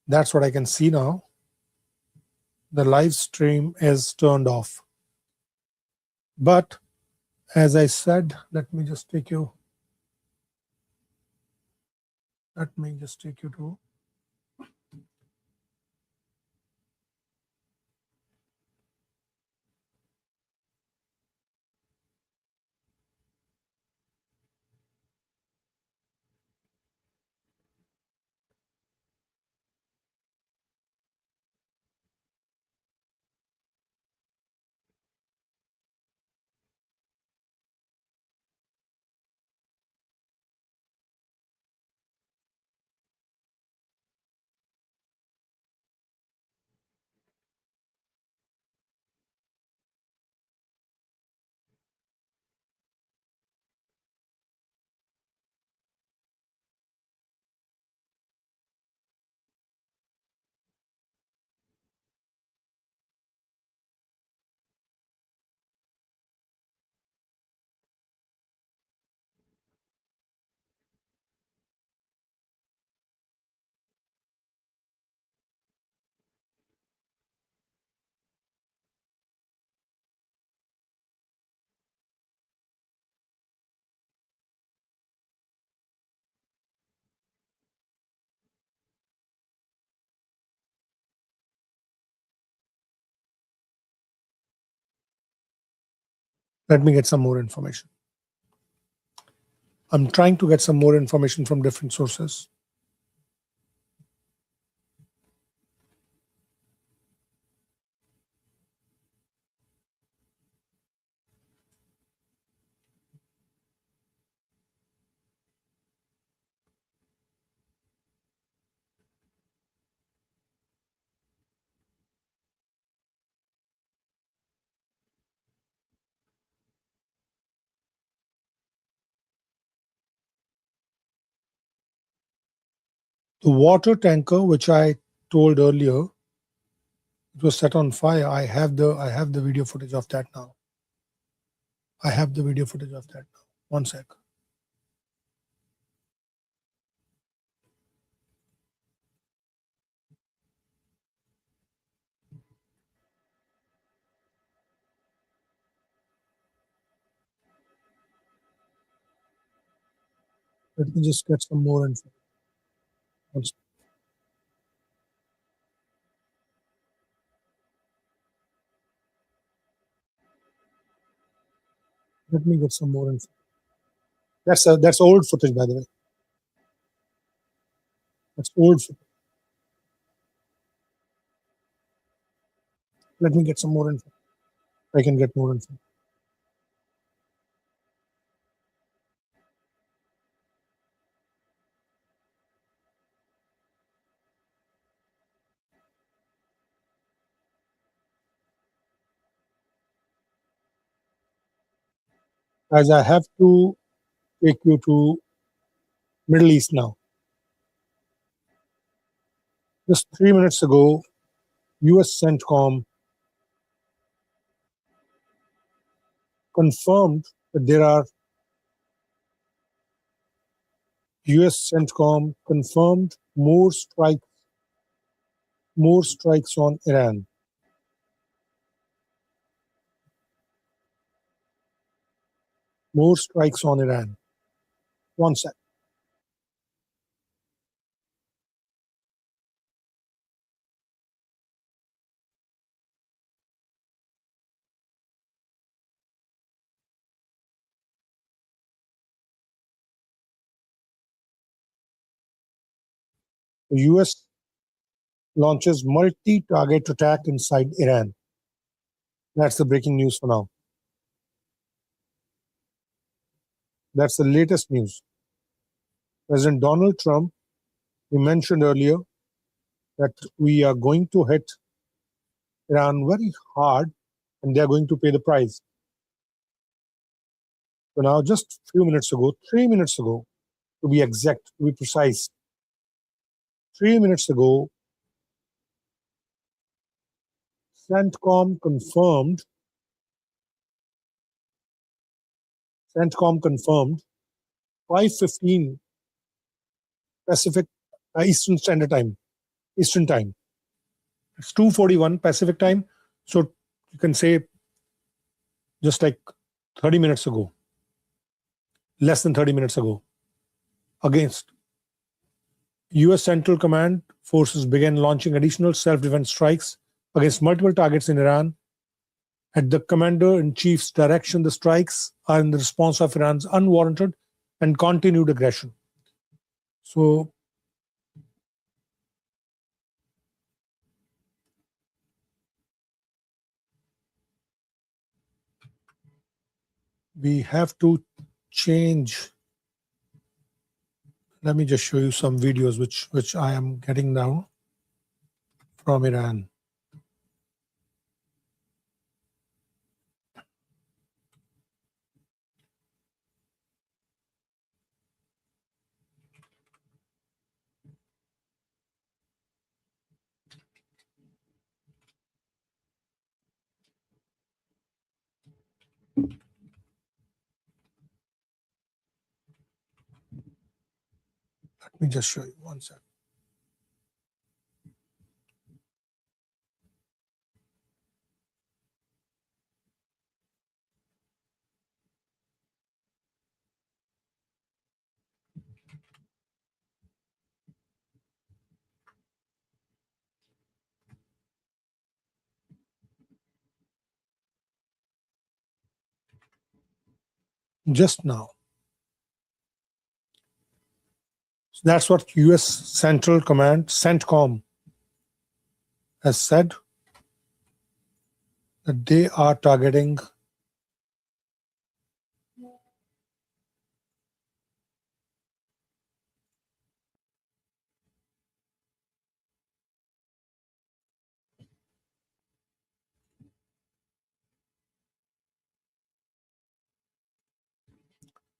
That's what I can see now. The live stream is turned off. But as I said, let me just take you to let me get some more information. I'm trying to get some more information from different sources. The water tanker, which I told earlier, it was set on fire. I have the video footage of that now. I have the video footage of that now. 1 sec. Let me just get some more info. 1 sec. Let me get some more info. That's old footage, by the way. That's old footage. Let me get some more info. I can get more info. Guys, I have to take you to Middle East now. Just 3 minutes ago, US CENTCOM confirmed that there are US CENTCOM confirmed more strikes on Iran. More strikes on Iran. 1 sec. The US launches multi-target attack inside Iran. That's the breaking news for now. That's the latest news. President Donald Trump, he mentioned earlier that we are going to hit Iran very hard and they're going to pay the price. So now, just a few minutes ago, 3 minutes ago, to be exact, to be precise, 3 minutes ago, CENTCOM confirmed 5:15 Pacific Eastern Standard Time, Eastern Time. It's 2:41 Pacific Time. So you can say just like 30 minutes ago, less than 30 minutes ago, against US Central Command forces began launching additional self-defense strikes against multiple targets in Iran. At the commander-in-chief's direction, the strikes are in the response of Iran's unwarranted and continued aggression. So we have to change. Let me just show you some videos which I am getting now from Iran. Let me just show you one second. Just now. So that's what US Central Command, CENTCOM, has said, that they are targeting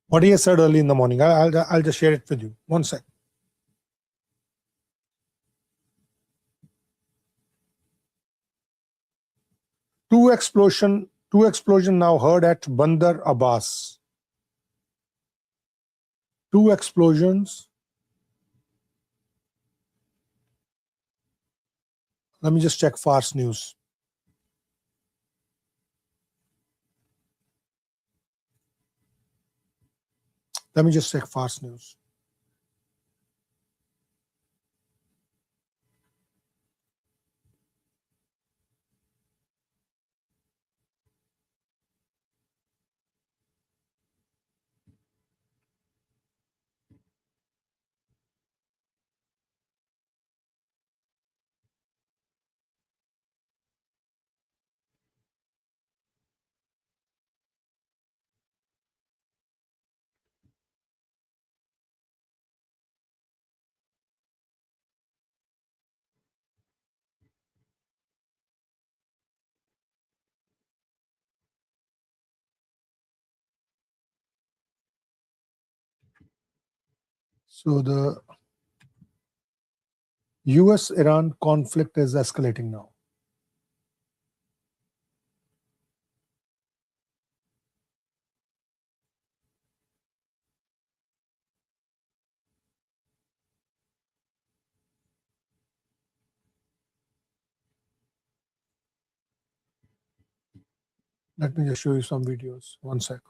what he has said early in the morning. I'll just share it with you. One sec. Two explosion now heard at Bandar Abbas. Two explosions. Let me just check Fars News. Let me just check Fars News. So the US-Iran conflict is escalating now. Let me just show you some videos. One sec.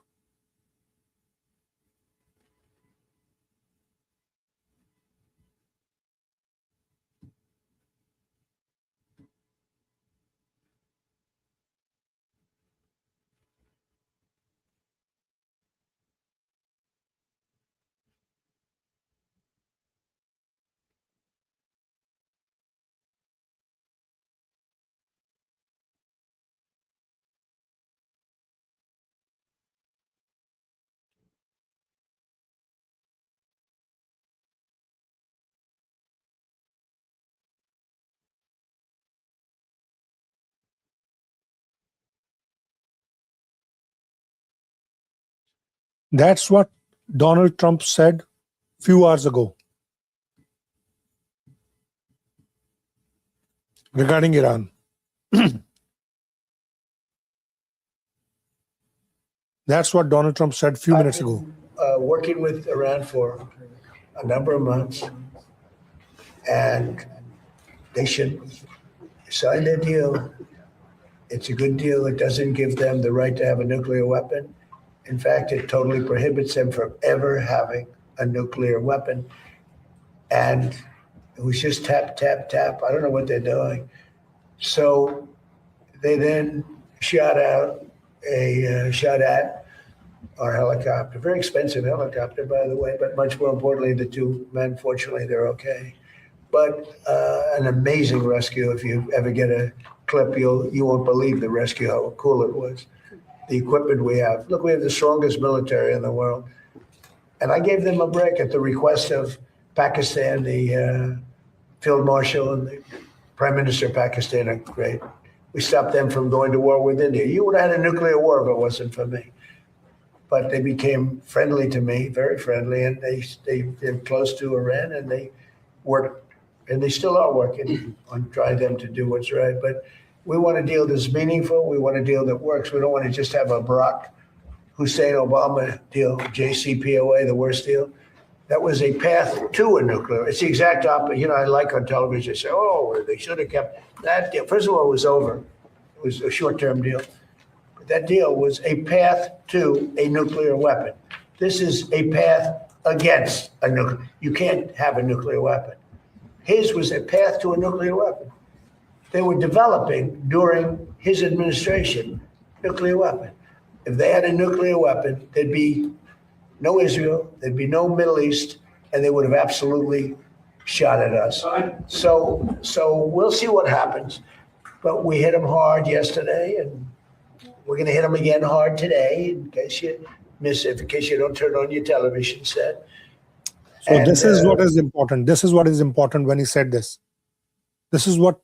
That's what Donald Trump said few hours ago regarding Iran. That's what Donald Trump said few minutes ago. Working with Iran for a number of months, and they should sign their deal. It's a good deal. It doesn't give them the right to have a nuclear weapon. In fact, it totally prohibits them from ever having a nuclear weapon. And it was just tap, tap, tap. I don't know what they're doing. So they then shot at our helicopter, very expensive helicopter, by the way, but much more importantly, the two men, fortunately, they're okay. But an amazing rescue. If you ever get a clip, you won't believe the rescue, how cool it was. The equipment we have. Look, we have the strongest military in the world. And I gave them a break at the request of Pakistan, the Field Marshal and the Prime Minister of Pakistan are great. We stopped them from going to war with India. You would have had a nuclear war if it wasn't for me. But they became friendly to me, very friendly, and they're close to Iran, and they worked, and they still are working on trying them to do what's right. But we want a deal that's meaningful. We want a deal that works. We don't want to just have a Barack Hussein Obama deal, JCPOA, the worst deal. That was a path to a nuclear. It's the exact opposite. You know, I like on television, they say, oh, they should have kept that deal. First of all, it was over. It was a short-term deal. But that deal was a path to a nuclear weapon. This is a path against a nuclear. You can't have a nuclear weapon. His was a path to a nuclear weapon. They were developing during his administration nuclear weapon. If they had a nuclear weapon, there'd be no Israel, there'd be no Middle East, and they would have absolutely shot at us. So we'll see what happens. But we hit them hard yesterday, and we're going to hit them again hard today, in case you miss it, in case you don't turn on your television set. So this is what is important. This is what is important when he said this. This is what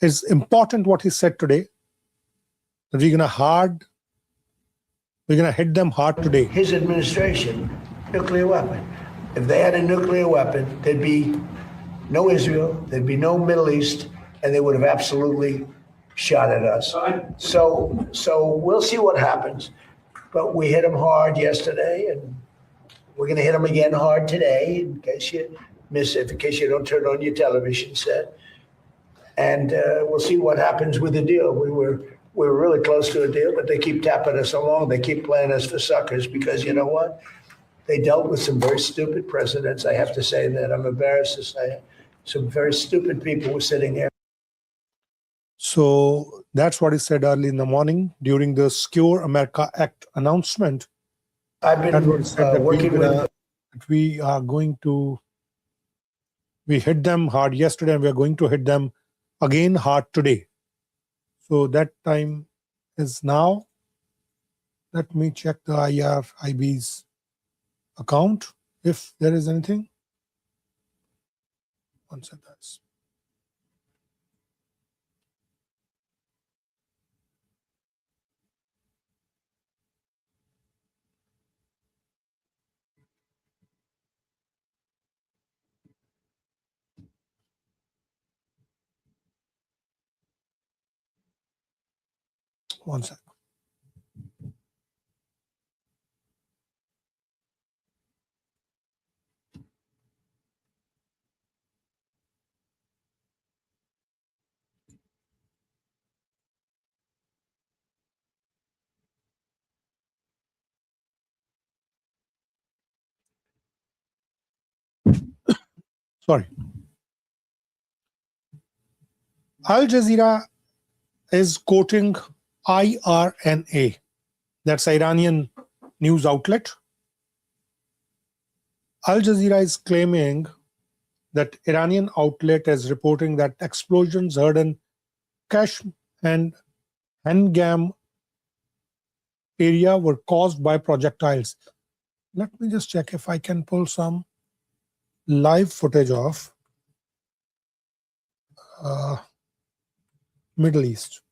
is important what he said today. That we're gonna hit them hard today. His administration, nuclear weapon. If they had a nuclear weapon, there'd be no Israel, there'd be no Middle East, and they would have absolutely shot at us. So we'll see what happens. But we hit them hard yesterday, and we're going to hit them again hard today, in case you miss it, in case you don't turn on your television set. And we'll see what happens with the deal. We were really close to a deal, but they keep tapping us along. They keep playing us for suckers because you know what? They dealt with some very stupid presidents. I have to say that. I'm embarrassed to say it. Some very stupid people were sitting there. So that's what he said early in the morning during the Secure America Act announcement. I've been working with. We are going to. We hit them hard yesterday, and we are going to hit them again hard today. So that time is now. Let me check the IRIB's account if there is anything. One second. One sec. Sorry. Al Jazeera is quoting IRNA, that's Iranian news outlet. Al Jazeera is claiming that Iranian outlet is reporting that explosions heard in Kashmir and Hangam area were caused by projectiles. Let me just check if I can pull some live footage of Middle East.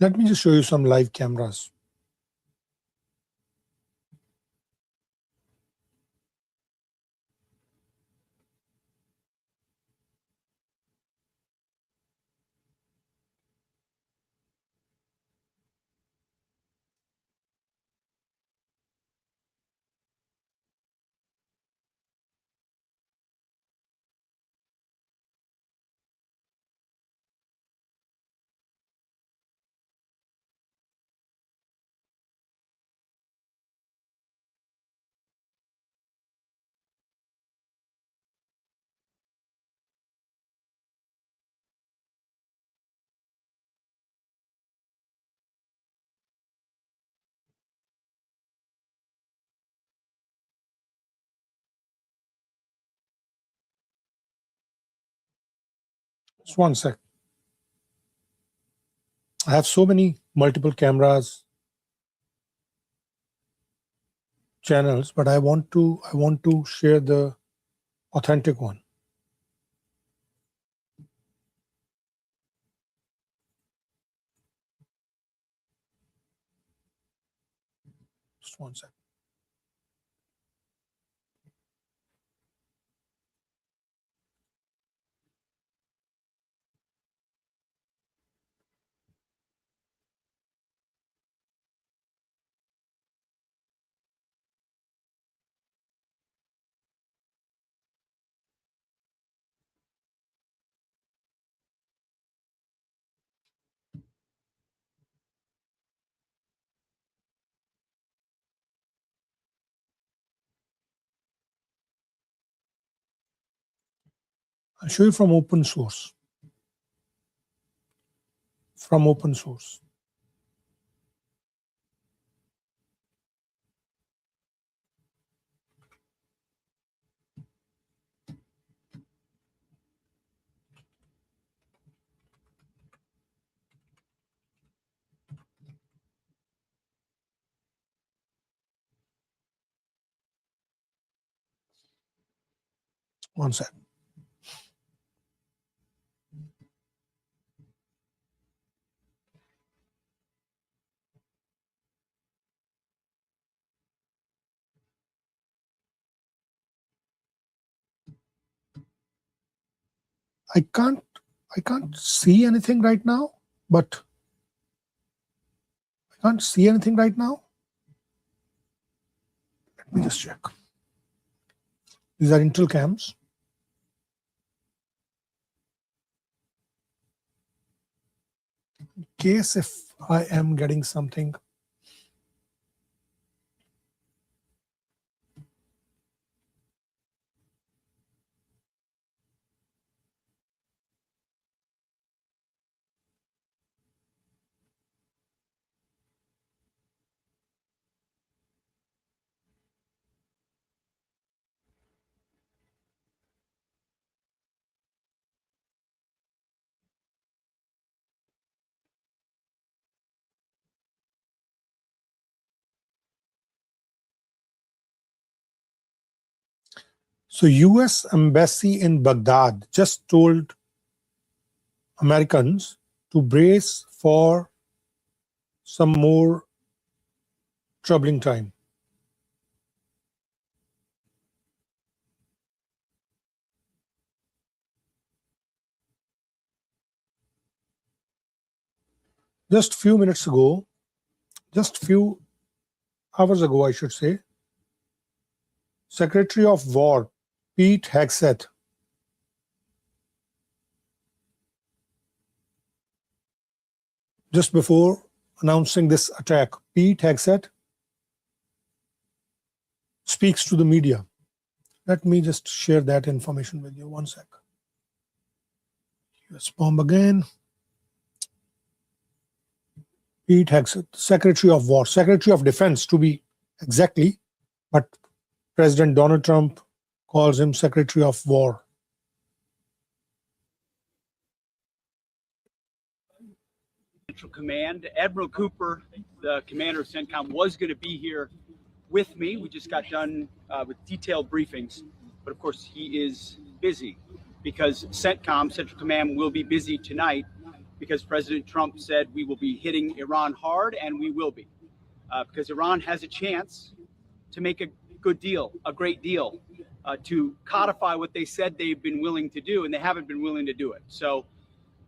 Let me just show you some live cameras. Just one sec. I have so many multiple cameras, channels, but I want to share the authentic one. Just one sec. I'll show you from open source. From open source. One sec. I can't see anything right now, but I can't see anything right now. Let me just check. These are Intel cams. In case if I am getting something. So US Embassy in Baghdad just told Americans to brace for some more troubling time. Just few minutes ago, just few hours ago, I should say, Secretary of War Pete Hegseth just before announcing this attack, Pete Hegseth speaks to the media. Let me just share that information with you. One sec. US bomb again. Pete Hegseth, Secretary of War, Secretary of Defense to be exactly, but President Donald Trump calls him Secretary of War. Central Command. Admiral Cooper, the commander of CENTCOM, was going to be here with me. We just got done with detailed briefings, but of course he is busy because CENTCOM, Central Command, will be busy tonight because President Trump said we will be hitting Iran hard, and we will be, because Iran has a chance to make a good deal, a great deal, to codify what they said they've been willing to do, and they haven't been willing to do it. So,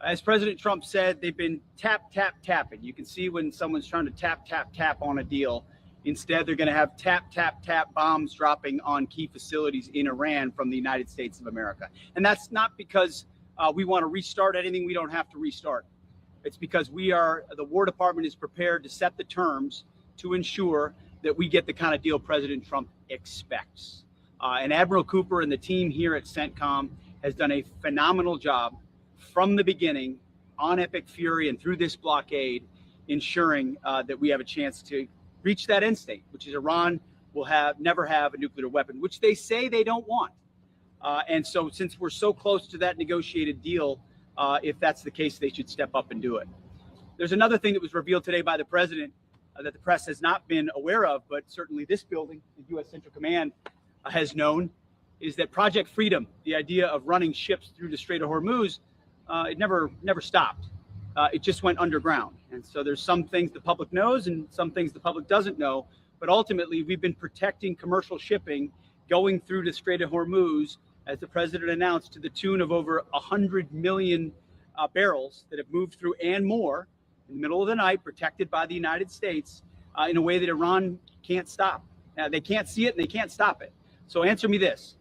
as President Trump said, they've been tapping. You can see when someone's trying to tap on a deal. Instead, they're going to have tap bombs dropping on key facilities in Iran from the United States of America. And that's not because we want to restart anything we don't have to restart. It's because the War Department is prepared to set the terms to ensure that we get the kind of deal President Trump expects. And Admiral Cooper and the team here at CENTCOM has done a phenomenal job from the beginning on Epic Fury and through this blockade, ensuring that we have a chance to reach that end state, which is Iran will never have a nuclear weapon, which they say they don't want. And so since we're so close to that negotiated deal, if that's the case, they should step up and do it. There's another thing that was revealed today by the president that the press has not been aware of, but certainly this building, the U.S. Central Command, has known, is that Project Freedom, the idea of running ships through the Strait of Hormuz, it never stopped. It just went underground. And so there's some things the public knows and some things the public doesn't know. But ultimately, we've been protecting commercial shipping going through the Strait of Hormuz, as the president announced, to the tune of over 100 million barrels that have moved through and more in the middle of the night, protected by the United States in a way that Iran can't stop. Now, they can't see it and they can't stop it. So answer me this.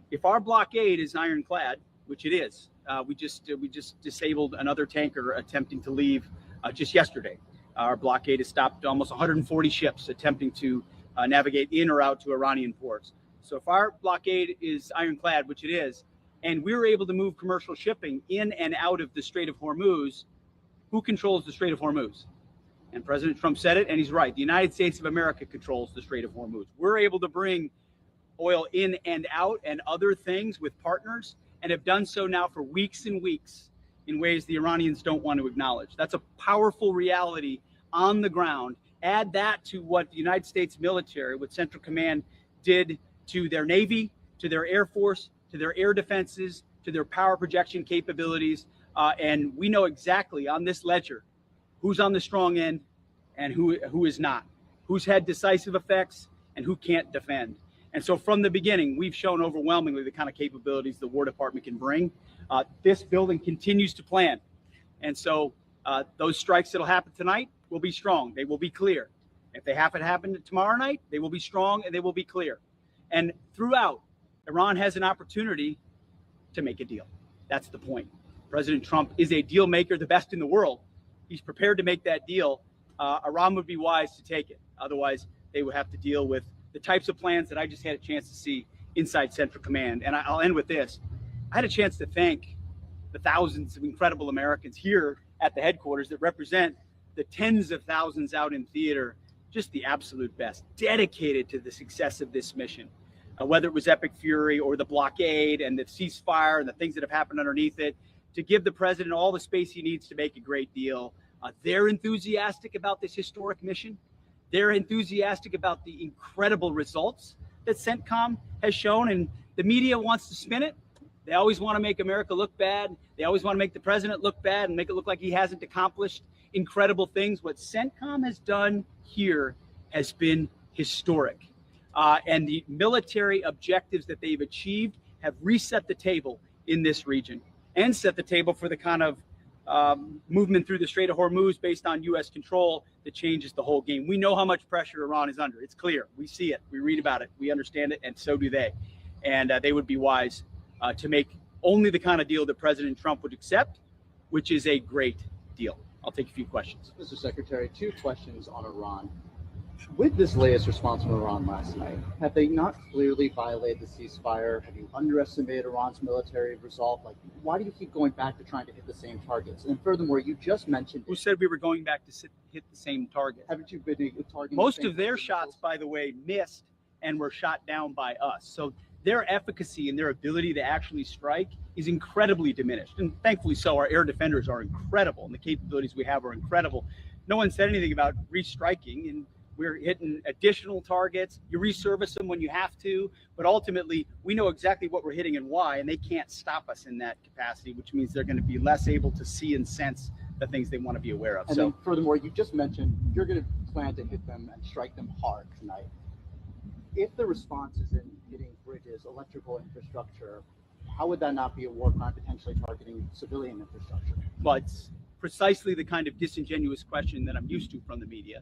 If our blockade is ironclad, which it is, we just disabled another tanker attempting to leave just yesterday. Our blockade has stopped almost 140 ships attempting to navigate in or out to Iranian ports. So if our blockade is ironclad, which it is, and we're able to move commercial shipping in and out of the Strait of Hormuz, who controls the Strait of Hormuz? And President Trump said it, and he's right. The United States of America controls the Strait of Hormuz. We're able to bring oil in and out and other things with partners, and have done so now for weeks and weeks in ways the Iranians don't want to acknowledge. That's a powerful reality on the ground. Add that to what the United States military, what Central Command did to their Navy, to their Air Force, to their air defenses, to their power projection capabilities. And we know exactly on this ledger who's on the strong end and who is not, who's had decisive effects and who can't defend. And so from the beginning, we've shown overwhelmingly the kind of capabilities the War Department can bring. This building continues to plan. And so those strikes that'll happen tonight will be strong. They will be clear. If they happen to happen tomorrow night, they will be strong and they will be clear. And throughout, Iran has an opportunity to make a deal. That's the point. President Trump is a deal maker, the best in the world. He's prepared to make that deal. Iran would be wise to take it. Otherwise, they would have to deal with the types of plans that I just had a chance to see inside Central Command. And I'll end with this. I had a chance to thank the thousands of incredible Americans here at the headquarters that represent the tens of thousands out in theater, just the absolute best, dedicated to the success of this mission. Whether it was Epic Fury or the blockade and the ceasefire and the things that have happened underneath it, to give the president all the space he needs to make a great deal. They're enthusiastic about this historic mission. They're enthusiastic about the incredible results that CENTCOM has shown, and the media wants to spin it. They always want to make America look bad. They always want to make the president look bad and make it look like he hasn't accomplished incredible things. What CENTCOM has done here has been historic. And the military objectives that they've achieved have reset the table in this region and set the table for the kind of movement through the Strait of Hormuz based on U.S. control that changes the whole game. We know how much pressure Iran is under. It's clear. We see it. We read about it. We understand it, and so do they. And they would be wise to make only the kind of deal that President Trump would accept, which is a great deal. I'll take a few questions. Mr. Secretary, 2 questions on Iran. With this latest response from Iran last night, have they not clearly violated the ceasefire? Have you underestimated Iran's military resolve? Like, why do you keep going back to trying to hit the same targets? And furthermore, you just mentioned— Who said we were going back to hit the same target? Haven't you been targeting— Most of their shots, by the way, missed and were shot down by us. So their efficacy and their ability to actually strike is incredibly diminished. And thankfully so, our air defenders are incredible and the capabilities we have are incredible. No one said anything about restriking, and we're hitting additional targets. You resurface them when you have to, but ultimately we know exactly what we're hitting and why, and they can't stop us in that capacity, which means they're going to be less able to see and sense the things they want to be aware of. And So then furthermore, you just mentioned you're going to plan to hit them and strike them hard tonight. If the response is in hitting bridges, electrical infrastructure, how would that not be a war crime potentially targeting civilian infrastructure? well, it's precisely the kind of disingenuous question that I'm used to from the media,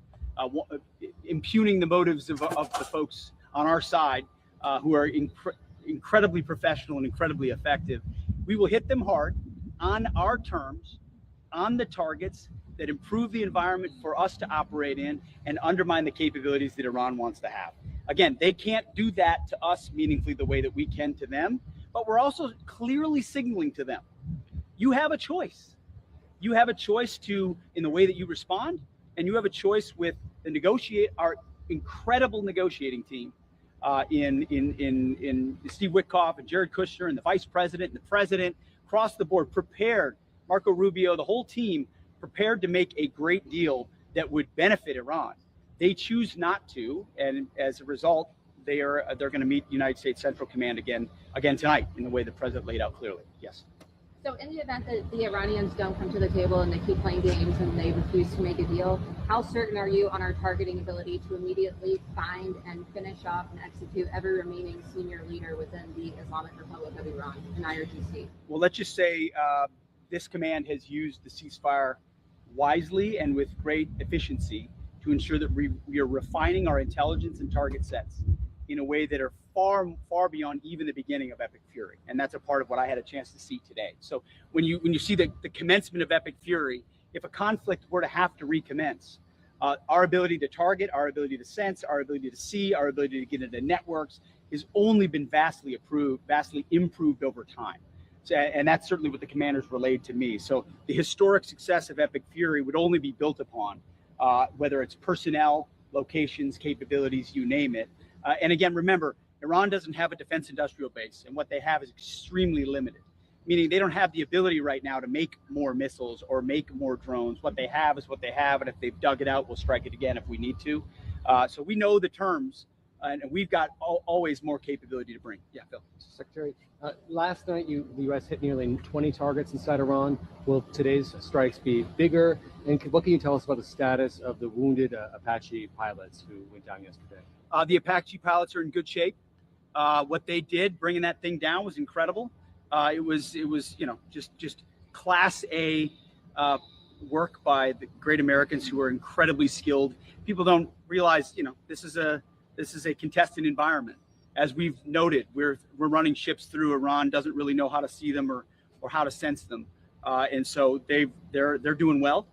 impugning the motives of the folks on our side who are incredibly professional and incredibly effective. We will hit them hard on our terms, on the targets that improve the environment for us to operate in and undermine the capabilities that Iran wants to have. Again, they can't do that to us meaningfully the way that we can to them, but we're also clearly signaling to them, you have a choice. You have a choice in the way that you respond, and you have a choice with our incredible negotiating team in Steve Witkoff and Jared Kushner and the vice president and the president across the board, prepared, Marco Rubio, the whole team prepared to make a great deal that would benefit Iran. They choose not to, and as a result, they're going to meet United States Central Command again tonight in the way the president laid out clearly. Yes. So in the event that the Iranians don't come to the table and they keep playing games and they refuse to make a deal, how certain are you on our targeting ability to immediately find and finish off and execute every remaining senior leader within the Islamic Republic of Iran in IRGC? Well, let's just say this command has used the ceasefire wisely and with great efficiency to ensure that we are refining our intelligence and target sets in a way that are far, far beyond even the beginning of Epic Fury. And that's a part of what I had a chance to see today. So when you see the commencement of Epic Fury, if a conflict were to have to recommence, our ability to target, our ability to sense, our ability to see, our ability to get into networks has only been vastly improved over time. So, and that's certainly what the commanders relayed to me. So the historic success of Epic Fury would only be built upon, whether it's personnel, locations, capabilities, you name it. And again, remember, Iran doesn't have a defense industrial base, and what they have is extremely limited, meaning they don't have the ability right now to make more missiles or make more drones. What they have is what they have, and if they've dug it out, we'll strike it again if we need to. So we know the terms, and we've got always more capability to bring. Yeah, Phil. Secretary, last night the U.S. hit nearly 20 targets inside Iran. Will today's strikes be bigger? And what can you tell us about the status of the wounded Apache pilots who went down yesterday? The Apache pilots are in good shape. What they did, bringing that thing down, was incredible. It was just class A work by the great Americans who are incredibly skilled. People don't realize, this is a contested environment. As we've noted, we're running ships through. Iran doesn't really know how to see them or how to sense them, and so they're doing well,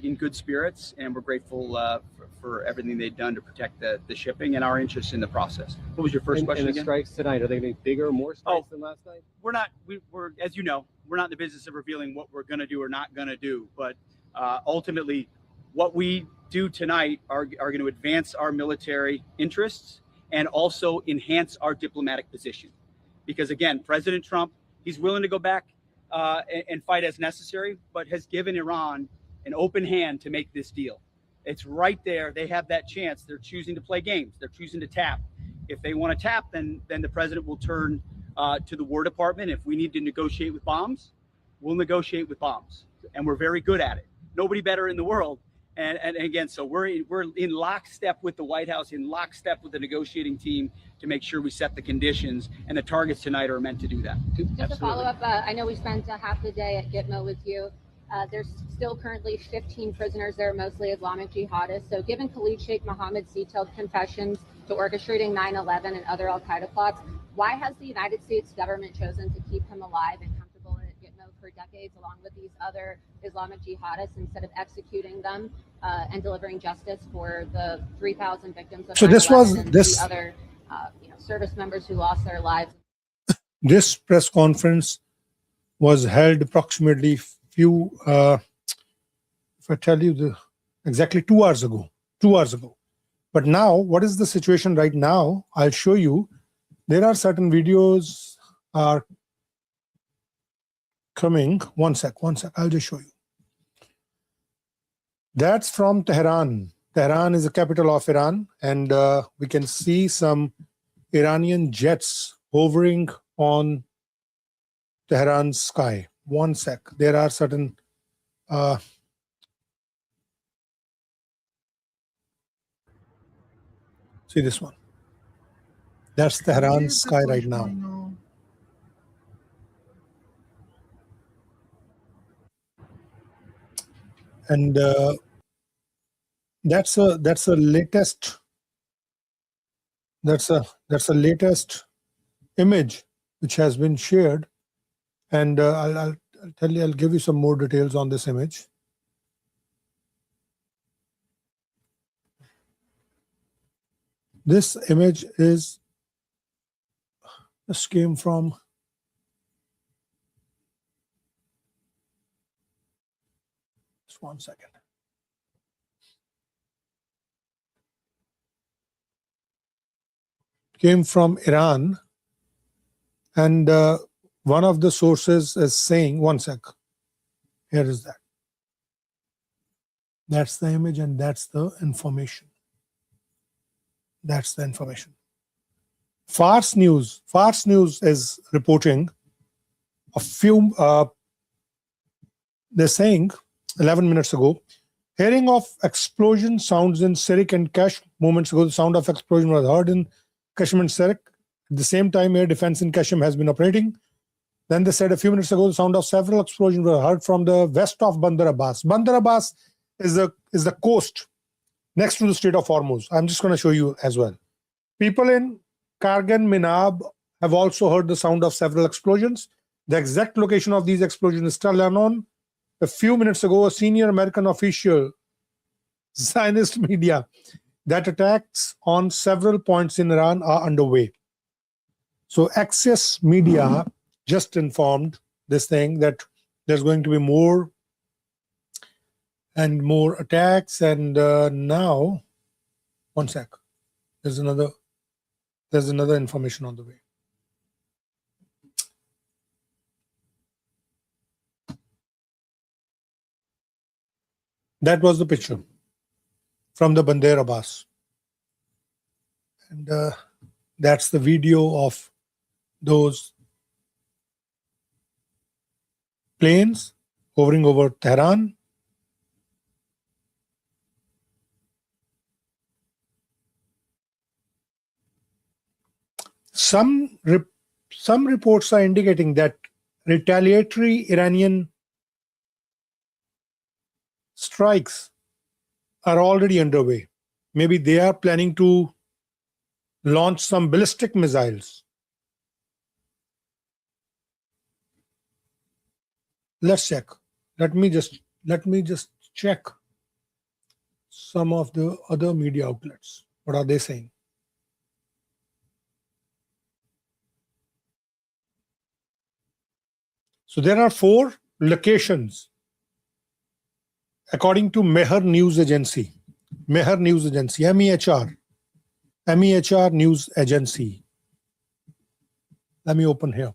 in good spirits, and we're grateful for everything they've done to protect the shipping and our interest in the process. What was your first question and the again? strikes tonight, are they going to be bigger, more strikes than last night? We're as you know, we're not in the business of revealing what we're going to do or not going to do, but ultimately what we do tonight are going to advance our military interests and also enhance our diplomatic position. Because again, President Trump, he's willing to go back and fight as necessary, but has given Iran an open hand to make this deal. It's right there. They have that chance. They're choosing to play games. They're choosing to tap. If they want to tap, then the president will turn to the War Department. If we need to negotiate with bombs, we'll negotiate with bombs, and we're very good at it. Nobody better in the world. And again, so we're in lockstep with the White House, in lockstep with the negotiating team to make sure we set the conditions, and the targets tonight are meant to do that. Just a follow up, I know we spent half the day at Gitmo with you. There's still currently 15 prisoners there, mostly Islamic jihadists. So given Khalid Sheikh Mohammed's detailed confessions to orchestrating 9/11 and other al-Qaeda plots, why has the United States government chosen to keep him alive and comfortable at Gitmo for decades, along with these other Islamic jihadists, instead of executing them and delivering justice for the 3,000 victims of 9/11 and the other service members who lost their lives? This press conference was held approximately if I tell you exactly 2 hours ago. But now, what is the situation right now? I'll show you. There are certain videos are coming. One sec. I'll just show you. That's from Tehran. Tehran is the capital of Iran, and we can see some Iranian jets hovering on Tehran's sky. One sec. There are certain See this one. That's Tehran sky right now. And that's a latest latest image which has been shared, and I'll tell you, I'll give you some more details on this image. This image is this came from just 1 second. Came from Iran, and one of the sources is saying, 1 sec. Here is that. That's the image, and that's the information. That's the information. Fars News is reporting a few. They're saying 11 minutes ago, hearing of explosion sounds in Sirik and Kash. Moments ago, the sound of explosion was heard in Kashim and Sirik. At the same time, air defense in Kashim has been operating. Then they said a few minutes ago, the sound of several explosions were heard from the west of Bandar Abbas. Bandar Abbas is the coast next to the Strait of Hormuz. I'm just going to show you as well. People in Kargan, Minab have also heard the sound of several explosions. The exact location of these explosions is still unknown. A few minutes ago, a senior American official, Zionist media, that attacks on several points in Iran are underway. So Access Media just informed this thing that there's going to be more and more attacks, and now, 1 sec, there's another information on the way. That was the picture from the Bandar Abbas, and that's the video of those planes hovering over Tehran. Some reports are indicating that retaliatory Iranian strikes are already underway. Maybe they are planning to launch some ballistic missiles. Let's check. Let me just check some of the other media outlets. What are they saying? So there are 4 locations according to Mehr News Agency. Mehr News Agency, MEHR News Agency. Let me open here.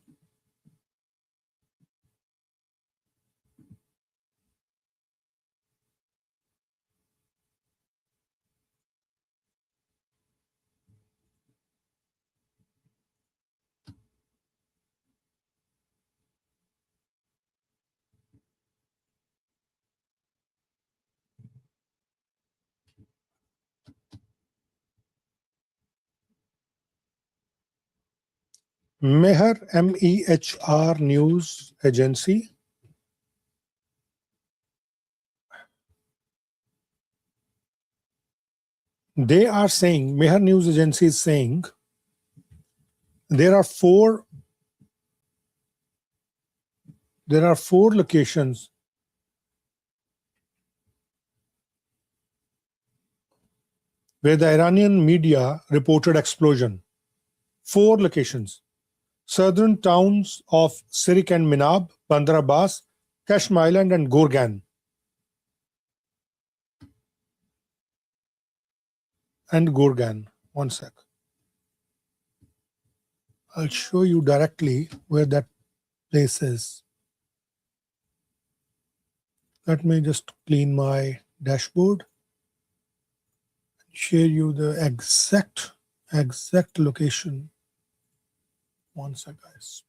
Mehr, MEHR News Agency. They are saying, Mehr News Agency is saying, there are 4 locations where the Iranian media reported explosion. 4 locations. Southern towns of Sirik and Minab, Bandar Abbas, Kashim Island, and Gorgan. And Gorgan. 1 sec. I'll show you directly where that place is. Let me just clean my dashboard and share you the exact location. 1 sec, guys.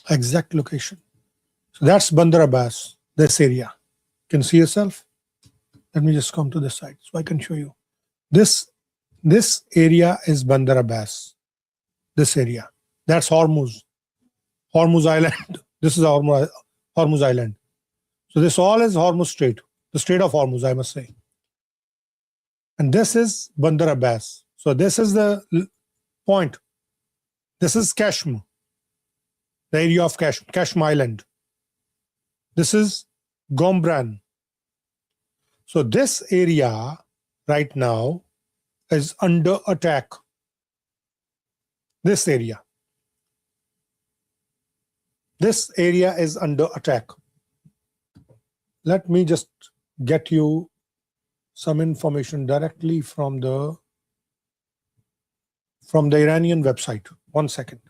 Exact location. So that's Bandar Abbas, this area. Can see yourself? Let me just come to this side so I can show you. This area is Bandar Abbas. This area. That's Hormuz. Hormuz Island. This is Hormuz Island. So this all is Hormuz Strait. The Strait of Hormuz, I must say. And this is Bandar Abbas. So this is the point. This is Kashmir. The area of Kashmir Island. This is Gombran. So this area right now is under attack. This area. This area is under attack. Let me just get you some information directly from the Iranian website. 1 second.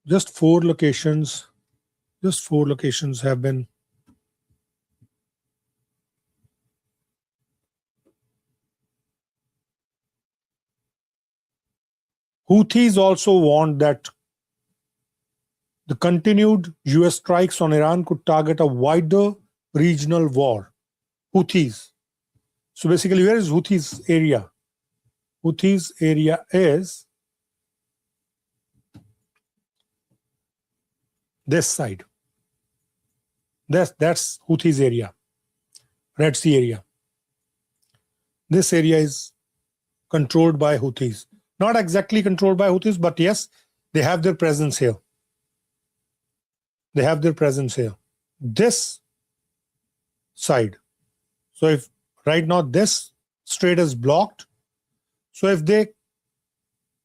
Just 4 locations have been Houthis also warned that the continued US strikes on Iran could target a wider regional war. Houthis. So basically, where is Houthis area? Houthis area is this side. That's Houthis area. Red Sea area. This area is controlled by Houthis. Not exactly controlled by Houthis, but yes, they have their presence here. They have their presence here. This side. So if right now this strait is blocked, so if they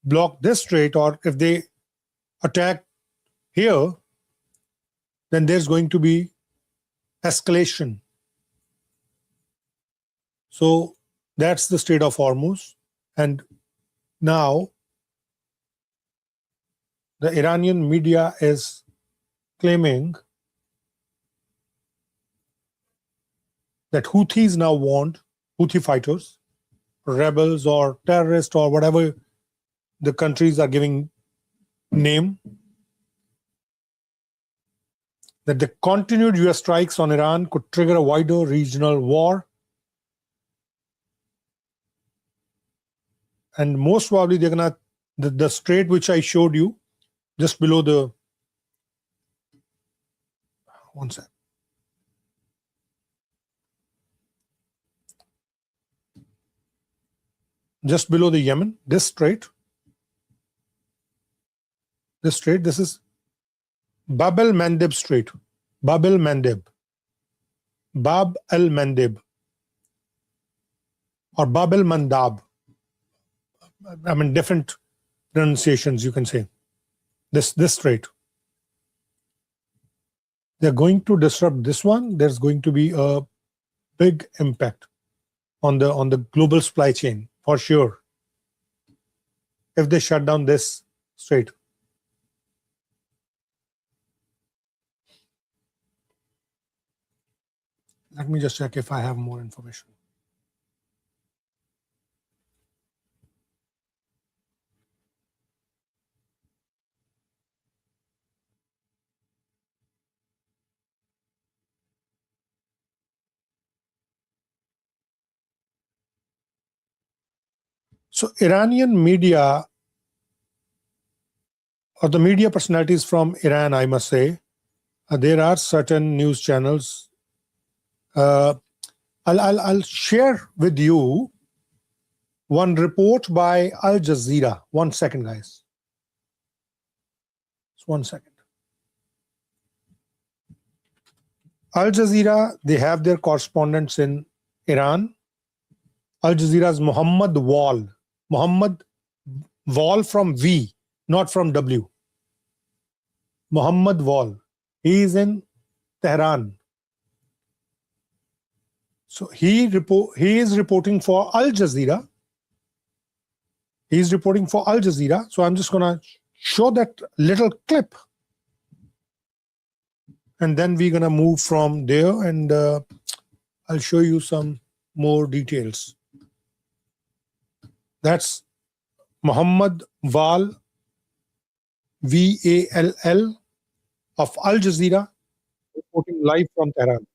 block this strait or if they attack here, then there's going to be escalation. So that's the Strait of Hormuz. And now the Iranian media is claiming that Houthis now want, Houthi fighters, rebels or terrorists or whatever the countries are giving name, that the continued US strikes on Iran could trigger a wider regional war. And most probably they're gonna, the strait which I showed you, just below the, one sec. Just below the Yemen, this strait, this is Bab el-Mandeb Strait. Bab el-Mandeb. Bab el-Mandeb. Or Bab el-Mandab. I mean, different pronunciations you can say. This strait. They're going to disrupt this one. There's going to be a big impact on the global supply chain, for sure, if they shut down this strait. Let me just check if I have more information. So Iranian media, or the media personalities from Iran, I must say, there are certain news channels. I'll share with you one report by Al Jazeera. 1 second, guys. Just 1 second. Al Jazeera, they have their correspondents in Iran. Al Jazeera's Muhammad Wall. Muhammad Wall from V, not from W. Muhammad Wall. He is in Tehran. So he is reporting for Al Jazeera. He is reporting for Al Jazeera. So I'm just going to show that little clip. and then we're gonna move from there, and I'll show you some more details. That's Muhammad Val, VALL of Al Jazeera, reporting live from Tehran.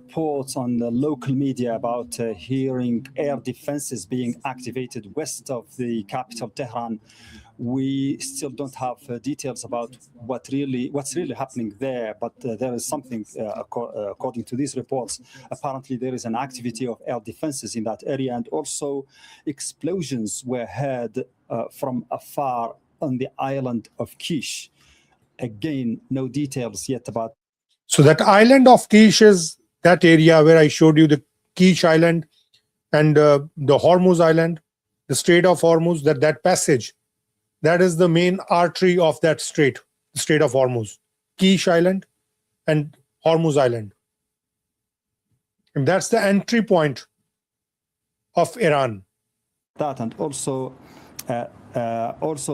Reports on the local media about hearing air defenses being activated west of the capital, Tehran. We still don't have details about what's really happening there, but there is something, according to these reports. Apparently, there is an activity of air defenses in that area, and also explosions were heard from afar on the island of Kish. Again, no details yet about. So that island of Kish is that area where I showed you the Kish Island and the Hormuz Island, the Strait of Hormuz, that passage, that is the main artery of that strait, the Strait of Hormuz, Kish Island and Hormuz Island. And that's the entry point of Iran. That, and also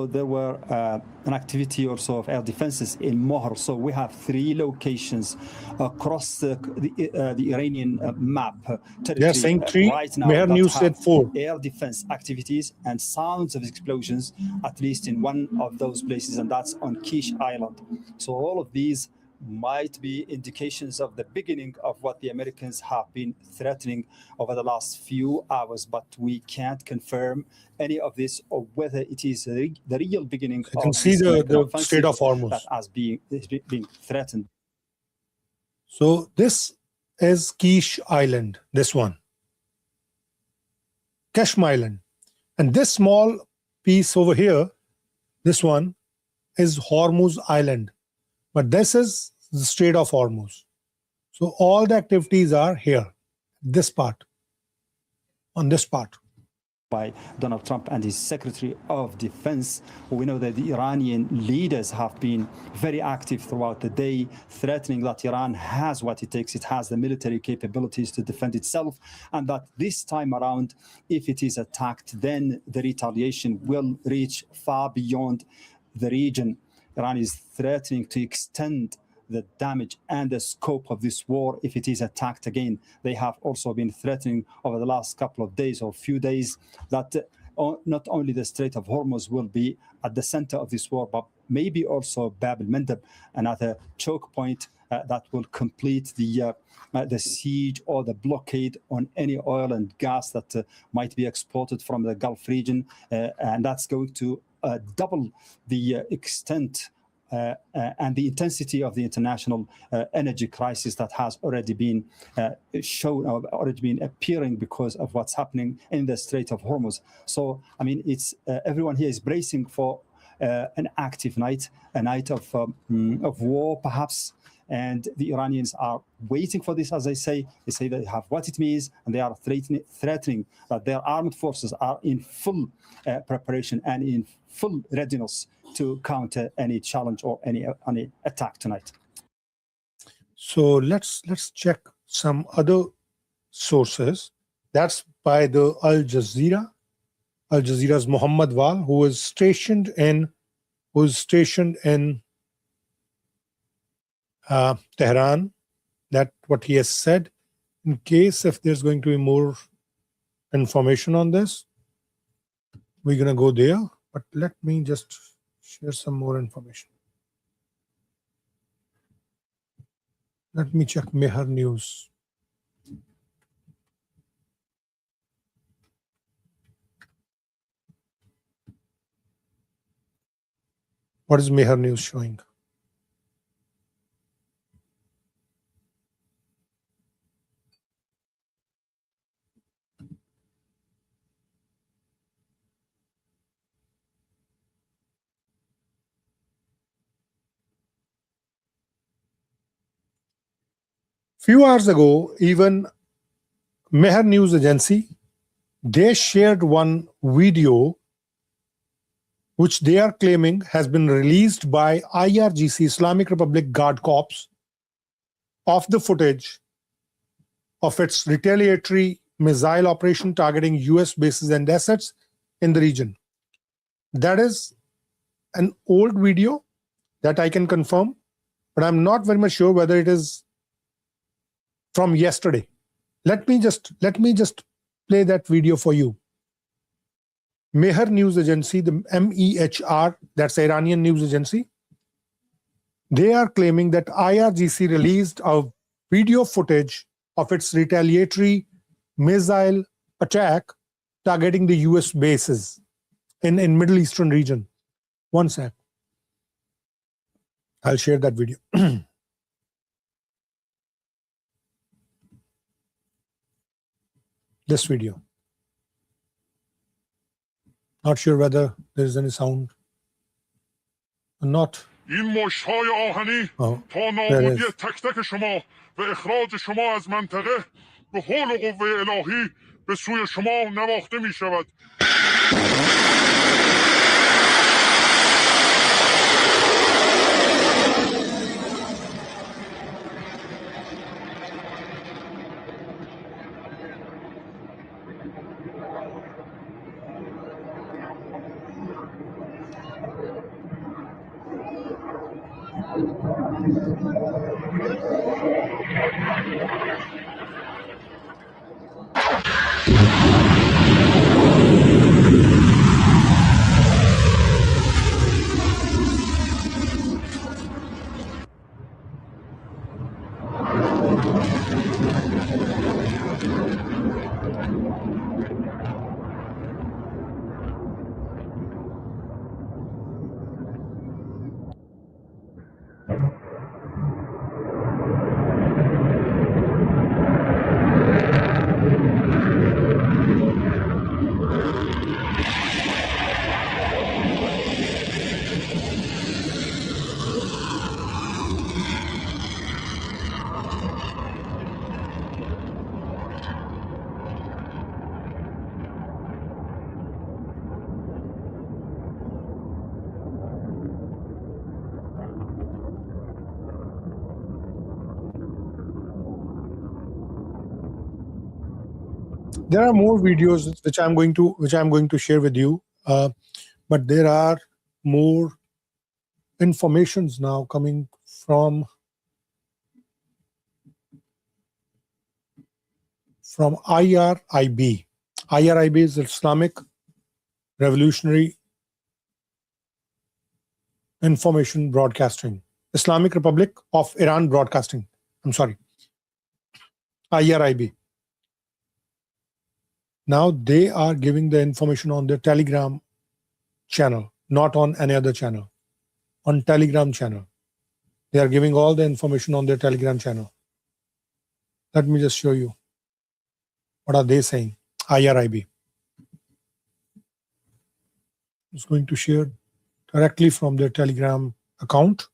there were an activity also of air defenses in Mohr. So we have 3 locations across the Iranian map. They're saying 3. Right now Mehr that News have said 4. air defense activities and sounds of explosions, at least in one of those places, and that's on Kish Island. So all of these might be indications of the beginning of what the Americans have been threatening over the last few hours, but we can't confirm any of this or whether it is the real beginning You can of see this the offensive Strait of Hormuz. that as being threatened. So this is Kish Island, this one, Keshm Island. And this small piece over here, this one is Hormuz Island. But this is the Strait of Hormuz. So all the activities are here, this part, on this part. By Donald Trump and his Secretary of Defense. We know that the Iranian leaders have been very active throughout the day, threatening that Iran has what it takes. It has the military capabilities to defend itself, and that this time around, if it is attacked, then the retaliation will reach far beyond the region. Iran is threatening to extend the damage and the scope of this war if it is attacked again. They have also been threatening over the last couple of days or few days that not only the Strait of Hormuz will be at the center of this war, but maybe also Bab el-Mandeb, another choke point that will complete the siege or the blockade on any oil and gas that might be exported from the Gulf region, and that's going to double the extent and the intensity of the international energy crisis that has already been shown, or already been appearing because of what's happening in the Strait of Hormuz. So, I mean, it's everyone here is bracing for an active night, a night of war, perhaps. And the Iranians are waiting for this, as I say. They say they have what it means, and they are threatening that their armed forces are in full preparation and in full readiness to counter any challenge or any attack tonight. So let's check some other sources. That's by the Al Jazeera. Al Jazeera's Muhammad Val, who is stationed in Tehran. That what he has said. In case if there's going to be more information on this, we're gonna go there. But let me just share some more information. Let me check Mehr News. What is Mehr News showing? Few hours ago, even Mehr News Agency, they shared one video which they are claiming has been released by IRGC, Islamic Republic Guard Corps, of the footage of its retaliatory missile operation targeting US bases and assets in the region. That is an old video that I can confirm, but I'm not very much sure whether it is from yesterday. Let me just play that video for you. Mehr News Agency, the MEHR, that's the Iranian news agency, they are claiming that IRGC released a video footage of its retaliatory missile attack targeting the US bases in Middle Eastern region. One sec. I'll share that video. This video. Not sure whether there is any sound or not. این مشت‌های آهنی تا There نابودی is. تک تک شما و اخراج شما از منطقه به حول و قوه الهی به سوی شما نواخته می شود. There are more videos which I'm going to share with you, but there are more informations now coming from IRIB. IRIB is Islamic Revolutionary Information Broadcasting. Islamic Republic of Iran Broadcasting. I'm sorry. IRIB. Now they are giving the information on their Telegram channel, not on any other channel. On Telegram channel. They are giving all the information on their Telegram channel. Let me just show you. What are they saying? IRIB. It's going to share directly from their Telegram account.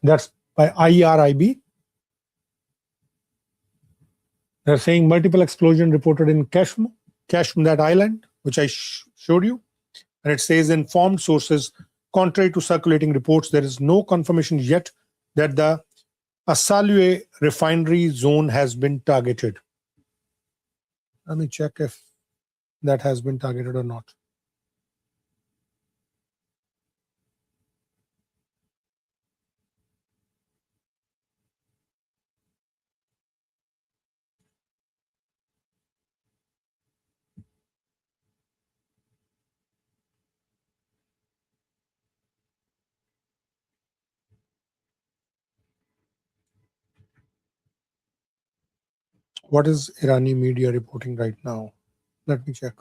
That's by IRIB. They're saying multiple explosion reported in Kashmir, that island, which I showed you. And it says informed sources, contrary to circulating reports, there is no confirmation yet that the Asalue refinery zone has been targeted. Let me check if that has been targeted or not. What is Irani media reporting right now? Let me check.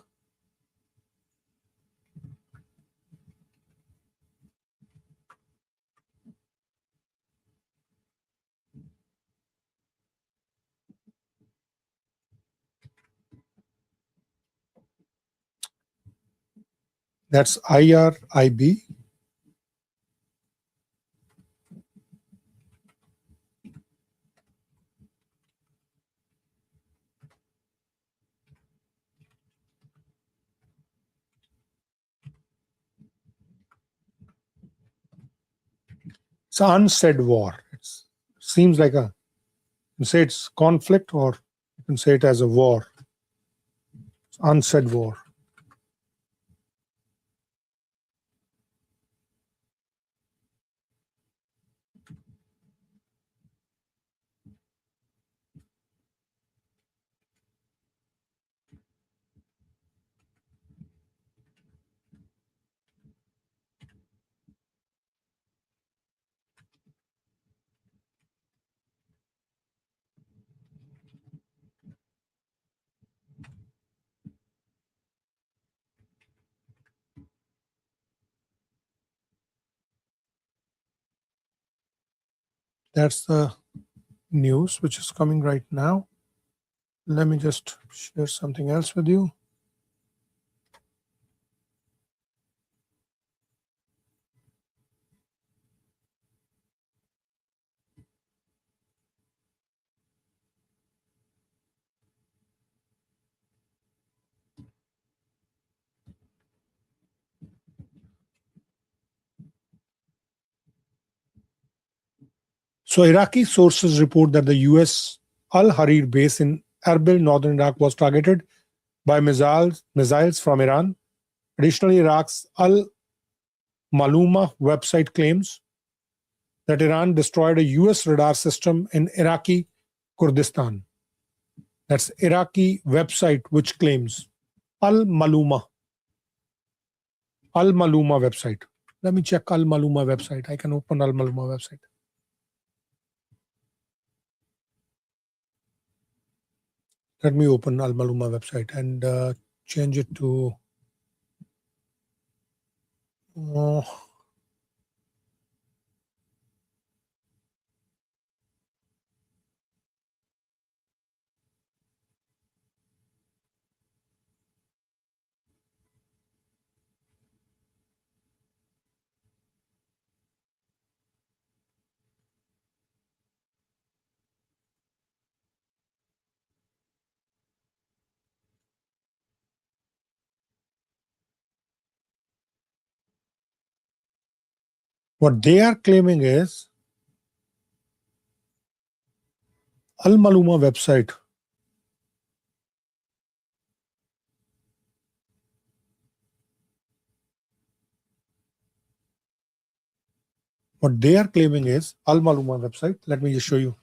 That's IRIB. It's an unsaid war. It seems like you can say it's conflict, or you can say it as a war. It's unsaid war. That's the news which is coming right now. Let me just share something else with you. So Iraqi sources report that the US Al-Harir base in Erbil, northern Iraq, was targeted by missiles from Iran. Additionally, Iraq's Al-Maluma website claims that Iran destroyed a US radar system in Iraqi Kurdistan. That's Iraqi website which claims Al-Maluma website. Let me check Al-Maluma website. I can open Al-Maluma website. Let me open Al-Maluma website and change it to what they are claiming is Al-Maluma website. What they are claiming is Al-Maluma website. Let me just show you.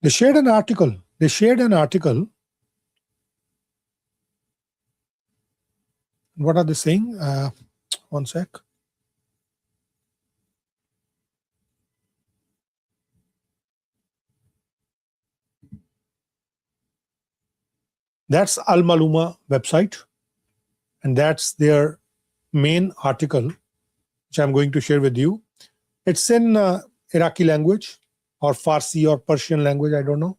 They shared an article. What are they saying? One sec. That's Al-Maluma website, and that's their main article, which I'm going to share with you. It's in Iraqi language or Farsi or Persian language, I don't know.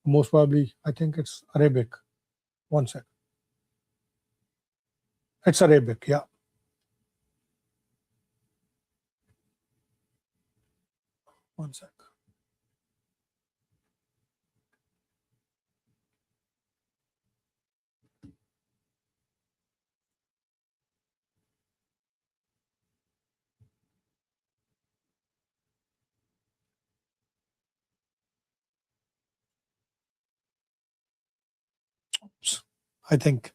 Most probably, I think it's Arabic. One sec. It's Arabic, yeah. One sec. Oops. I think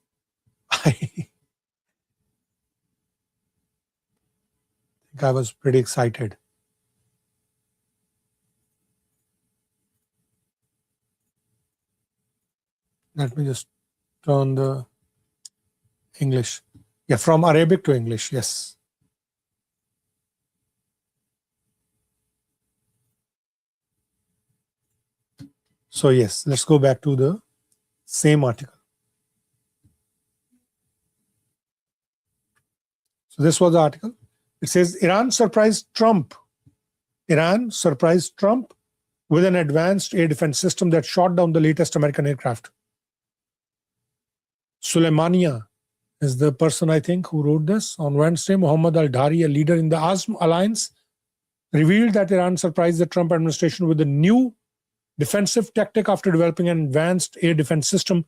I was pretty excited. Let me just turn the English. Yeah, from Arabic to English, yes. So yes, let's go back to the same article. So this was the article. It says Iran surprised Trump with an advanced air defense system that shot down the latest American aircraft. Soleimania is the person, I think, who wrote this. On Wednesday, Mohammad al-Dhari, a leader in the ASM alliance, revealed that Iran surprised the Trump administration with a new defensive tactic after developing an advanced air defense system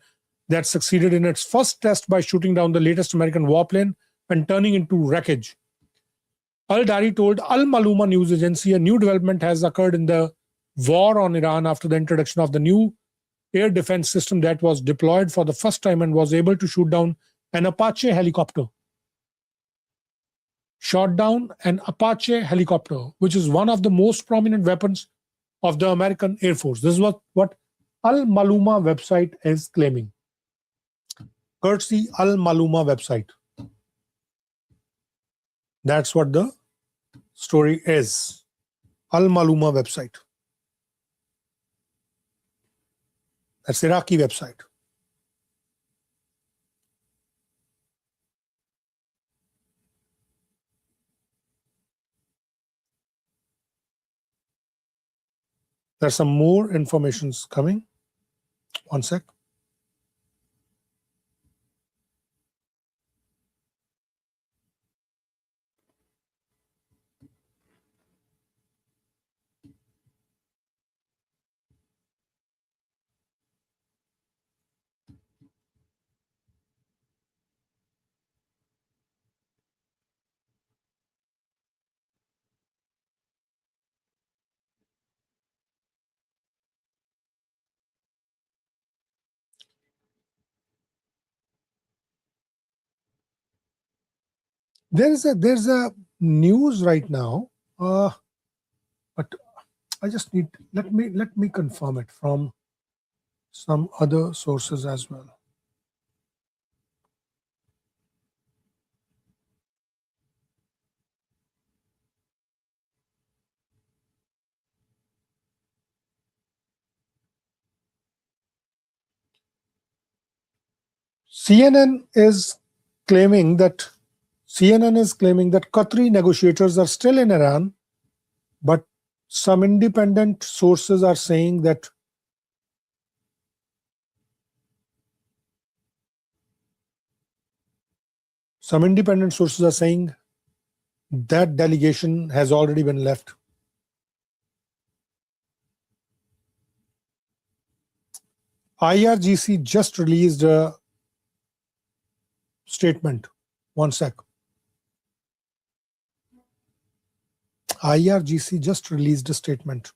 that succeeded in its first test by shooting down the latest American warplane and turning into wreckage. Al-Dhari told Al-Maluma news agency a new development has occurred in the war on Iran after the introduction of the new air defense system that was deployed for the first time and was able to shoot down an Apache helicopter. Shot down an Apache helicopter, which is one of the most prominent weapons of the American Air Force. This is what Al-Maluma website is claiming. Courtesy Al-Maluma website. That's what the story is. Al-Maluma website. That's Iraqi website. There's some more informations coming. One sec. There's a news right now, but I just need let me confirm it from some other sources as well. CNN is claiming that Qatari negotiators are still in Iran, but some independent sources are saying that that delegation has already been left. IRGC just released a statement. One sec. IRGC just released a statement.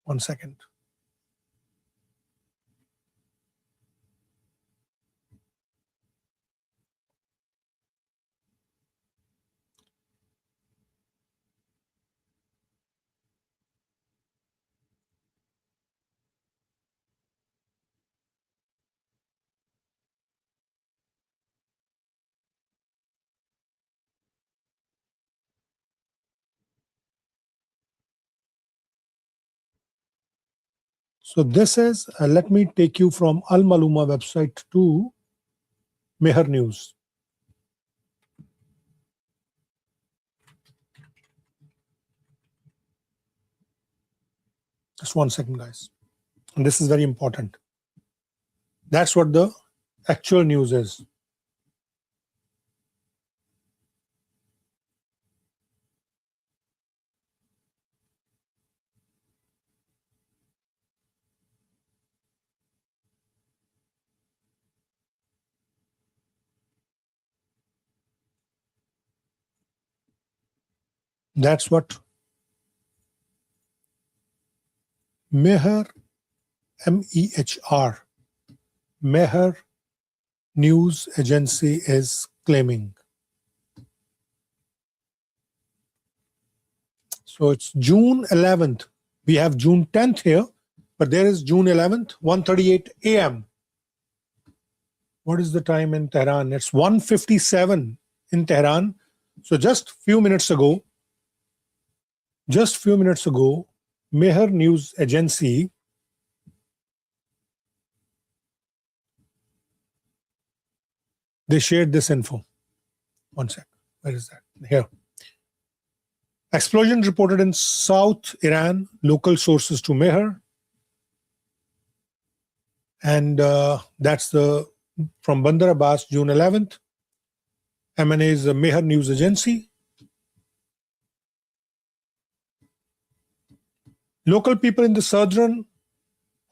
One second. So this is, let me take you from Al-Maluma website to Mehr News. Just 1 second, guys. And this is very important. That's what the actual news is. That's what Mehr, MEHR, Mehr News Agency is claiming. So it's June 11th. We have June 10th here, but there is June 11th, 1:38 a.m. What is the time in Tehran? It's 1:57 in Tehran. So just few minutes ago, Mehr News Agency they shared this info. One sec. Where is that? Here. Explosion reported in South Iran, local sources to Meher. And that's from Bandar Abbas, June 11th. MNA is the Meher News Agency. Local people in the southern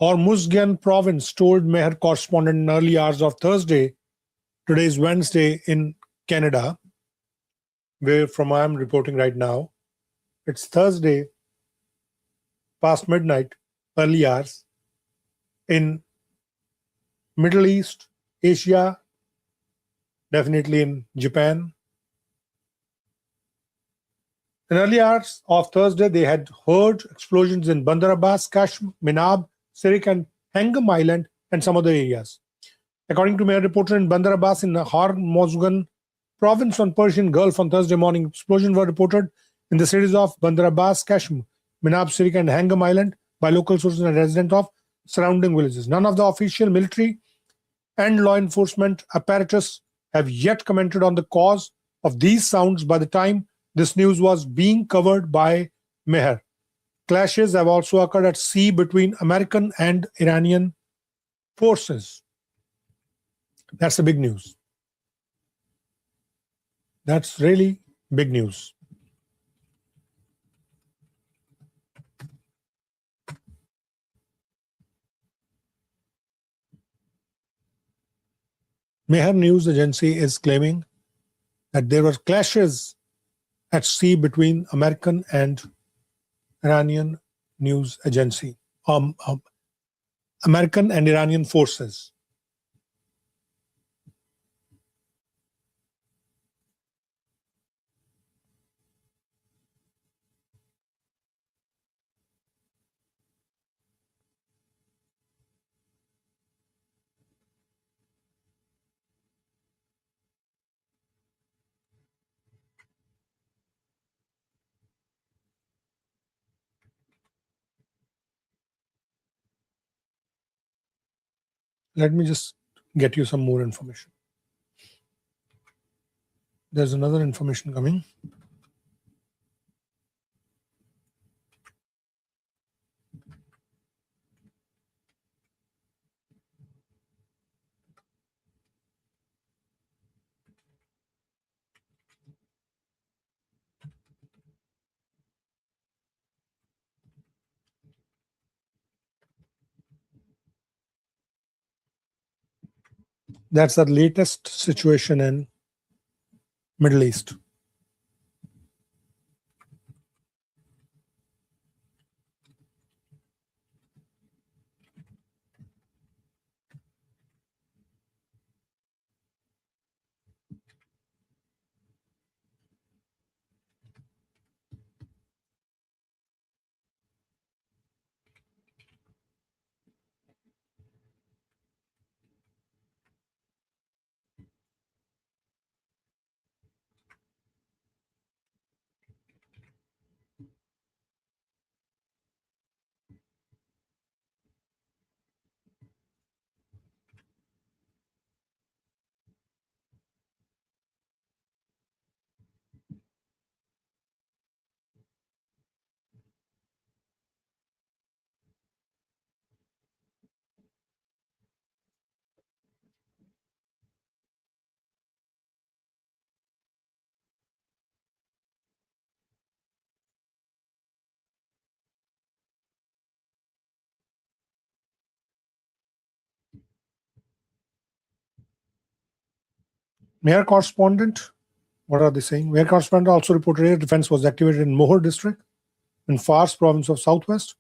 HORMUZ province told Meher correspondent in early hours of Thursday, today is Wednesday in Canada, where from I am reporting right now. It's Thursday, past midnight, early hours, in Middle East, Asia, definitely in Japan. In early hours of Thursday, they had heard explosions in Bandar Abbas, Kashmir, Minab, Sirik, and Hangam Island, and some other areas. According to Meher reporter in Bandar Abbas in the HORMUZ province on Persian Gulf on Thursday morning, explosions were reported in the cities of Bandar Abbas, Kashmir, Minab, Sirik, and Hangam Island by local sources and residents of surrounding villages. None of the official military and law enforcement apparatus have yet commented on the cause of these sounds by the time this news was being covered by Meher. Clashes have also occurred at sea between American and Iranian forces. That's the big news. That's really big news. Meher News Agency is claiming that there were clashes at sea between American and Iranian news agency, American and Iranian forces. Let me just get you some more information. There's another information coming. That's the latest situation in Middle East. Meher correspondent, what are they saying? Meher correspondent also reported air defense was activated in Mohor district in Fars province of Southwest.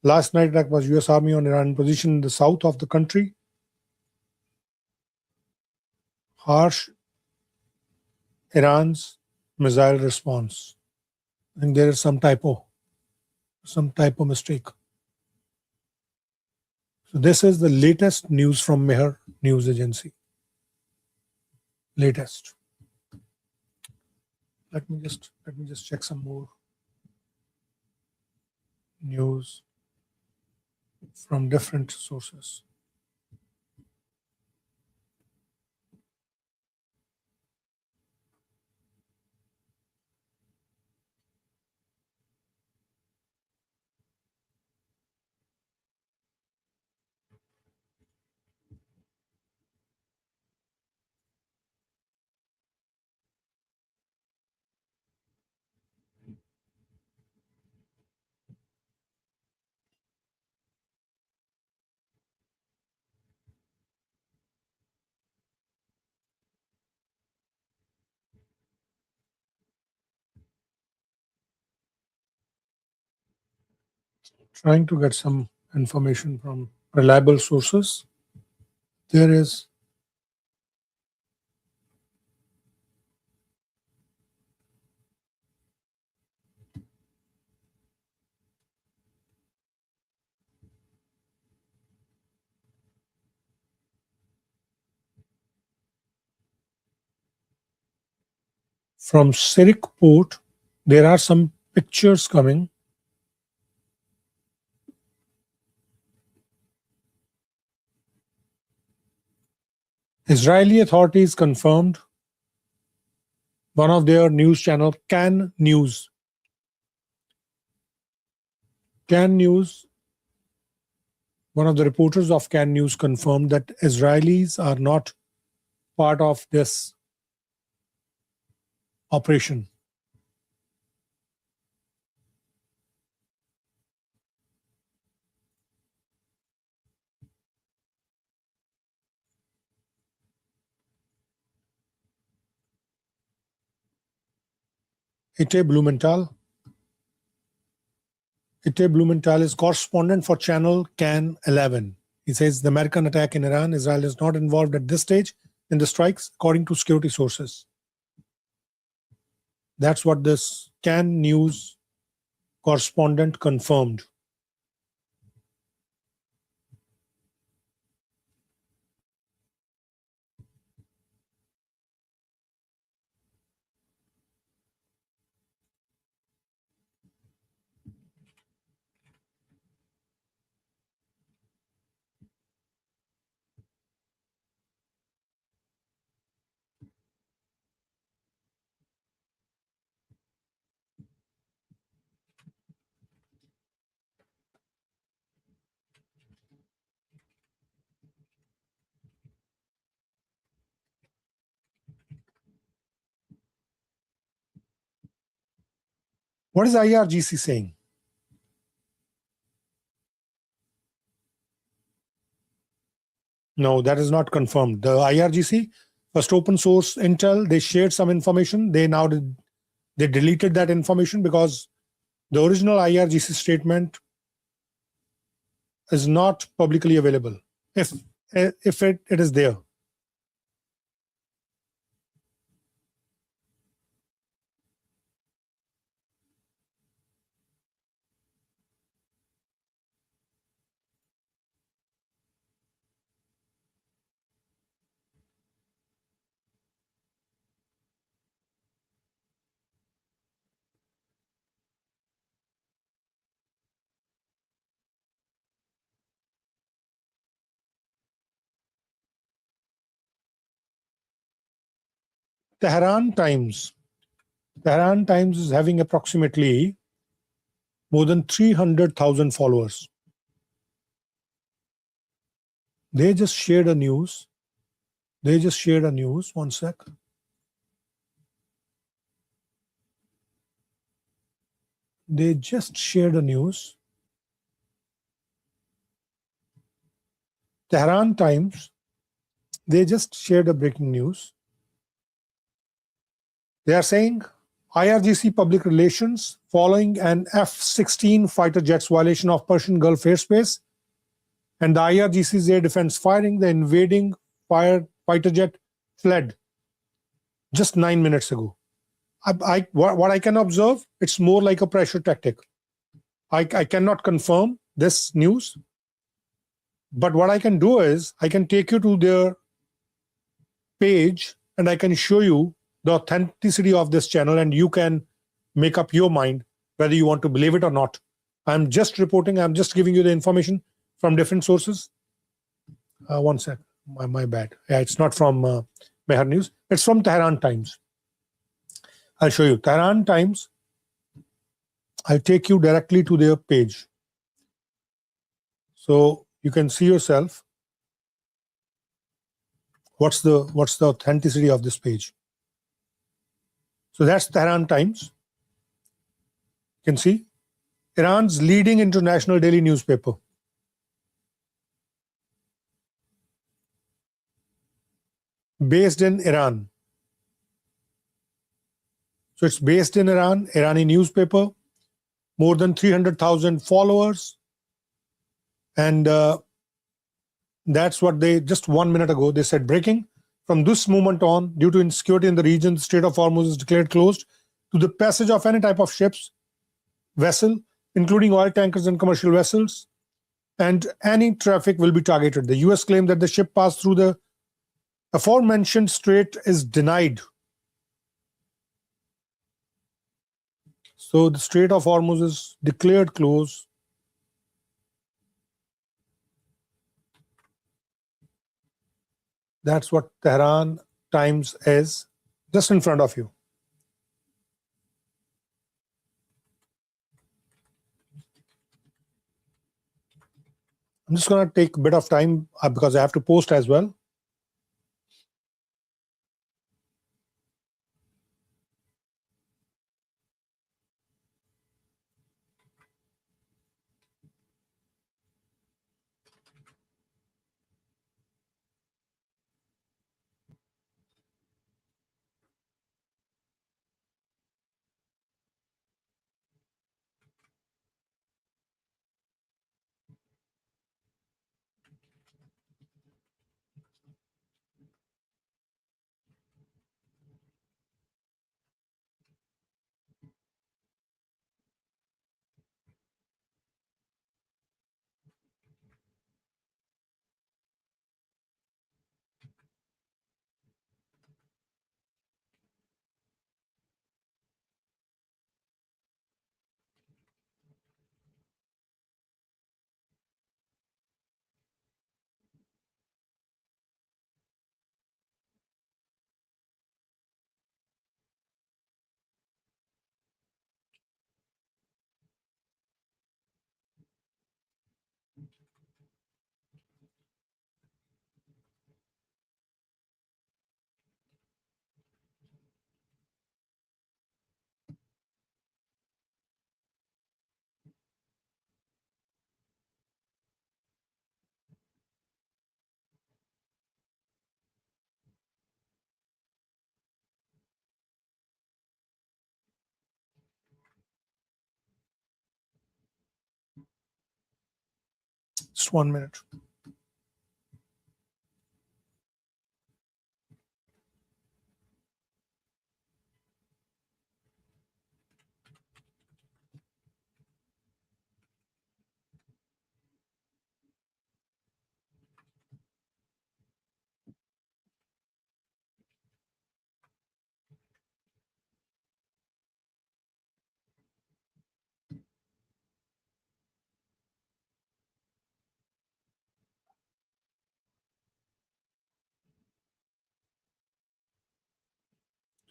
Last night attack was US Army on Iranian position in the south of the country. Harsh Iran's missile response. I think there is some typo mistake. So this is the latest news from Meher News Agency. Latest. Let me just check some more news from different sources. Trying to get some information from reliable sources. There is from Sirik port, there are some pictures coming. Israeli authorities confirmed one of their news channel, Can News. Can News, one of the reporters of Can News confirmed that Israelis are not part of this operation. Ite Blumenthal. Ite Blumenthal is correspondent for channel Can 11. He says the American attack in Iran, Israel is not involved at this stage in the strikes, according to security sources. That's what this Can News correspondent confirmed. What is IRGC saying? No, that is not confirmed. The IRGC, first open source intel, they shared some information. They deleted that information because the original IRGC statement is not publicly available. If it is there. Tehran Times. Tehran Times is having approximately more than 300,000 followers. They just shared a news. One sec. They just shared a news. Tehran Times, they just shared a breaking news. They are saying IRGC public relations following an F-16 fighter jets violation of Persian Gulf airspace and the IRGC's air defense firing, the invading fighter jet fled just 9 minutes ago. What I can observe, it's more like a pressure tactic. I cannot confirm this news, but what I can do is I can take you to their page and I can show you the authenticity of this channel and you can make up your mind whether you want to believe it or not. I'm just reporting, I'm just giving you the information from different sources. One sec, my bad. Yeah, it's not from Mehar News, it's from Tehran Times. I'll show you. Tehran Times, I'll take you directly to their page. So you can see yourself what's the authenticity of this page. So that's Tehran Times. You can see Iran's leading international daily newspaper. Based in Iran. So it's based in Iran, Irani newspaper. more than 300,000 followers. And that's what they, just 1 minute ago, they said, breaking. From this moment on, due to insecurity in the region, the Strait of Hormuz is declared closed to the passage of any type of ships, vessel, including oil tankers and commercial vessels, and any traffic will be targeted. The US claimed that the ship passed through the aforementioned strait is denied. So the Strait of Hormuz is declared closed. That's what Tehran Times is, just in front of you. I'm just going to take a bit of time because I have to post as well. Just 1 minute.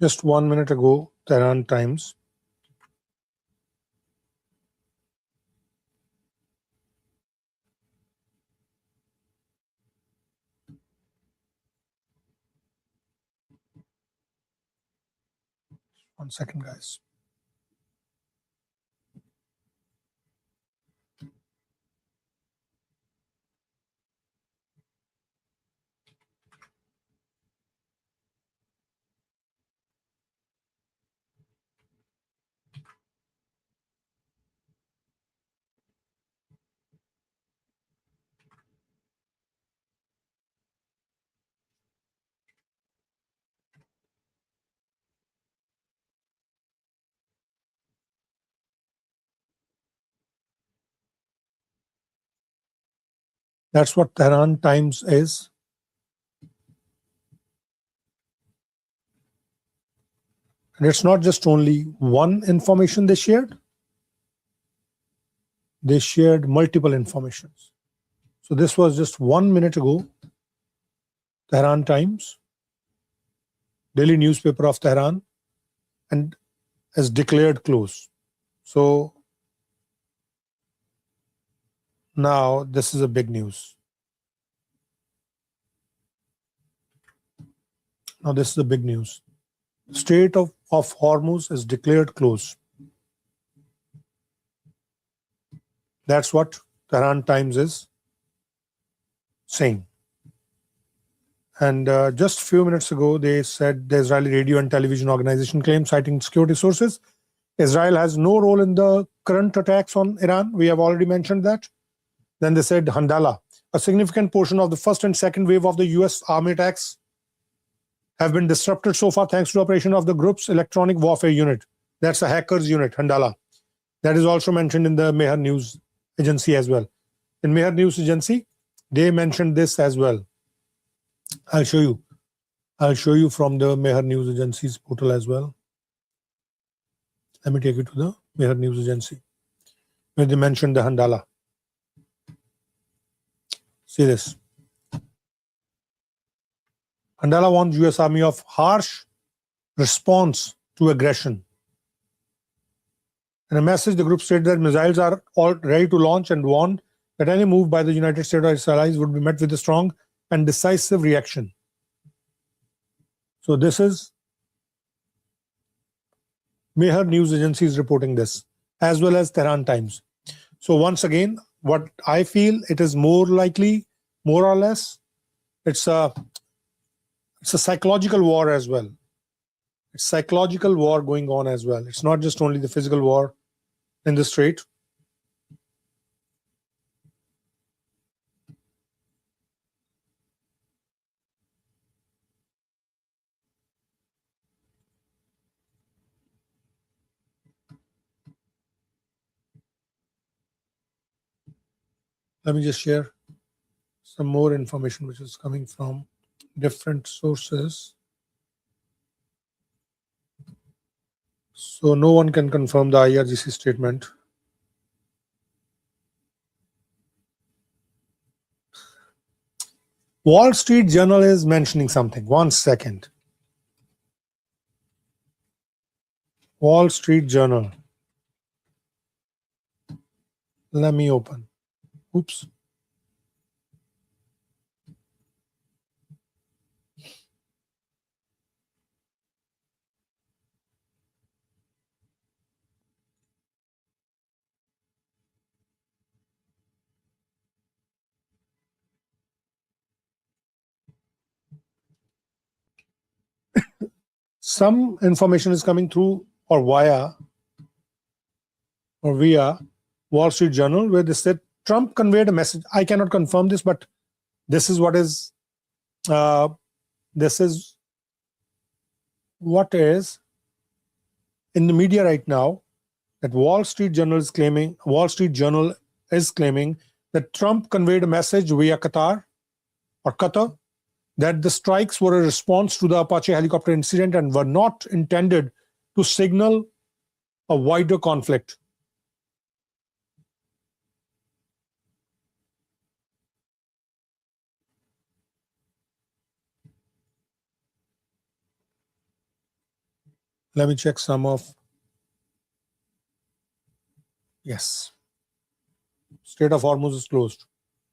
Just 1 minute ago, Tehran Times. One second, guys. That's what Tehran Times is. And it's not just only one information they shared. They shared multiple informations. So this was just 1 minute ago. Tehran Times, daily newspaper of Tehran, and has declared close. So now this is a big news. Now this is the big news. Strait of Hormuz is declared closed. That's what Tehran Times is saying. And just a few minutes ago, they said the Israeli radio and television organization claims, citing security sources, Israel has no role in the current attacks on Iran. We have already mentioned that. Then they said Handala. A significant portion of the first and second wave of the US army attacks have been disrupted so far thanks to operation of the group's electronic warfare unit. That's a hackers unit, Handala. That is also mentioned in the Mehr News Agency as well. In Mehr News Agency, they mentioned this as well. I'll show you. I'll show you from the Mehr News Agency's portal as well. Let me take you to the Mehr News Agency, where they mentioned the Handala. See this. Handala warns US Army of harsh response to aggression. In a message, the group stated that missiles are all ready to launch and warned that any move by the United States or its allies would be met with a strong and decisive reaction. So this is Mehr News Agency is reporting this, as well as Tehran Times. So once again, what I feel, it is more likely, more or less, it's a psychological war as well. It's psychological war going on as well. It's not just only the physical war in the Strait. Let me just share some more information which is coming from different sources. So no one can confirm the IRGC statement. Wall Street Journal is mentioning something. 1 second. Wall Street Journal. Let me open. Oops. Some information is coming through or via Wall Street Journal, where they said Trump conveyed a message. I cannot confirm this, but this is what is in the media right now, that Wall Street Journal is claiming that Trump conveyed a message via Qatar that the strikes were a response to the Apache helicopter incident and were not intended to signal a wider conflict. Let me check some of. Yes. Strait of Hormuz is closed.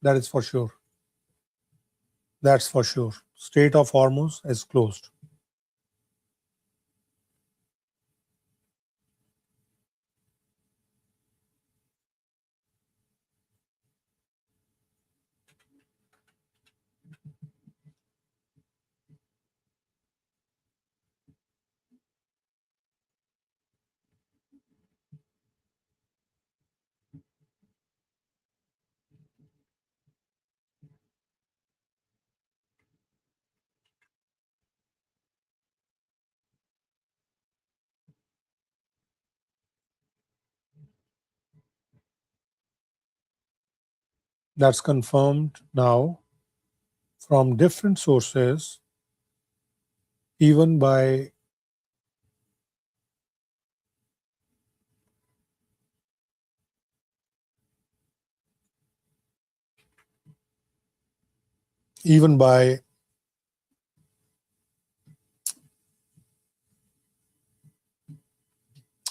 That is for sure. That's for sure. Strait of Hormuz is closed. That's confirmed now from different sources, even by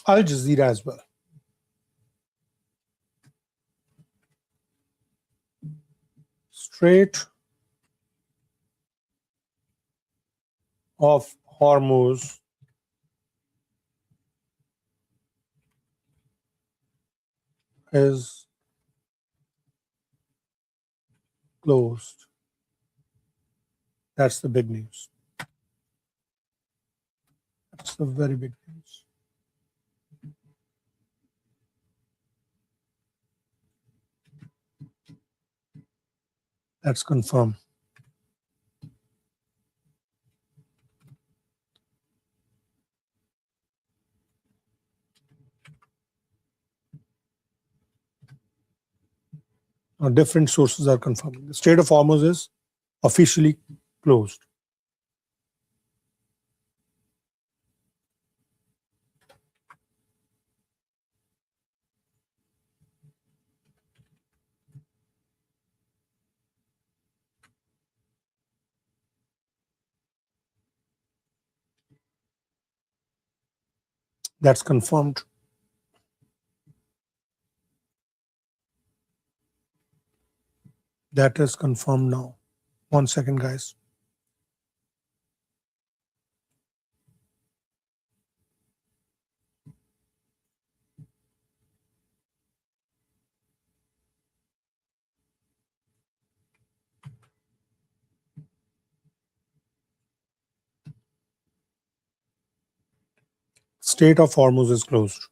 Al Jazeera as well. Strait of Hormuz is closed. That's the big news. That's the very big news. That's confirmed. Now, different sources are confirming. The Strait of Hormuz is officially closed. That's confirmed. That is confirmed now. 1 second, guys. Strait of Hormuz is closed.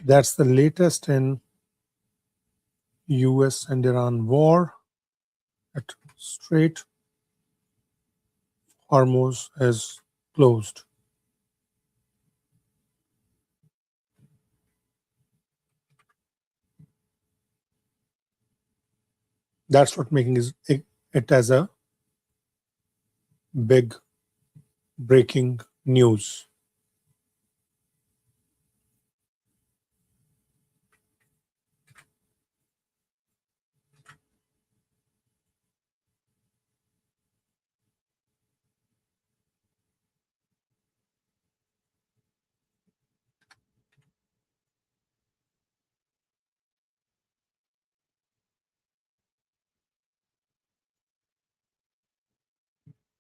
That's the latest in US and Iran war. At Strait Hormuz is closed. That's what making it as a big breaking news.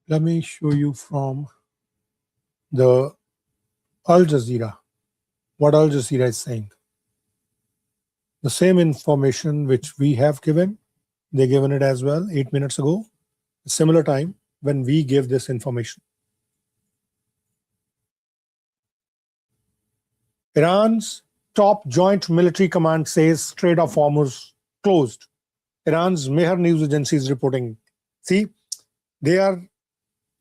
Let me show you from the Al Jazeera, what Al Jazeera is saying. The same information which we have given, they given it as well 8 minutes ago, a similar time when we gave this information. Iran's top joint military command says Strait of Hormuz closed. Iran's Mehr news agency is reporting. See, they are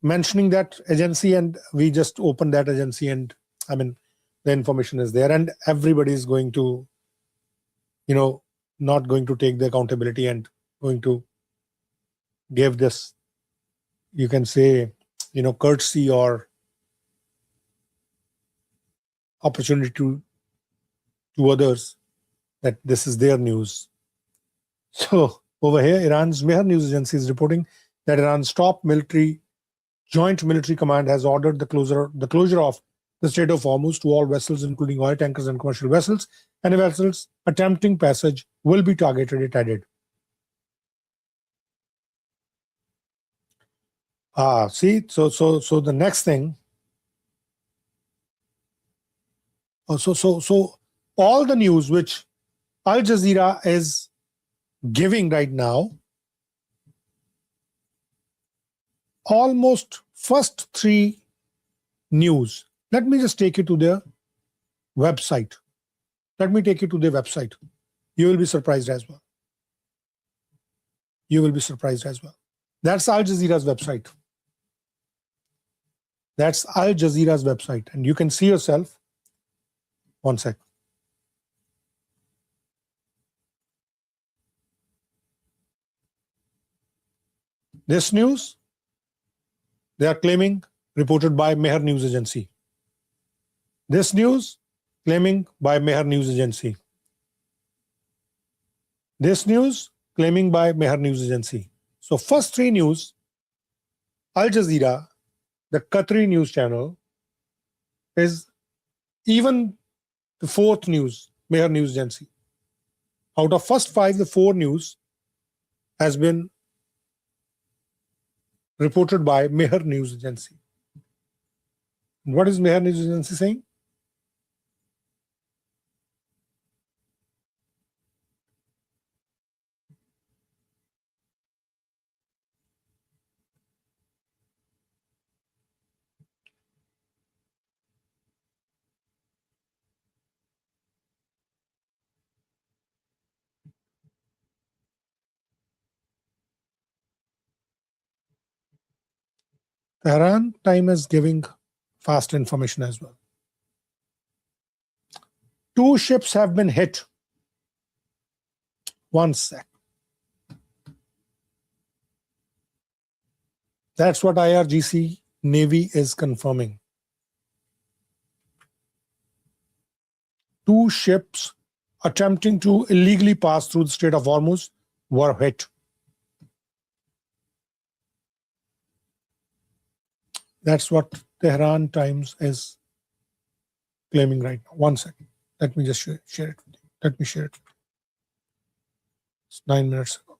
mentioning that agency and we just opened that agency and I mean, the information is there and everybody is going to, not going to take the accountability and going to give this, you can say, courtesy or opportunity to others that this is their news. So over here, Iran's Mehr news agency is reporting that Iran's top joint military command has ordered the closure of the Strait of Hormuz to all vessels, including oil tankers and commercial vessels, and vessels attempting passage will be targeted, it added. See, so the next thing. So all the news which Al Jazeera is giving right now, almost first 3 news. Let me just take you to their website. Let me take you to their website. You will be surprised as well. You will be surprised as well. That's Al Jazeera's website. That's Al Jazeera's website. And you can see yourself. One sec. This news, they are claiming, reported by Mehr News Agency. This news, claiming by Mehr News Agency. This news, claiming by Mehr News Agency. So first three news, Al Jazeera, the Qatari news channel, is even the fourth news, Mehr News Agency. Out of first five, the four news has been reported by Mehr News Agency. What is Mehr News Agency saying? Tehran time is giving fast information as well. 2 ships have been hit. One sec. That's what IRGC Navy is confirming. 2 ships attempting to illegally pass through the Strait of Hormuz were hit. That's what Tehran Times is claiming right now. One second. Let me just share it with you. Let me share it with you. It's 9 minutes ago.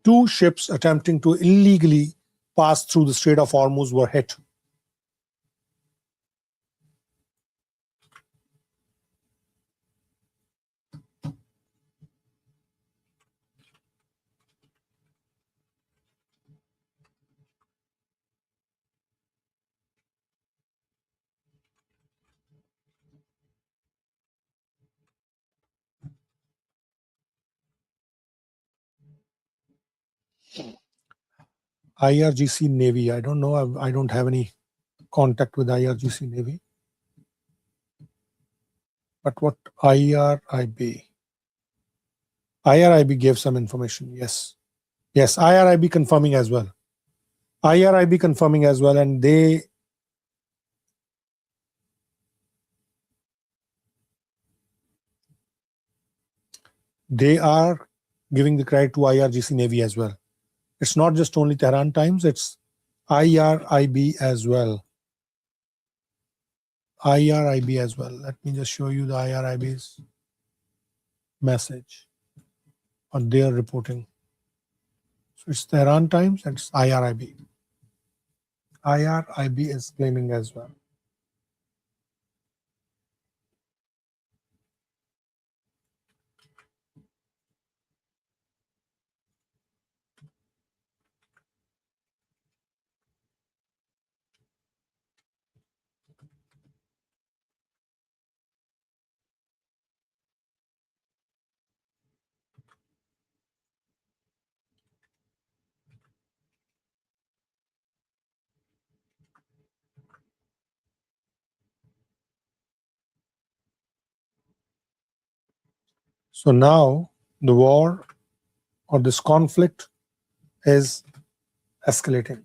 Two ships attempting to illegally pass through the Strait of Hormuz were hit. IRGC Navy. I don't know. I don't have any contact with IRGC Navy. But what IRIB? IRIB gave some information. Yes. Yes, IRIB confirming as well. IRIB confirming as well. And they are giving the credit to IRGC Navy as well. It's not just only Tehran Times, it's IRIB as well. IRIB as well. Let me just show you the IRIB's message on their reporting. So it's Tehran Times and it's IRIB. IRIB is claiming as well. So now the war or this conflict is escalating.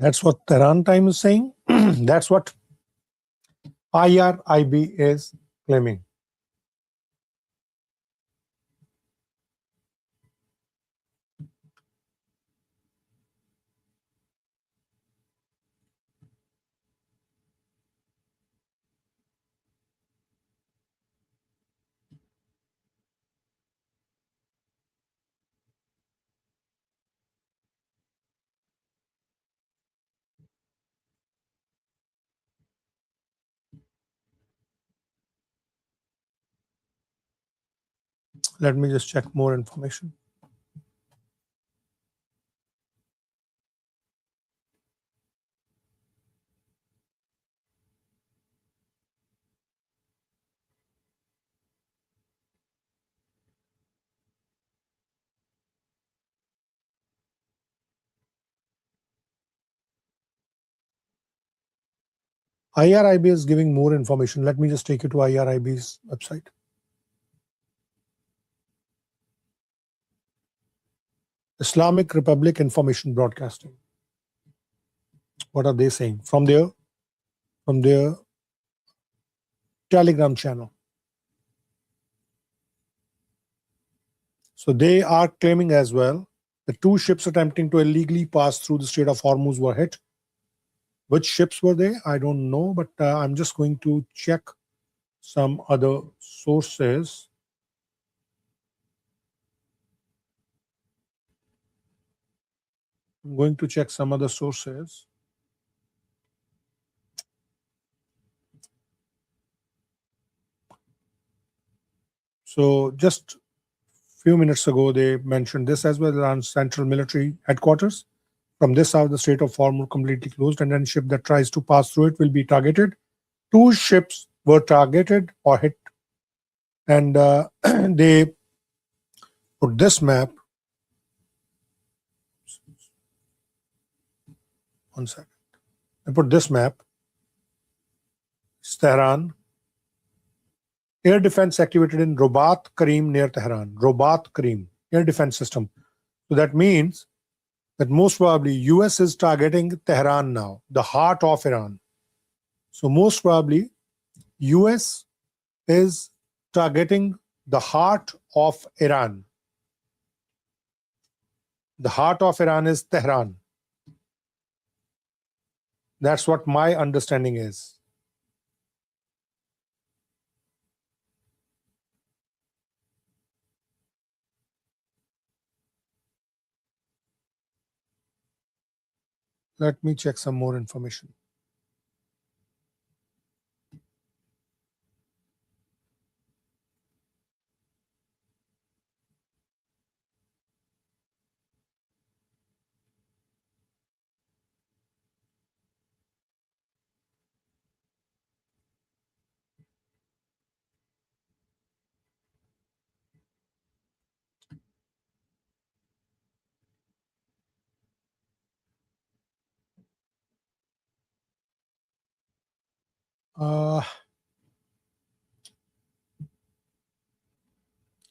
That's what Tehran time is saying. That's what IRIB is claiming. Let me just check more information. IRIB is giving more information. Let me just take you to IRIB's website. Islamic Republic Information Broadcasting. What are they saying? From their Telegram channel. So they are claiming as well that 2 ships attempting to illegally pass through the Strait of Hormuz were hit. Which ships were they? I don't know, but I'm just going to check some other sources. I'm going to check some other sources. So just few minutes ago, they mentioned this as well on Central Military Headquarters. From this out, the Strait of Hormuz completely closed, and any ship that tries to pass through it will be targeted. 2 ships were targeted or hit, and they put this map. One second. They put this map. It's Tehran. Air defense activated in Robat Karim near Tehran. Robat Karim air defense system. So that means that most probably US is targeting Tehran now, the heart of Iran. So most probably US is targeting the heart of Iran. The heart of Iran is Tehran. That's what my understanding is. Let me check some more information.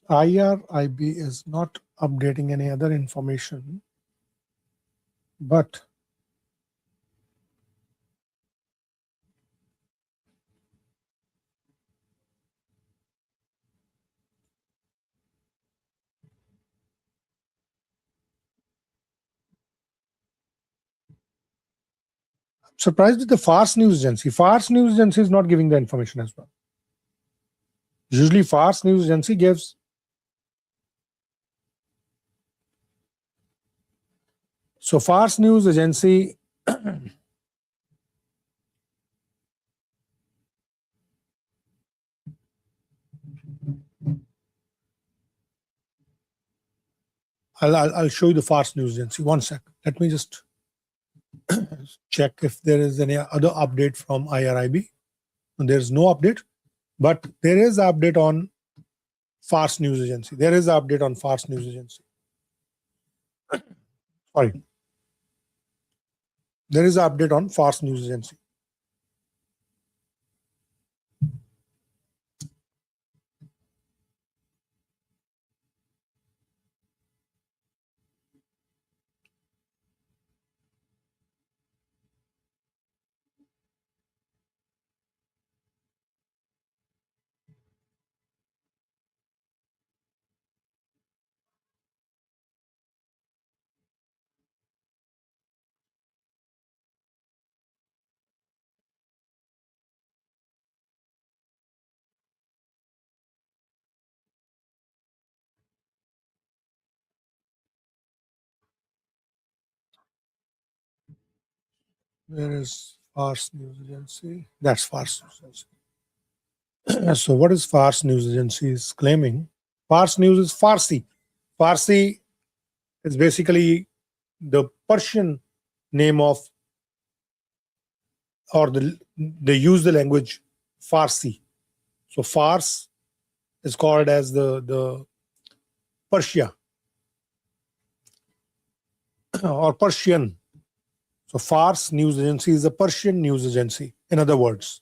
IRIB is not updating any other information, but I'm surprised with the Fars News Agency. Fars News Agency is not giving the information as well. Usually Fars News Agency gives. So Fars News Agency I'll show you the Fars News Agency. One second. Let me just check if there is any other update from IRIB. There's no update, but there is an update on Fars News Agency. There is an update on Fars News Agency. Sorry. There is an update on Fars News Agency. Where is Fars News Agency? That's Fars News Agency. So what is Fars News Agency is claiming? Fars News is Farsi. Farsi is basically the Persian name of, or they use the language Farsi. So Fars is called as the Persia or Persian. So Fars News Agency is a Persian news agency, in other words.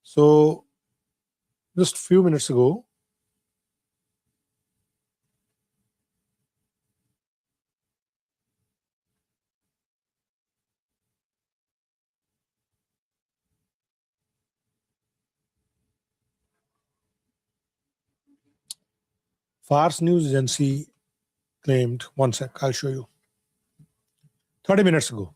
So just a few minutes ago, Fars News Agency claimed, one sec, I'll show you. 30 minutes ago,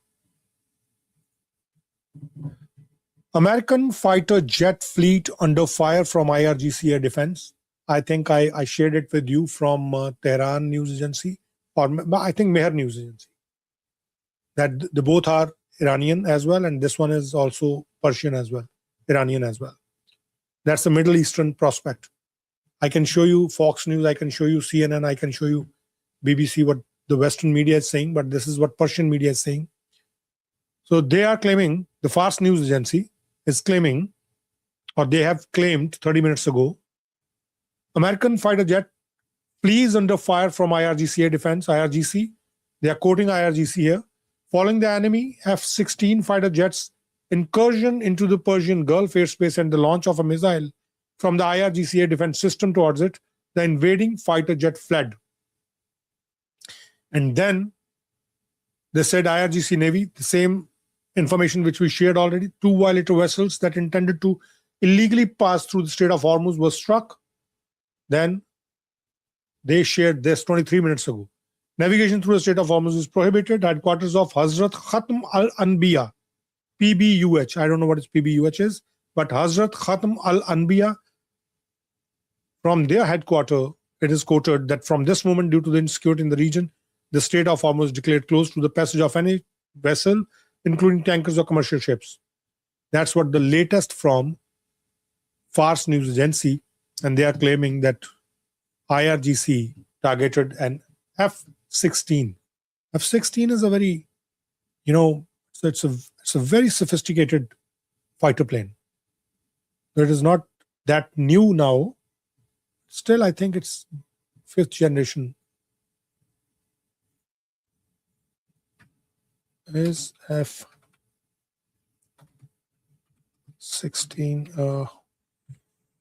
American fighter jet fleet under fire from IRGC air defense. I think I shared it with you from Tehran News Agency, or I think Mehr News Agency. That the both are Iranian as well, and this one is also Persian as well, Iranian as well. That's the Middle Eastern prospect. I can show you Fox News, I can show you CNN, I can show you BBC, what the Western media is saying, but this is what Persian media is saying. So they are claiming, the Fars News Agency is claiming, or they have claimed 30 minutes ago, American fighter jet flees under fire from IRGC air defense, IRGC. They are quoting IRGC here. Following the enemy F-16 fighter jets incursion into the Persian Gulf airspace and the launch of a missile from the IRGC air defense system towards it, the invading fighter jet fled. And then they said IRGC Navy, the same information which we shared already, 2 violator vessels that intended to illegally pass through the Strait of Hormuz was struck. Then they shared this 23 minutes ago. Navigation through the Strait of Hormuz is prohibited. Headquarters of Hazrat Khatm al-Anbiya, PBUH, I don't know what its PBUH is, but Hazrat Khatm al-Anbiya, from their headquarters, it is quoted that from this moment, due to the insecurity in the region, the Strait of Hormuz declared closed to the passage of any vessel, including tankers or commercial ships. That's what the latest from Fars News Agency, and they are claiming that IRGC targeted an F-16. F-16 is a very, it's a very sophisticated fighter plane. It is not that new now. Still, I think it's 5th generation. Is F-16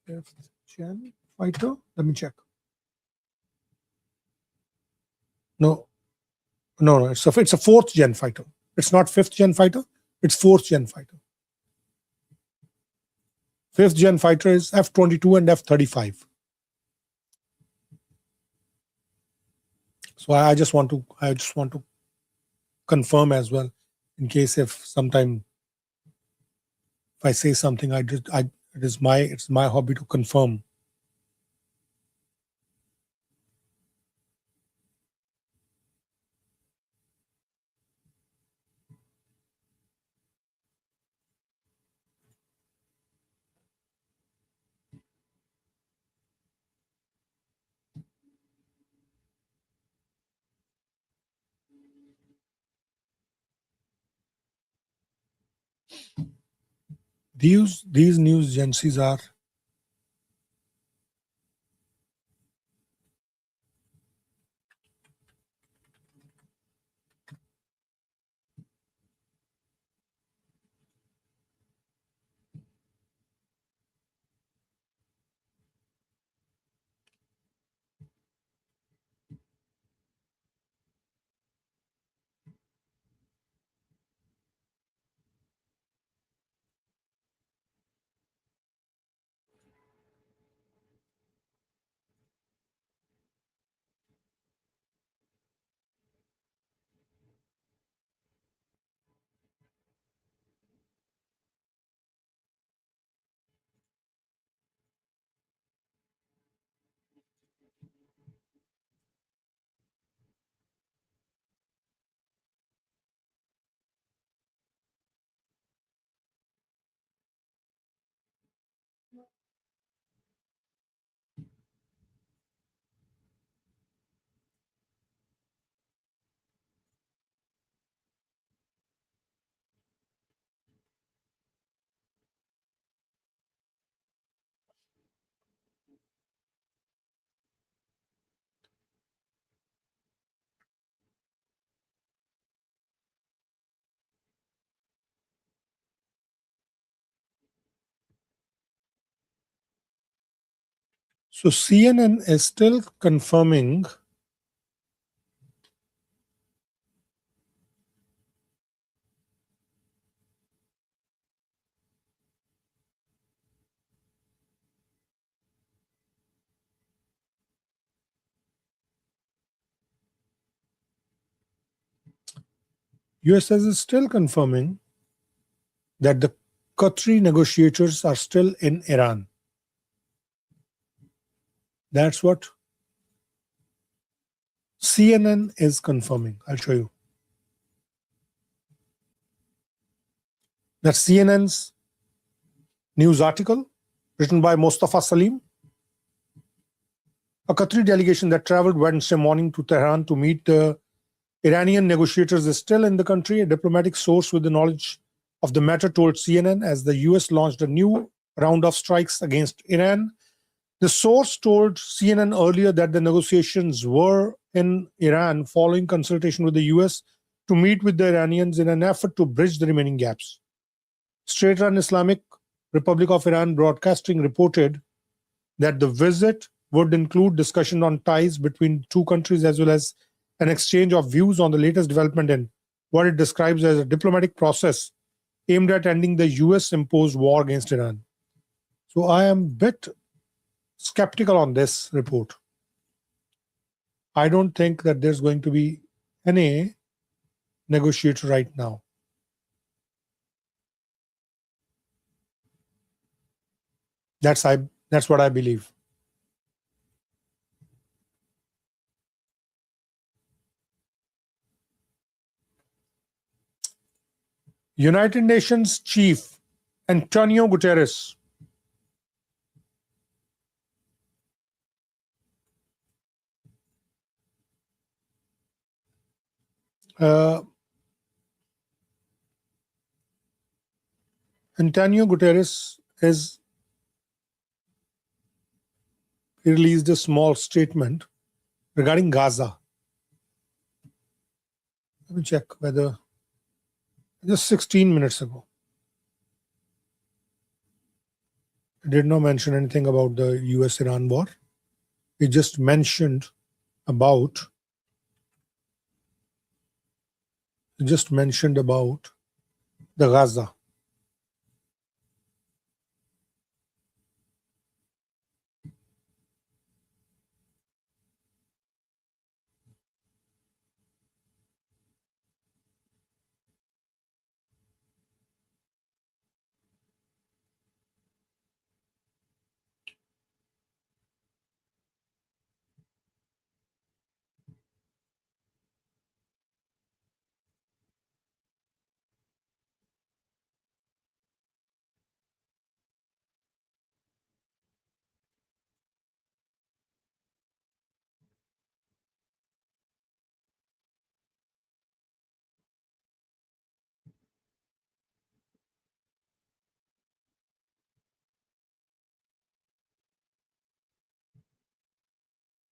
5th gen fighter? Let me check. No, it's a 4th gen fighter. It's not 5th gen fighter, it's 4th gen fighter. 5th gen fighter is F-22 and F-35. So I just want to confirm as well, in case if sometime if I say something, it's my hobby to confirm. These news agencies are So CNN is still confirming USS is still confirming that the Qatari negotiators are still in Iran. That's what CNN is confirming. I'll show you. That's CNN's news article written by Mustafa Salim. A Qatari delegation that traveled Wednesday morning to Tehran to meet the Iranian negotiators is still in the country. A diplomatic source with the knowledge of the matter told CNN as the US launched a new round of strikes against Iran. The source told CNN earlier that the negotiations were in Iran following consultation with the US to meet with the Iranians in an effort to bridge the remaining gaps. STRAIT-run Islamic Republic of Iran Broadcasting reported that the visit would include discussion on ties between two countries as well as an exchange of views on the latest development in what it describes as a diplomatic process aimed at ending the US-imposed war against Iran. So I am a bit skeptical on this report. I don't think that there's going to be any negotiator right now. That's what I believe. United Nations Chief Antonio Guterres has released a small statement regarding Gaza. Let me check whether just 16 minutes ago. It did not mention anything about the US-Iran war. It just mentioned about the Gaza.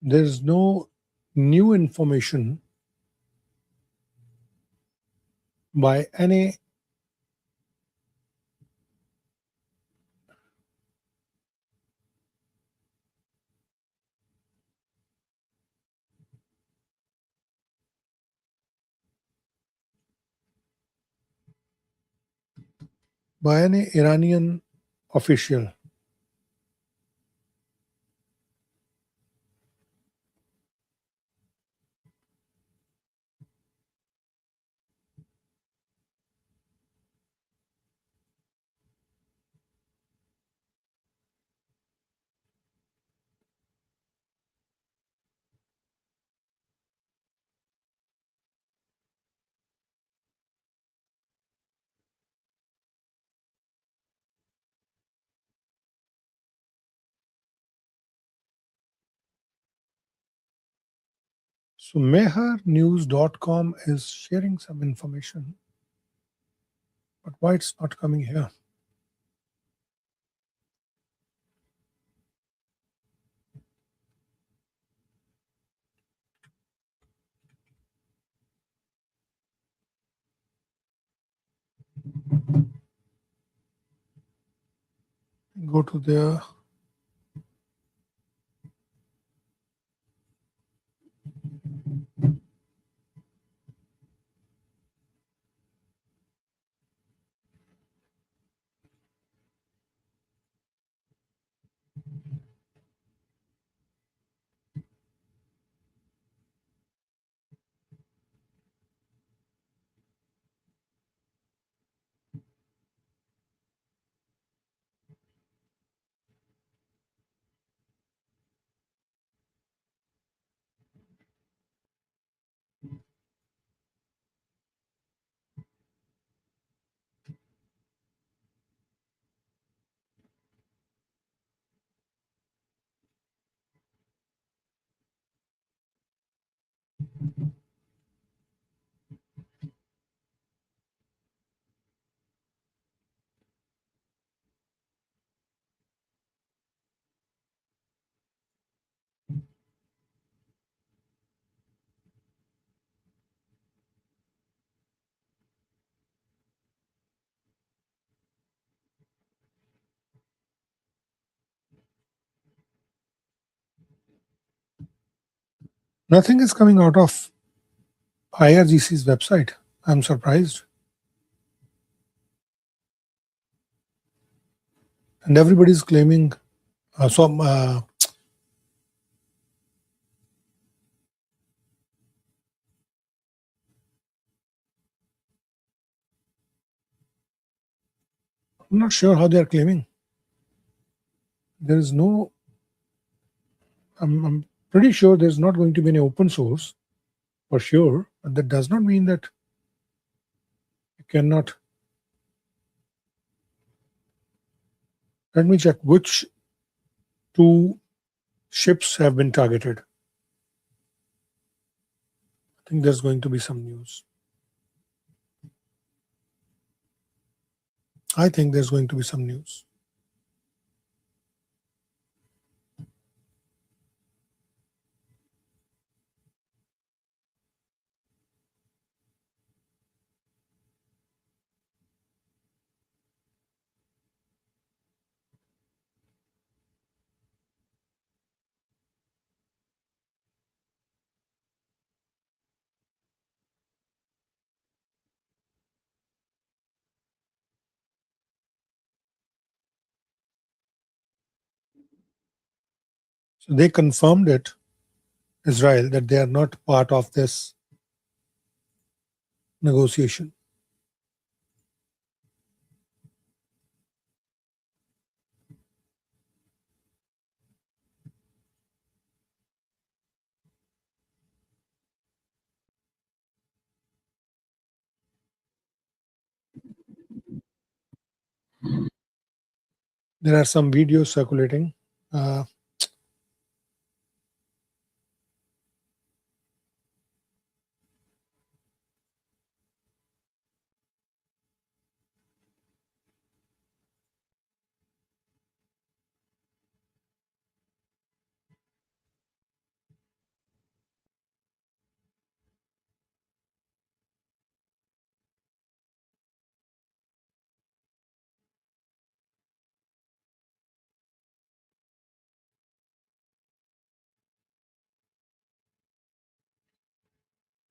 There's no new information by any Iranian official. So meharnews.com is sharing some information, but why it's not coming here? Go to there. Nothing is coming out of IRGC's website. I'm surprised. And everybody's claiming I'm not sure how they are claiming. There is no, I'm pretty sure there's not going to be any open source for sure, but that does not mean that you cannot. Let me check which 2 ships have been targeted. I think there's going to be some news. I think there's going to be some news. So they confirmed it, Israel, that they are not part of this negotiation. There are some videos circulating.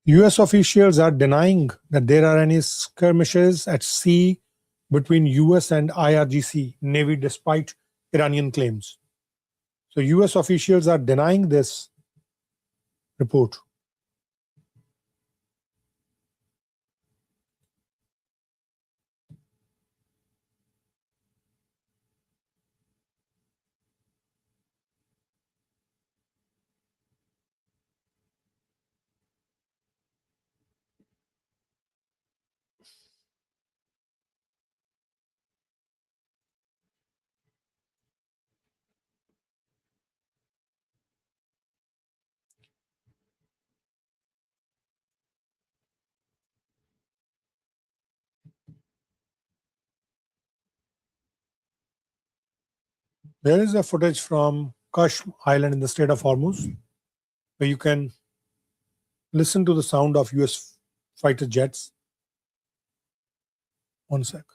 US officials are denying that there are any skirmishes at sea between US and IRGC Navy despite Iranian claims. So US officials are denying this report. There is a footage from Kashm Island in the state of Hormuz, where you can listen to the sound of US fighter jets. One sec.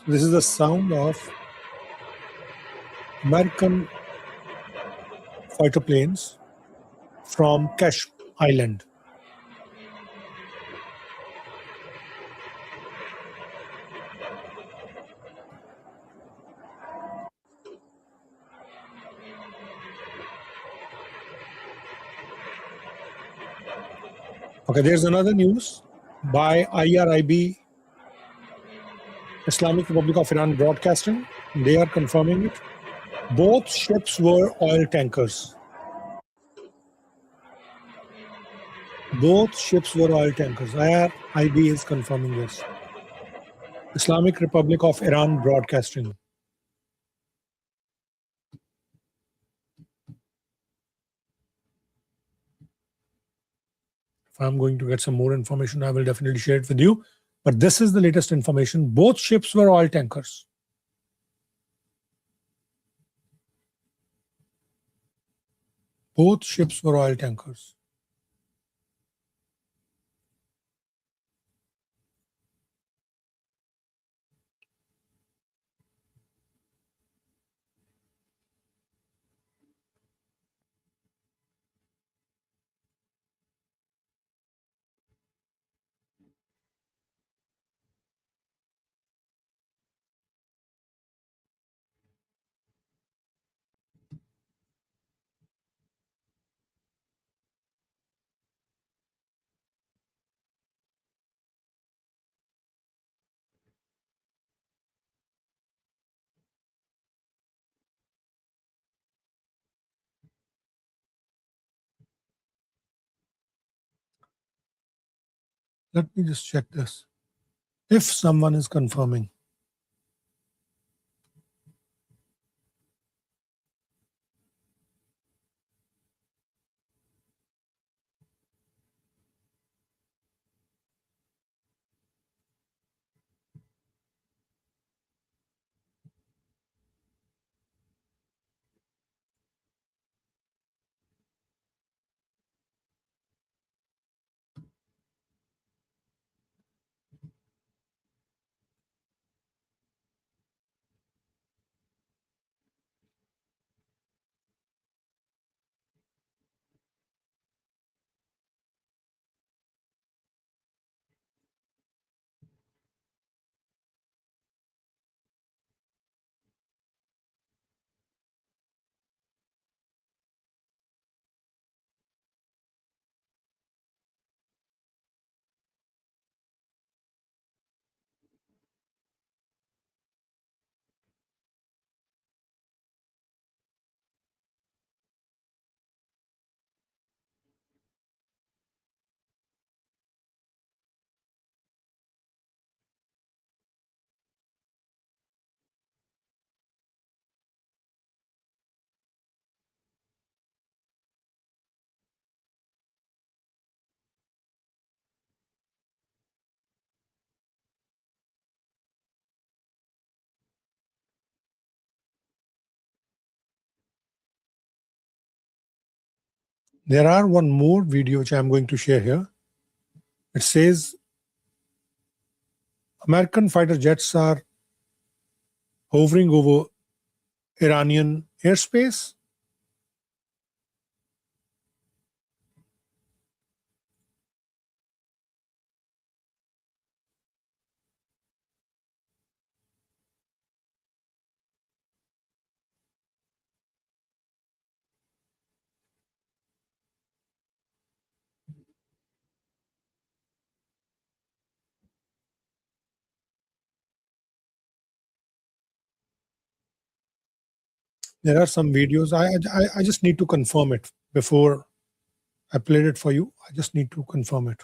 This is the sound of American fighter planes from Kashm Island. Okay, there's another news by IRIB, Islamic Republic of Iran Broadcasting. They are confirming it. Both ships were oil tankers. Both ships were oil tankers. IRIB is confirming this. Islamic Republic of Iran Broadcasting. I'm going to get some more information, I will definitely share it with you. But this is the latest information. Both ships were oil tankers. Both ships were oil tankers. Let me just check this. If someone is confirming. There are one more video which I'm going to share here. It says American fighter jets are hovering over Iranian airspace. There are some videos. I just need to confirm it before I played it for you. I just need to confirm it.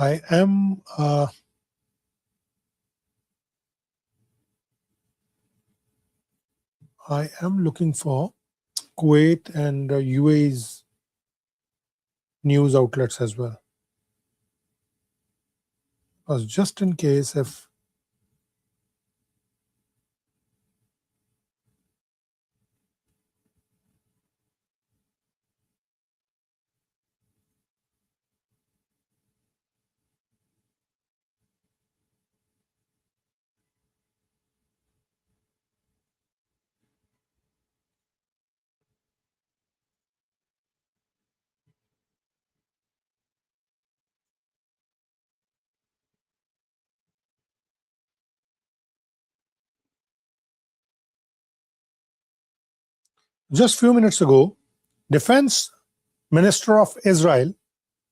I am looking for Kuwait and UAE's news outlets as well. Because just in case if Just a few minutes ago, Defense Minister of Israel,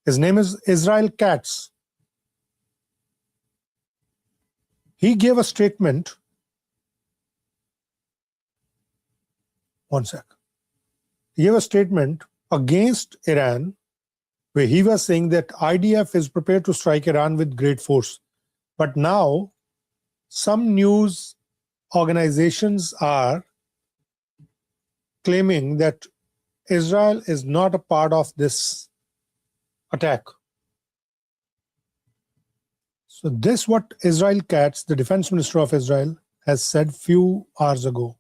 his name is Israel Katz, he gave a statement. One sec. He gave a statement against Iran where he was saying that IDF is prepared to strike Iran with great force. But now some news organizations are claiming that Israel is not a part of this attack. So this what Israel Katz, the defense minister of Israel, has said few hours ago.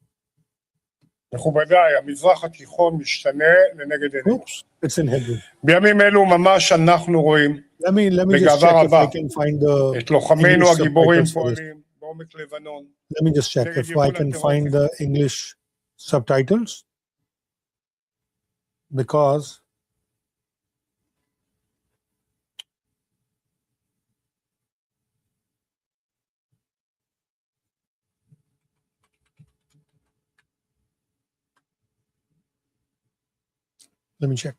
מכובדיי, המזרח התיכון משתנה לנגד עינינו. Oops, it's in Hebrew. בימים אלו ממש אנחנו רואים Let me just בגאווה check if רבה I can find the את לוחמינו English הגיבורים subtitles for this. פועלים בעומק לבנון. Let me just check if I can find the English subtitles, because let me check.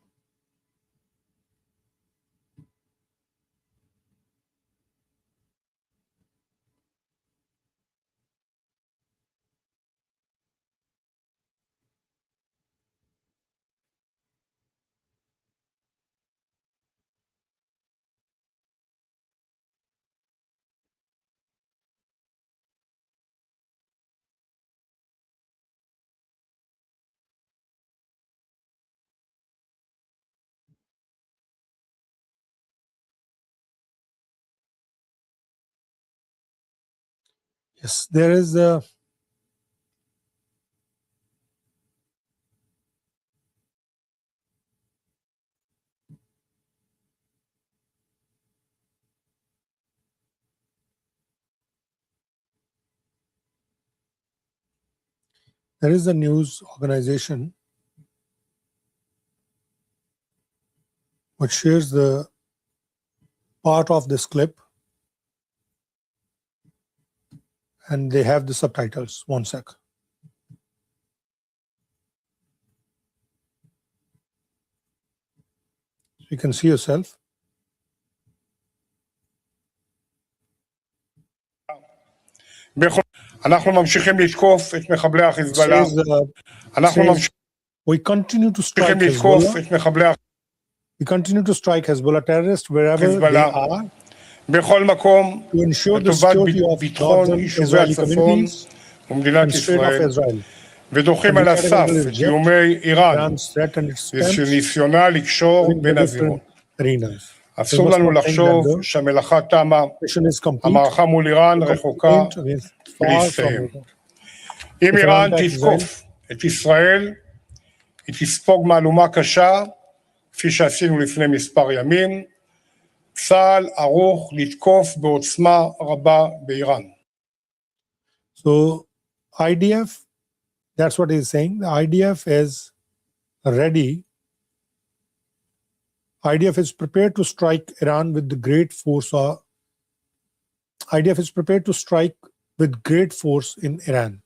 Yes, there is a news organization which shares the part of this clip, and they have the subtitles. One sec. You can see yourself. אנחנו ממשיכים לתקוף את מחבלי החיזבאללה. We continue to strike Hezbollah. We continue to strike Hezbollah terrorists wherever they are. בכל מקום, to ensure the לטובת security of ביטחון northern יישובי Israeli הצפון communities ומדינת and state of ישראל, Israel. ודוחים על הסף את איומי איראן וניסיונה לקשור בין הזירות. אסור לנו לחשוב שהמלאכה תמה, המערכה מול איראן רחוקה מלהסתיים. אם איראן תתקוף את ישראל, היא תספוג מהלומה קשה, כפי שעשינו לפני מספר ימים. צה"ל ערוך לתקוף בעוצמה רבה באיראן. So IDF, that's what he's saying. The IDF is ready. IDF is prepared to strike Iran with the great force. IDF is prepared to strike with great force in Iran.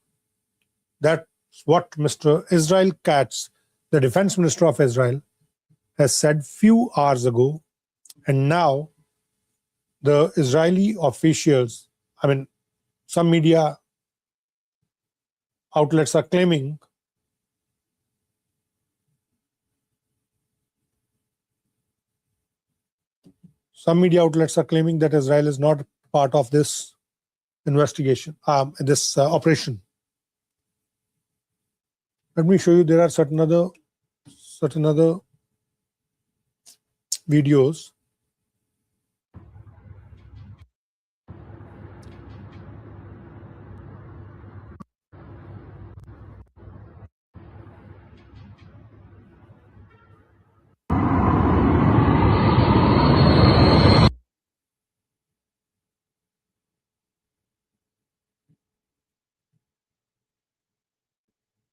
That's what Mr. Israel Katz, the defense minister of Israel, has said few hours ago. And now the Israeli officials, I mean, some media outlets are claiming that Israel is not part of this investigation, this operation. Let me show you. There are certain other videos.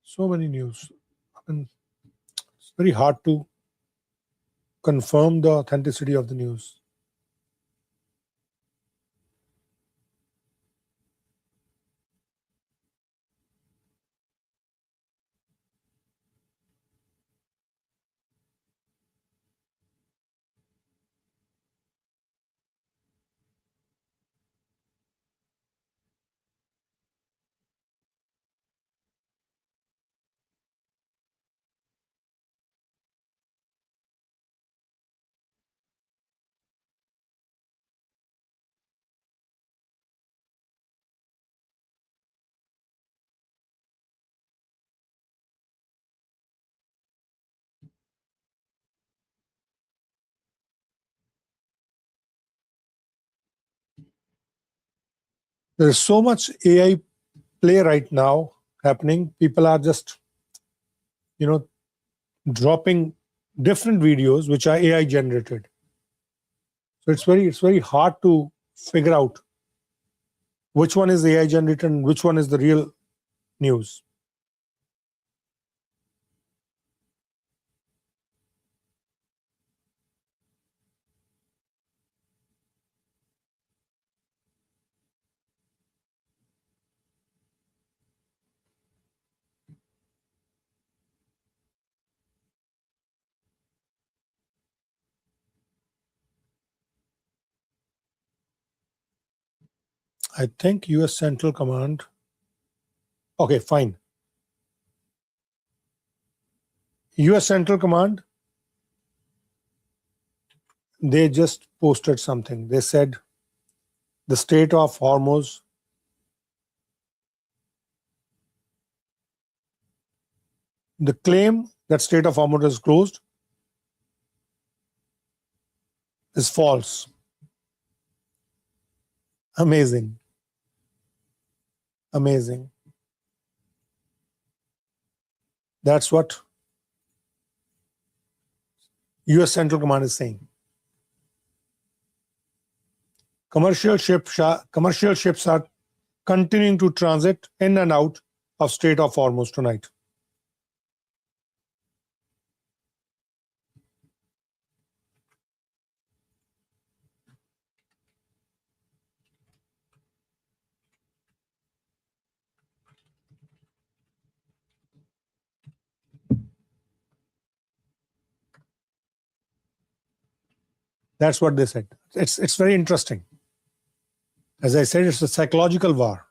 So many news. I mean, it's very hard to confirm the authenticity of the news. There is so much AI play right now happening. People are just, dropping different videos which are AI generated. So it's very hard to figure out which one is AI generated and which one is the real news. I think US Central Command. Okay, fine. US Central Command, they just posted something. They said the Strait of Hormuz, the claim that Strait of Hormuz is closed is false. Amazing. Amazing. That's what US Central Command is saying. Commercial ships are continuing to transit in and out of Strait of Hormuz tonight. That's what they said. It's very interesting. As I said, it's a psychological war.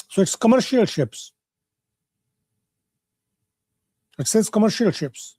So it's commercial ships. It says commercial ships.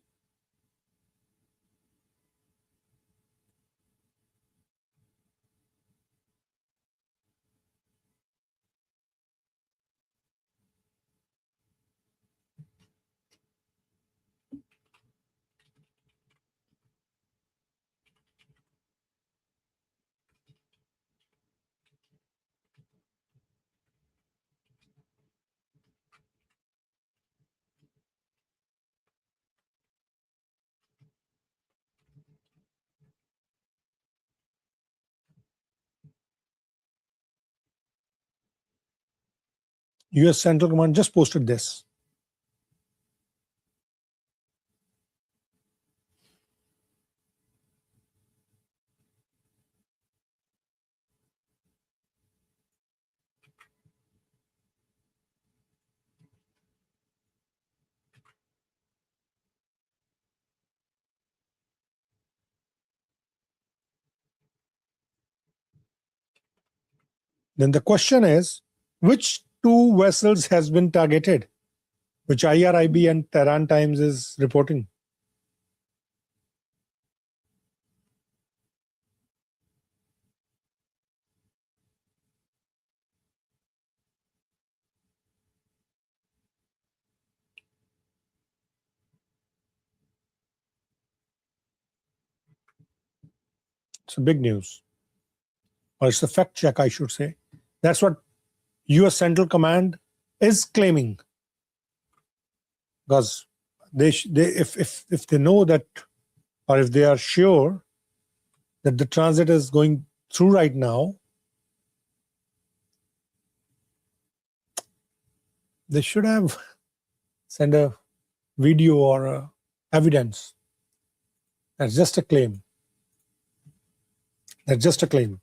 US Central Command just posted this. Then the question is, which two vessels has been targeted, which IRIB and Tehran Times is reporting? It's a big news. Or it's a fact check, I should say. That's what US Central Command is claiming. Because if they know that, or if they are sure that the transit is going through right now, they should have sent a video or evidence. That's just a claim. That's just a claim.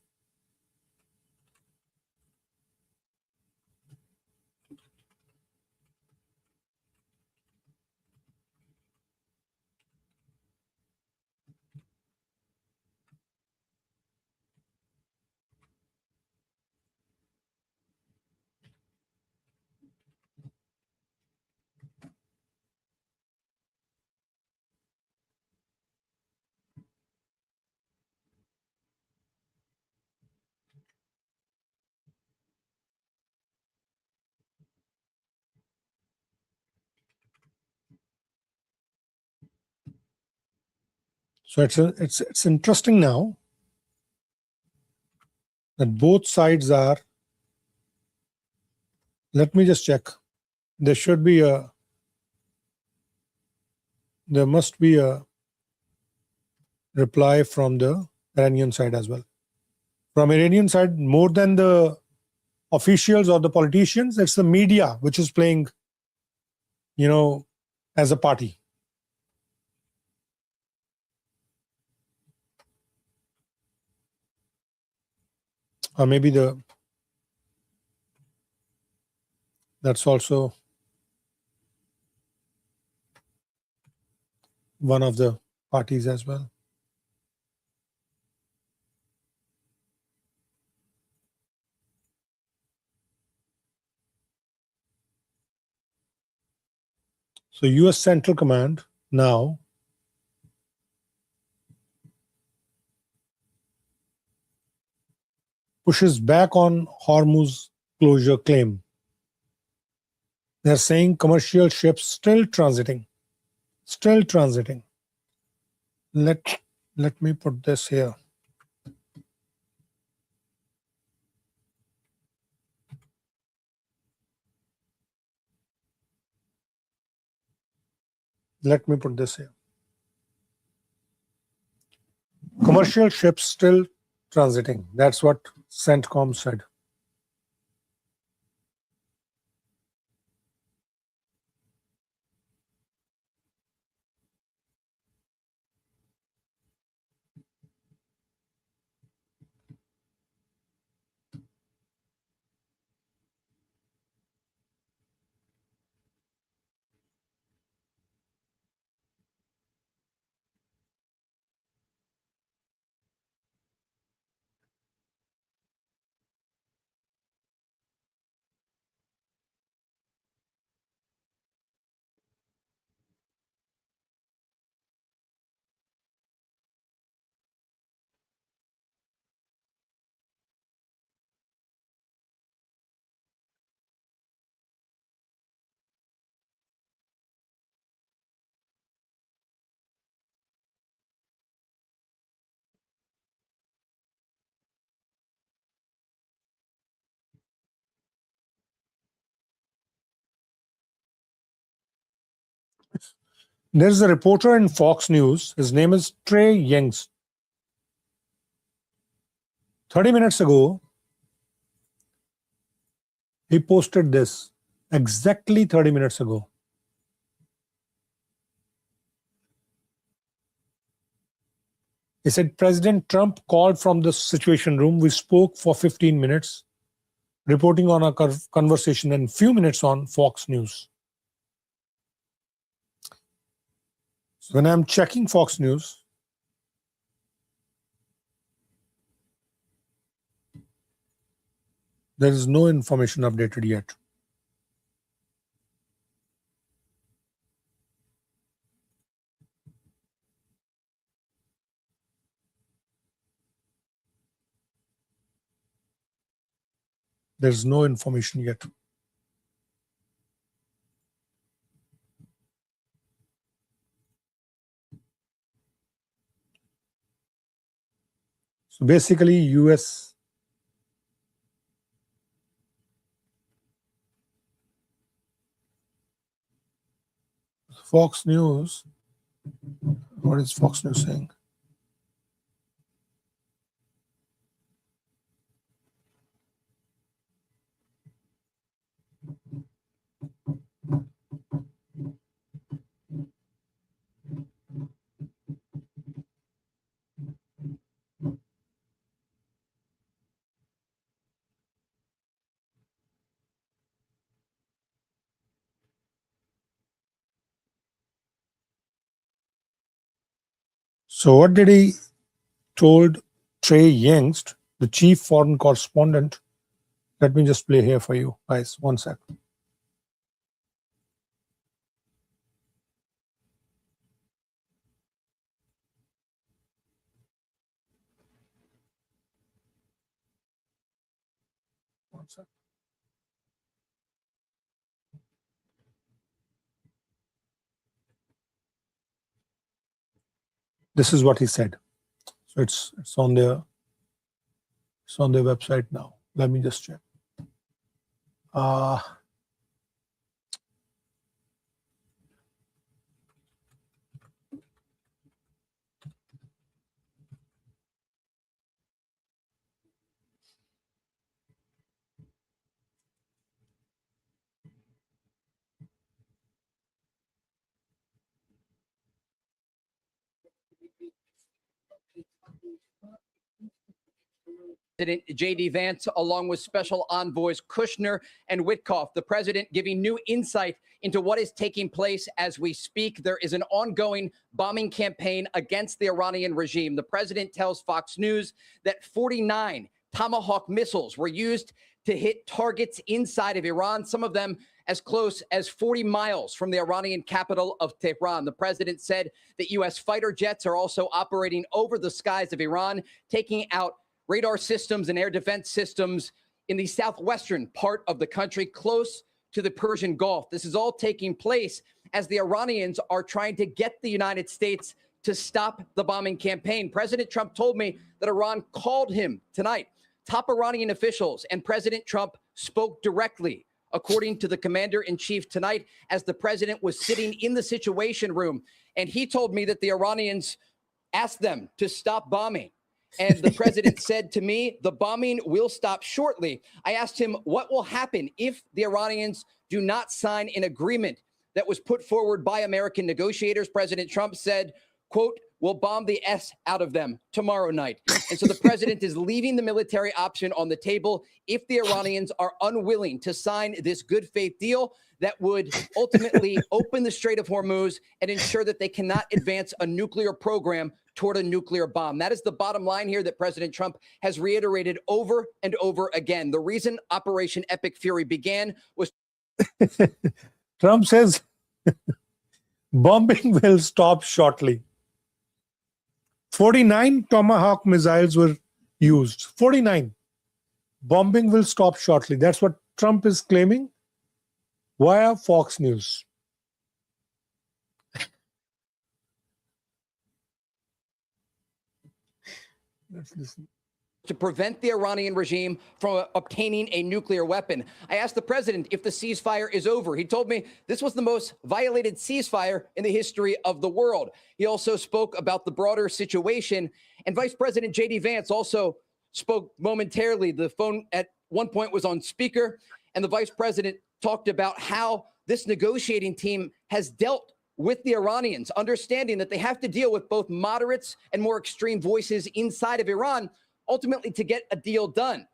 So it's interesting now that both sides are. Let me just check. There must be a reply from the Iranian side as well. From Iranian side, more than the officials or the politicians, it's the media which is playing, as a party. Or maybe that's also one of the parties as well. So US Central Command now pushes back on HORMUZ closure claim. They're saying commercial ships still transiting. Let me put this here. Let me put this here. Commercial ships still transiting. That's what CENTCOM said. There's a reporter in Fox News. His name is Trey Yingst. 30 minutes ago, he posted this. Exactly 30 minutes ago. He said, President Trump called from the Situation Room. We spoke for 15 minutes, reporting on our conversation, and few minutes on Fox News. So when I'm checking Fox News, there is no information updated yet. There's no information yet. So basically, US Fox News, what is Fox News saying? So what did he told Trey Yingst, the chief foreign correspondent? Let me just play here for you guys. One sec. One sec. This is what he said. So it's on their website now. Let me just check. President J.D. Vance, along with Special Envoys Kushner and Witkoff, the president giving new insight into what is taking place as we speak. There is an ongoing bombing campaign against the Iranian regime. The president tells Fox News that 49 Tomahawk missiles were used to hit targets inside of Iran, some of them as close as 40 miles from the Iranian capital of Tehran. The president said that U.S. fighter jets are also operating over the skies of Iran, taking out radar systems and air defense systems in the southwestern part of the country, close to the Persian Gulf. This is all taking place as the Iranians are trying to get the United States to stop the bombing campaign. President Trump told me that Iran called him tonight. Top Iranian officials and President Trump spoke directly, according to the commander-in-chief tonight, as the president was sitting in the Situation Room. And he told me that the Iranians asked them to stop bombing. And the president said to me, the bombing will stop shortly. I asked him what will happen if the Iranians do not sign an agreement that was put forward by American negotiators. President Trump said, quote, we'll bomb the S out of them tomorrow night. And so the president is leaving the military option on the table if the Iranians are unwilling to sign this good faith deal that would ultimately open the Strait of Hormuz and ensure that they cannot advance a nuclear program toward a nuclear bomb. That is the bottom line here that President Trump has reiterated over and over again. The reason Operation Epic Fury began was Trump says bombing will stop shortly. 49 Tomahawk missiles were used. 49. Bombing will stop shortly. That's what Trump is claiming via Fox News. Let's listen. To prevent the Iranian regime from obtaining a nuclear weapon. I asked the president if the ceasefire is over. He told me this was the most violated ceasefire in the history of the world. He also spoke about the broader situation, and Vice President J.D. Vance also spoke momentarily. The phone at one point was on speaker, and the vice president talked about how this negotiating team has dealt with the Iranians, understanding that they have to deal with both moderates and more extreme voices inside of Iran, ultimately to get a deal done.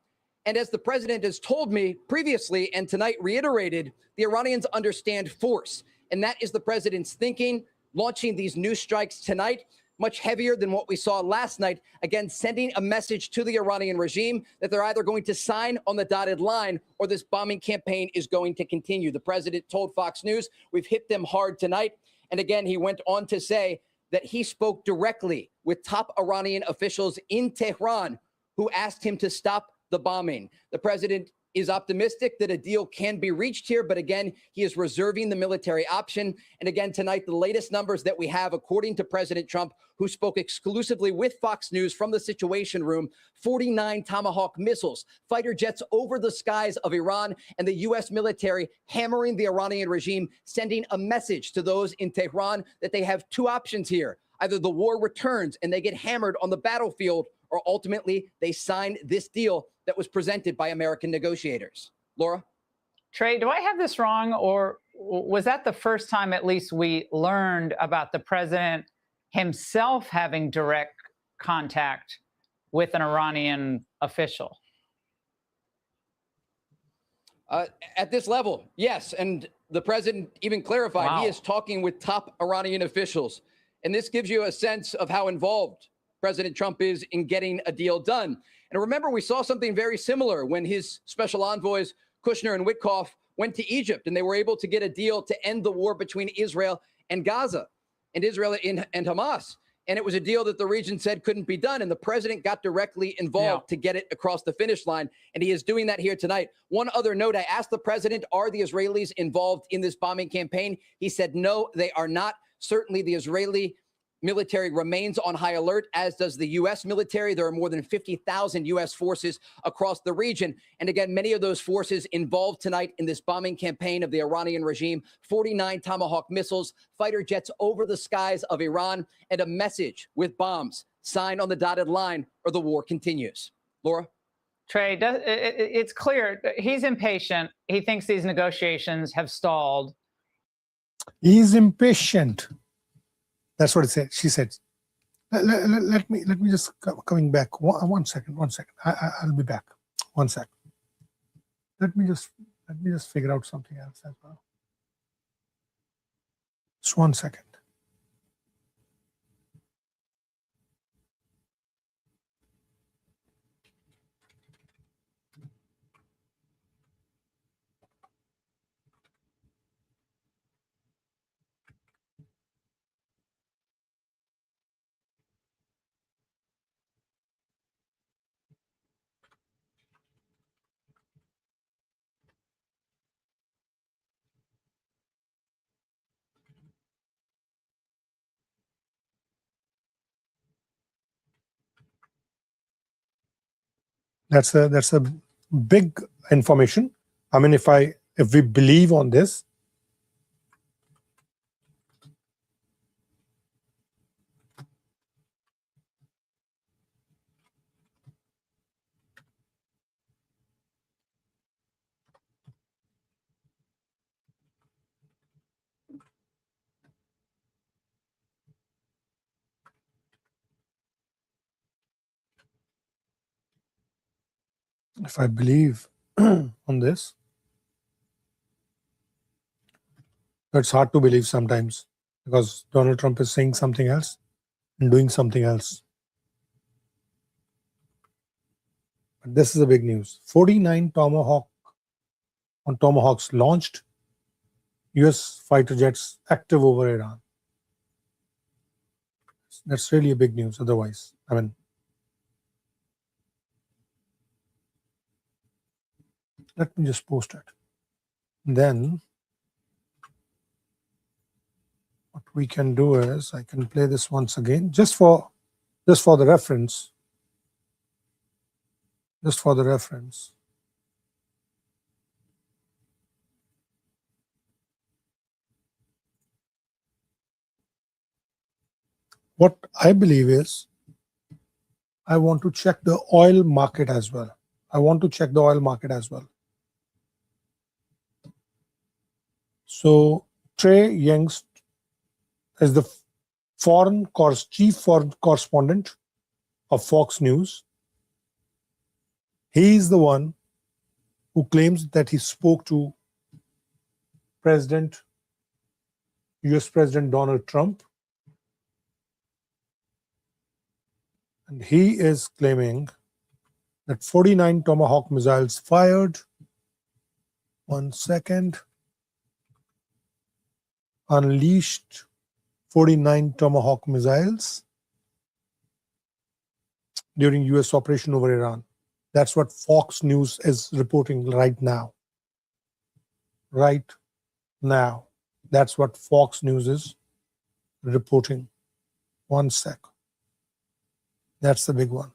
And as the president has told me previously and tonight reiterated, the Iranians understand force. And that is the president's thinking, launching these new strikes tonight, much heavier than what we saw last night, again, sending a message to the Iranian regime that they're either going to sign on the dotted line or this bombing campaign is going to continue. The president told Fox News, we've hit them hard tonight. And again, he went on to say that he spoke directly with top Iranian officials in Tehran who asked him to stop the bombing. The president is optimistic that a deal can be reached here, but again, he is reserving the military option. And again, tonight, the latest numbers that we have, according to President Trump, who spoke exclusively with Fox News from the Situation Room, 49 Tomahawk missiles, fighter jets over the skies of Iran, and the U.S. military hammering the Iranian regime, sending a message to those in Tehran that they have two options here. Either the war returns and they get hammered on the battlefield, or ultimately they sign this deal that was presented by American negotiators. Laura? Trey, do I have this wrong, or was that the first time at least we learned about the president himself having direct contact with an Iranian official? At this level, yes. And the president even clarified he is talking with top Iranian officials. And this gives you a sense of how involved President Trump is in getting a deal done. And remember, we saw something very similar when his special envoys, Kushner and Witkoff, went to Egypt, and they were able to get a deal to end the war between Israel and Gaza, and Israel and Hamas. And it was a deal that the region said couldn't be done. And the president got directly involved to get it across the finish line. And he is doing that here tonight. One other note, I asked the president, are the Israelis involved in this bombing campaign? He said, no, they are not. Certainly the Israeli military remains on high alert, as does the U.S. military. There are more than 50,000 U.S. forces across the region. And again, many of those forces involved tonight in this bombing campaign of the Iranian regime. 49 Tomahawk missiles, fighter jets over the skies of Iran, and a message with bombs signed on the dotted line, or the war continues. Laura? Trey, it's clear he's impatient. He thinks these negotiations have stalled. He's impatient. That's what it said. She said. Let me just coming back. One second. I'll be back. 1 second. Let me just figure out something else as well. Just 1 second. That's a big information. I mean, if we believe on this, if I believe on this, it's hard to believe sometimes because Donald Trump is saying something else and doing something else. But this is a big news. 49 Tomahawks launched. US fighter jets active over Iran. That's really a big news. Otherwise, I mean, let me just post it. Then what we can do is I can play this once again, just for the reference. Just for the reference. What I believe is I want to check the oil market as well. So Trey Youngst is the chief foreign correspondent of Fox News. He is the one who claims that he spoke to US President Donald Trump. And he is claiming that 49 Tomahawk missiles fired. 1 second. Unleashed 49 Tomahawk missiles during US operation over Iran. That's what Fox News is reporting right now. That's what Fox News is reporting. 1 sec. That's the big one.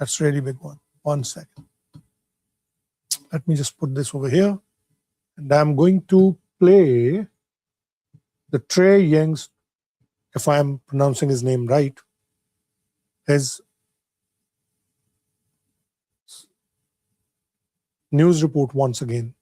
That's really big one. 1 second. Let me just put this over here. And I'm going to play the Trey Youngst, if I'm pronouncing his name right, his news report once again.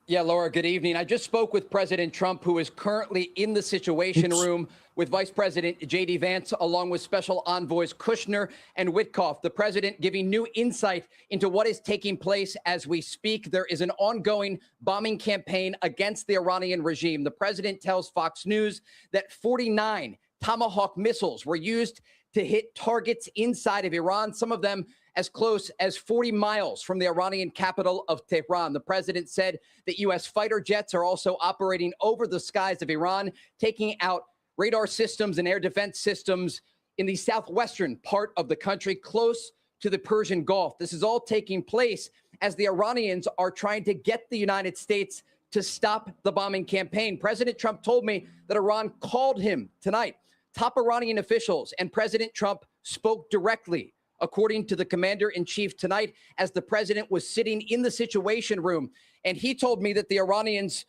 Yeah, Laura, good evening. I just spoke with President Trump, who is currently in the Situation Room with Vice President J.D. Vance, along with Special Envoys Kushner and Witkoff. The president giving new insight into what is taking place as we speak. There is an ongoing bombing campaign against the Iranian regime. The president tells Fox News that 49 Tomahawk missiles were used to hit targets inside of Iran, some of them as close as 40 miles from the Iranian capital of Tehran. The president said that U.S. fighter jets are also operating over the skies of Iran, taking out radar systems and air defense systems in the southwestern part of the country, close to the Persian Gulf. This is all taking place as the Iranians are trying to get the United States to stop the bombing campaign. President Trump told me that Iran called him tonight. Top Iranian officials and President Trump spoke directly, according to the commander-in-chief tonight, as the president was sitting in the Situation Room. And he told me that the Iranians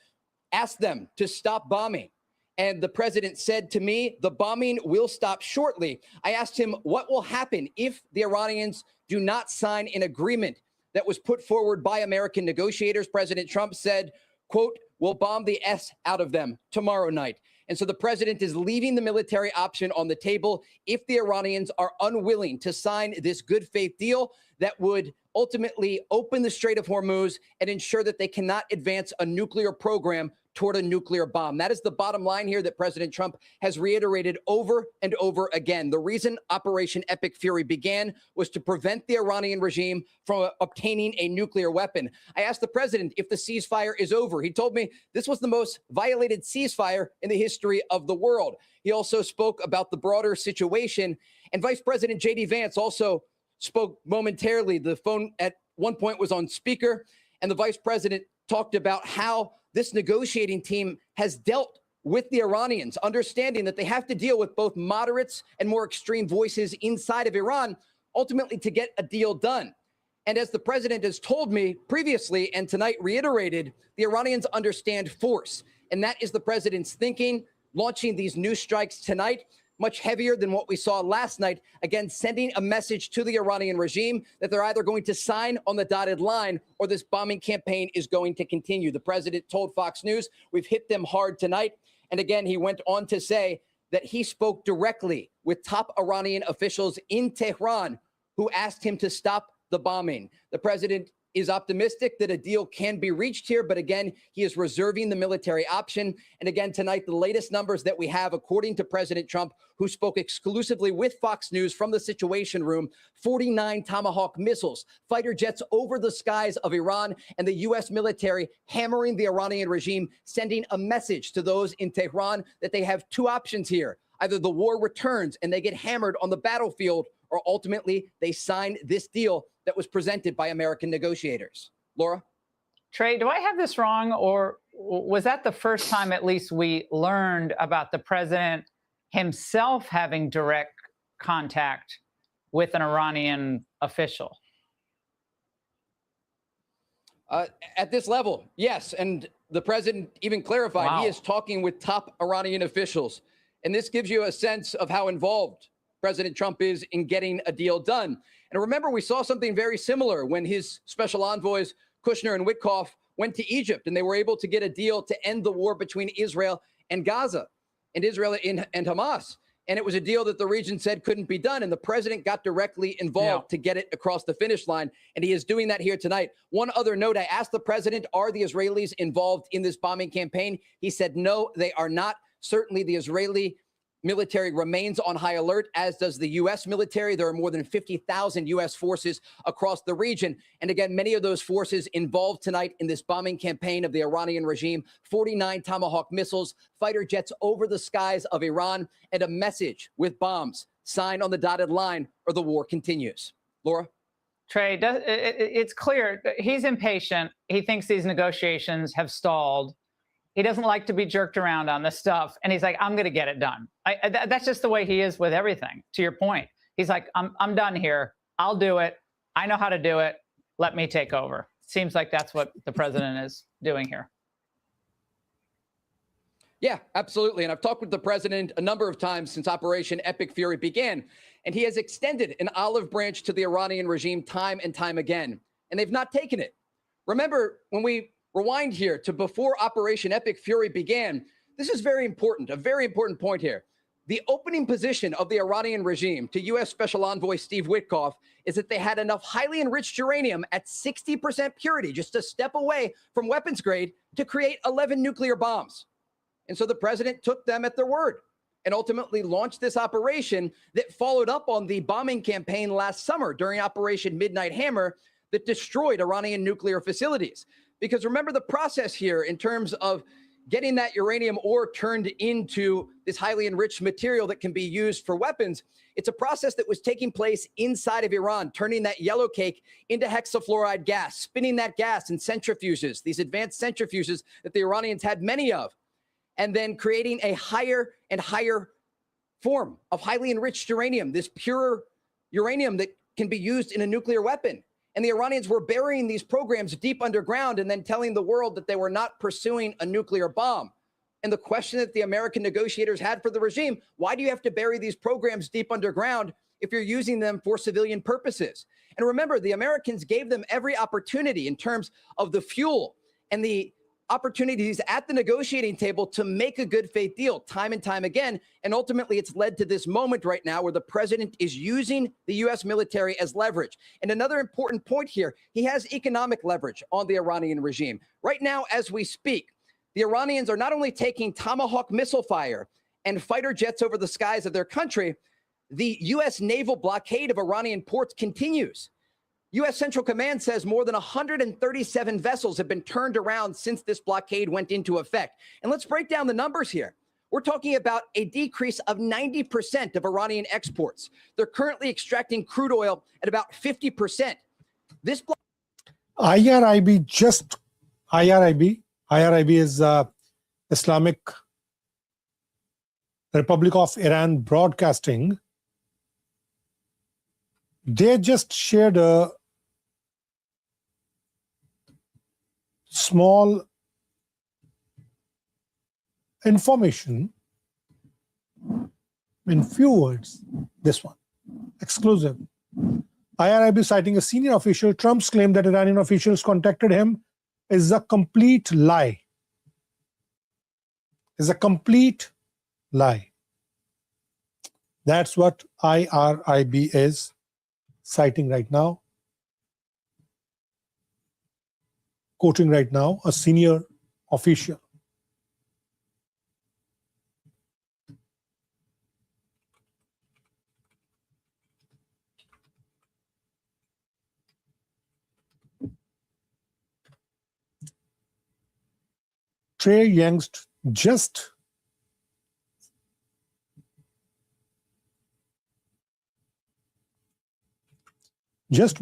asked them to stop bombing. And the president said to me, the bombing will stop shortly. I asked him what will happen if the Iranians do not sign an agreement that was put forward by American negotiators. President Trump said, quote, we'll bomb the S out of them tomorrow night. And so the president is leaving the military option on the table if the Iranians are unwilling to sign this good faith deal that would ultimately open the Strait of Hormuz and ensure that they cannot advance a nuclear program toward a nuclear bomb. That is the bottom line here that President Trump has reiterated over and over again. The reason Operation Epic Fury began was to prevent the Iranian regime from obtaining a nuclear weapon. I asked the president if the ceasefire is over. He told me this was the most violated ceasefire in the history of the world. He also spoke about the broader situation, and Vice President J.D. Vance also spoke momentarily. The phone at one point was on speaker, and the vice president talked about how this negotiating team has dealt with the Iranians, understanding that they have to deal with both moderates and more extreme voices inside of Iran, ultimately to get a deal done. And as the president has told me previously and tonight reiterated, the Iranians understand force. And that is the president's thinking, launching these new strikes tonight, much heavier than what we saw last night, again, sending a message to the Iranian regime that they're either going to sign on the dotted line or this bombing campaign is going to continue. The president told Fox News, we've hit them hard tonight. And again, he went on to say that he spoke directly with top Iranian officials in Tehran who asked him to stop the bombing. The president is optimistic that a deal can be reached here, but again, he is reserving the military option. And again, tonight, the latest numbers that we have, according to President Trump, who spoke exclusively with Fox News from the Situation Room, 49 Tomahawk missiles, fighter jets over the skies of Iran, and the U.S. military hammering the Iranian regime, sending a message to those in Tehran that they have two options here. Either the war returns and they get hammered on the battlefield, or ultimately they sign this deal that was presented by American negotiators. Laura? Trey, do I have this wrong, or was that the first time at least we learned about the president himself having direct contact with an Iranian official? At this level, yes. And the president even clarified he is talking with top Iranian officials. And this gives you a sense of how involved President Trump is in getting a deal done. And remember, we saw something very similar when his special envoys, Kushner and Witkoff, went to Egypt, and they were able to get a deal to end the war between Israel and Gaza, and Israel and Hamas. And it was a deal that the region said couldn't be done, and the president got directly involved to get it across the finish line, and he is doing that here tonight. One other note, I asked the president, are the Israelis involved in this bombing campaign? He said, no, they are not. Certainly the Israeli military remains on high alert, as does the U.S. military. There are more than 50,000 U.S. forces across the region. And again, many of those forces involved tonight in this bombing campaign of the Iranian regime, 49 Tomahawk missiles, fighter jets over the skies of Iran, and a message with bombs, sign on the dotted line or the war continues. Laura? Trey, it's clear he's impatient. He thinks these negotiations have stalled. He doesn't like to be jerked around on this stuff. And he's like, I'm going to get it done. That's just the way he is with everything, to your point. He's like, I'm done here. I'll do it. I know how to do it. Let me take over. Seems like that's what the president is doing here. Yeah, absolutely. And I've talked with the president a number of times since Operation Epic Fury began. And he has extended an olive branch to the Iranian regime time and time again. And they've not taken it. Remember, when we rewind here to before Operation Epic Fury began, this is very important, a very important point here. The opening position of the Iranian regime to U.S. Special Envoy Steve Witkoff is that they had enough highly enriched uranium at 60% purity, just a step away from weapons grade, to create 11 nuclear bombs. And so the president took them at their word and ultimately launched this operation that followed up on the bombing campaign last summer during Operation Midnight Hammer that destroyed Iranian nuclear facilities. Because remember the process here in terms of getting that uranium ore turned into this highly enriched material that can be used for weapons. It's a process that was taking place inside of Iran, turning that yellow cake into hexafluoride gas, spinning that gas in centrifuges, these advanced centrifuges that the Iranians had many of, and then creating a higher and higher form of highly enriched uranium, this pure uranium that can be used in a nuclear weapon. And the Iranians were burying these programs deep underground and then telling the world that they were not pursuing a nuclear bomb. And the question that the American negotiators had for the regime, why do you have to bury these programs deep underground if you're using them for civilian purposes? And remember, the Americans gave them every opportunity in terms of the fuel and the opportunities at the negotiating table to make a good faith deal time and time again. And ultimately, it's led to this moment right now where the president is using the U.S. military as leverage. And another important point here, he has economic leverage on the Iranian regime. Right now, as we speak, the Iranians are not only taking Tomahawk missile fire and fighter jets over the skies of their country, the U.S. naval blockade of Iranian ports continues. U.S. Central Command says more than 137 vessels have been turned around since this blockade went into effect. And let's break down the numbers here. We're talking about a decrease of 90% of Iranian exports. They're currently extracting crude oil at about 50%. This IRIB is Islamic Republic of Iran Broadcasting. They just shared a small information in few words. This one, exclusive. IRIB citing a senior official, Trump's claim that Iranian officials contacted him is a complete lie. Is a complete lie. That's what IRIB is citing right now, quoting right now a senior official. Trey Youngst just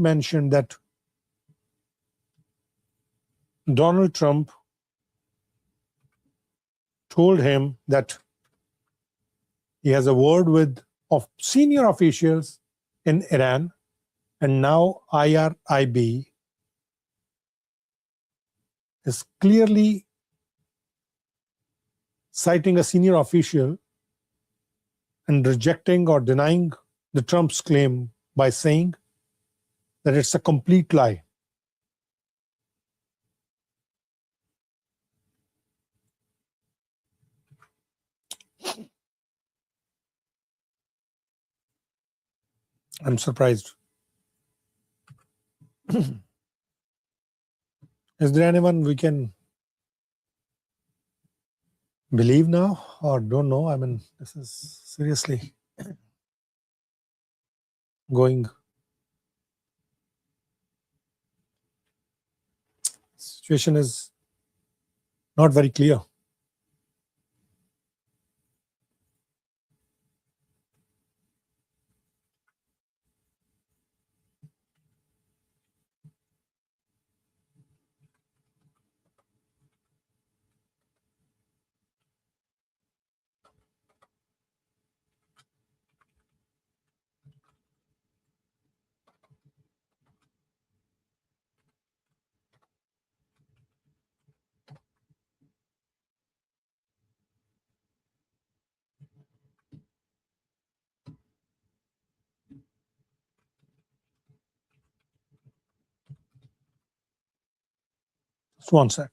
mentioned that Donald Trump told him that he has a word with senior officials in Iran, and now IRIB is clearly citing a senior official and rejecting or denying the Trump's claim by saying that it's a complete lie. I'm surprised. Is there anyone we can believe now or don't know? I mean, this is seriously going. Situation is not very clear. Just one sec.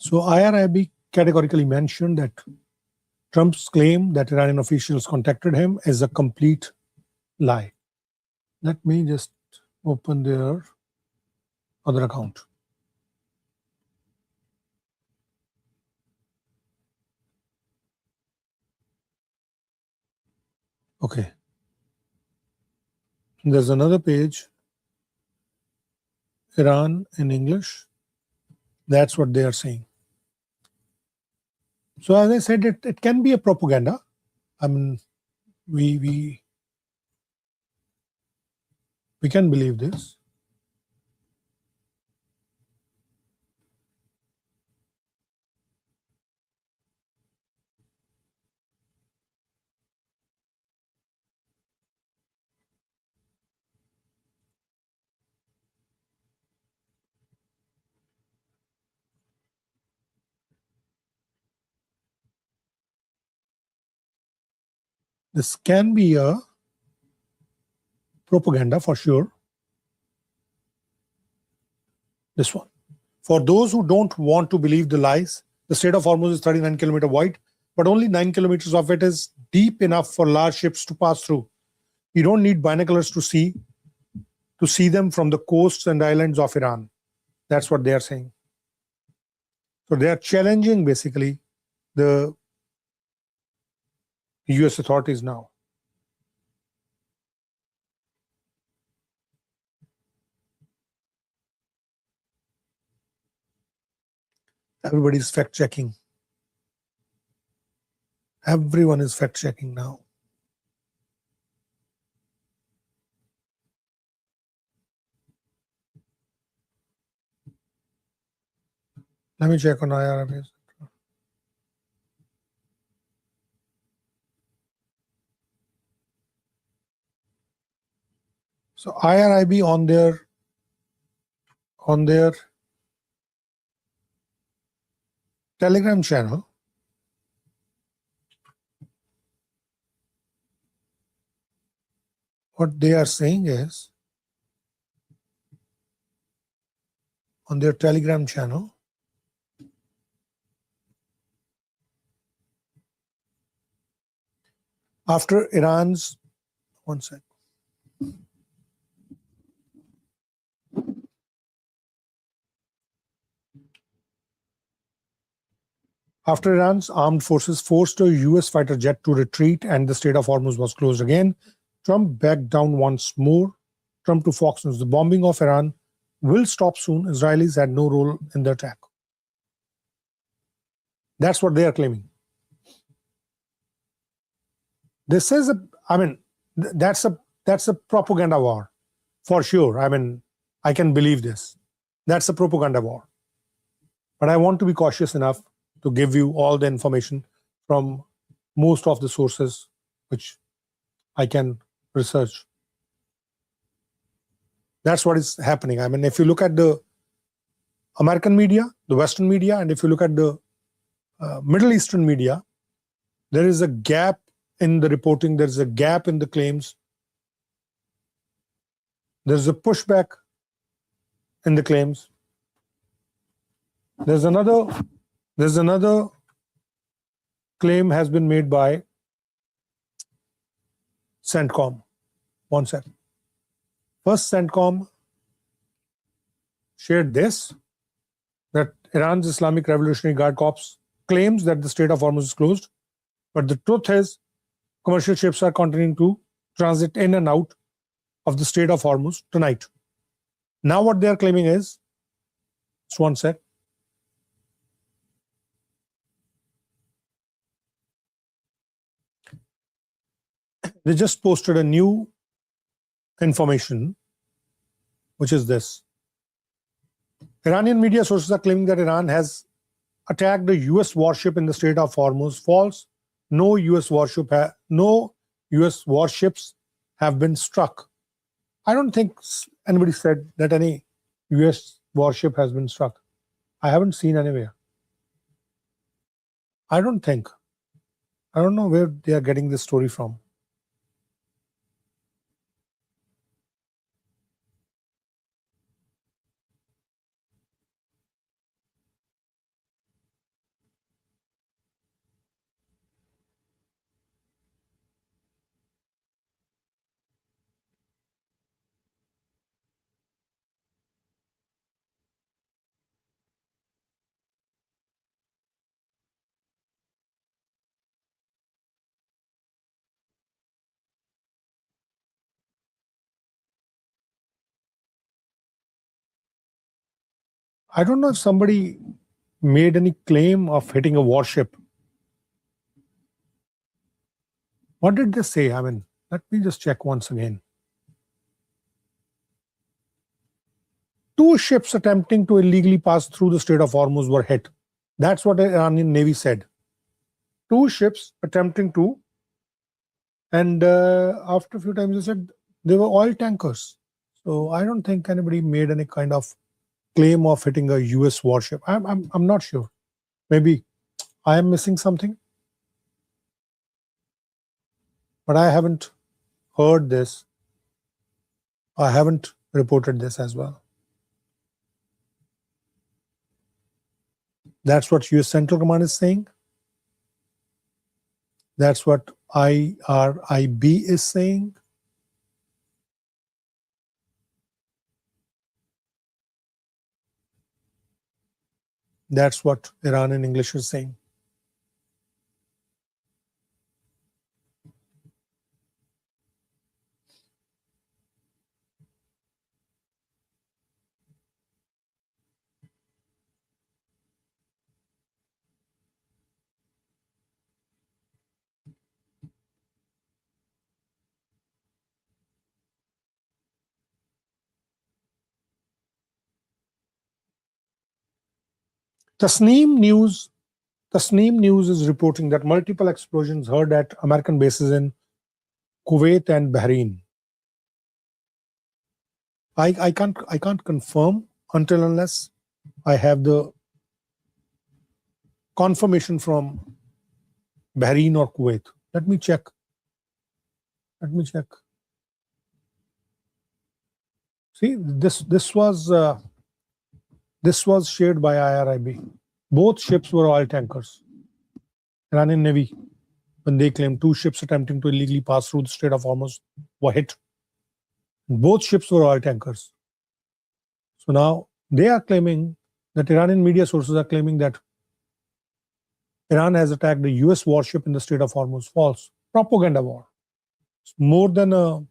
So IRIB categorically mentioned that Trump's claim that Iranian officials contacted him is a complete lie. Let me just open their other account. Okay. There's another page, Iran in English. That's what they are saying. So as I said, it can be a propaganda. I mean, we can believe this. This can be a propaganda for sure. This one. For those who don't want to believe the lies, the Strait of Hormuz is 39 kilometers wide, but only 9 kilometers of it is deep enough for large ships to pass through. You don't need binoculars to see them from the coasts and islands of Iran. That's what they are saying. So they are challenging basically the US authorities now. Everybody's fact checking. Everyone is fact checking now. Let me check on IRIB. So IRIB on their Telegram channel, what they are saying is, on their Telegram channel, after Iran's, one sec. After Iran's armed forces forced a US fighter jet to retreat and the Strait of Hormuz was closed again, Trump backed down once more. Trump to Fox News, the bombing of Iran will stop soon. Israelis had no role in the attack. That's what they are claiming. This is that's a propaganda war, for sure. I mean, I can believe this. That's a propaganda war. But I want to be cautious enough to give you all the information from most of the sources which I can research. That's what is happening. I mean, if you look at the American media, the Western media, and if you look at the Middle Eastern media, there is a gap in the reporting, there's a gap in the claims, there's a pushback in the claims. There's another claim has been made by CENTCOM. One second. First, CENTCOM shared this, that Iran's Islamic Revolutionary Guard Corps claims that the Strait of Hormuz is closed, but the truth is commercial ships are continuing to transit in and out of the Strait of Hormuz tonight. Now what they are claiming is, just one sec. They just posted a new information, which is this. Iranian media sources are claiming that Iran has attacked a US warship in the Strait of Hormuz. False. No US warships have been struck. I don't think anybody said that any US warship has been struck. I haven't seen anywhere. I don't know where they are getting this story from. I don't know if somebody made any claim of hitting a warship. What did they say? I mean, let me just check once again. 2 ships attempting to illegally pass through the Strait of Hormuz were hit. That's what the Iranian Navy said. 2 ships attempting to, and after a few times they said they were oil tankers. So I don't think anybody made any kind of claim of hitting a US warship. I'm not sure. Maybe I am missing something, but I haven't heard this. I haven't reported this as well. That's what US Central Command is saying. That's what IRIB is saying. That's what Iran in English is saying. Tasneem News is reporting that multiple explosions heard at American bases in Kuwait and Bahrain. I can't confirm until unless I have the confirmation from Bahrain or Kuwait. Let me check. See, this was shared by IRIB. Both ships were oil tankers. Iranian Navy, when they claimed 2 ships attempting to illegally pass through the Strait of Hormuz were hit. Both ships were oil tankers. So now they are claiming that Iranian media sources are claiming that Iran has attacked the US warship in the Strait of Hormuz. False. Propaganda war. It's more than a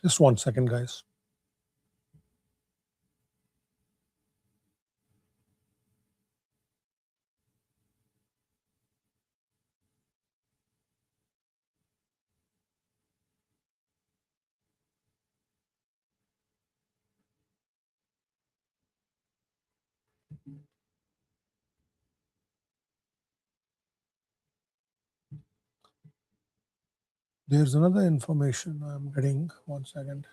just 1 second, guys. There's another information I'm getting. 1 second.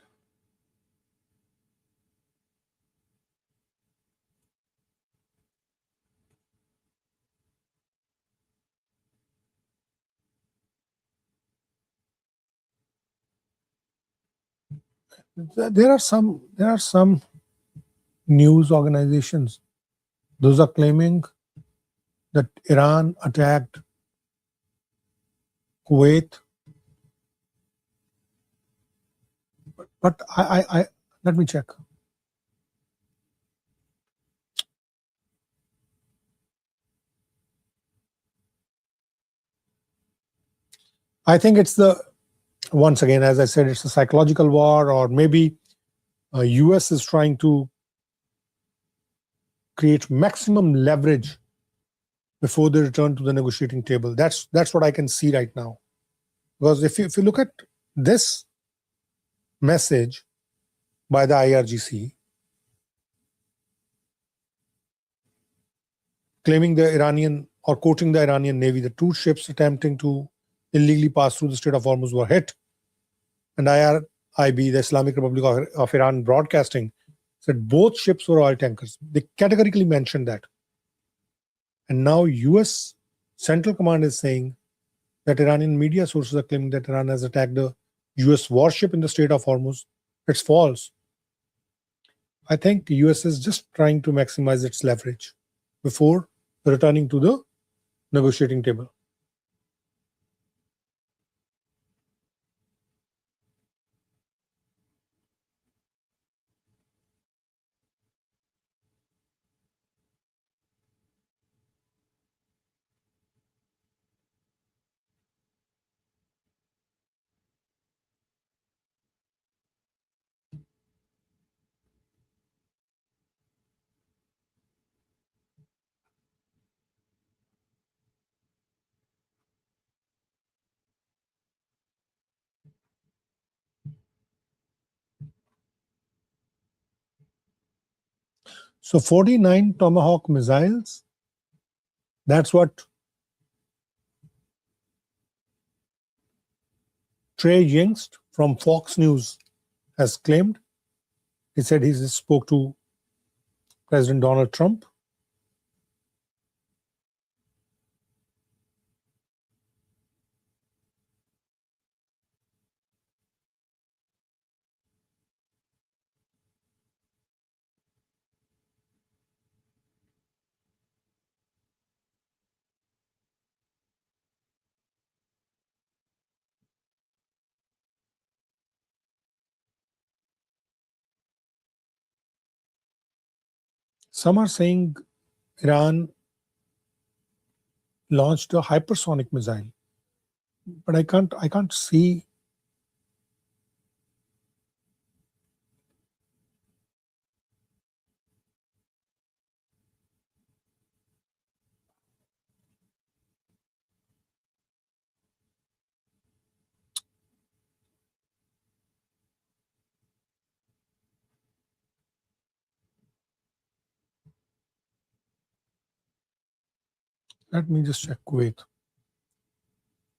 There are some news organizations. Those are claiming that Iran attacked Kuwait. But I let me check. I think it's once again, as I said, it's a psychological war, or maybe US is trying to create maximum leverage before they return to the negotiating table. That's what I can see right now. Because if you look at this message by the IRGC claiming the Iranian or quoting the Iranian Navy, the 2 ships attempting to illegally pass through the Strait of Hormuz were hit. And IRIB, the Islamic Republic of Iran Broadcasting, said both ships were oil tankers. They categorically mentioned that. And now US Central Command is saying that Iranian media sources are claiming that Iran has attacked the US warship in the Strait of Hormuz. It's false. I think the US is just trying to maximize its leverage before returning to the negotiating table. So 49 Tomahawk missiles, that's what Trey Yingst from Fox News has claimed. He said he spoke to President Donald Trump. Some are saying Iran launched a hypersonic missile, but I can't see. Let me just check Kuwait.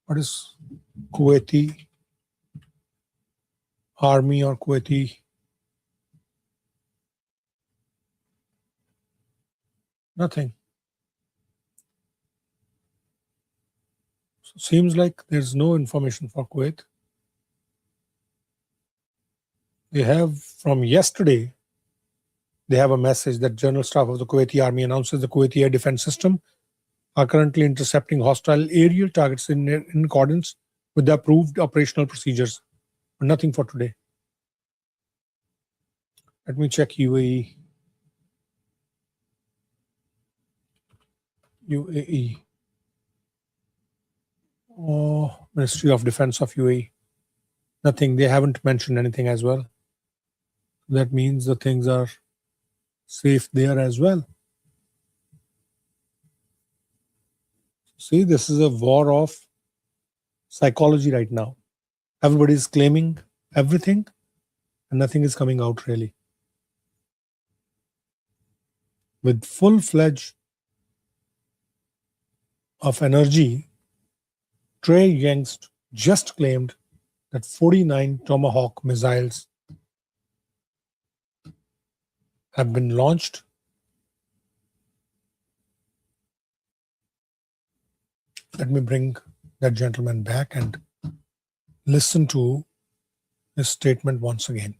What is Kuwaiti army or Kuwaiti? Nothing. So seems like there's no information for Kuwait. They have from yesterday, they have a message that General Staff of the Kuwaiti Army announces the Kuwaiti air defense system are currently intercepting hostile aerial targets in accordance with the approved operational procedures. But nothing for today. Let me check UAE. UAE. Oh, Ministry of Defense of UAE. Nothing. They haven't mentioned anything as well. That means the things are safe there as well. See, this is a war of psychology right now. Everybody is claiming everything and nothing is coming out really. With full-fledged of energy, Trey Yingst just claimed that 49 Tomahawk missiles have been launched. Let me bring that gentleman back and listen to his statement once again.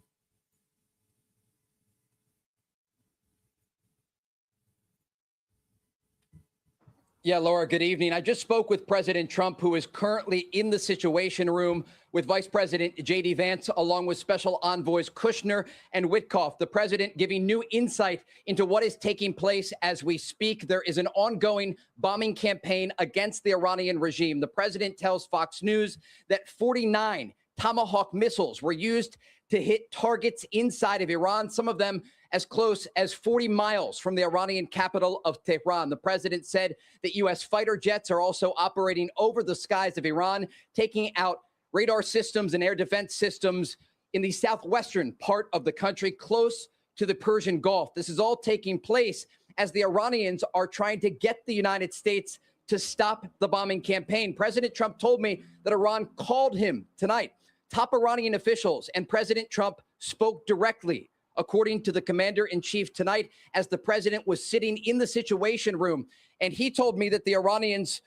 Yeah, Laura, good evening. I just spoke with President Trump, who is currently in the Situation Room with Vice President J.D. Vance, along with Special Envoys Kushner and Witkoff. The president giving new insight into what is taking place as we speak. There is an ongoing bombing campaign against the Iranian regime. The president tells Fox News that 49 Tomahawk missiles were used to hit targets inside of Iran, some of them as close as 40 miles from the Iranian capital of Tehran. The president said that U.S. fighter jets are also operating over the skies of Iran, taking out radar systems and air defense systems in the southwestern part of the country, close to the Persian Gulf. This is all taking place as the Iranians are trying to get the United States to stop the bombing campaign. President Trump told me that Iran called him tonight. Top Iranian officials and President Trump spoke directly, according to the commander-in-chief tonight, as the president was sitting in the Situation Room. And he told me that the Iranians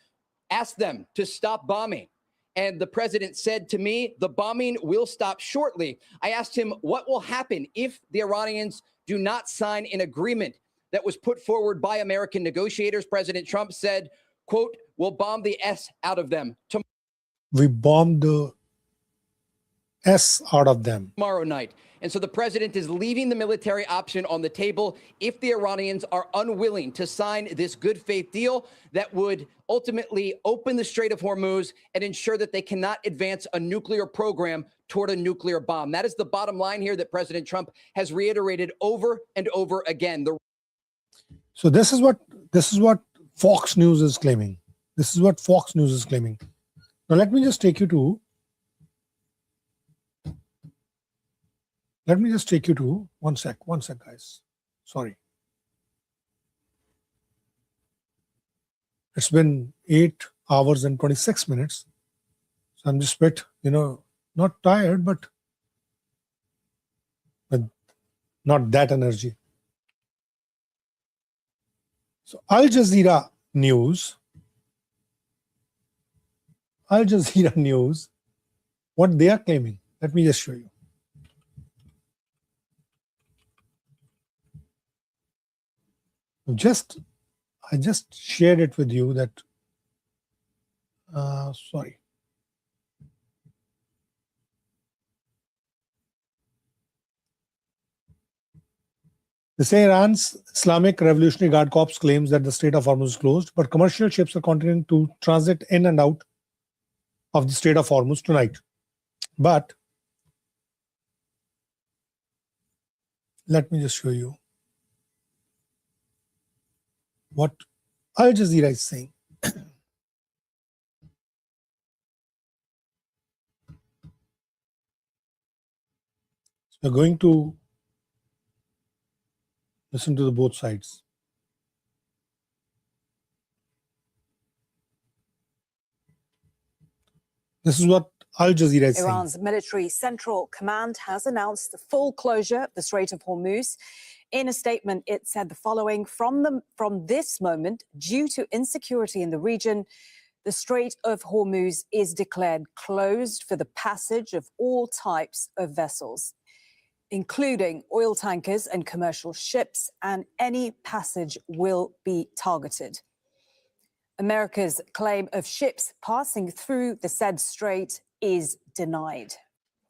asked them to stop bombing. And the president said to me, the bombing will stop shortly. I asked him what will happen if the Iranians do not sign an agreement that was put forward by American negotiators. President Trump said, quote, we'll bomb the S out of them. We bombed the S out of them Tomorrow night. And so the president is leaving the military option on the table if the Iranians are unwilling to sign this good faith deal that would ultimately open the Strait of Hormuz and ensure that they cannot advance a nuclear program toward a nuclear bomb. That is the bottom line here that President Trump has reiterated over and over again. So this is what Fox News is claiming. This is what Fox News is claiming. Now let me just take you to one sec, guys. Sorry. It's been 8 hours and 26 minutes. So I'm just a bit, not tired, but not that energy. So Al Jazeera News, what they are claiming. Let me just show you. I just shared it with you that, sorry. They say Iran's Islamic Revolutionary Guard Corps claims that the Strait of Hormuz is closed, but commercial ships are continuing to transit in and out of the Strait of Hormuz tonight. But let me just show you what Al Jazeera is saying. So we're going to listen to the both sides. This is what Al Jazeera is saying. Iran's military central command has announced the full closure of the Strait of Hormuz. In a statement, it said the following: from this moment, due to insecurity in the region, the Strait of Hormuz is declared closed for the passage of all types of vessels, including oil tankers and commercial ships, and any passage will be targeted. America's claim of ships passing through the said strait is denied.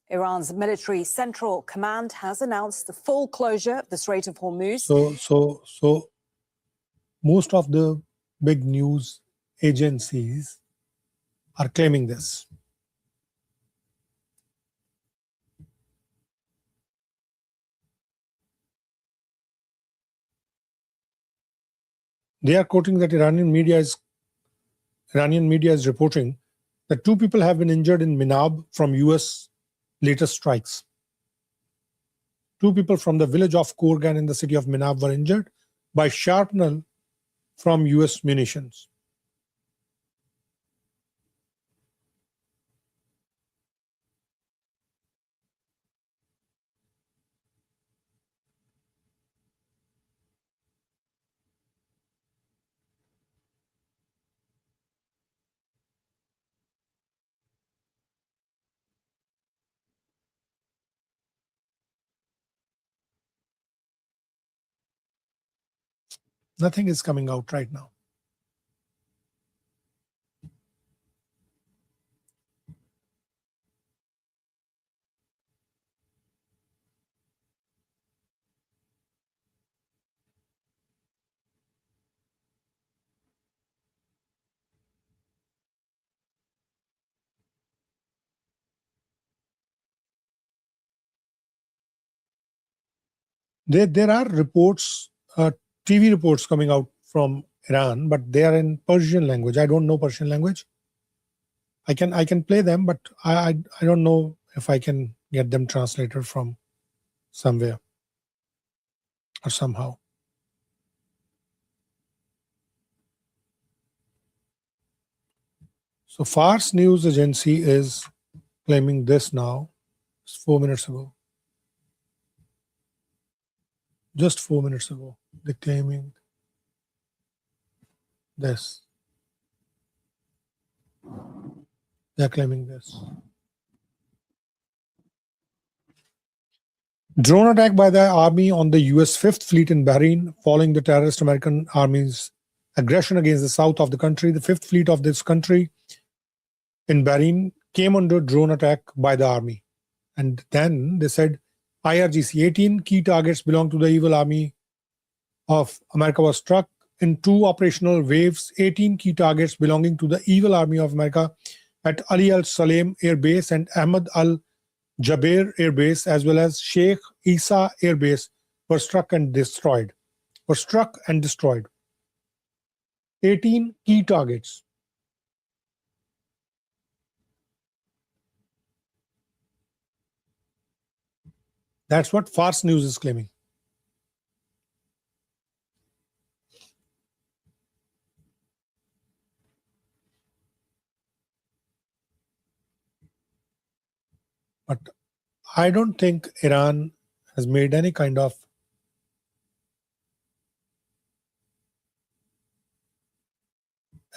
Iran's military central command has announced the full closure of the Strait of Hormuz. So most of the big news agencies are claiming this. They are quoting that Iranian media is reporting that 2 people have been injured in Minab from US latest strikes. 2 people from the village of Kourgan in the city of Minab were injured by shrapnel from US munitions. Nothing is coming out right now. There are reports, TV reports coming out from Iran, but they are in Persian language. I don't know Persian language. I can play them, but I don't know if I can get them translated from somewhere or somehow. So Fars News Agency is claiming this now. It's 4 minutes ago. Just 4 minutes ago, they're claiming this. They're claiming this. Drone attack by the army on the US 5th Fleet in Bahrain following the terrorist American army's aggression against the south of the country. The 5th Fleet of this country in Bahrain came under drone attack by the army. And then they said IRGC 18 key targets belong to the evil army of America was struck in 2 operational waves. 18 key targets belonging to the evil army of America at Ali Al Salem Air Base and Ahmad Al Jaber Air Base, as well as Sheikh Isa Air Base, were struck and destroyed. 18 key targets. That's what Fars News is claiming. But I don't think Iran has made any kind of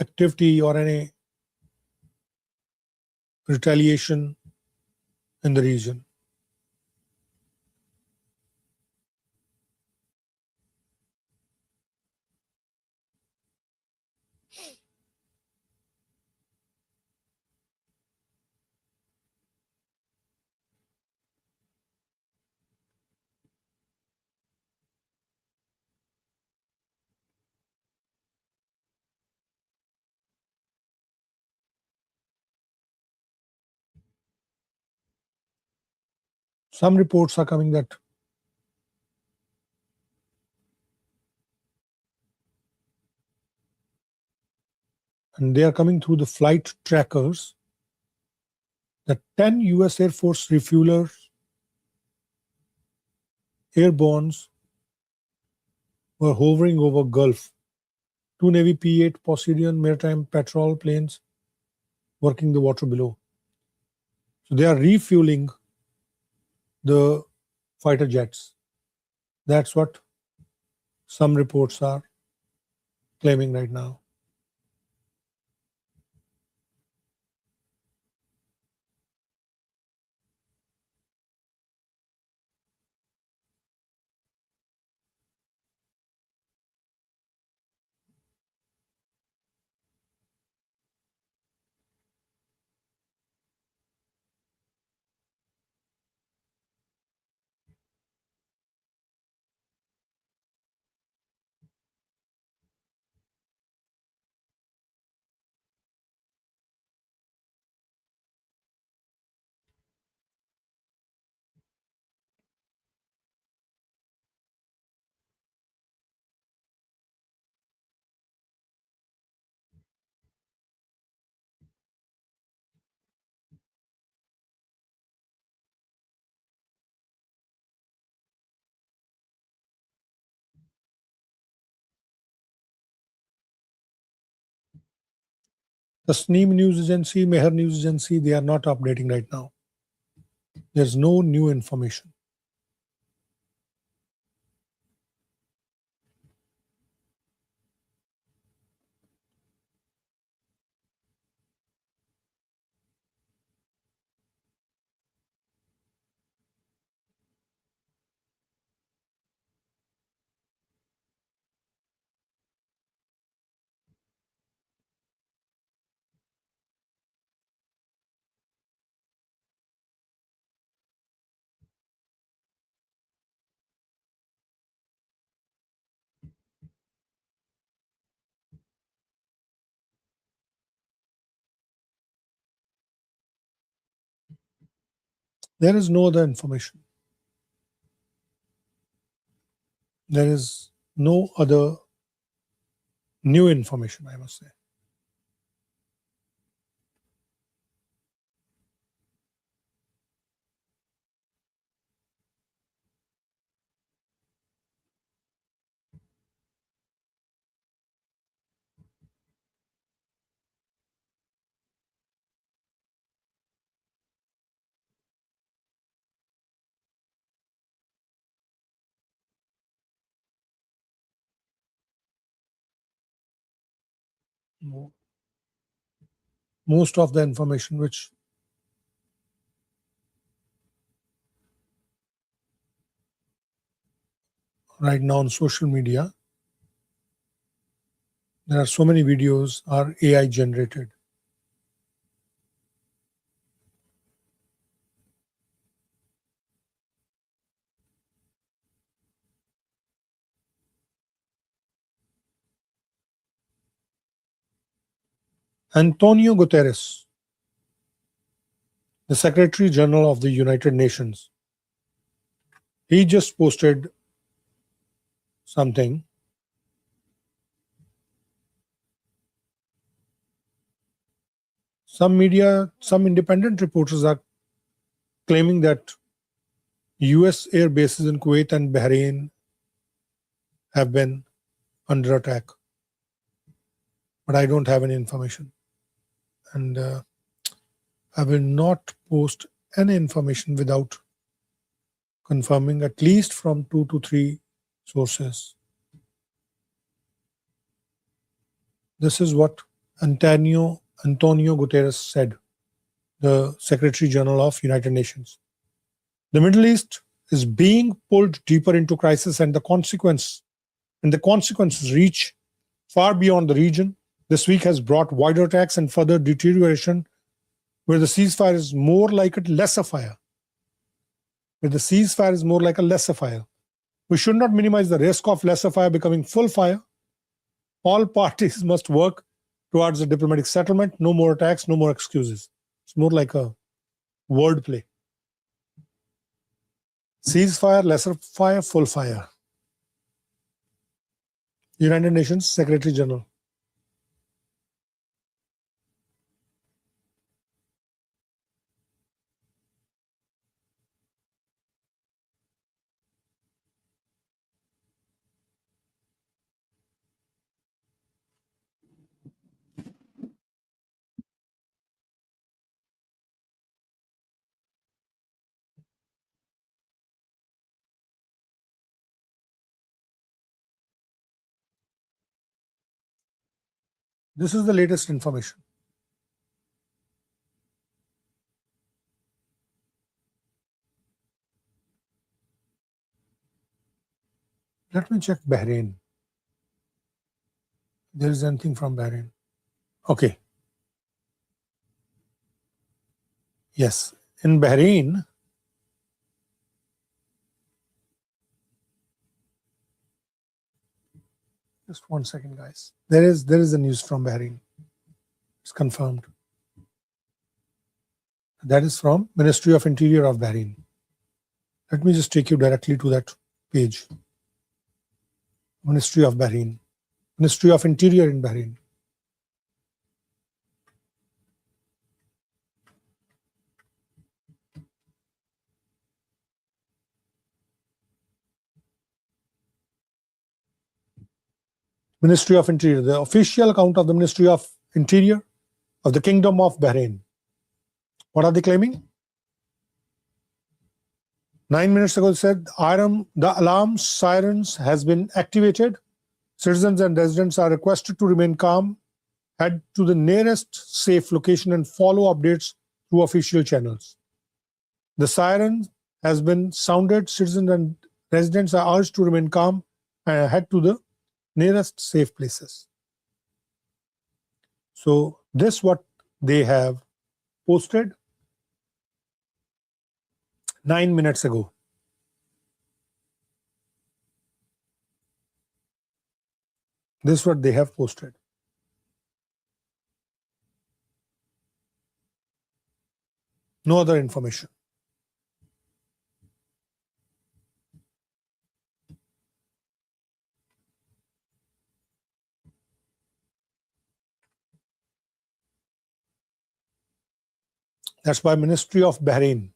activity or any retaliation in the region. Some reports are coming that and they are coming through the flight trackers that 10 US Air Force refuelers, airbornes were hovering over Gulf. 2 Navy P-8 Poseidon maritime patrol planes working the water below. So they are refueling the fighter jets. That's what some reports are claiming right now. The Tasneem News Agency, Meher News Agency, they are not updating right now. There's no new information. There is no other information. There is no other new information, I must say. Most of the information which right now on social media, there are so many videos are AI generated. Antonio Guterres, the Secretary General of the United Nations, he just posted something. Some media, some independent reporters are claiming that US air bases in Kuwait and Bahrain have been under attack. But I don't have any information. And I will not post any information without confirming at least from 2 to 3 sources. This is what Antonio Guterres said, the Secretary General of United Nations. The Middle East is being pulled deeper into crisis, and the consequences reach far beyond the region. This week has brought wider attacks and further deterioration, where the ceasefire is more like a lesser fire. We should not minimize the risk of lesser fire becoming full fire. All parties must work towards a diplomatic settlement. No more attacks, no more excuses. It's more like a word play. Ceasefire, lesser fire, full fire. United Nations Secretary General. This is the latest information. Let me check Bahrain. There is anything from Bahrain. Okay. Yes, in Bahrain, just 1 second, guys. There is the news from Bahrain. It's confirmed. That is from Ministry of Interior of Bahrain. Let me just take you directly to that page. Ministry of Bahrain. Ministry of Interior in Bahrain. Ministry of Interior, the official account of the Ministry of Interior of the Kingdom of Bahrain. What are they claiming? 9 minutes ago, it said the alarm sirens has been activated. Citizens and residents are requested to remain calm, head to the nearest safe location, and follow updates through official channels. The siren has been sounded. Citizens and residents are urged to remain calm and head to the nearest safe places. So this what they have posted 9 minutes ago. This is what they have posted. No other information. That's by Ministry of Bahrain.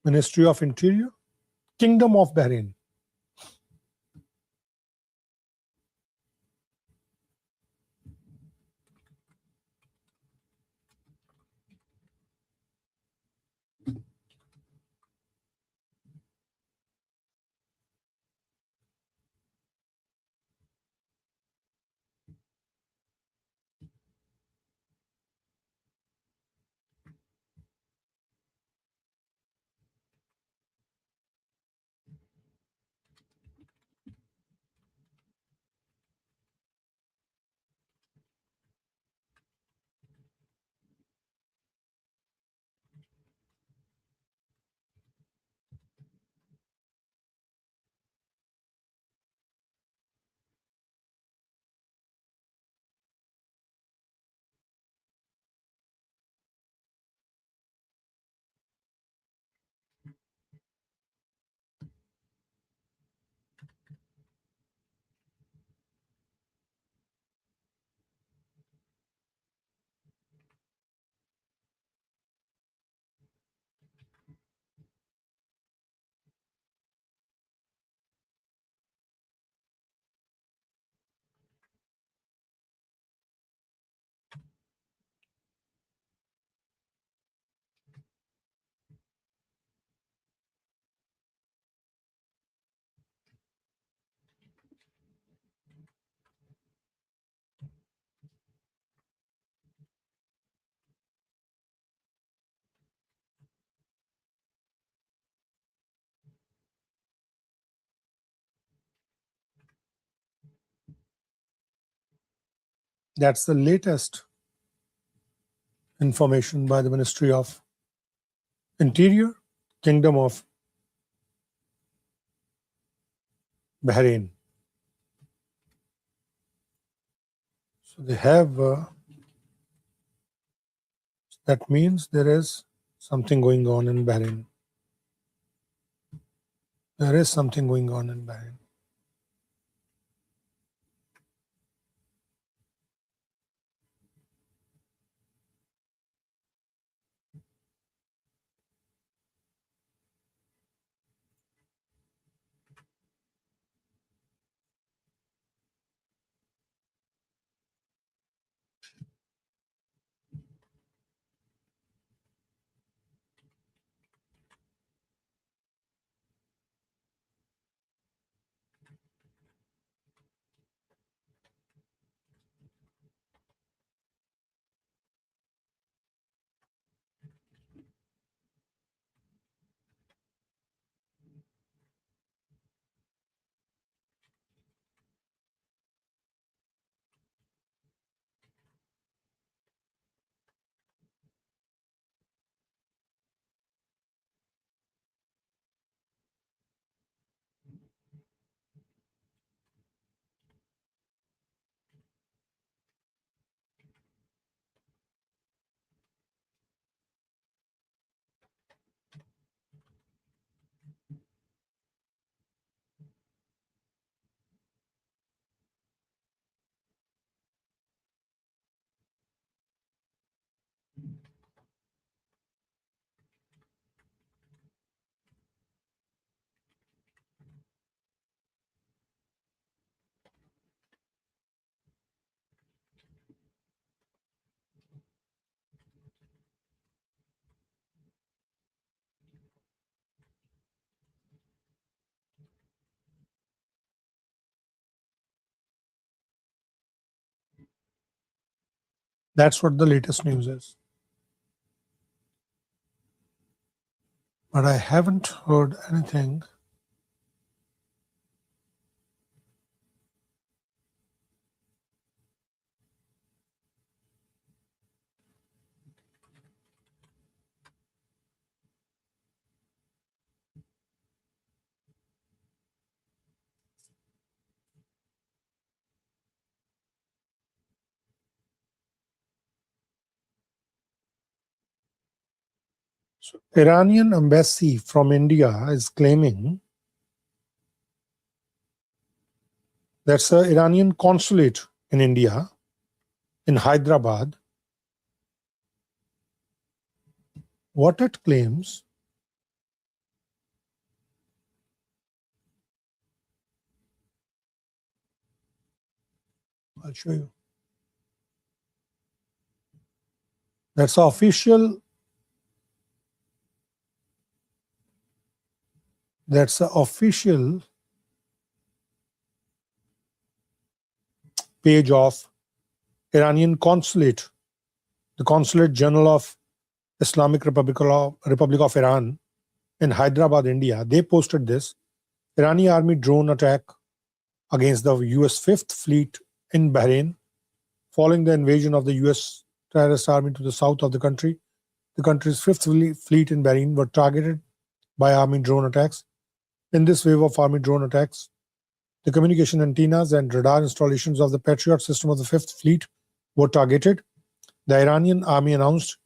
Ministry of Interior, Kingdom of Bahrain. That's the latest information by the Ministry of Interior, Kingdom of Bahrain. So they have, that means there is something going on in Bahrain. There is something going on in Bahrain. That's what the latest news is. But I haven't heard anything Iranian embassy from India is claiming that's the Iranian consulate in India, in Hyderabad. What it claims, I'll show you. That's the official. That's the official page of Iranian consulate, the Consulate General of Islamic Republic of Iran in Hyderabad, India. They posted this. Iranian army drone attack against the US 5th Fleet in Bahrain following the invasion of the US terrorist army to the south of the country. The country's 5th Fleet in Bahrain were targeted by army drone attacks. In this wave of army drone attacks, the communication antennas and radar installations of the Patriot system of the 5th Fleet were targeted. The Iranian army announced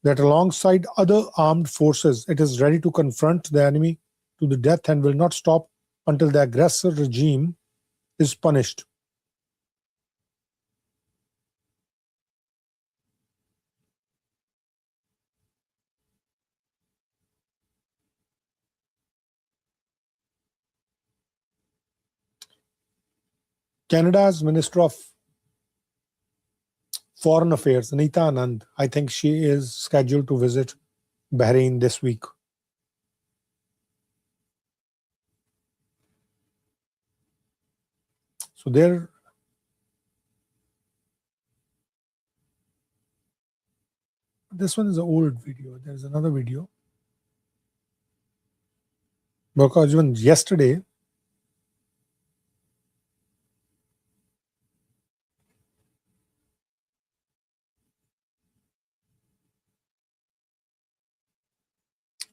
that alongside other armed forces, it is ready to confront the enemy to the death and will not stop until the aggressor regime is punished. Canada's Minister of Foreign Affairs, Anita Anand, I think she is scheduled to visit Bahrain this week. So this one is an old video. There's another video. Because even yesterday,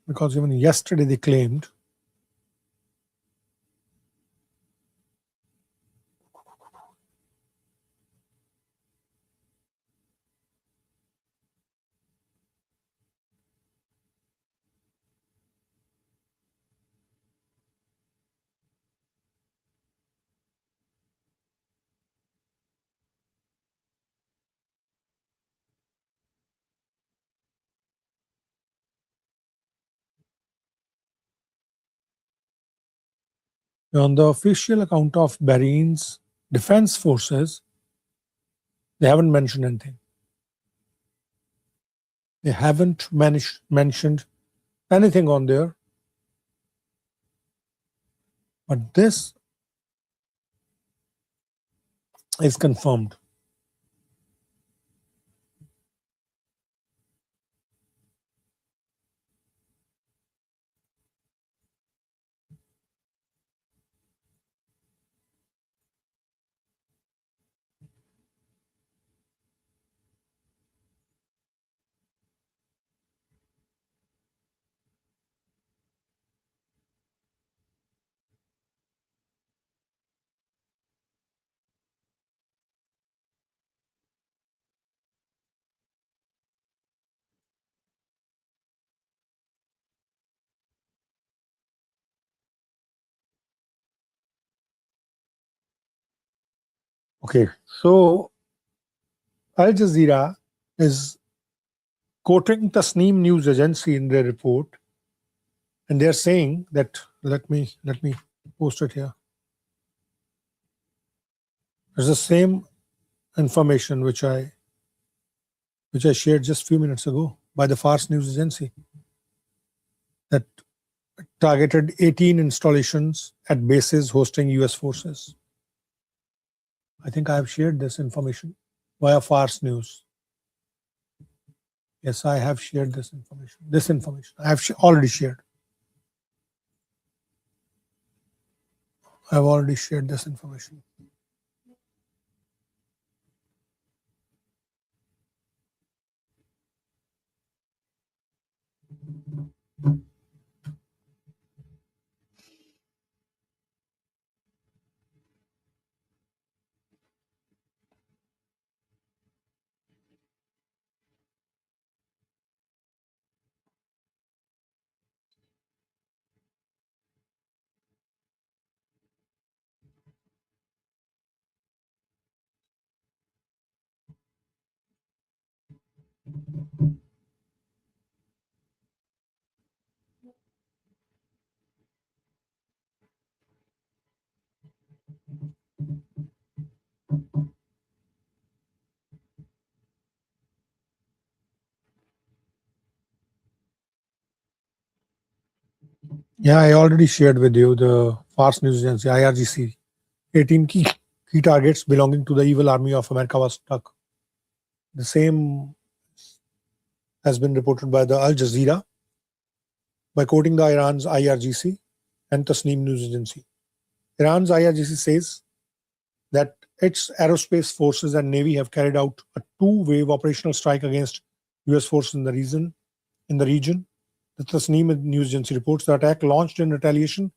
because even yesterday they claimed on the official account of Bahrain's defense forces, they haven't mentioned anything. They haven't mentioned anything on there. But this is confirmed. Okay, so Al Jazeera is quoting Tasneem news agency in their report, and they're saying that, let me post it here. There's the same information which I shared just a few minutes ago by the Fars news agency, that targeted 18 installations at bases hosting US forces. I think I have shared this information via Fars news. Yes, I have shared this information. I have already shared. I've already shared this information. Yeah, I already shared with you the Fars news agency, IRGC. 18 key targets belonging to the evil army of America was struck. The same has been reported by the Al Jazeera by quoting the Iran's IRGC and Tasneem news agency. Iran's IRGC says that its aerospace forces and navy have carried out a two-wave operational strike against US forces in the region. The Tasneem news agency reports the attack launched in retaliation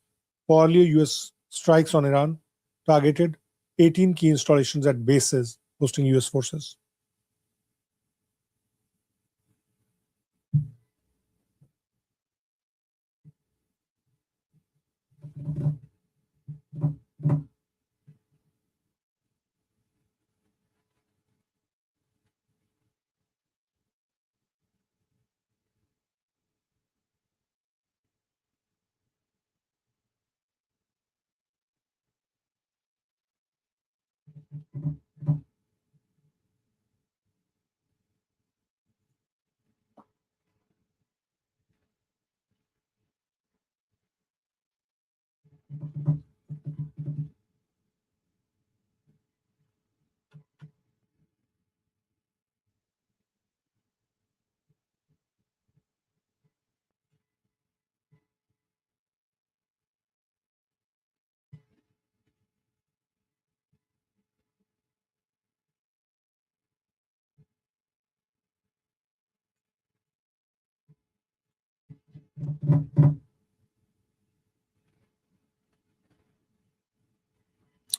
for earlier US strikes on Iran targeted 18 key installations at bases hosting US forces.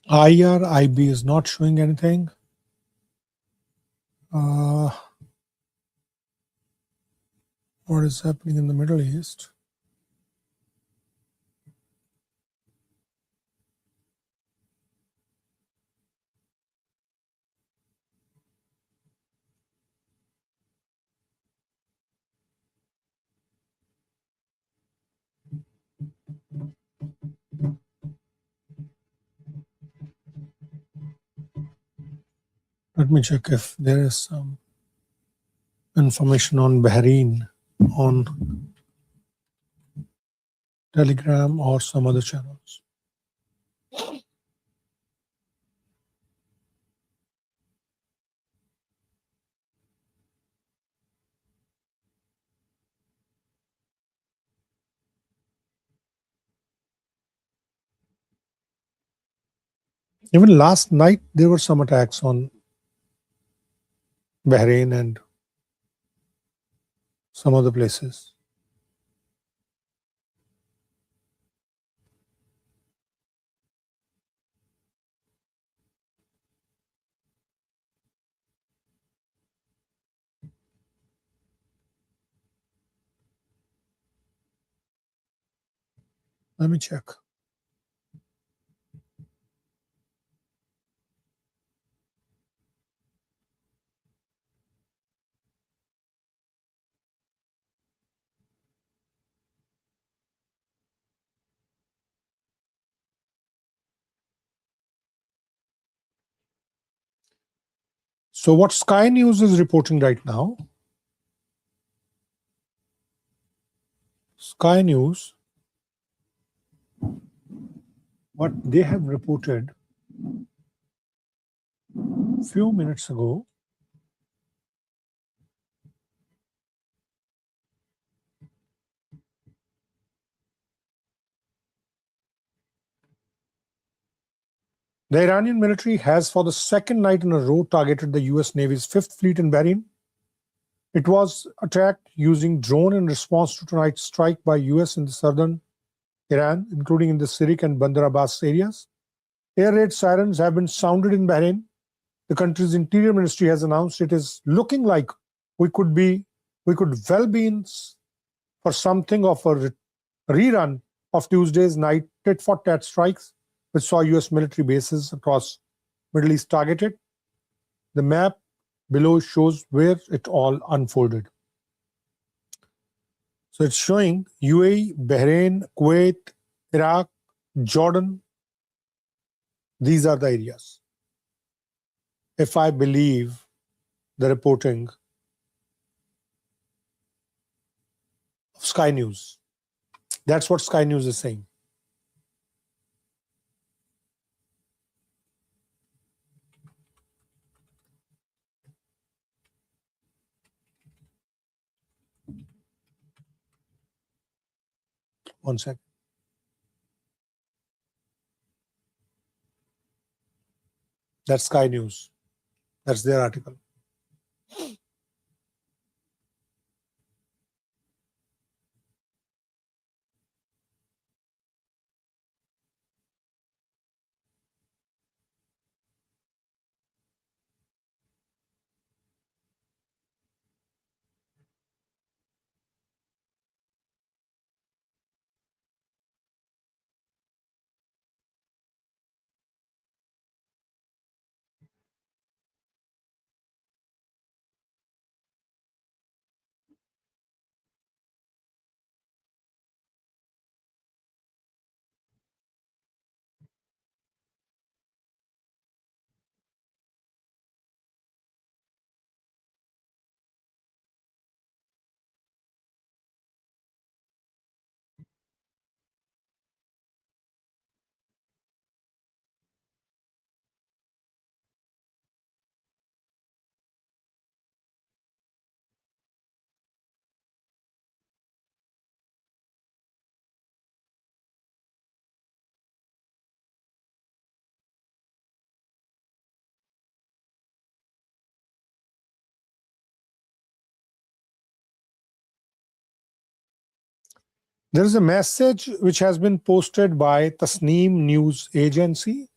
IRIB is not showing anything. What is happening in the Middle East? Let me check if there is some information on Bahrain on Telegram or some other channels. Even last night, there were some attacks on Bahrain and some other places. Let me check. So what Sky News is reporting right now, Sky News, what they have reported a few minutes ago, the Iranian military has for the second night in a row targeted the US Navy's 5th Fleet in Bahrain. It was attacked using drone in response to tonight's strike by US in the southern Iran, including in the Sirik and Bandar Abbas areas. Air raid sirens have been sounded in Bahrain. The country's interior ministry has announced it is looking like we could well be in for something of a rerun of Tuesday's night tit-for-tat strikes, which saw US military bases across Middle East targeted. The map below shows where it all unfolded. So it's showing UAE, Bahrain, Kuwait, Iraq, Jordan. These are the areas, if I believe the reporting of Sky News. That's what Sky News is saying. One second. That's Sky News. That's their article. There is a message which has been posted by Tasneem News Agency.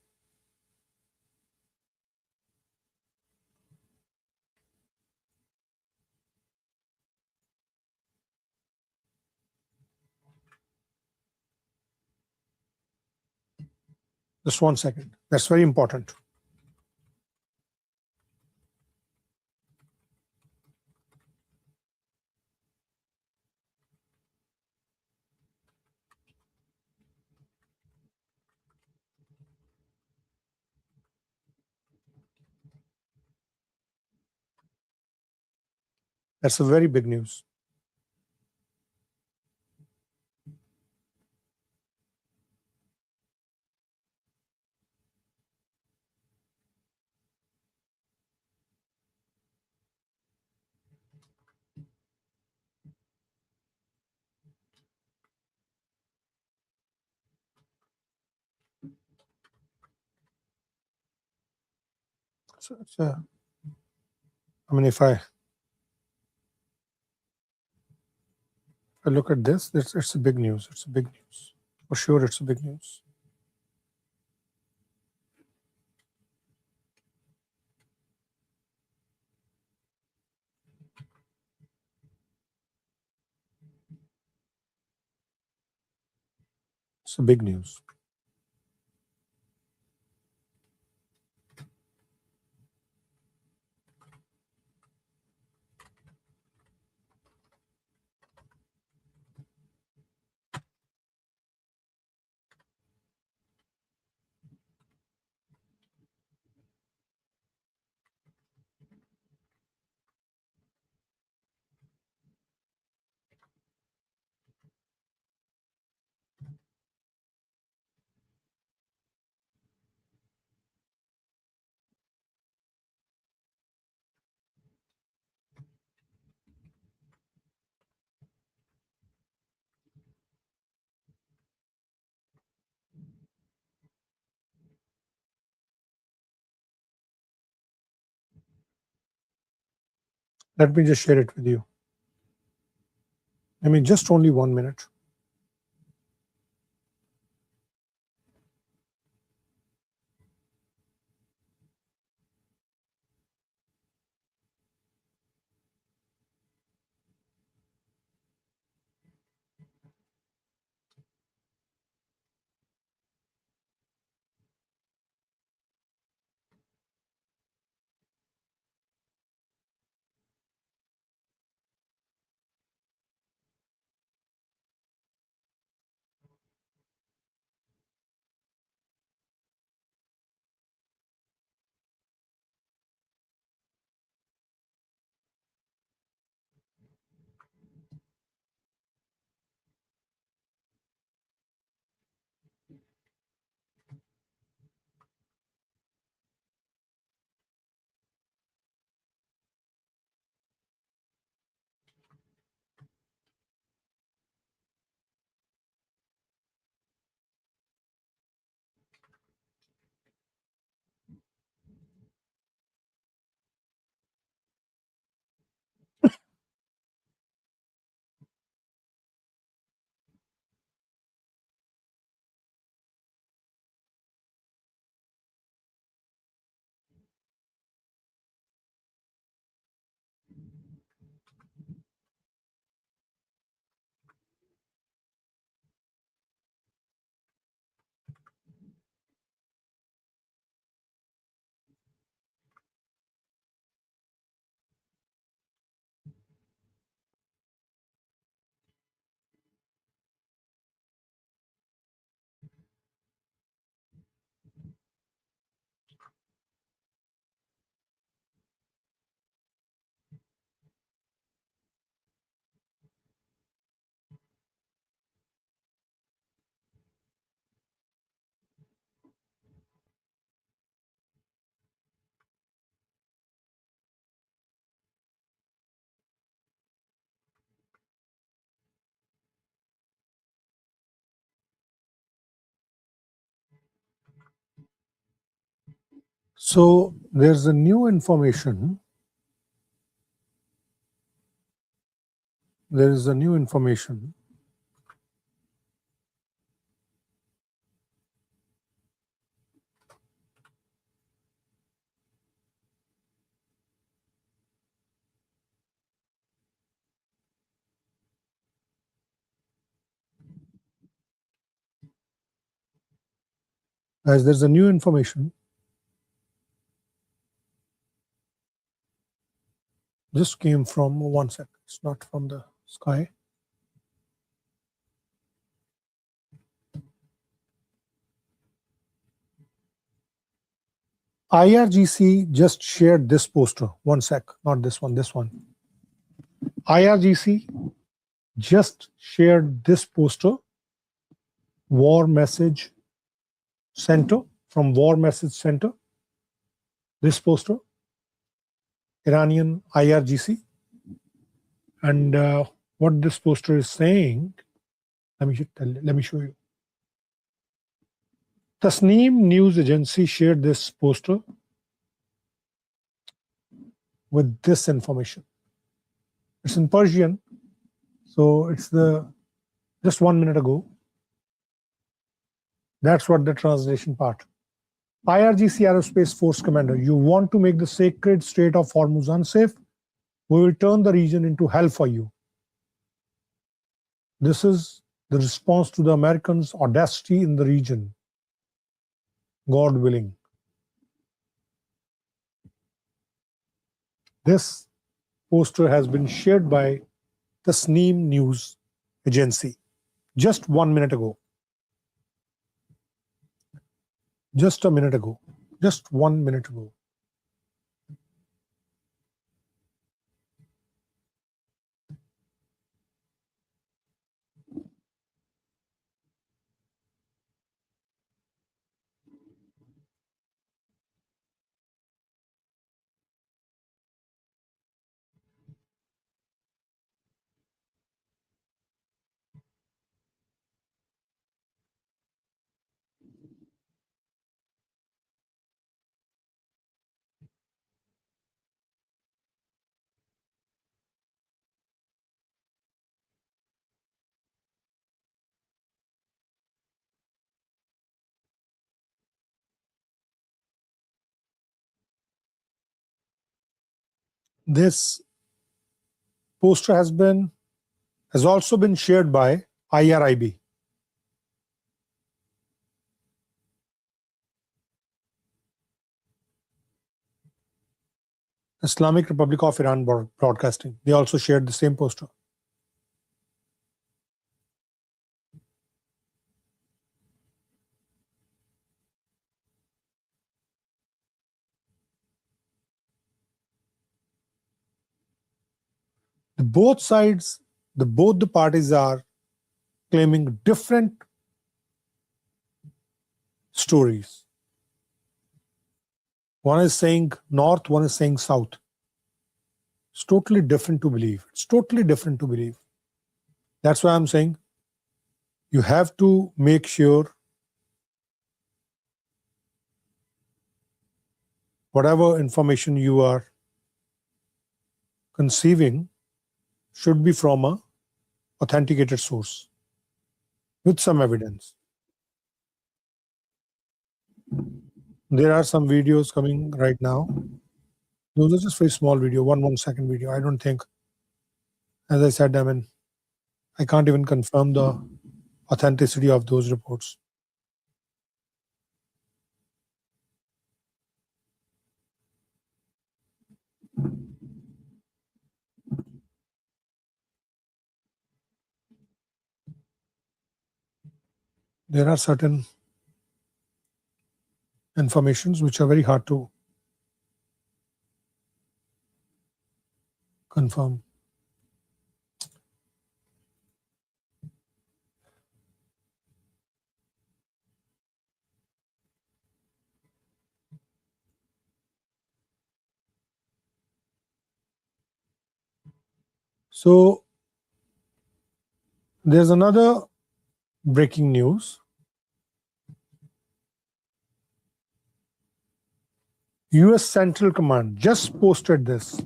Just 1 second. That's very important. That's a very big news. So it's I mean, if I look at this, it's a big news. It's a big news. For sure, it's a big news. It's a big news. Let me just share it with you. I mean, just only 1 minute. So there's a new information. There is a new information As there's a new information. This came from, one sec, it's not from the sky. IRGC just shared this poster. One sec, not this one, this one. IRGC just shared this poster, War Message Center, from War Message Center. This poster, Iranian IRGC. And what this poster is saying, let me show you. Tasneem News Agency shared this poster with this information. It's in Persian, so it's just 1 minute ago. That's what the translation part. IRGC Aerospace Force Commander, you want to make the sacred Strait of Hormuz unsafe? We will turn the region into hell for you. This is the response to the Americans' audacity in the region. God willing. This poster has been shared by Tasneem News Agency just 1 minute ago. Just a minute ago. Just 1 minute ago. This poster has also been shared by IRIB. Islamic Republic of Iran Broadcasting. They also shared the same poster. Both sides, both the parties are claiming different stories. One is saying north, one is saying south. It's totally different to believe. It's totally different to believe. That's why I'm saying you have to make sure whatever information you are conceiving should be from an authenticated source with some evidence. There are some videos coming right now. Those are just very small video, 1 second video. I don't think, as I said, I can't even confirm the authenticity of those reports. There are certain informations which are very hard to confirm. So there's another breaking news. US Central Command just posted this.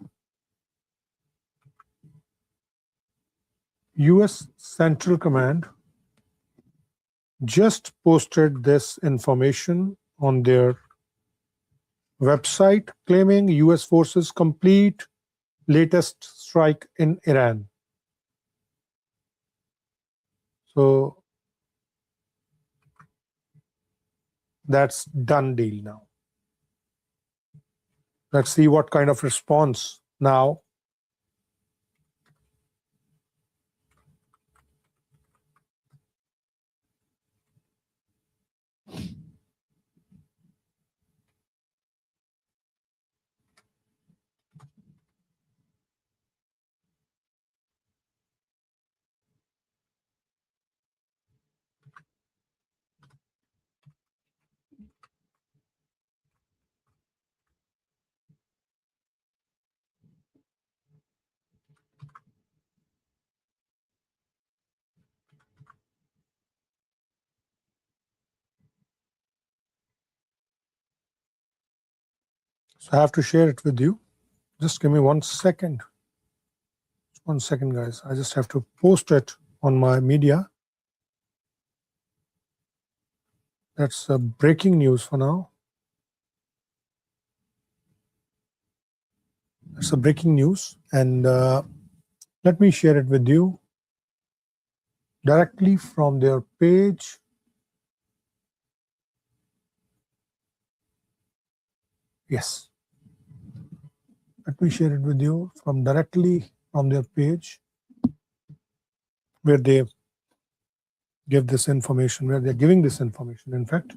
US Central Command just posted this information on their website, claiming US forces complete latest strike in Iran. So That's done deal now. Let's see what kind of response now. So I have to share it with you. Just give me 1 second. 1 second, guys. I just have to post it on my media. That's breaking news for now. It's a breaking news, and let me share it with you directly from their page. Yes. Let me share it with you from directly from their page where they give this information, where they're giving this information, in fact.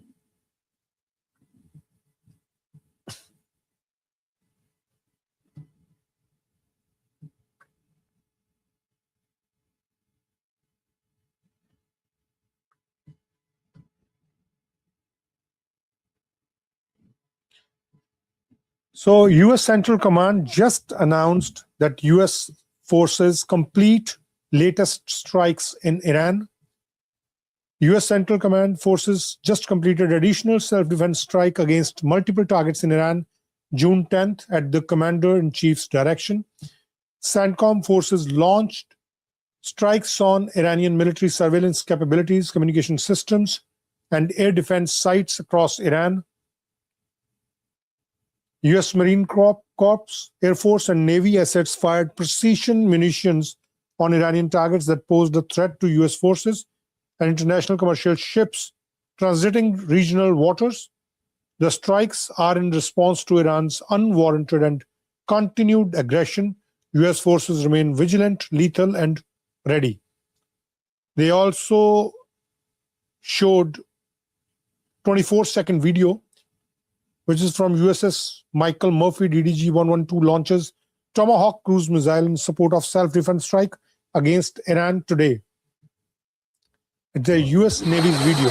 So US Central Command just announced that US forces complete latest strikes in Iran. US Central Command forces just completed additional self-defense strike against multiple targets in Iran June 10th at the Commander-in-Chief's direction. CENTCOM forces launched strikes on Iranian military surveillance capabilities, communication systems, and air defense sites across Iran. US Marine Corps, Air Force, and Navy assets fired precision munitions on Iranian targets that posed a threat to US forces and international commercial ships transiting regional waters. The strikes are in response to Iran's unwarranted and continued aggression. US forces remain vigilant, lethal, and ready. They also showed 24-second video, which is from USS Michael Murphy DDG-112 launches Tomahawk cruise missile in support of self-defense strike against Iran today. It's a US Navy's video.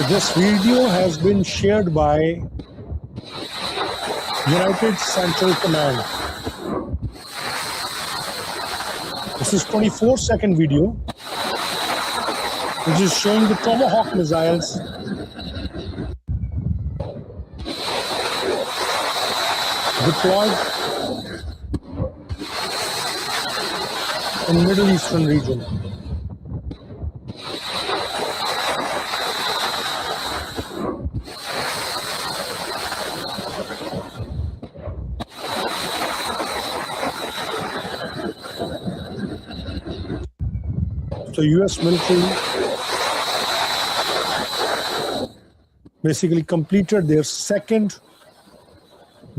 This video has been shared by United Central Command. This is 24-second video, which is showing the Tomahawk missiles deployed in Middle Eastern region. So US military basically completed their second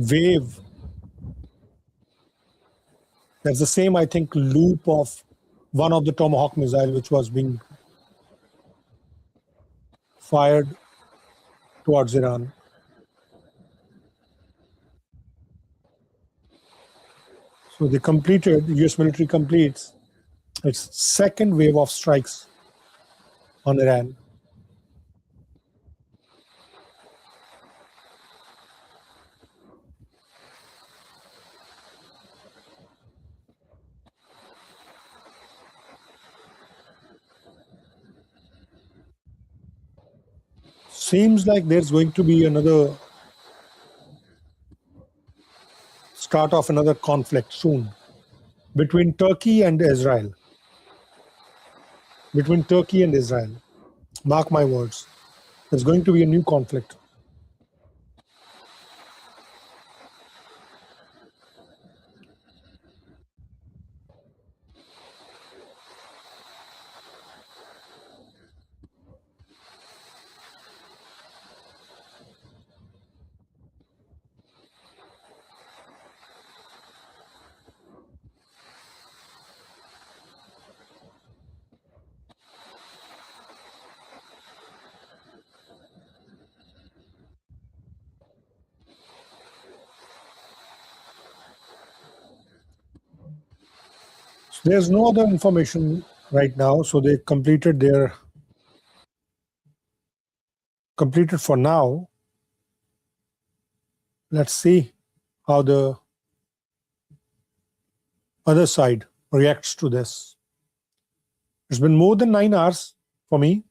wave. That's the same, I think, loop of one of the Tomahawk missile which was being fired towards Iran. So they completed, the US military completes its second wave of strikes on Iran. Seems like there's going to be another start of another conflict soon between Turkey and Israel. Between Turkey and Israel. Mark my words. There's going to be a new conflict. There's no other information right now, so they completed for now. Let's see how the other side reacts to this. It's been more than 9 hours for me,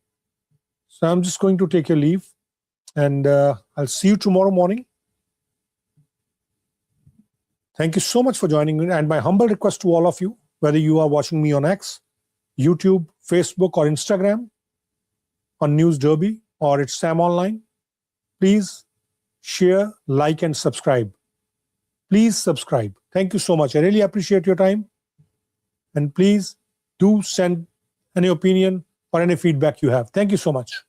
so I'm just going to take a leave, and I'll see you tomorrow morning. Thank you so much for joining me, and my humble request to all of you, whether you are watching me on X, YouTube, Facebook, or Instagram, on News Derby, or it's Sam Online, please share, like, and subscribe. Please subscribe. Thank you so much. I really appreciate your time. And please do send any opinion or any feedback you have. Thank you so much.